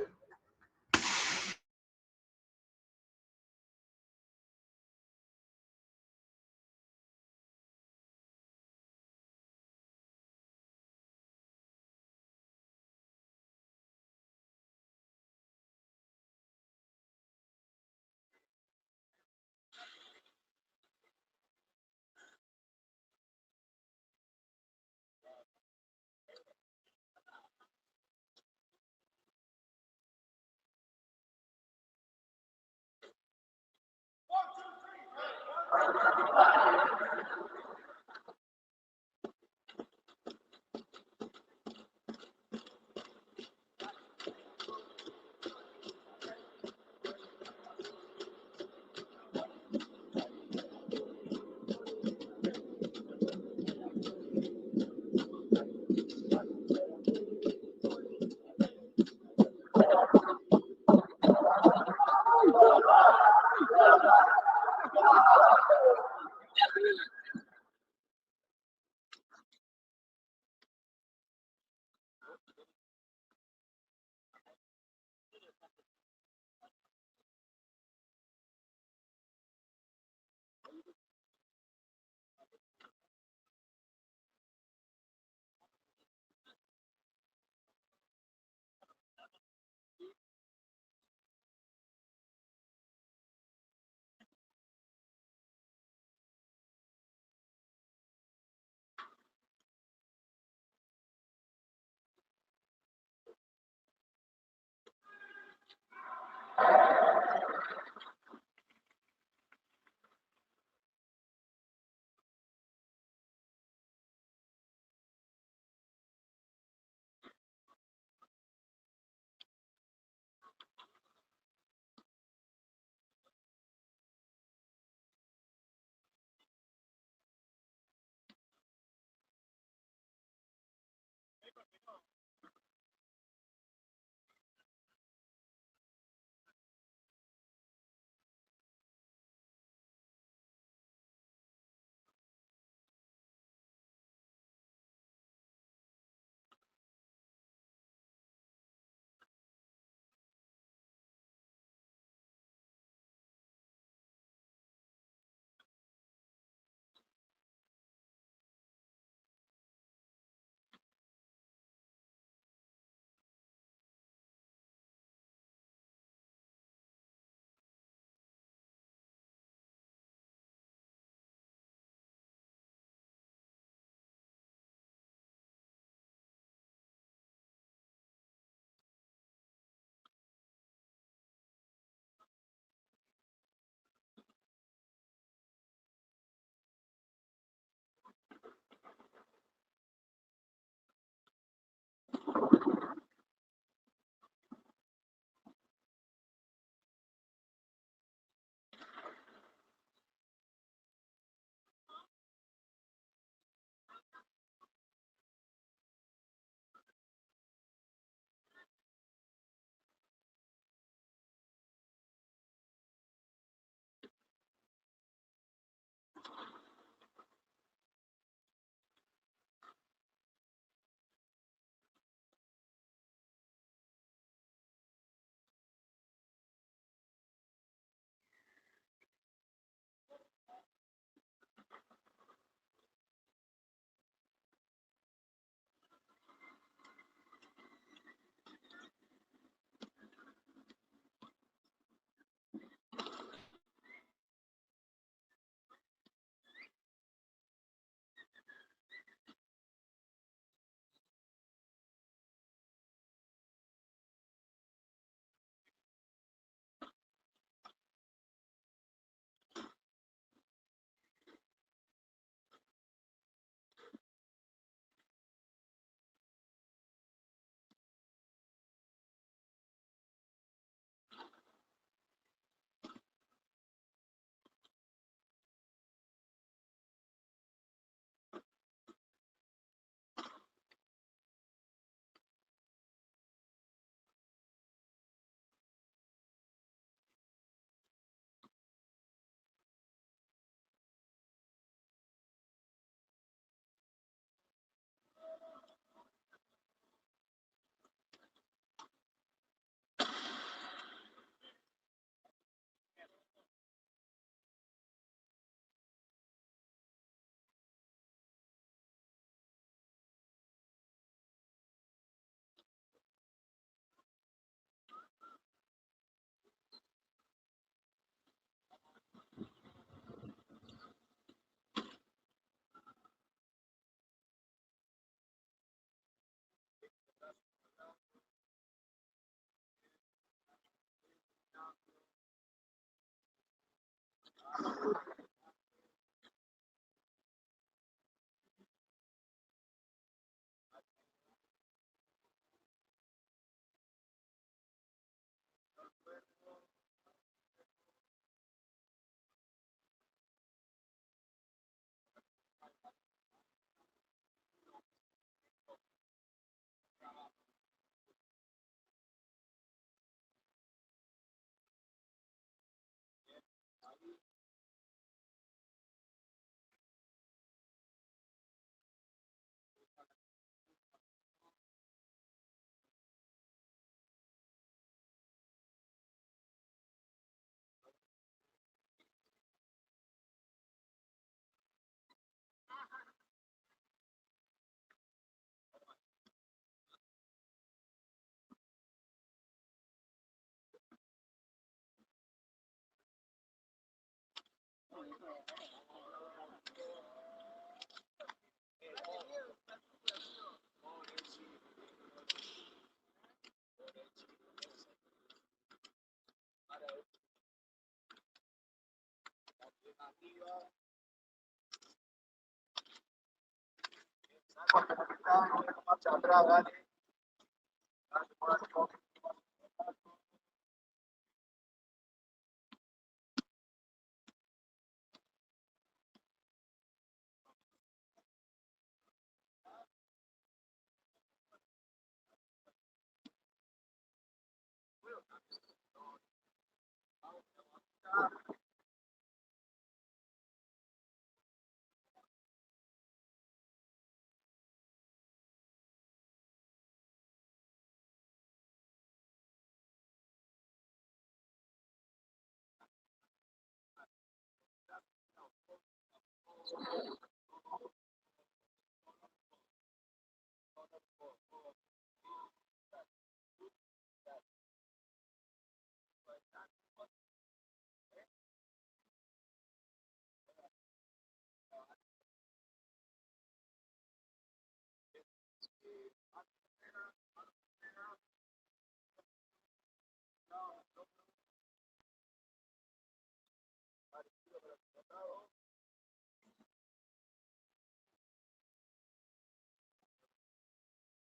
Marcha atrás, dale.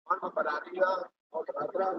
Mano para arriba, otra atrás.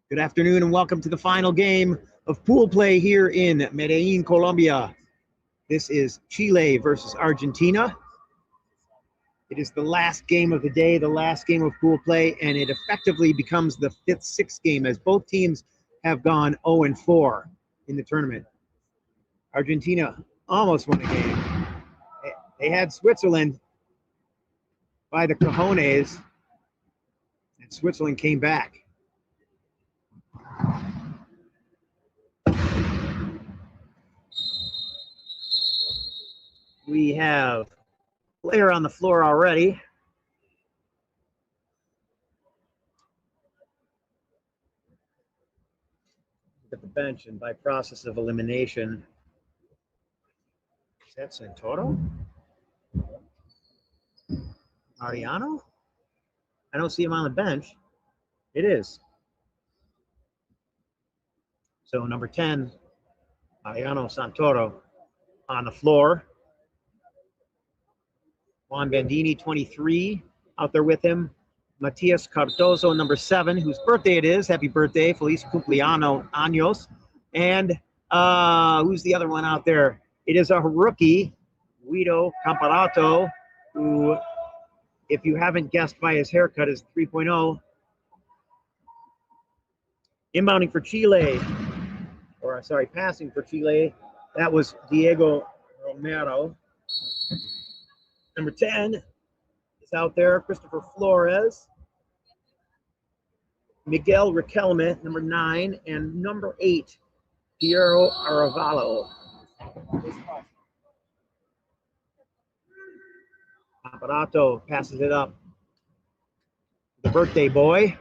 Good afternoon and welcome to the final game of pool play here in Medellin, Colombia. This is Chile versus Argentina. It is the last game of the day, the last game of pool play, and it effectively becomes the fifth, sixth game as both teams have gone 0-4 in the tournament. Argentina almost won a game. They had Switzerland by the cojones, and Switzerland came back. We have a player on the floor already. At the bench, and by process of elimination, is that Santoro? Mariano? I don't see him on the bench. It is. So number 10, Mariano Santoro, on the floor. Juan Bandini, 23, out there with him. Matias Cardozo, number 7, whose birthday it is. Happy birthday, feliz cumpleaños años. And who's the other one out there? It is a rookie, Guido Comparato, who, if you haven't guessed by his haircut, is 3.0. Inbounding for Chile, or sorry, passing for Chile, that was Diego Romero. Number 10 is out there, Christopher Flores. Miguel Riquelme, number 9, and number 8, Piero Arevalo. Comparato passes it up. The birthday boy.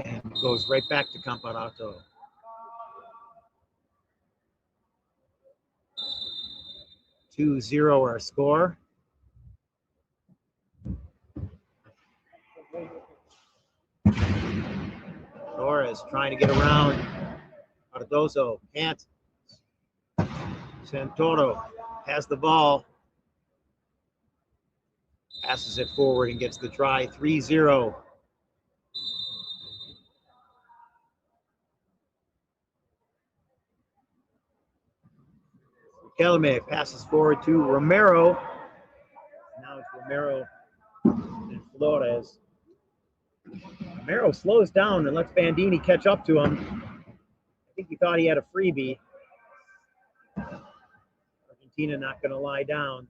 And goes right back to Comparato. Two 0 our score. Torres trying to get around. Cardozo can't. Santoro has the ball. Passes it forward and gets the try. 3-0. Riquelme passes forward to Romero. Now it's Romero and Flores. Romero slows down and lets Bandini catch up to him. I think he thought he had a freebie. Argentina not going to lie down.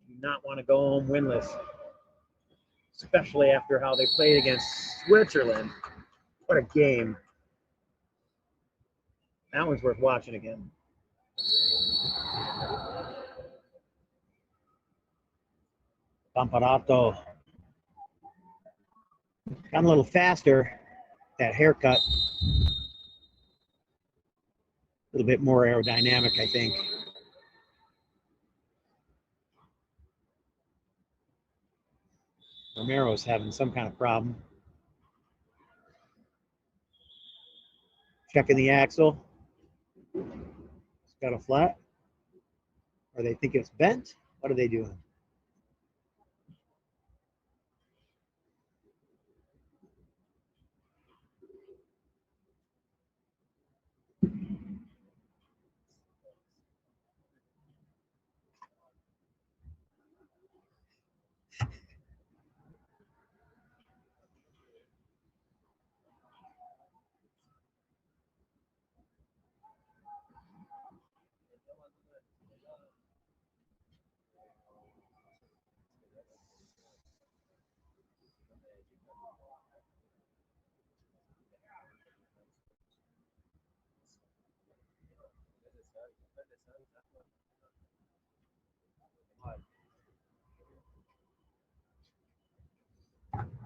Do not want to go home winless, especially after how they played against Switzerland. What a game. That one's worth watching again. Comparato got a little faster. That haircut, a little bit more aerodynamic, I think. Romero's having some kind of problem. Checking the axle. It's got a flat. Or they think it's bent. What are they doing?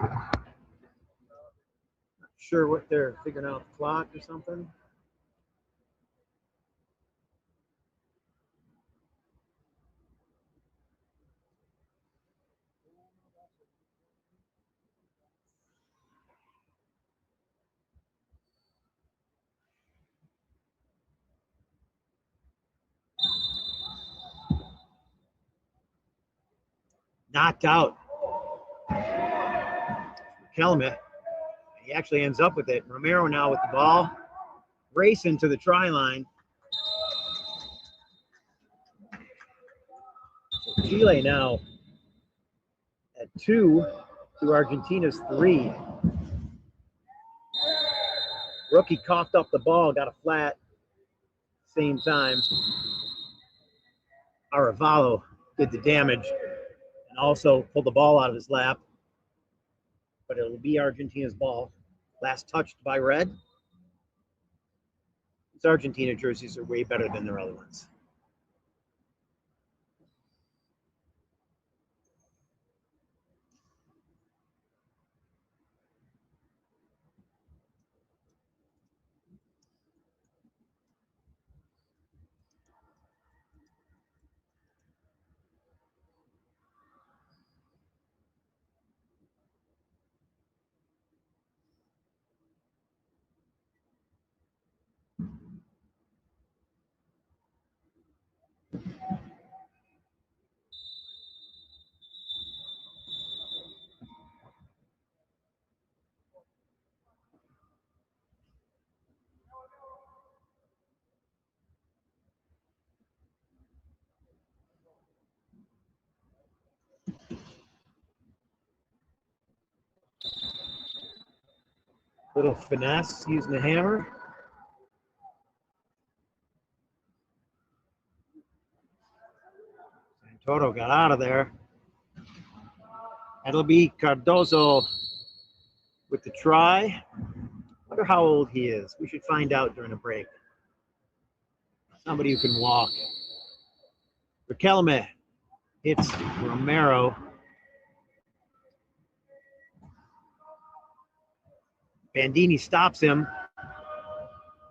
Not sure what they're figuring out, the clock or something. Knocked out. Riquelme. He actually ends up with it. Romero now with the ball, racing to the try line. Chile now at 2 to Argentina's 3. Rookie coughed up the ball, got a flat. Same time, Arevalo did the damage and also pulled the ball out of his lap. But it'll be Argentina's ball. Last touched by red. These Argentina jerseys are way better than their other ones. Little finesse using the hammer. Santoro got out of there. That'll be Cardozo with the try. Wonder how old he is. We should find out during a break. Somebody who can walk. Riquelme hits Romero. Bandini stops him.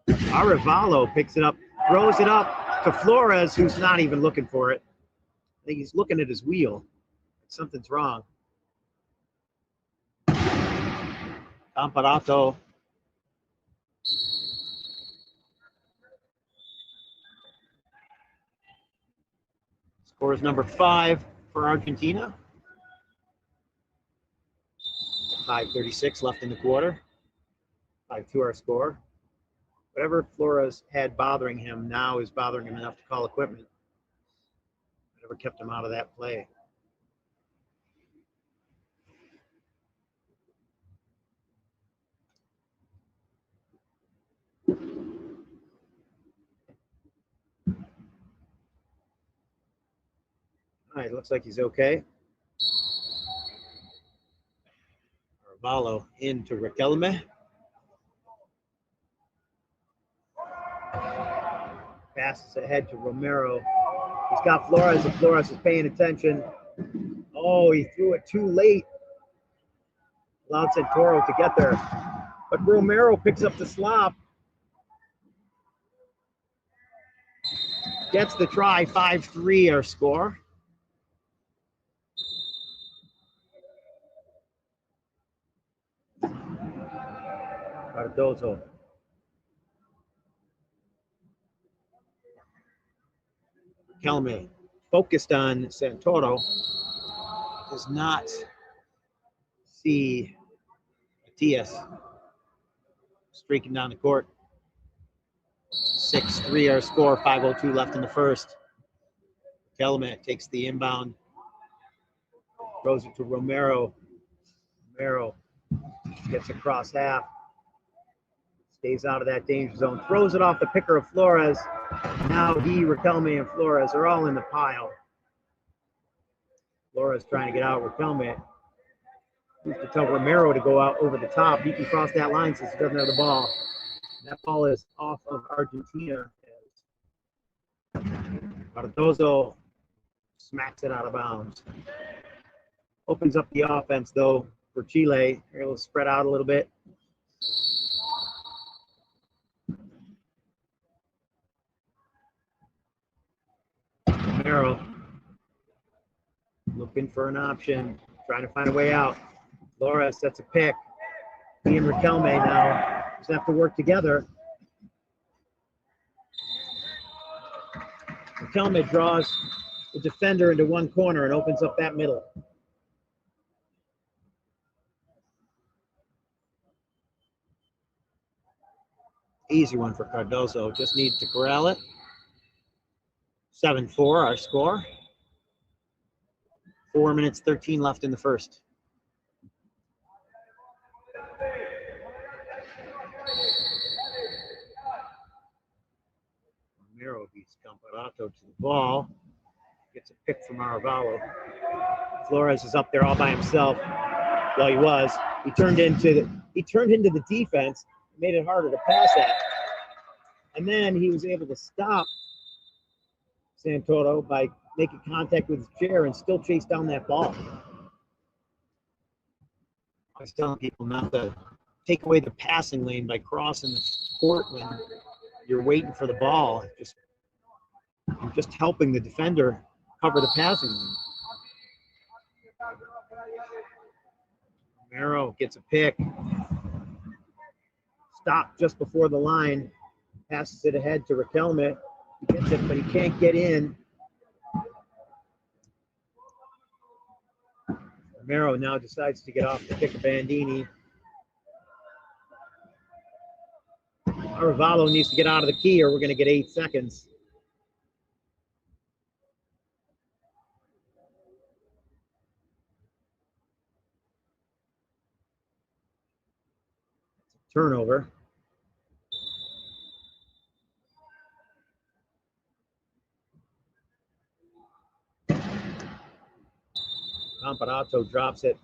Arevalo picks it up, throws it up to Flores, who's not even looking for it. I think he's looking at his wheel. Something's wrong. Comparato. Score is number 5 for Argentina. 5:36 left in the quarter. 5-2 our score. Whatever Flores had bothering him now is bothering him enough to call equipment. Whatever kept him out of that play. All right, looks like he's okay. Arevalo into Riquelme. Passes ahead to Romero. He's got Flores, and Flores is paying attention. Oh, he threw it too late. Allowed Santoro to get there. But Romero picks up the slop. Gets the try, 5-3 our score. Cardozo. Riquelme focused on Santoro. Does not see Matias streaking down the court. 6-3 our score, 5:02 left in the first. Riquelme takes the inbound. Throws it to Romero. Romero gets across half. Stays out of that danger zone. Throws it off the picker of Flores. Now he, Riquelme, and Flores are all in the pile. Flores trying to get out. Riquelme used to tell Romero to go out over the top. He can cross that line since he doesn't have the ball. That ball is off of Argentina. Cardozo smacks it out of bounds. Opens up the offense, though, for Chile. They're able to spread out a little bit. Romero looking for an option, trying to find a way out. Flores sets a pick. He and Riquelme now just have to work together. Riquelme draws the defender into one corner and opens up that middle. Easy one for Cardoso. Just need to corral it. 7-4 our score. 4 minutes, 13 left in the first. Romero beats Comparato to the ball. Gets a pick from Arevalo. Flores is up there all by himself. Well, he was. He turned into the defense, made it harder to pass at. And then he was able to stop Santoro by making contact with his chair and still chase down that ball. I was telling people not to take away the passing lane by crossing the court when you're waiting for the ball. Just helping the defender cover the passing lane. Romero gets a pick. Stopped just before the line. Passes it ahead to Riquelme. He gets it, but he can't get in. Romero now decides to get off the pick of Bandini. Arevalo needs to get out of the key or we're going to get 8 seconds. Turnover. Comparato drops it.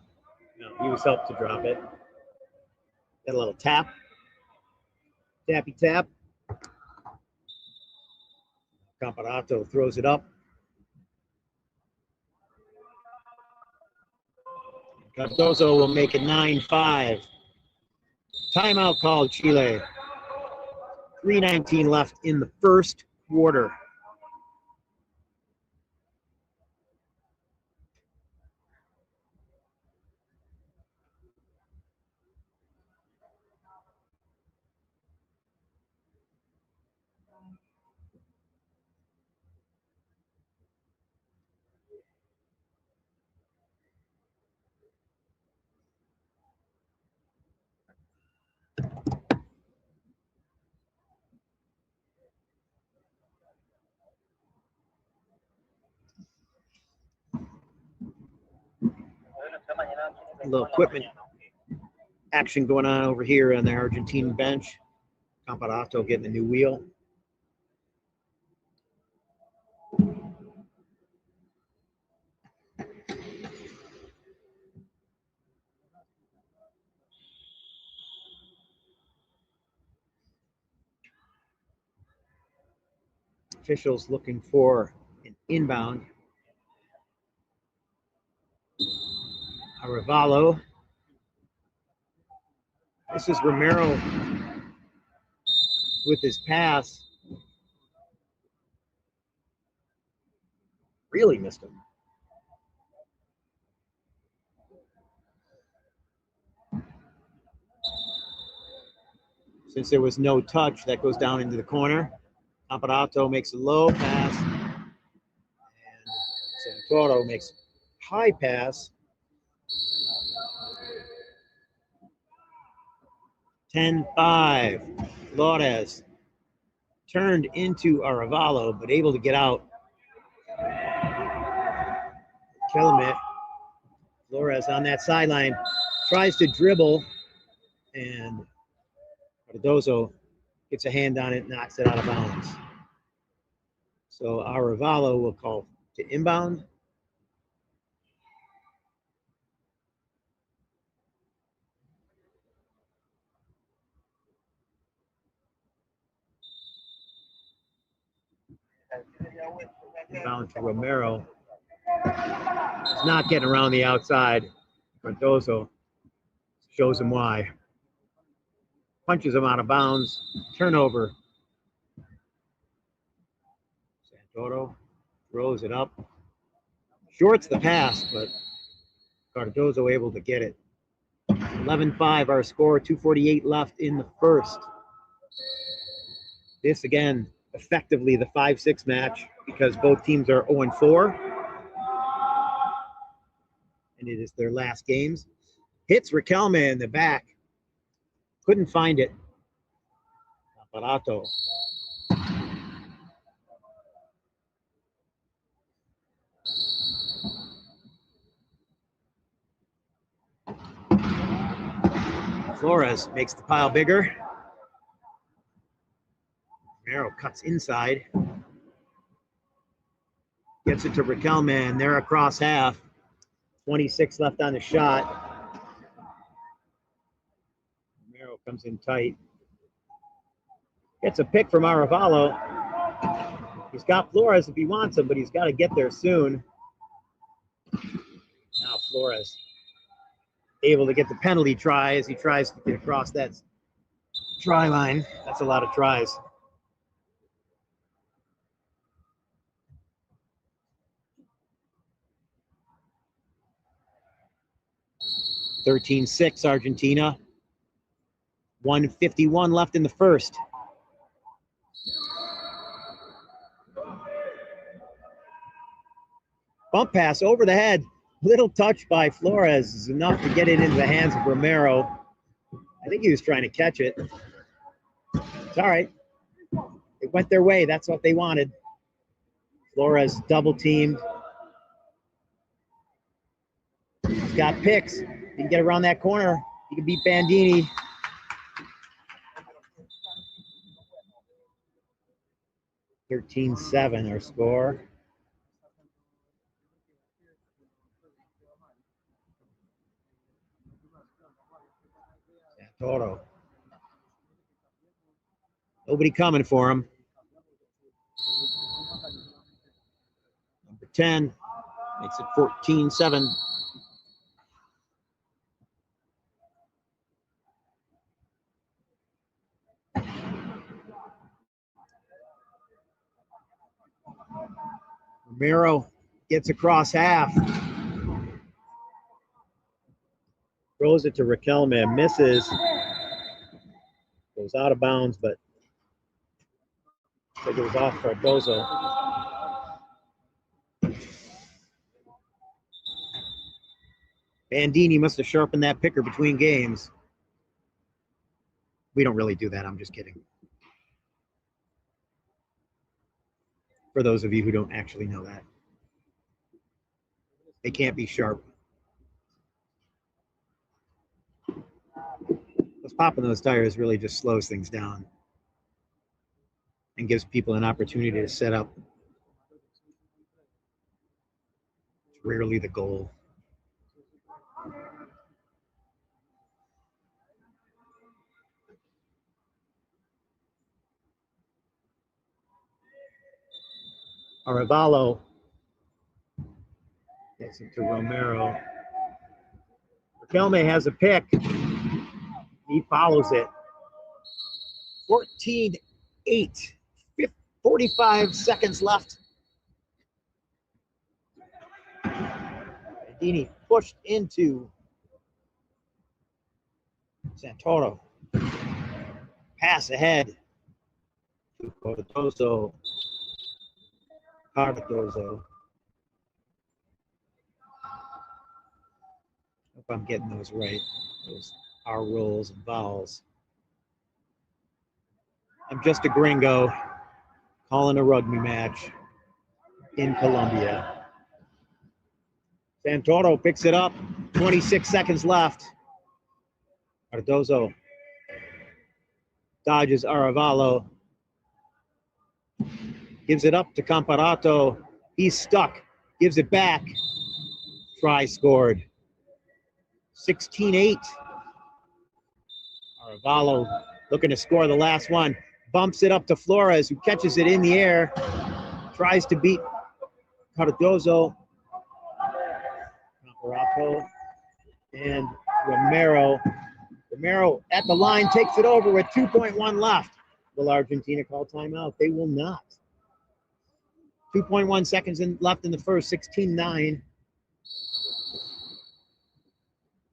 No, he was helped to drop it. Got a little tap. Tappy tap. Comparato throws it up. Cardoso will make it 9-5. Timeout called Chile. 3:19 left in the first quarter. A little equipment action going on over here on the Argentine bench. Comparato getting a new wheel. Officials looking for an inbound. Arevalo. This is Romero with his pass. Really missed him. Since there was no touch, that goes down into the corner. Comparato makes a low pass. And Santoro makes a high pass. 10-5. Flores turned into Arevalo, but able to get out. Riquelme. Flores on that sideline. Tries to dribble. And Cardoso gets a hand on it, knocks it out of bounds. So Arevalo will call to inbound. Inbound to Romero. He's not getting around the outside. Cardoso shows him why. Punches him out of bounds. Turnover. Santoro throws it up. Shorts the pass, but Cardoso able to get it. 11-5 our score. 2:48 left in the first. This again, effectively the 5-6 match because both teams are 0-4. And it is their last games. Hits Riquelme in the back. Couldn't find it. Aparato. Flores makes the pile bigger. Romero cuts inside. Gets it to Riquelme, and they're across half. 26 left on the shot. Romero comes in tight. Gets a pick from Arevalo. He's got Flores if he wants him, but he's got to get there soon. Now Flores able to get the penalty try as he tries to get across that try line. That's a lot of tries. (13-6) Argentina. 1:51 left in the first. Bump pass over the head. Little touch by Flores is enough to get it into the hands of Romero. I think he was trying to catch it. It's all right. It went their way. That's what they wanted. Flores double teamed. He's got picks. He can get around that corner. He can beat Bandini. (13-7) our score. Santoro. Nobody coming for him. Number 10 makes it 14-7. Romero gets across half. Throws it to Riquelme, misses. Goes out of bounds, but it goes off Cardozo. Bandini must have sharpened that picker between games. We don't really do that. I'm just kidding. For those of you who don't actually know that. They can't be sharp. Because popping those tires really just slows things down and gives people an opportunity to set up. It's rarely the goal. Arevalo gets it to Romero. Riquelme has a pick. He follows it. 14-8. 45 seconds left. Bandini pushed into Santoro. Pass ahead to Cardozo. Hope I'm getting those right. Those R rolls and vowels. I'm just a gringo calling a rugby match in Colombia. Santoro picks it up. 26 seconds left. Cardozo dodges Arevalo. Gives it up to Comparato. He's stuck. Gives it back. Try scored. 16-8. Arevalo looking to score the last one. Bumps it up to Flores, who catches it in the air. Tries to beat Cardozo. Comparato and Romero. Romero at the line takes it over with 2.1 left. Will Argentina call timeout? They will not. 2.1 seconds left in the first, 16-9.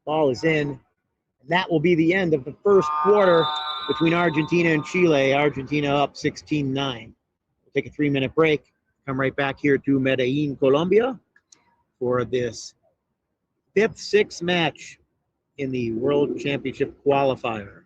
Ball is in. And that will be the end of the first quarter between Argentina and Chile. Argentina up 16-9. We'll take a 3-minute break. Come right back here to Medellin, Colombia for this 5th-6th match in the World Championship qualifier.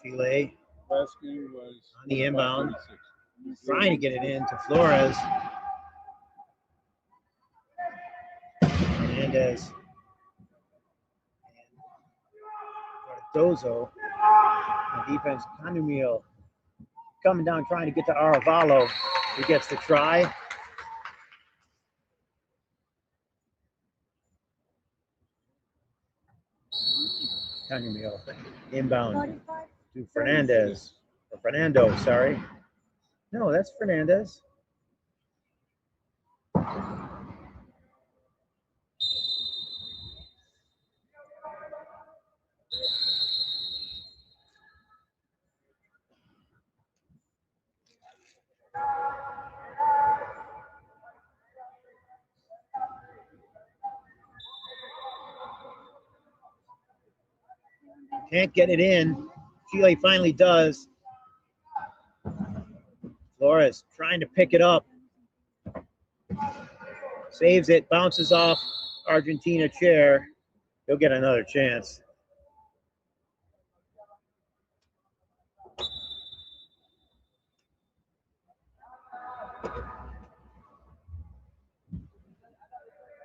Chile Last game was on the inbound, 46. trying to get it in to Flores. Hernandez. Cardozo. On defense, Canumil coming down, trying to get to Arevalo, who gets the try. Canumil inbound to Fernandez. Or Fernando, sorry. No, that's Fernandez. Can't get it in. Chile finally does. Flores trying to pick it up. Saves it, bounces off Argentina chair. He'll get another chance.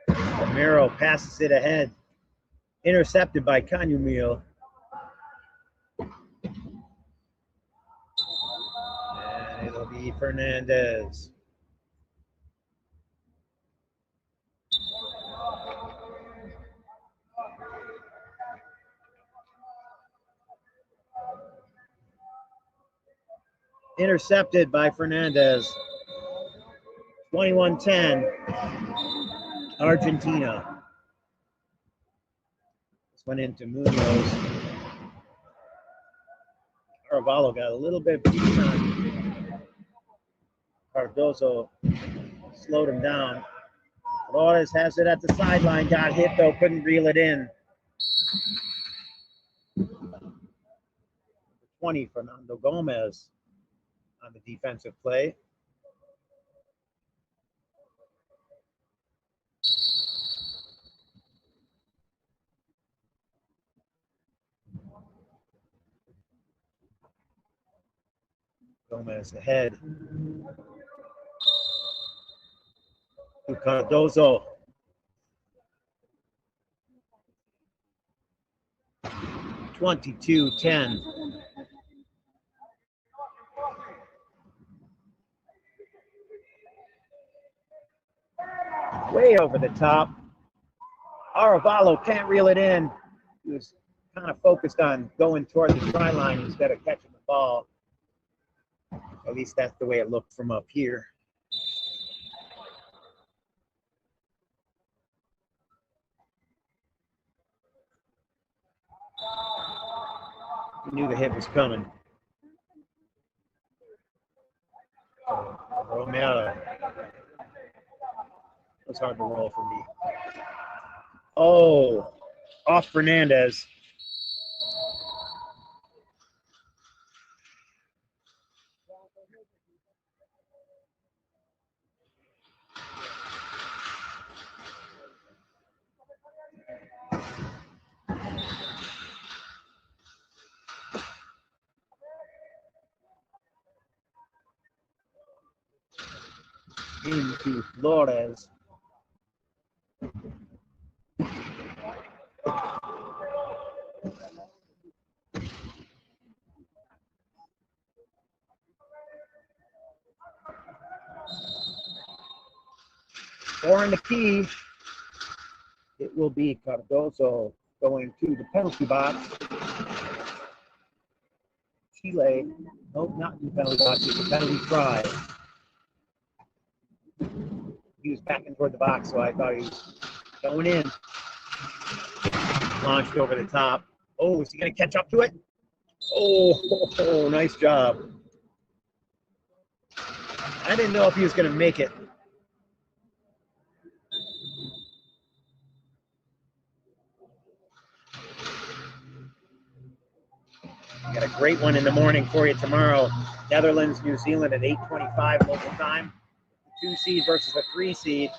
Romero passes it ahead. Intercepted by Canumil. And it'll be Fernandez. Intercepted by Fernandez. 21-10. Argentina. This went into Munoz. Arevalo got a little bit beat on. Cardozo slowed him down. Flores has it at the sideline. Got hit though, couldn't reel it in. 20, Fernando Gomez on the defensive play. Gomez ahead. To Cardozo. (22-10). Way over the top. Arevalo can't reel it in. He was kind of focused on going toward the try line instead of catching the ball. At least that's the way it looked from up here. He knew the hit was coming. Romero. It was hard to roll for me. Oh, off Fernandez. Into Flores. Four in the key. It will be Cardozo going to the penalty box. Chile, nope, not in the penalty box, it's a penalty try. He was backing toward the box, so I thought he was going in. Launched over the top. Oh, is he going to catch up to it? Oh, nice job. I didn't know if he was going to make it. Got a great one in the morning for you tomorrow. Netherlands, New Zealand at 8:25 local time. 2 seed versus a 3 seed.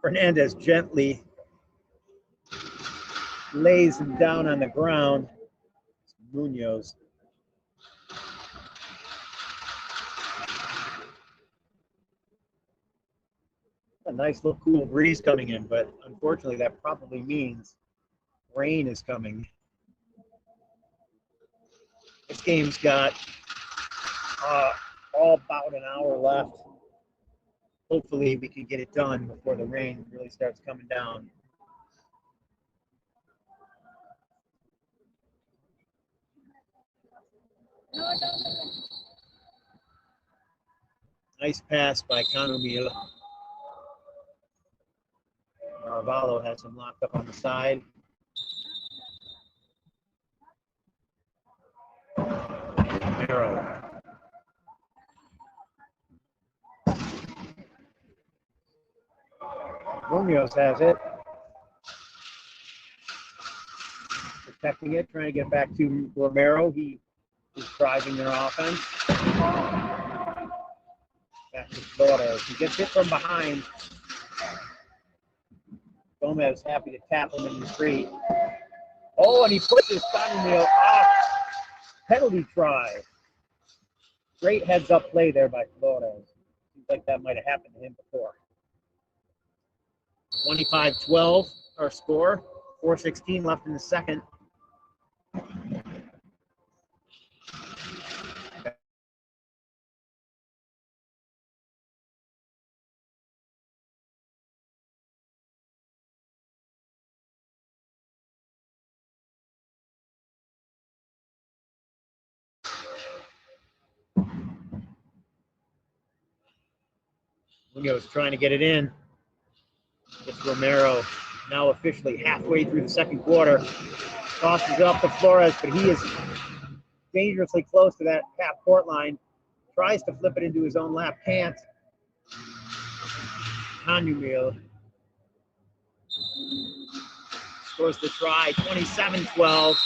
Fernandez gently lays him down on the ground. Munoz. A nice little cool breeze coming in, but unfortunately that probably means rain is coming. This game's got all about an hour left. Hopefully we can get it done before the rain really starts coming down. Nice pass by Canumil. Marvallo has him locked up on the side. Arrow. Munoz has it. Protecting it, trying to get back to Romero. He is driving their offense. Back to Flores. He gets hit from behind. Gomez happy to tap him in the street. Oh, and he pushes Canumil off. Penalty try. Great heads-up play there by Flores. Seems like that might have happened to him before. 25-12, our score. 4:16 left in the second. Munoz trying to get it in. It's Romero, now officially halfway through the second quarter. Tosses it up to Flores, but he is dangerously close to that half court line. Tries to flip it into his own lap, can't. Canumil scores the try, 27-12,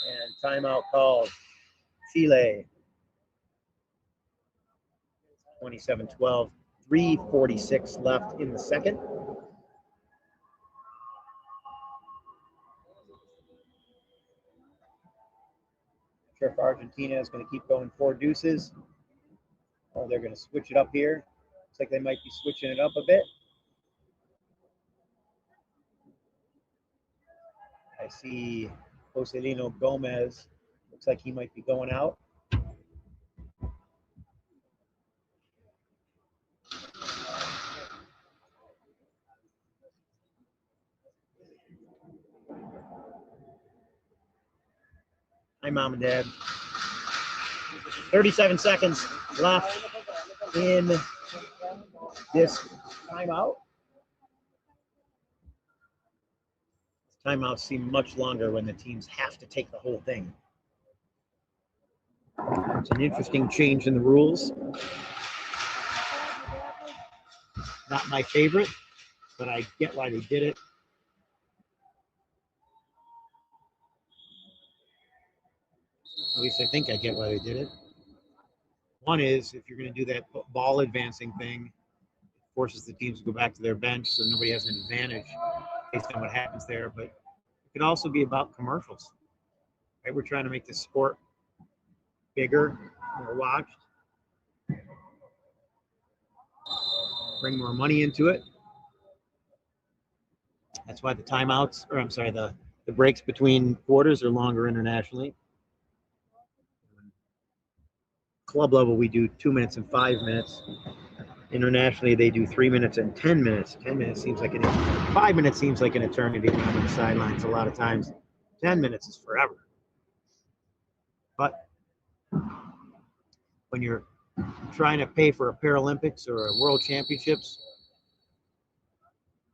and timeout called. Chile, 27-12, 3:46 left in the second. Sure if Argentina is going to keep going 4 deuces, or they're going to switch it up here. Looks like they might be switching it up a bit. I see Joselino Gomez. Looks like he might be going out. Hi, Mom and Dad. 37 seconds left in this timeout. Timeouts seem much longer when the teams have to take the whole thing. It's an interesting change in the rules. Not my favorite, but I get why they did it. At least I think I get why they did it. One is, if you're going to do that ball advancing thing, it forces the teams to go back to their bench so nobody has an advantage based on what happens there. But it could also be about commercials. Right? We're trying to make the sport bigger, more watched, bring more money into it. That's why the timeouts, or I'm sorry, the breaks between quarters are longer internationally. Club level, we do 2 minutes and 5 minutes. Internationally, they do 3 minutes and 10 minutes. 10 minutes seems like 5 minutes seems like an eternity on the sidelines a lot of times. 10 minutes is forever. But when you're trying to pay for a Paralympics or a World Championships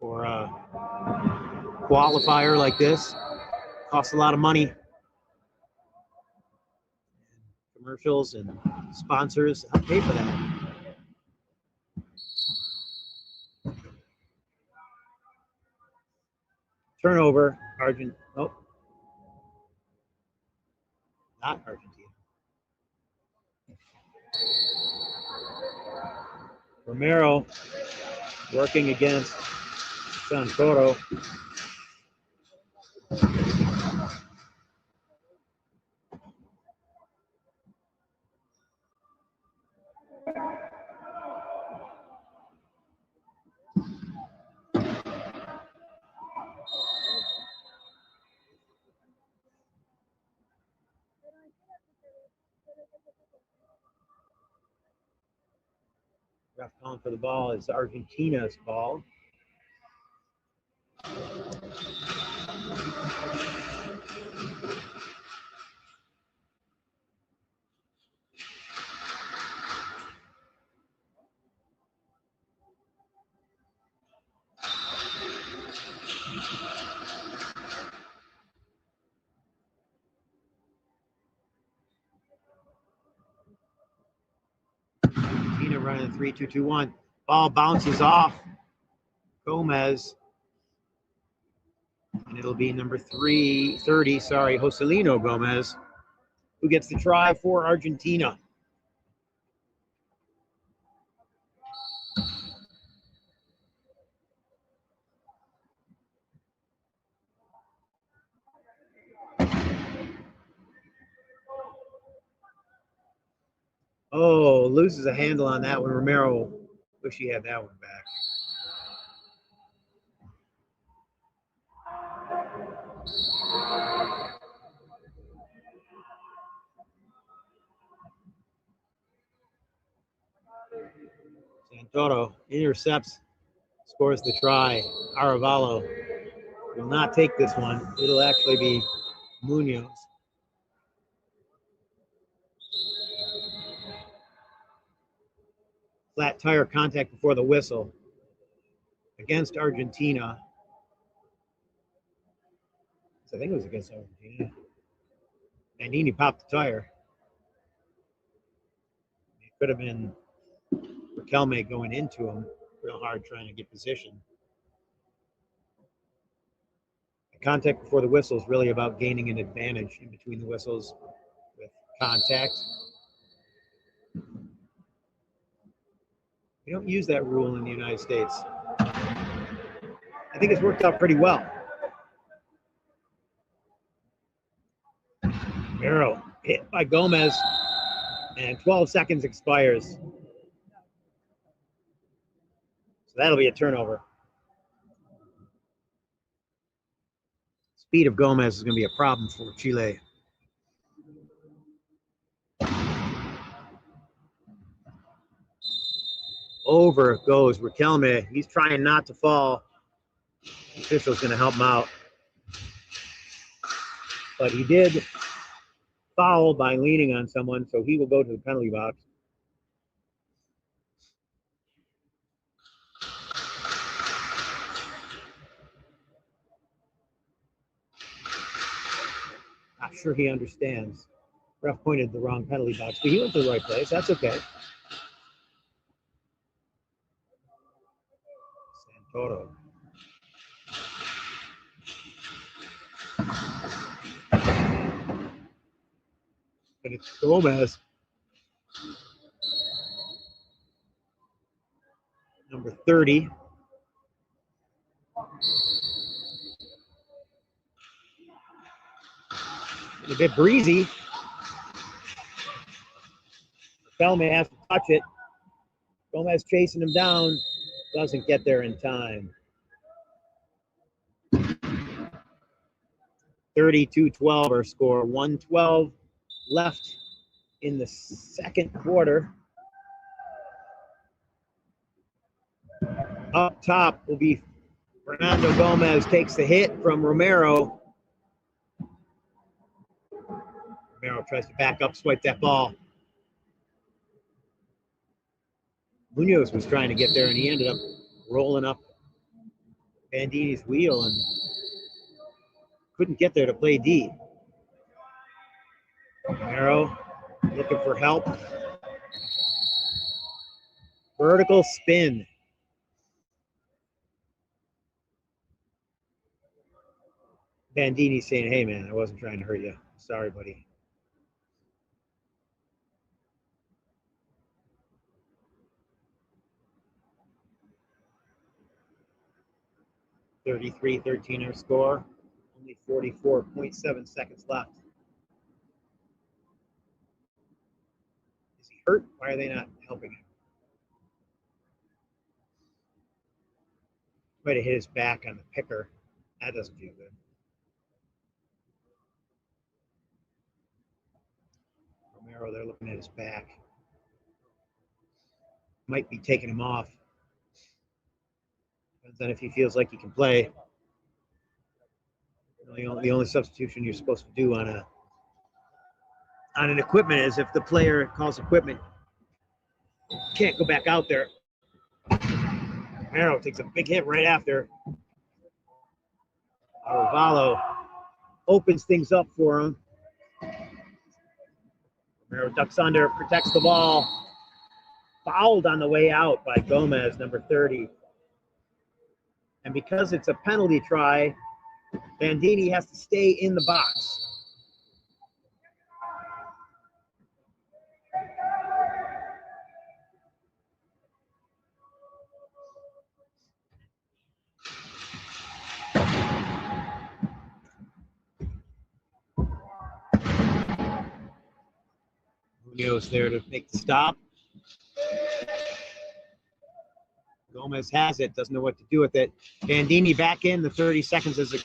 or a qualifier like this, it costs a lot of money. Commercials and sponsors help pay for that. Turnover, not Argentina. Romero working against Santoro. Ref calling for the ball is Argentina's ball. Argentina running 3-2-2-1. Ball bounces off Gomez. And it'll be number 30, Joselino Gomez, who gets the try for Argentina. Oh, loses a handle on that one. Romero, wish he had that one back. Santoro intercepts, scores the try. Aravalo will not take this one. It'll actually be Munoz. Flat tire contact before the whistle against Argentina. I think it was against Argentina. Bandini popped the tire. It could have been Riquelme going into him real hard trying to get position. The contact before the whistle is really about gaining an advantage in between the whistles with contact. We don't use that rule in the United States. I think it's worked out pretty well. Arrow hit by Gomez, and 12 seconds expires. So that'll be a turnover. Speed of Gomez is going to be a problem for Chile. Over goes Riquelme. He's trying not to fall. The official's going to help him out. But he did foul by leaning on someone, so he will go to the penalty box. Not sure he understands. Ref pointed the wrong penalty box, but he went to the right place. That's okay. Santoro. But it's Gomez. Number 30. A bit breezy. Riquelme has to touch it. Gomez chasing him down. Doesn't get there in time. 32-12 our score. 1:12 left in the second quarter. Up top will be Fernando Gomez, takes the hit from Romero. Romero tries to back up, swipe that ball. Munoz was trying to get there, and he ended up rolling up Bandini's wheel and couldn't get there to play D. Romero looking for help. Vertical spin. Bandini saying, hey, man, I wasn't trying to hurt you. Sorry, buddy. (33-13) our score. Only 44.7 seconds left. Is he hurt? Why are they not helping him? Might have hit his back on the picker. That doesn't feel good. Romero, they're looking at his back. Might be taking him off. Depends on if he feels like he can play. The only substitution you're supposed to do on an equipment is if the player calls equipment can't go back out there. Romero takes a big hit right after. Arevalo opens things up for him. Romero ducks under, protects the ball. Fouled on the way out by Gomez, number 30. And because it's a penalty try, Bandini has to stay in the box. Munoz there to make the stop. Gomez has it, doesn't know what to do with it. Bandini back in, the 30 seconds as a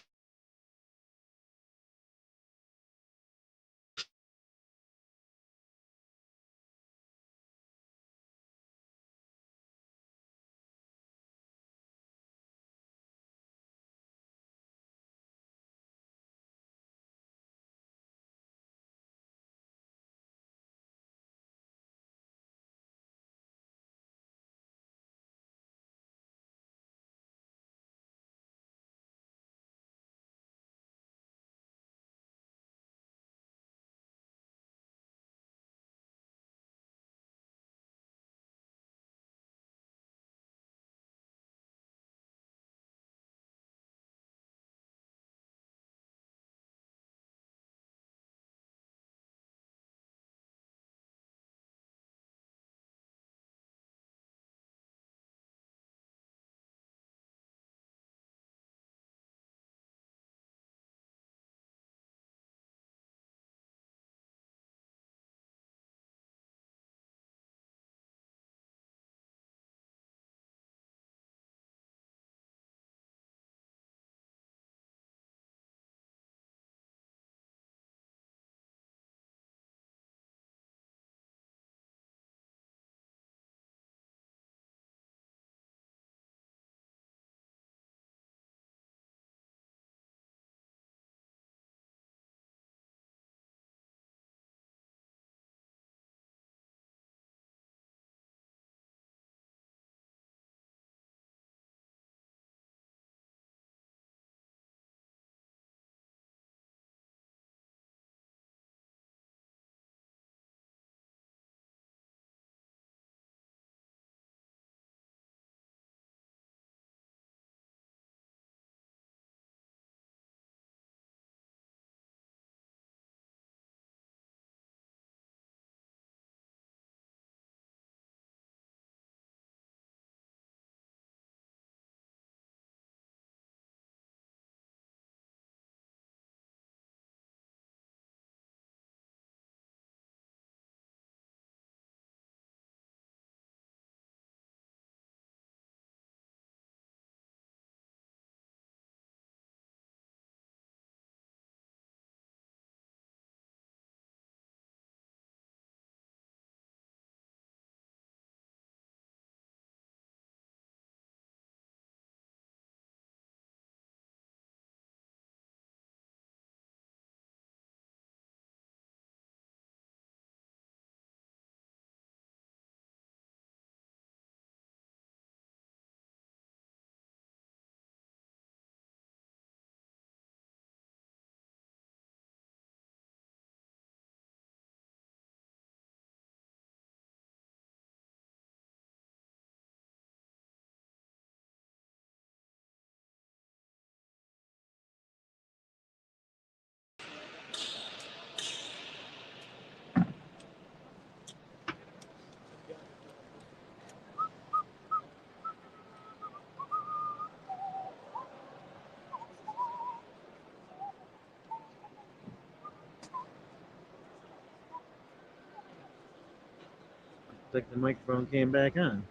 Like the microphone came back on.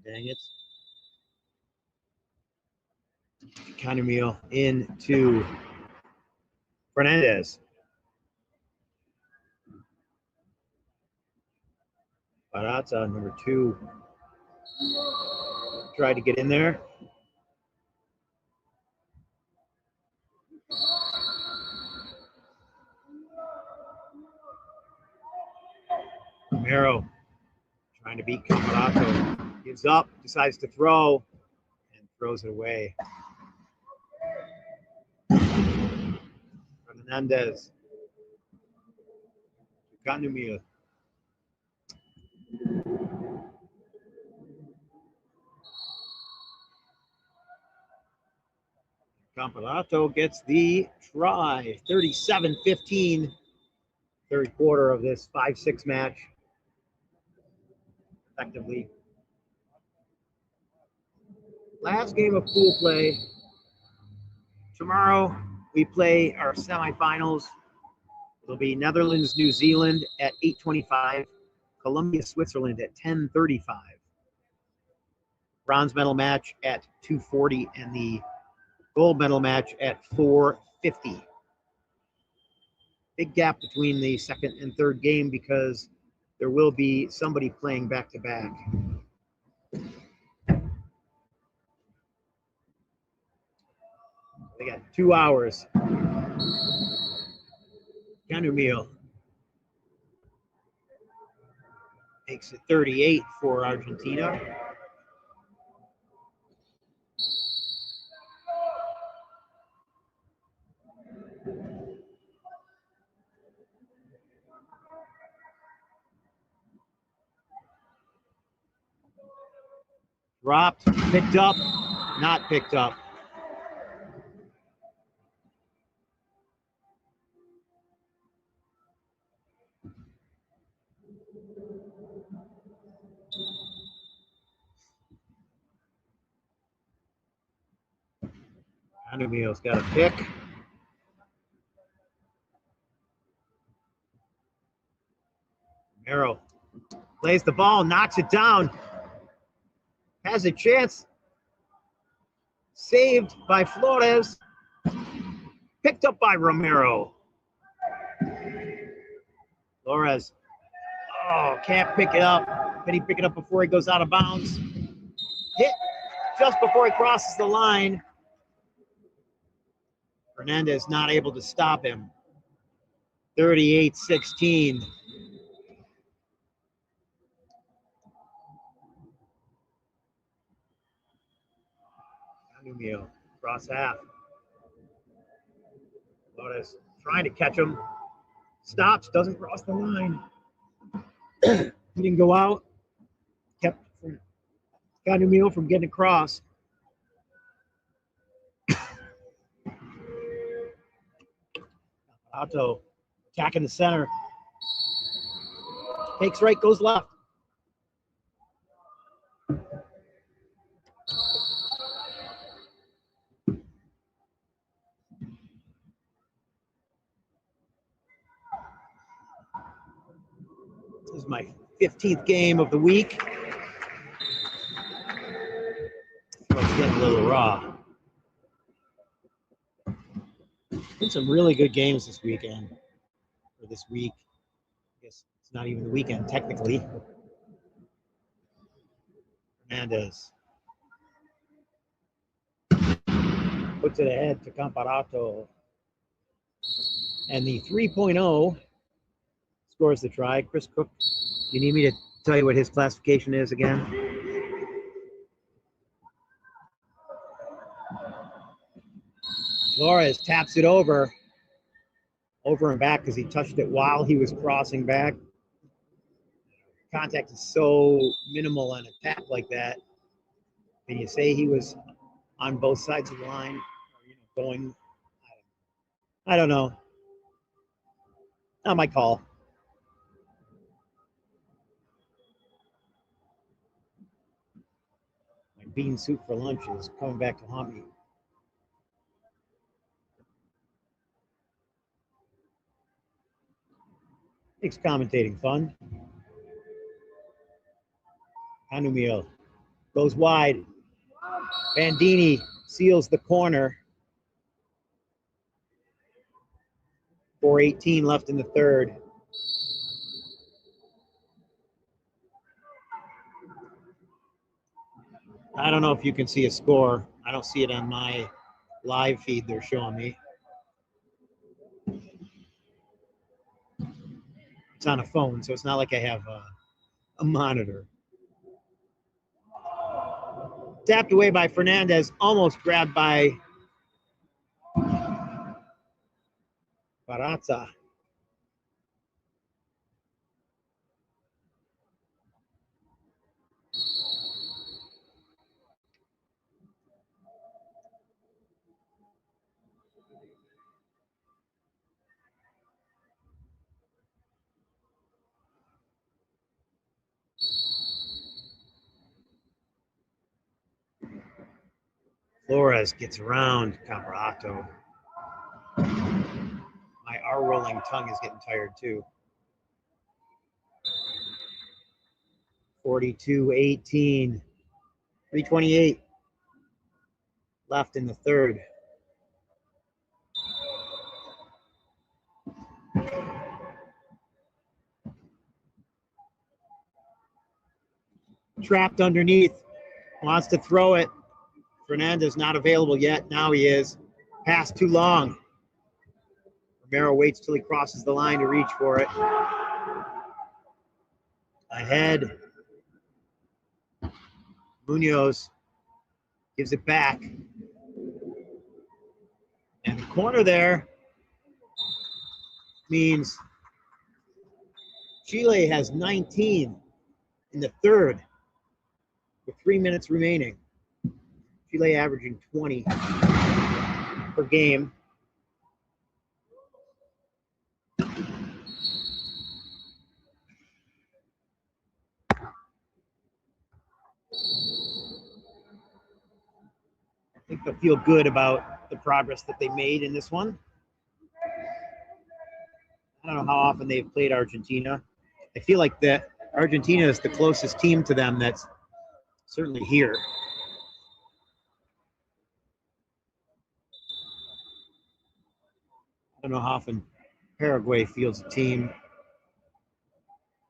Dang it. Canemio into Fernandez. Barata, number 2, tried to get in there. Romero trying to beat Camarato. Gives up, decides to throw, and throws it away. Fernandez. Canumil. Camparato gets the try. 37-15. Third quarter of this 5-6 match. Effectively. Last game of pool play. Tomorrow we play our semifinals. It'll be Netherlands, New Zealand at 8:25. Colombia, Switzerland at 10:35. Bronze medal match at 2:40 and the gold medal match at 4:50. Big gap between the second and third game because there will be somebody playing back-to-back. They got 2 hours. Canumil makes it 38 for Argentina. Dropped, picked up, not picked up. Canumil's got a pick. Romero plays the ball, knocks it down. Has a chance. Saved by Flores. Picked up by Romero. Flores. Oh, can't pick it up. Can he pick it up before he goes out of bounds? Hit just before he crosses the line. Fernandez not able to stop him. 38-16. Canumil, cross half. Flores trying to catch him. Stops, doesn't cross the line. He didn't go out. Kept Canumil from getting across. Auto attacking the center. Takes right, goes left. This is my 15th game of the week. So it's getting a little raw. Been some really good games this weekend. Or this week. I guess it's not even the weekend, technically. Fernandez puts it ahead to Camparato. And the 3.0 scores the try. Chris Cook, you need me to tell you what his classification is again? Flores taps it over and back because he touched it while he was crossing back. Contact is so minimal on a tap like that. Can you say he was on both sides of the line? Or, going, I don't know. Not my call. My bean soup for lunch is coming back to haunt me. Makes commentating fun. Canumil Goes wide. Bandini seals the corner. 4:18 left in the third. I don't know if you can see a score. I don't see it on my live feed they're showing me. It's on a phone, so it's not like I have a monitor. Tapped away by Fernandez, almost grabbed by Barazza. Flores gets around Camerato. My R rolling tongue is getting tired too. 42-18. 3:28 left in the third. Trapped underneath. Wants to throw it. Fernandez not available yet. Now he is. Pass too long. Romero waits till he crosses the line to reach for it. Ahead. Munoz gives it back. And the corner there means Chile has 19 in the third with 3 minutes remaining. Chile averaging 20 per game. I think they'll feel good about the progress that they made in this one. I don't know how often they've played Argentina. I feel like that Argentina is the closest team to them that's certainly here. I don't know how often Paraguay fields a team.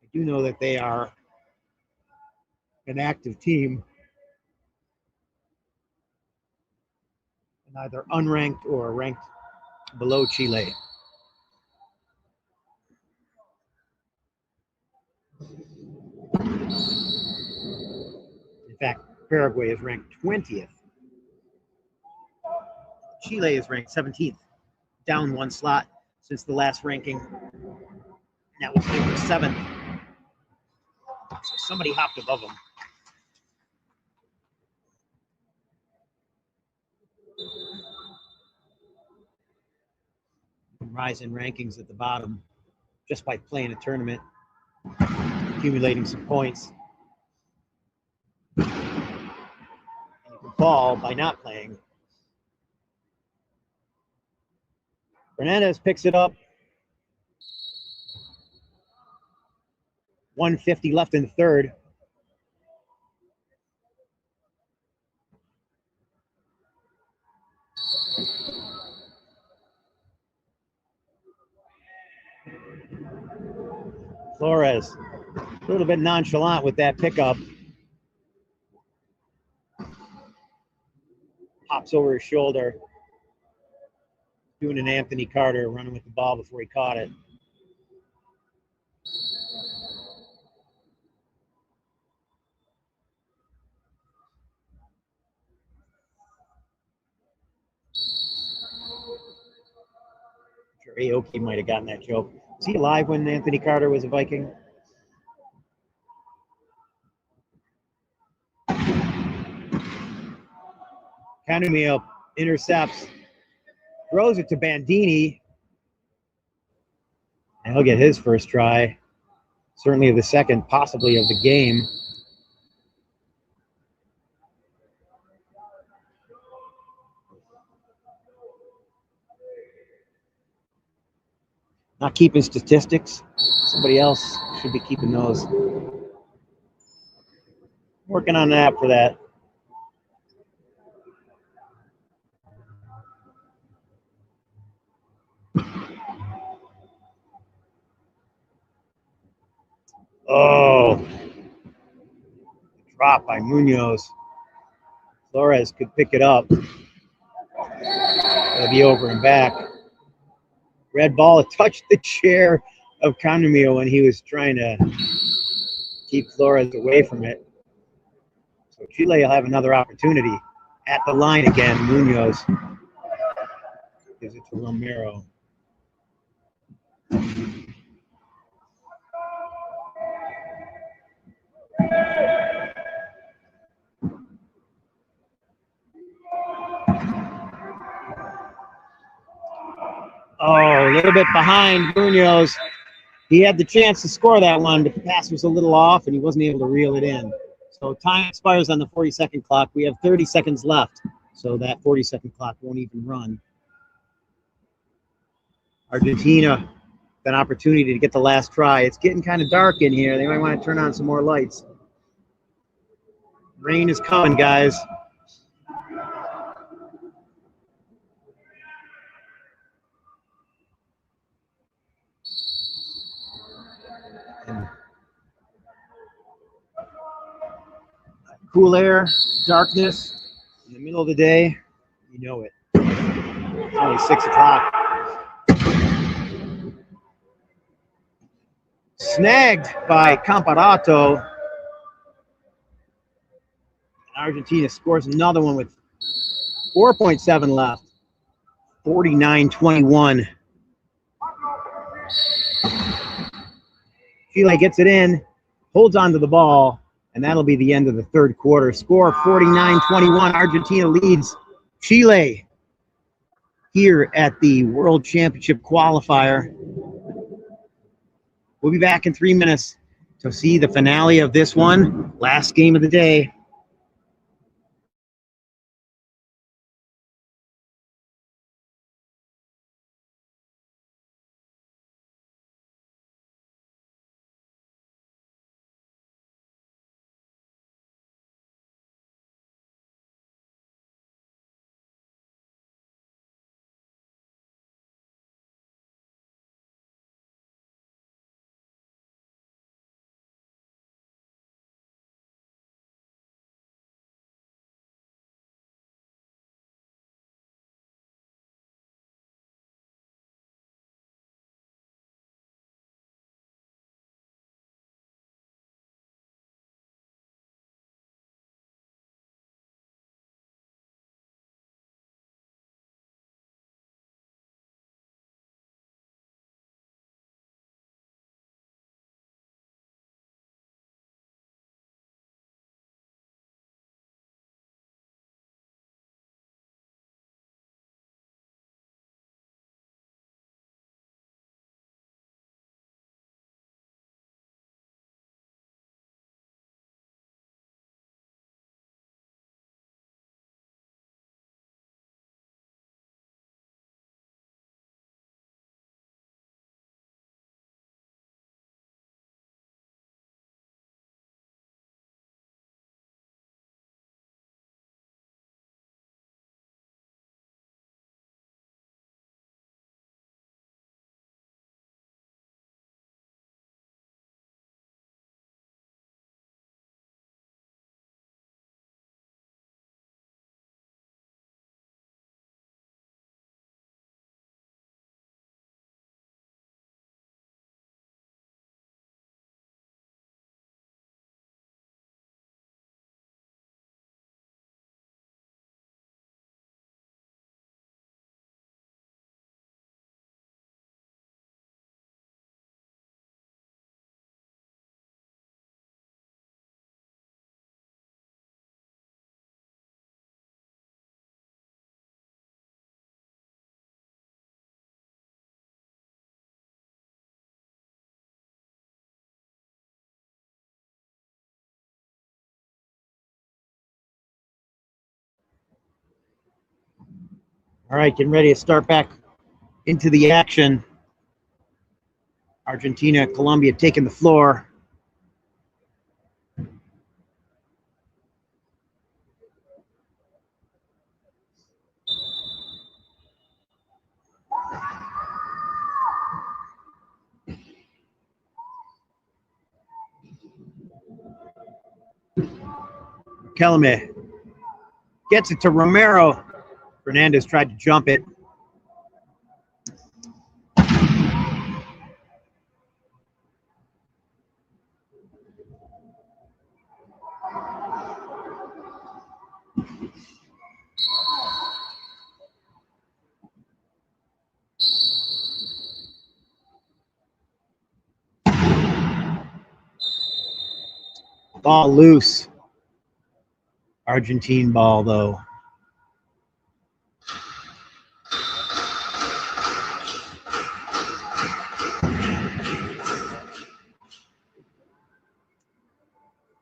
I do know that they are an active team, and either unranked or ranked below Chile. In fact, Paraguay is ranked 20th. Chile is ranked 17th, down one slot since the last ranking. That was number 7. So somebody hopped above them. Rise in rankings at the bottom just by playing a tournament, accumulating some points. And you can fall by not playing. Fernandez picks it up. 150 left in the third. Flores, a little bit nonchalant with that pickup. Pops over his shoulder. Doing an Anthony Carter, running with the ball before he caught it. I'm sure Aoki might have gotten that joke. Was he alive when Anthony Carter was a Viking? Canumio intercepts, throws it to Bandini, and he'll get his first try, certainly of the second, possibly of the game. Not keeping statistics. Somebody else should be keeping those. Working on an app for that. Oh, drop by Munoz. Flores could pick it up. It'll be over and back. Red ball touched the chair of Condamio when he was trying to keep Flores away from it. So Chile will have another opportunity at the line again. Munoz gives it to Romero. Oh, a little bit behind Munoz. He had the chance to score that one, but the pass was a little off, and he wasn't able to reel it in. So time expires on the 40-second clock. We have 30 seconds left, so that 40-second clock won't even run. Argentina, an opportunity to get the last try. It's getting kind of dark in here. They might want to turn on some more lights. Rain is coming, guys. And cool air, darkness, in the middle of the day, you know it. It's only 6 o'clock. Snagged by Comparato. Argentina scores another one with 4.7 left. 49-21. Chile gets it in, holds on to the ball, and that'll be the end of the third quarter. Score 49-21. Argentina leads Chile here at the World Championship qualifier. We'll be back in 3 minutes to see the finale of this one. Last game of the day. All right, getting ready to start back into the action. Argentina, Colombia taking the floor. Riquelme. Gets it to Romero. Fernandez tried to jump it. Ball loose. Argentine ball, though.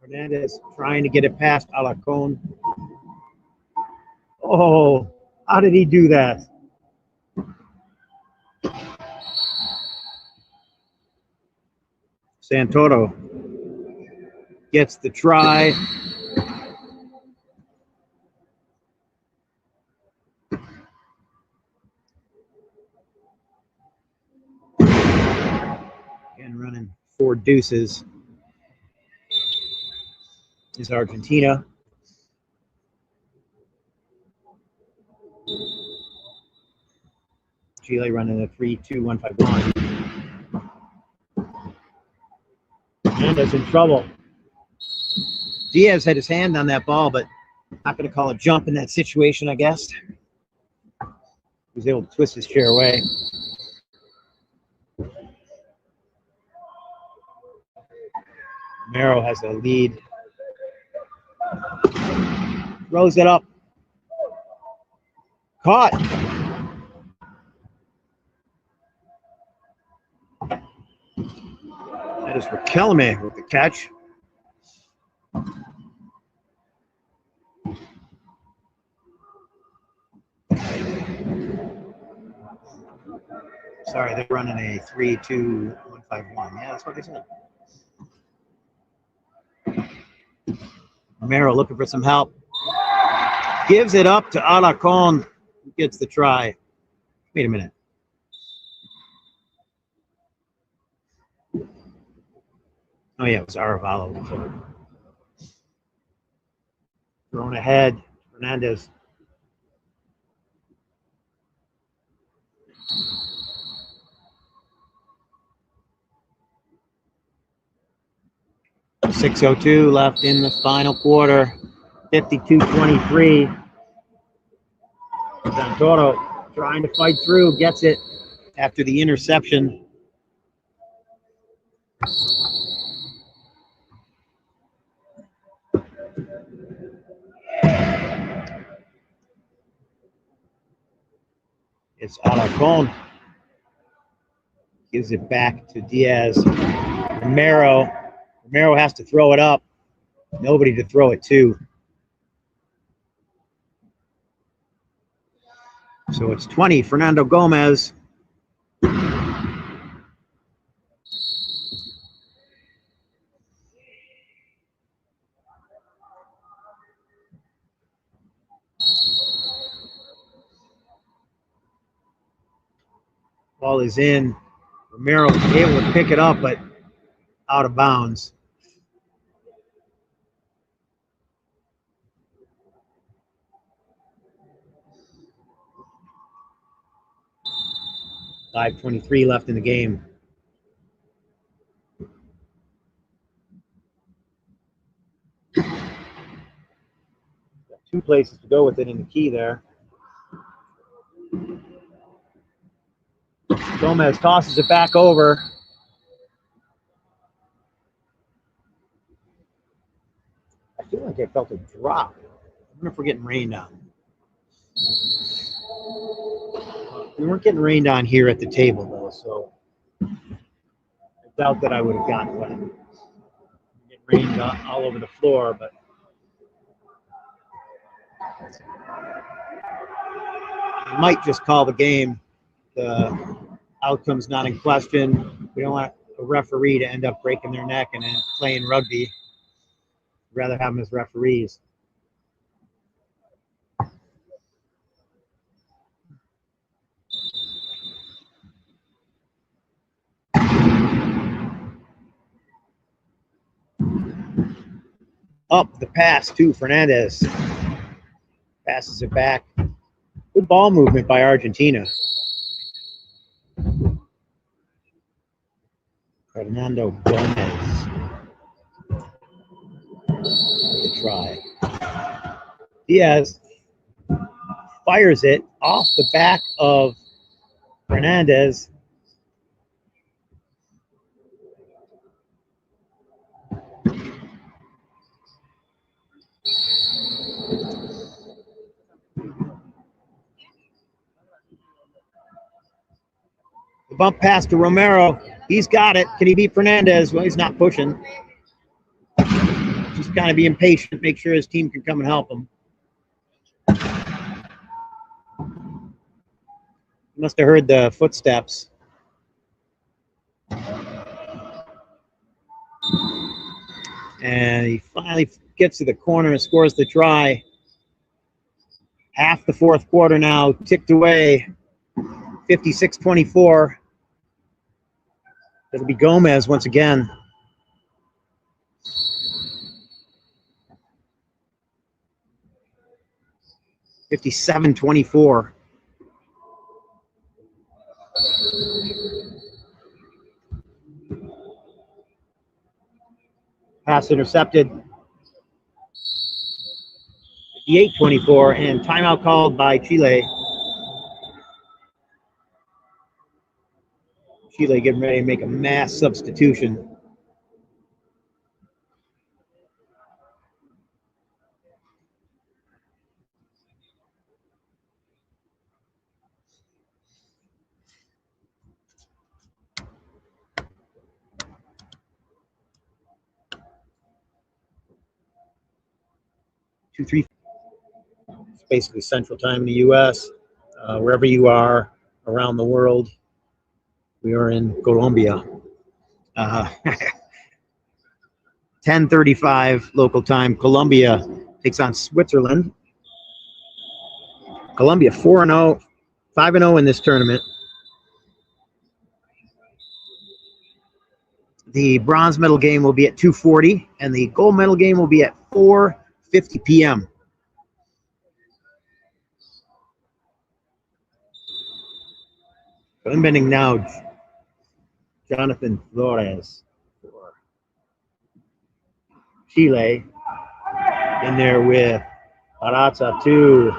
Fernandez trying to get it past Alarcon. Oh, how did he do that? Santoro gets the try. And running 4 deuces is Argentina. Chile running a 3-2-1-5-1. Fernandez in trouble. Diaz had his hand on that ball, but not going to call a jump in that situation, I guess. He was able to twist his chair away. Romero has a lead. Throws it up. Caught. That is Riquelme with the catch. Sorry, they're running a 3-2-1-5-1. Yeah, that's what they said. Romero looking for some help. Gives it up to Alarcon, who gets the try. Wait a minute. Oh, yeah, it was Arevalo. Thrown ahead. Fernandez. .602 left in the final quarter. 52-23. Santoro trying to fight through, gets it after the interception. It's Alarcon. Gives it back to Diaz. Romero. Romero has to throw it up. Nobody to throw it to. So it's 20, Fernando Gomez. Ball is in. Romero able to pick it up, but out of bounds. .523 left in the game. Got 2 places to go with it in the key there. Gomez tosses it back over. I feel like I felt a drop. I wonder if we're getting rained on. We weren't getting rained on here at the table, though, so I doubt that I would have gotten wet. Getting rained all over the floor, but I might just call the game. The outcome's not in question. We don't want a referee to end up breaking their neck and then playing rugby. We'd rather have them as referees. Up the pass to Fernandez. Passes it back. Good ball movement by Argentina. Fernando Gomez. The try. Diaz fires it off the back of Fernandez. The bump pass to Romero. He's got it. Can he beat Fernandez? Well, he's not pushing. Just kind of be impatient, make sure his team can come and help him. He must have heard the footsteps. And he finally gets to the corner and scores the try. Half the fourth quarter now ticked away. 56-24. It'll be Gomez once again. $57-24. Pass intercepted. 58-24, and timeout called by Chile. Chile getting ready to make a mass substitution. It's basically central time in the U.S. Wherever you are around the world, we are in Colombia. 10:35 local time. Colombia takes on Switzerland. Colombia 4-0, 5-0 in this tournament. The bronze medal game will be at 2:40, and the gold medal game will be at 4:50 p.m. Unbending now, Jonathan Flores for Chile. In there with Araza 2,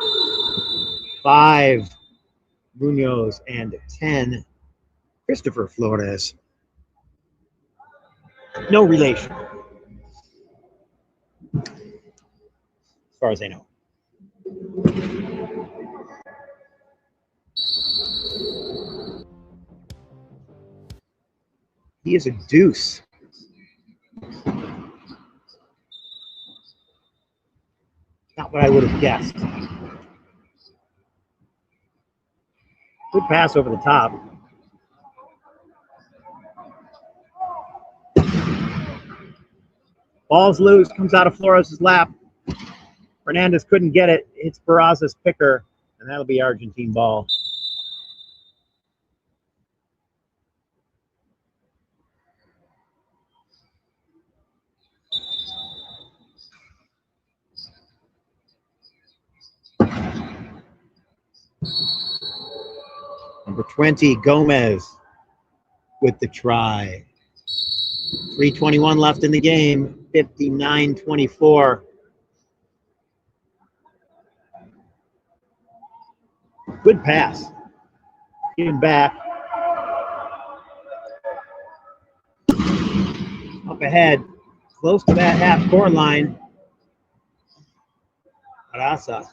5, Munoz, and 10, Christopher Flores. No relation, as far as I know. He is a deuce. Not what I would have guessed. Good pass over the top. Ball's loose, comes out of Flores' lap. Fernandez couldn't get it. Hits Barraza's picker, and that'll be Argentine ball. Number 20, Gomez with the try. 3:21 left in the game, 59-24. Good pass. Getting back. Up ahead, close to that half-court line. Arasa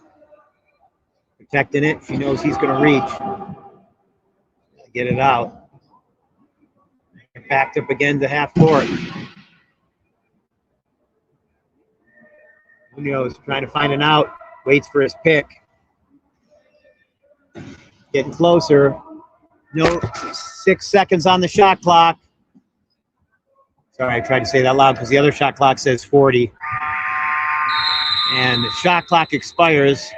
protecting it. She knows he's going to reach. Get it out. Backed up again to half court. Munoz trying to find an out. Waits for his pick. Getting closer. No, 6 seconds on the shot clock. Sorry, I tried to say that loud because the other shot clock says 40. And the shot clock expires.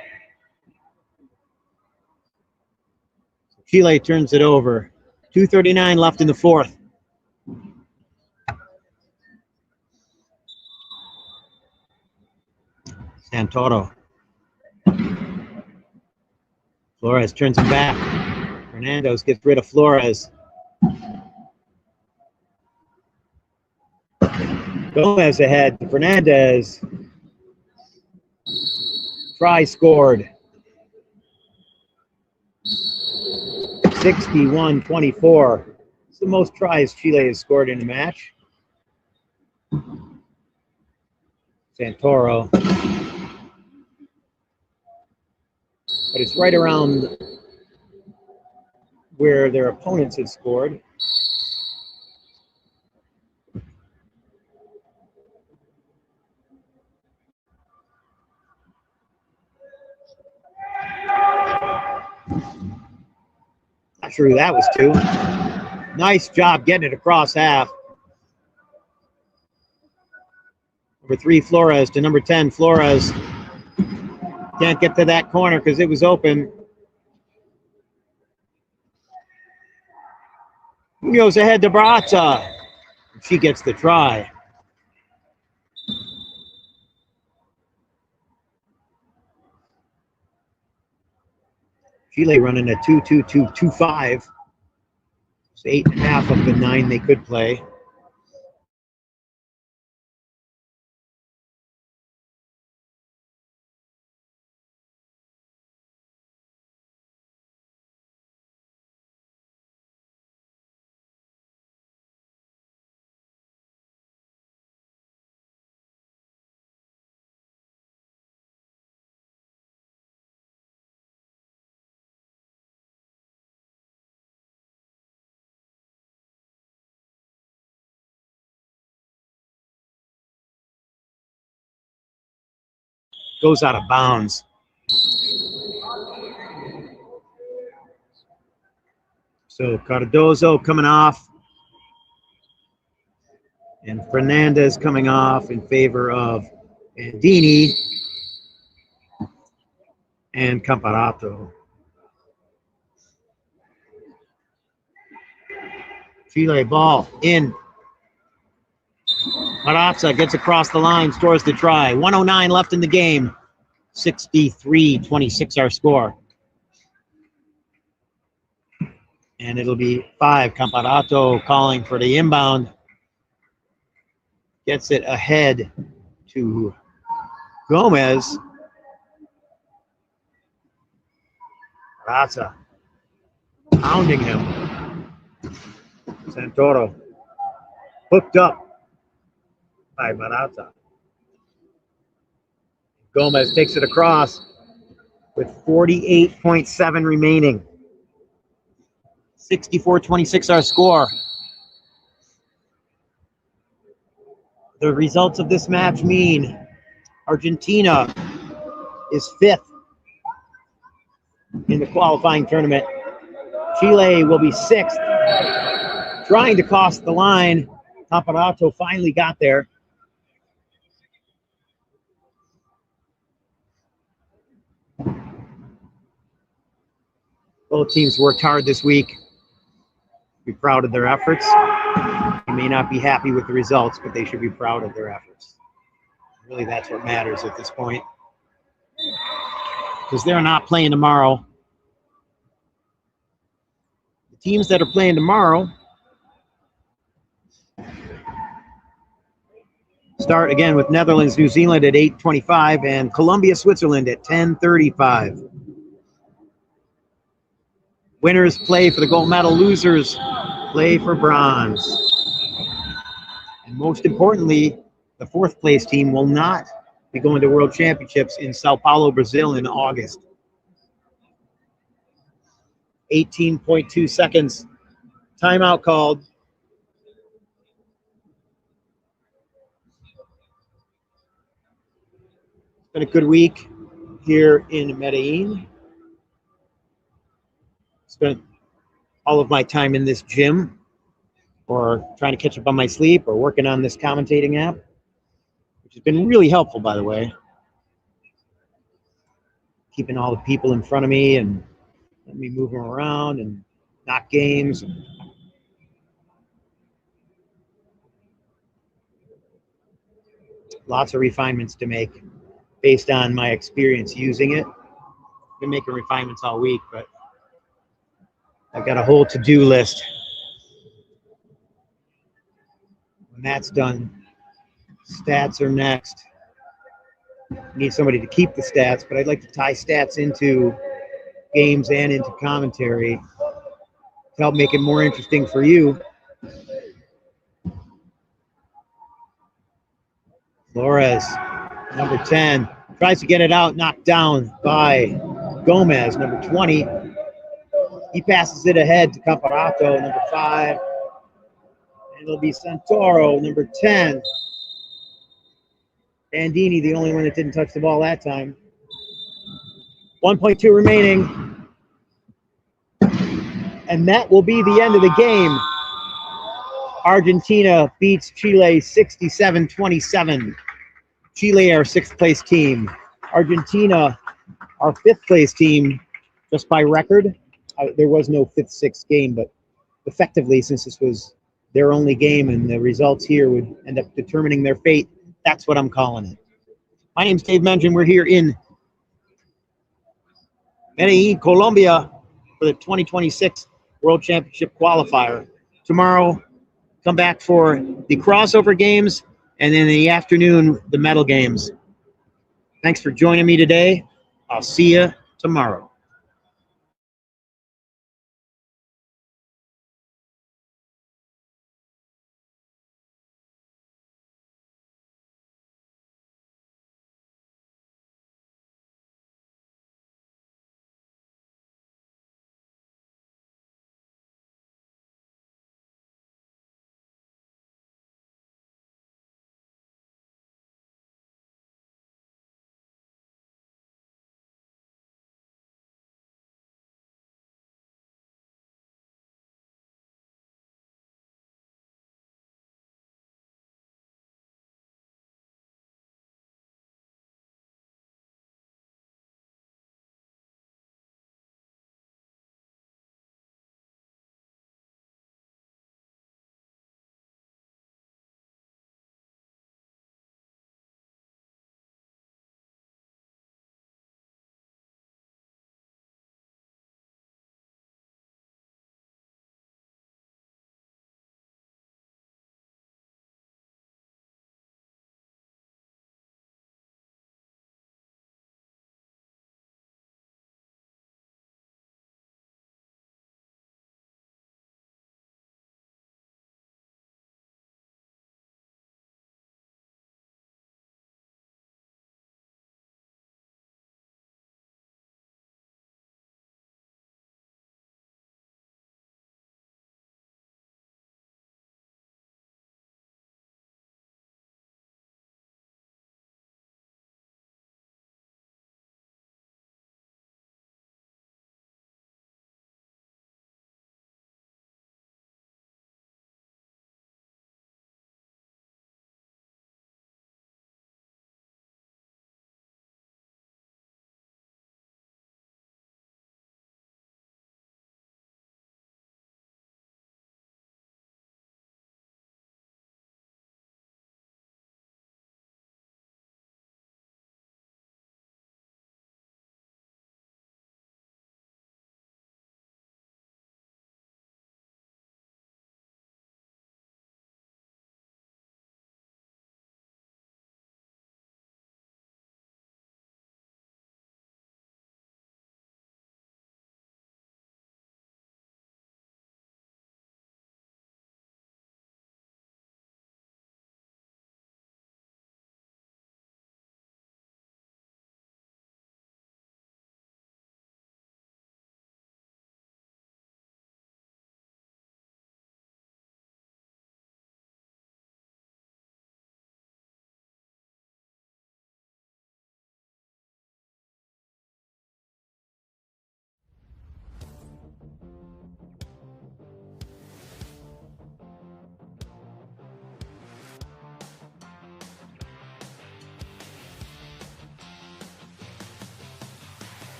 Chile turns it over. 2:39 left in the fourth. Santoro. Flores turns him back. Fernandez gets rid of Flores. Gomez ahead to Fernandez. Try scored. 61-24. It's the most tries Chile has scored in a match. Santoro. But it's right around where their opponents had scored. Not sure who that was to. Nice job getting it across half. Number 3, Flores to number 10, Flores. Can't get to that corner because it was open. Goes ahead to Barata. She gets the try. Chile running a 2-2-2-2-5. It's 8.5 of the 9 they could play. Goes out of bounds. So Cardozo coming off. And Fernandez coming off in favor of Andini and Camparato. Chile ball in. Marazza gets across the line, scores the try. 1:09 left in the game. 63-26 our score. And it'll be 5. Camparato calling for the inbound. Gets it ahead to Gomez. Marazza pounding him. Santoro hooked up by Marazza. Gomez takes it across with 48.7 remaining. 64-26 our score. The results of this match mean Argentina is 5th in the qualifying tournament. Chile will be 6th. Trying to cross the line. Camparato finally got there. Both teams worked hard this week. Be proud of their efforts. You may not be happy with the results, but they should be proud of their efforts. Really, that's what matters at this point. Because they're not playing tomorrow. The teams that are playing tomorrow start again with Netherlands, New Zealand at 8:25 and Colombia, Switzerland at 10:35. Winners play for the gold medal, losers play for bronze. And most importantly, the 4th place team will not be going to World Championships in Sao Paulo, Brazil in August. 18.2 seconds. Timeout called. It's been a good week here in Medellin. Spent all of my time in this gym or trying to catch up on my sleep or working on this commentating app, which has been really helpful, by the way. Keeping all the people in front of me and letting me move them around and knock games. Lots of refinements to make. based on my experience using it. I've been making refinements all week, but I've got a whole to-do list. When that's done, stats are next. Need somebody to keep the stats, but I'd like to tie stats into games and into commentary to help make it more interesting for you. Flores, number 10, tries to get it out, knocked down by Gomez, number 20. He passes it ahead to Comparato, number 5. And it'll be Santoro, number 10. Bandini, the only one that didn't touch the ball that time. 1.2 remaining. And that will be the end of the game. Argentina beats Chile 67-27. Chile, our 6th place team. Argentina, our 5th place team, just by record. There was no 5th, 6th game, but effectively, since this was their only game and the results here would end up determining their fate, that's what I'm calling it. My name's Dave Mengen. We're here in Medellin, Colombia for the 2026 World Championship qualifier. Tomorrow, come back for the crossover games, and then in the afternoon, the medal games. Thanks for joining me today. I'll see you tomorrow.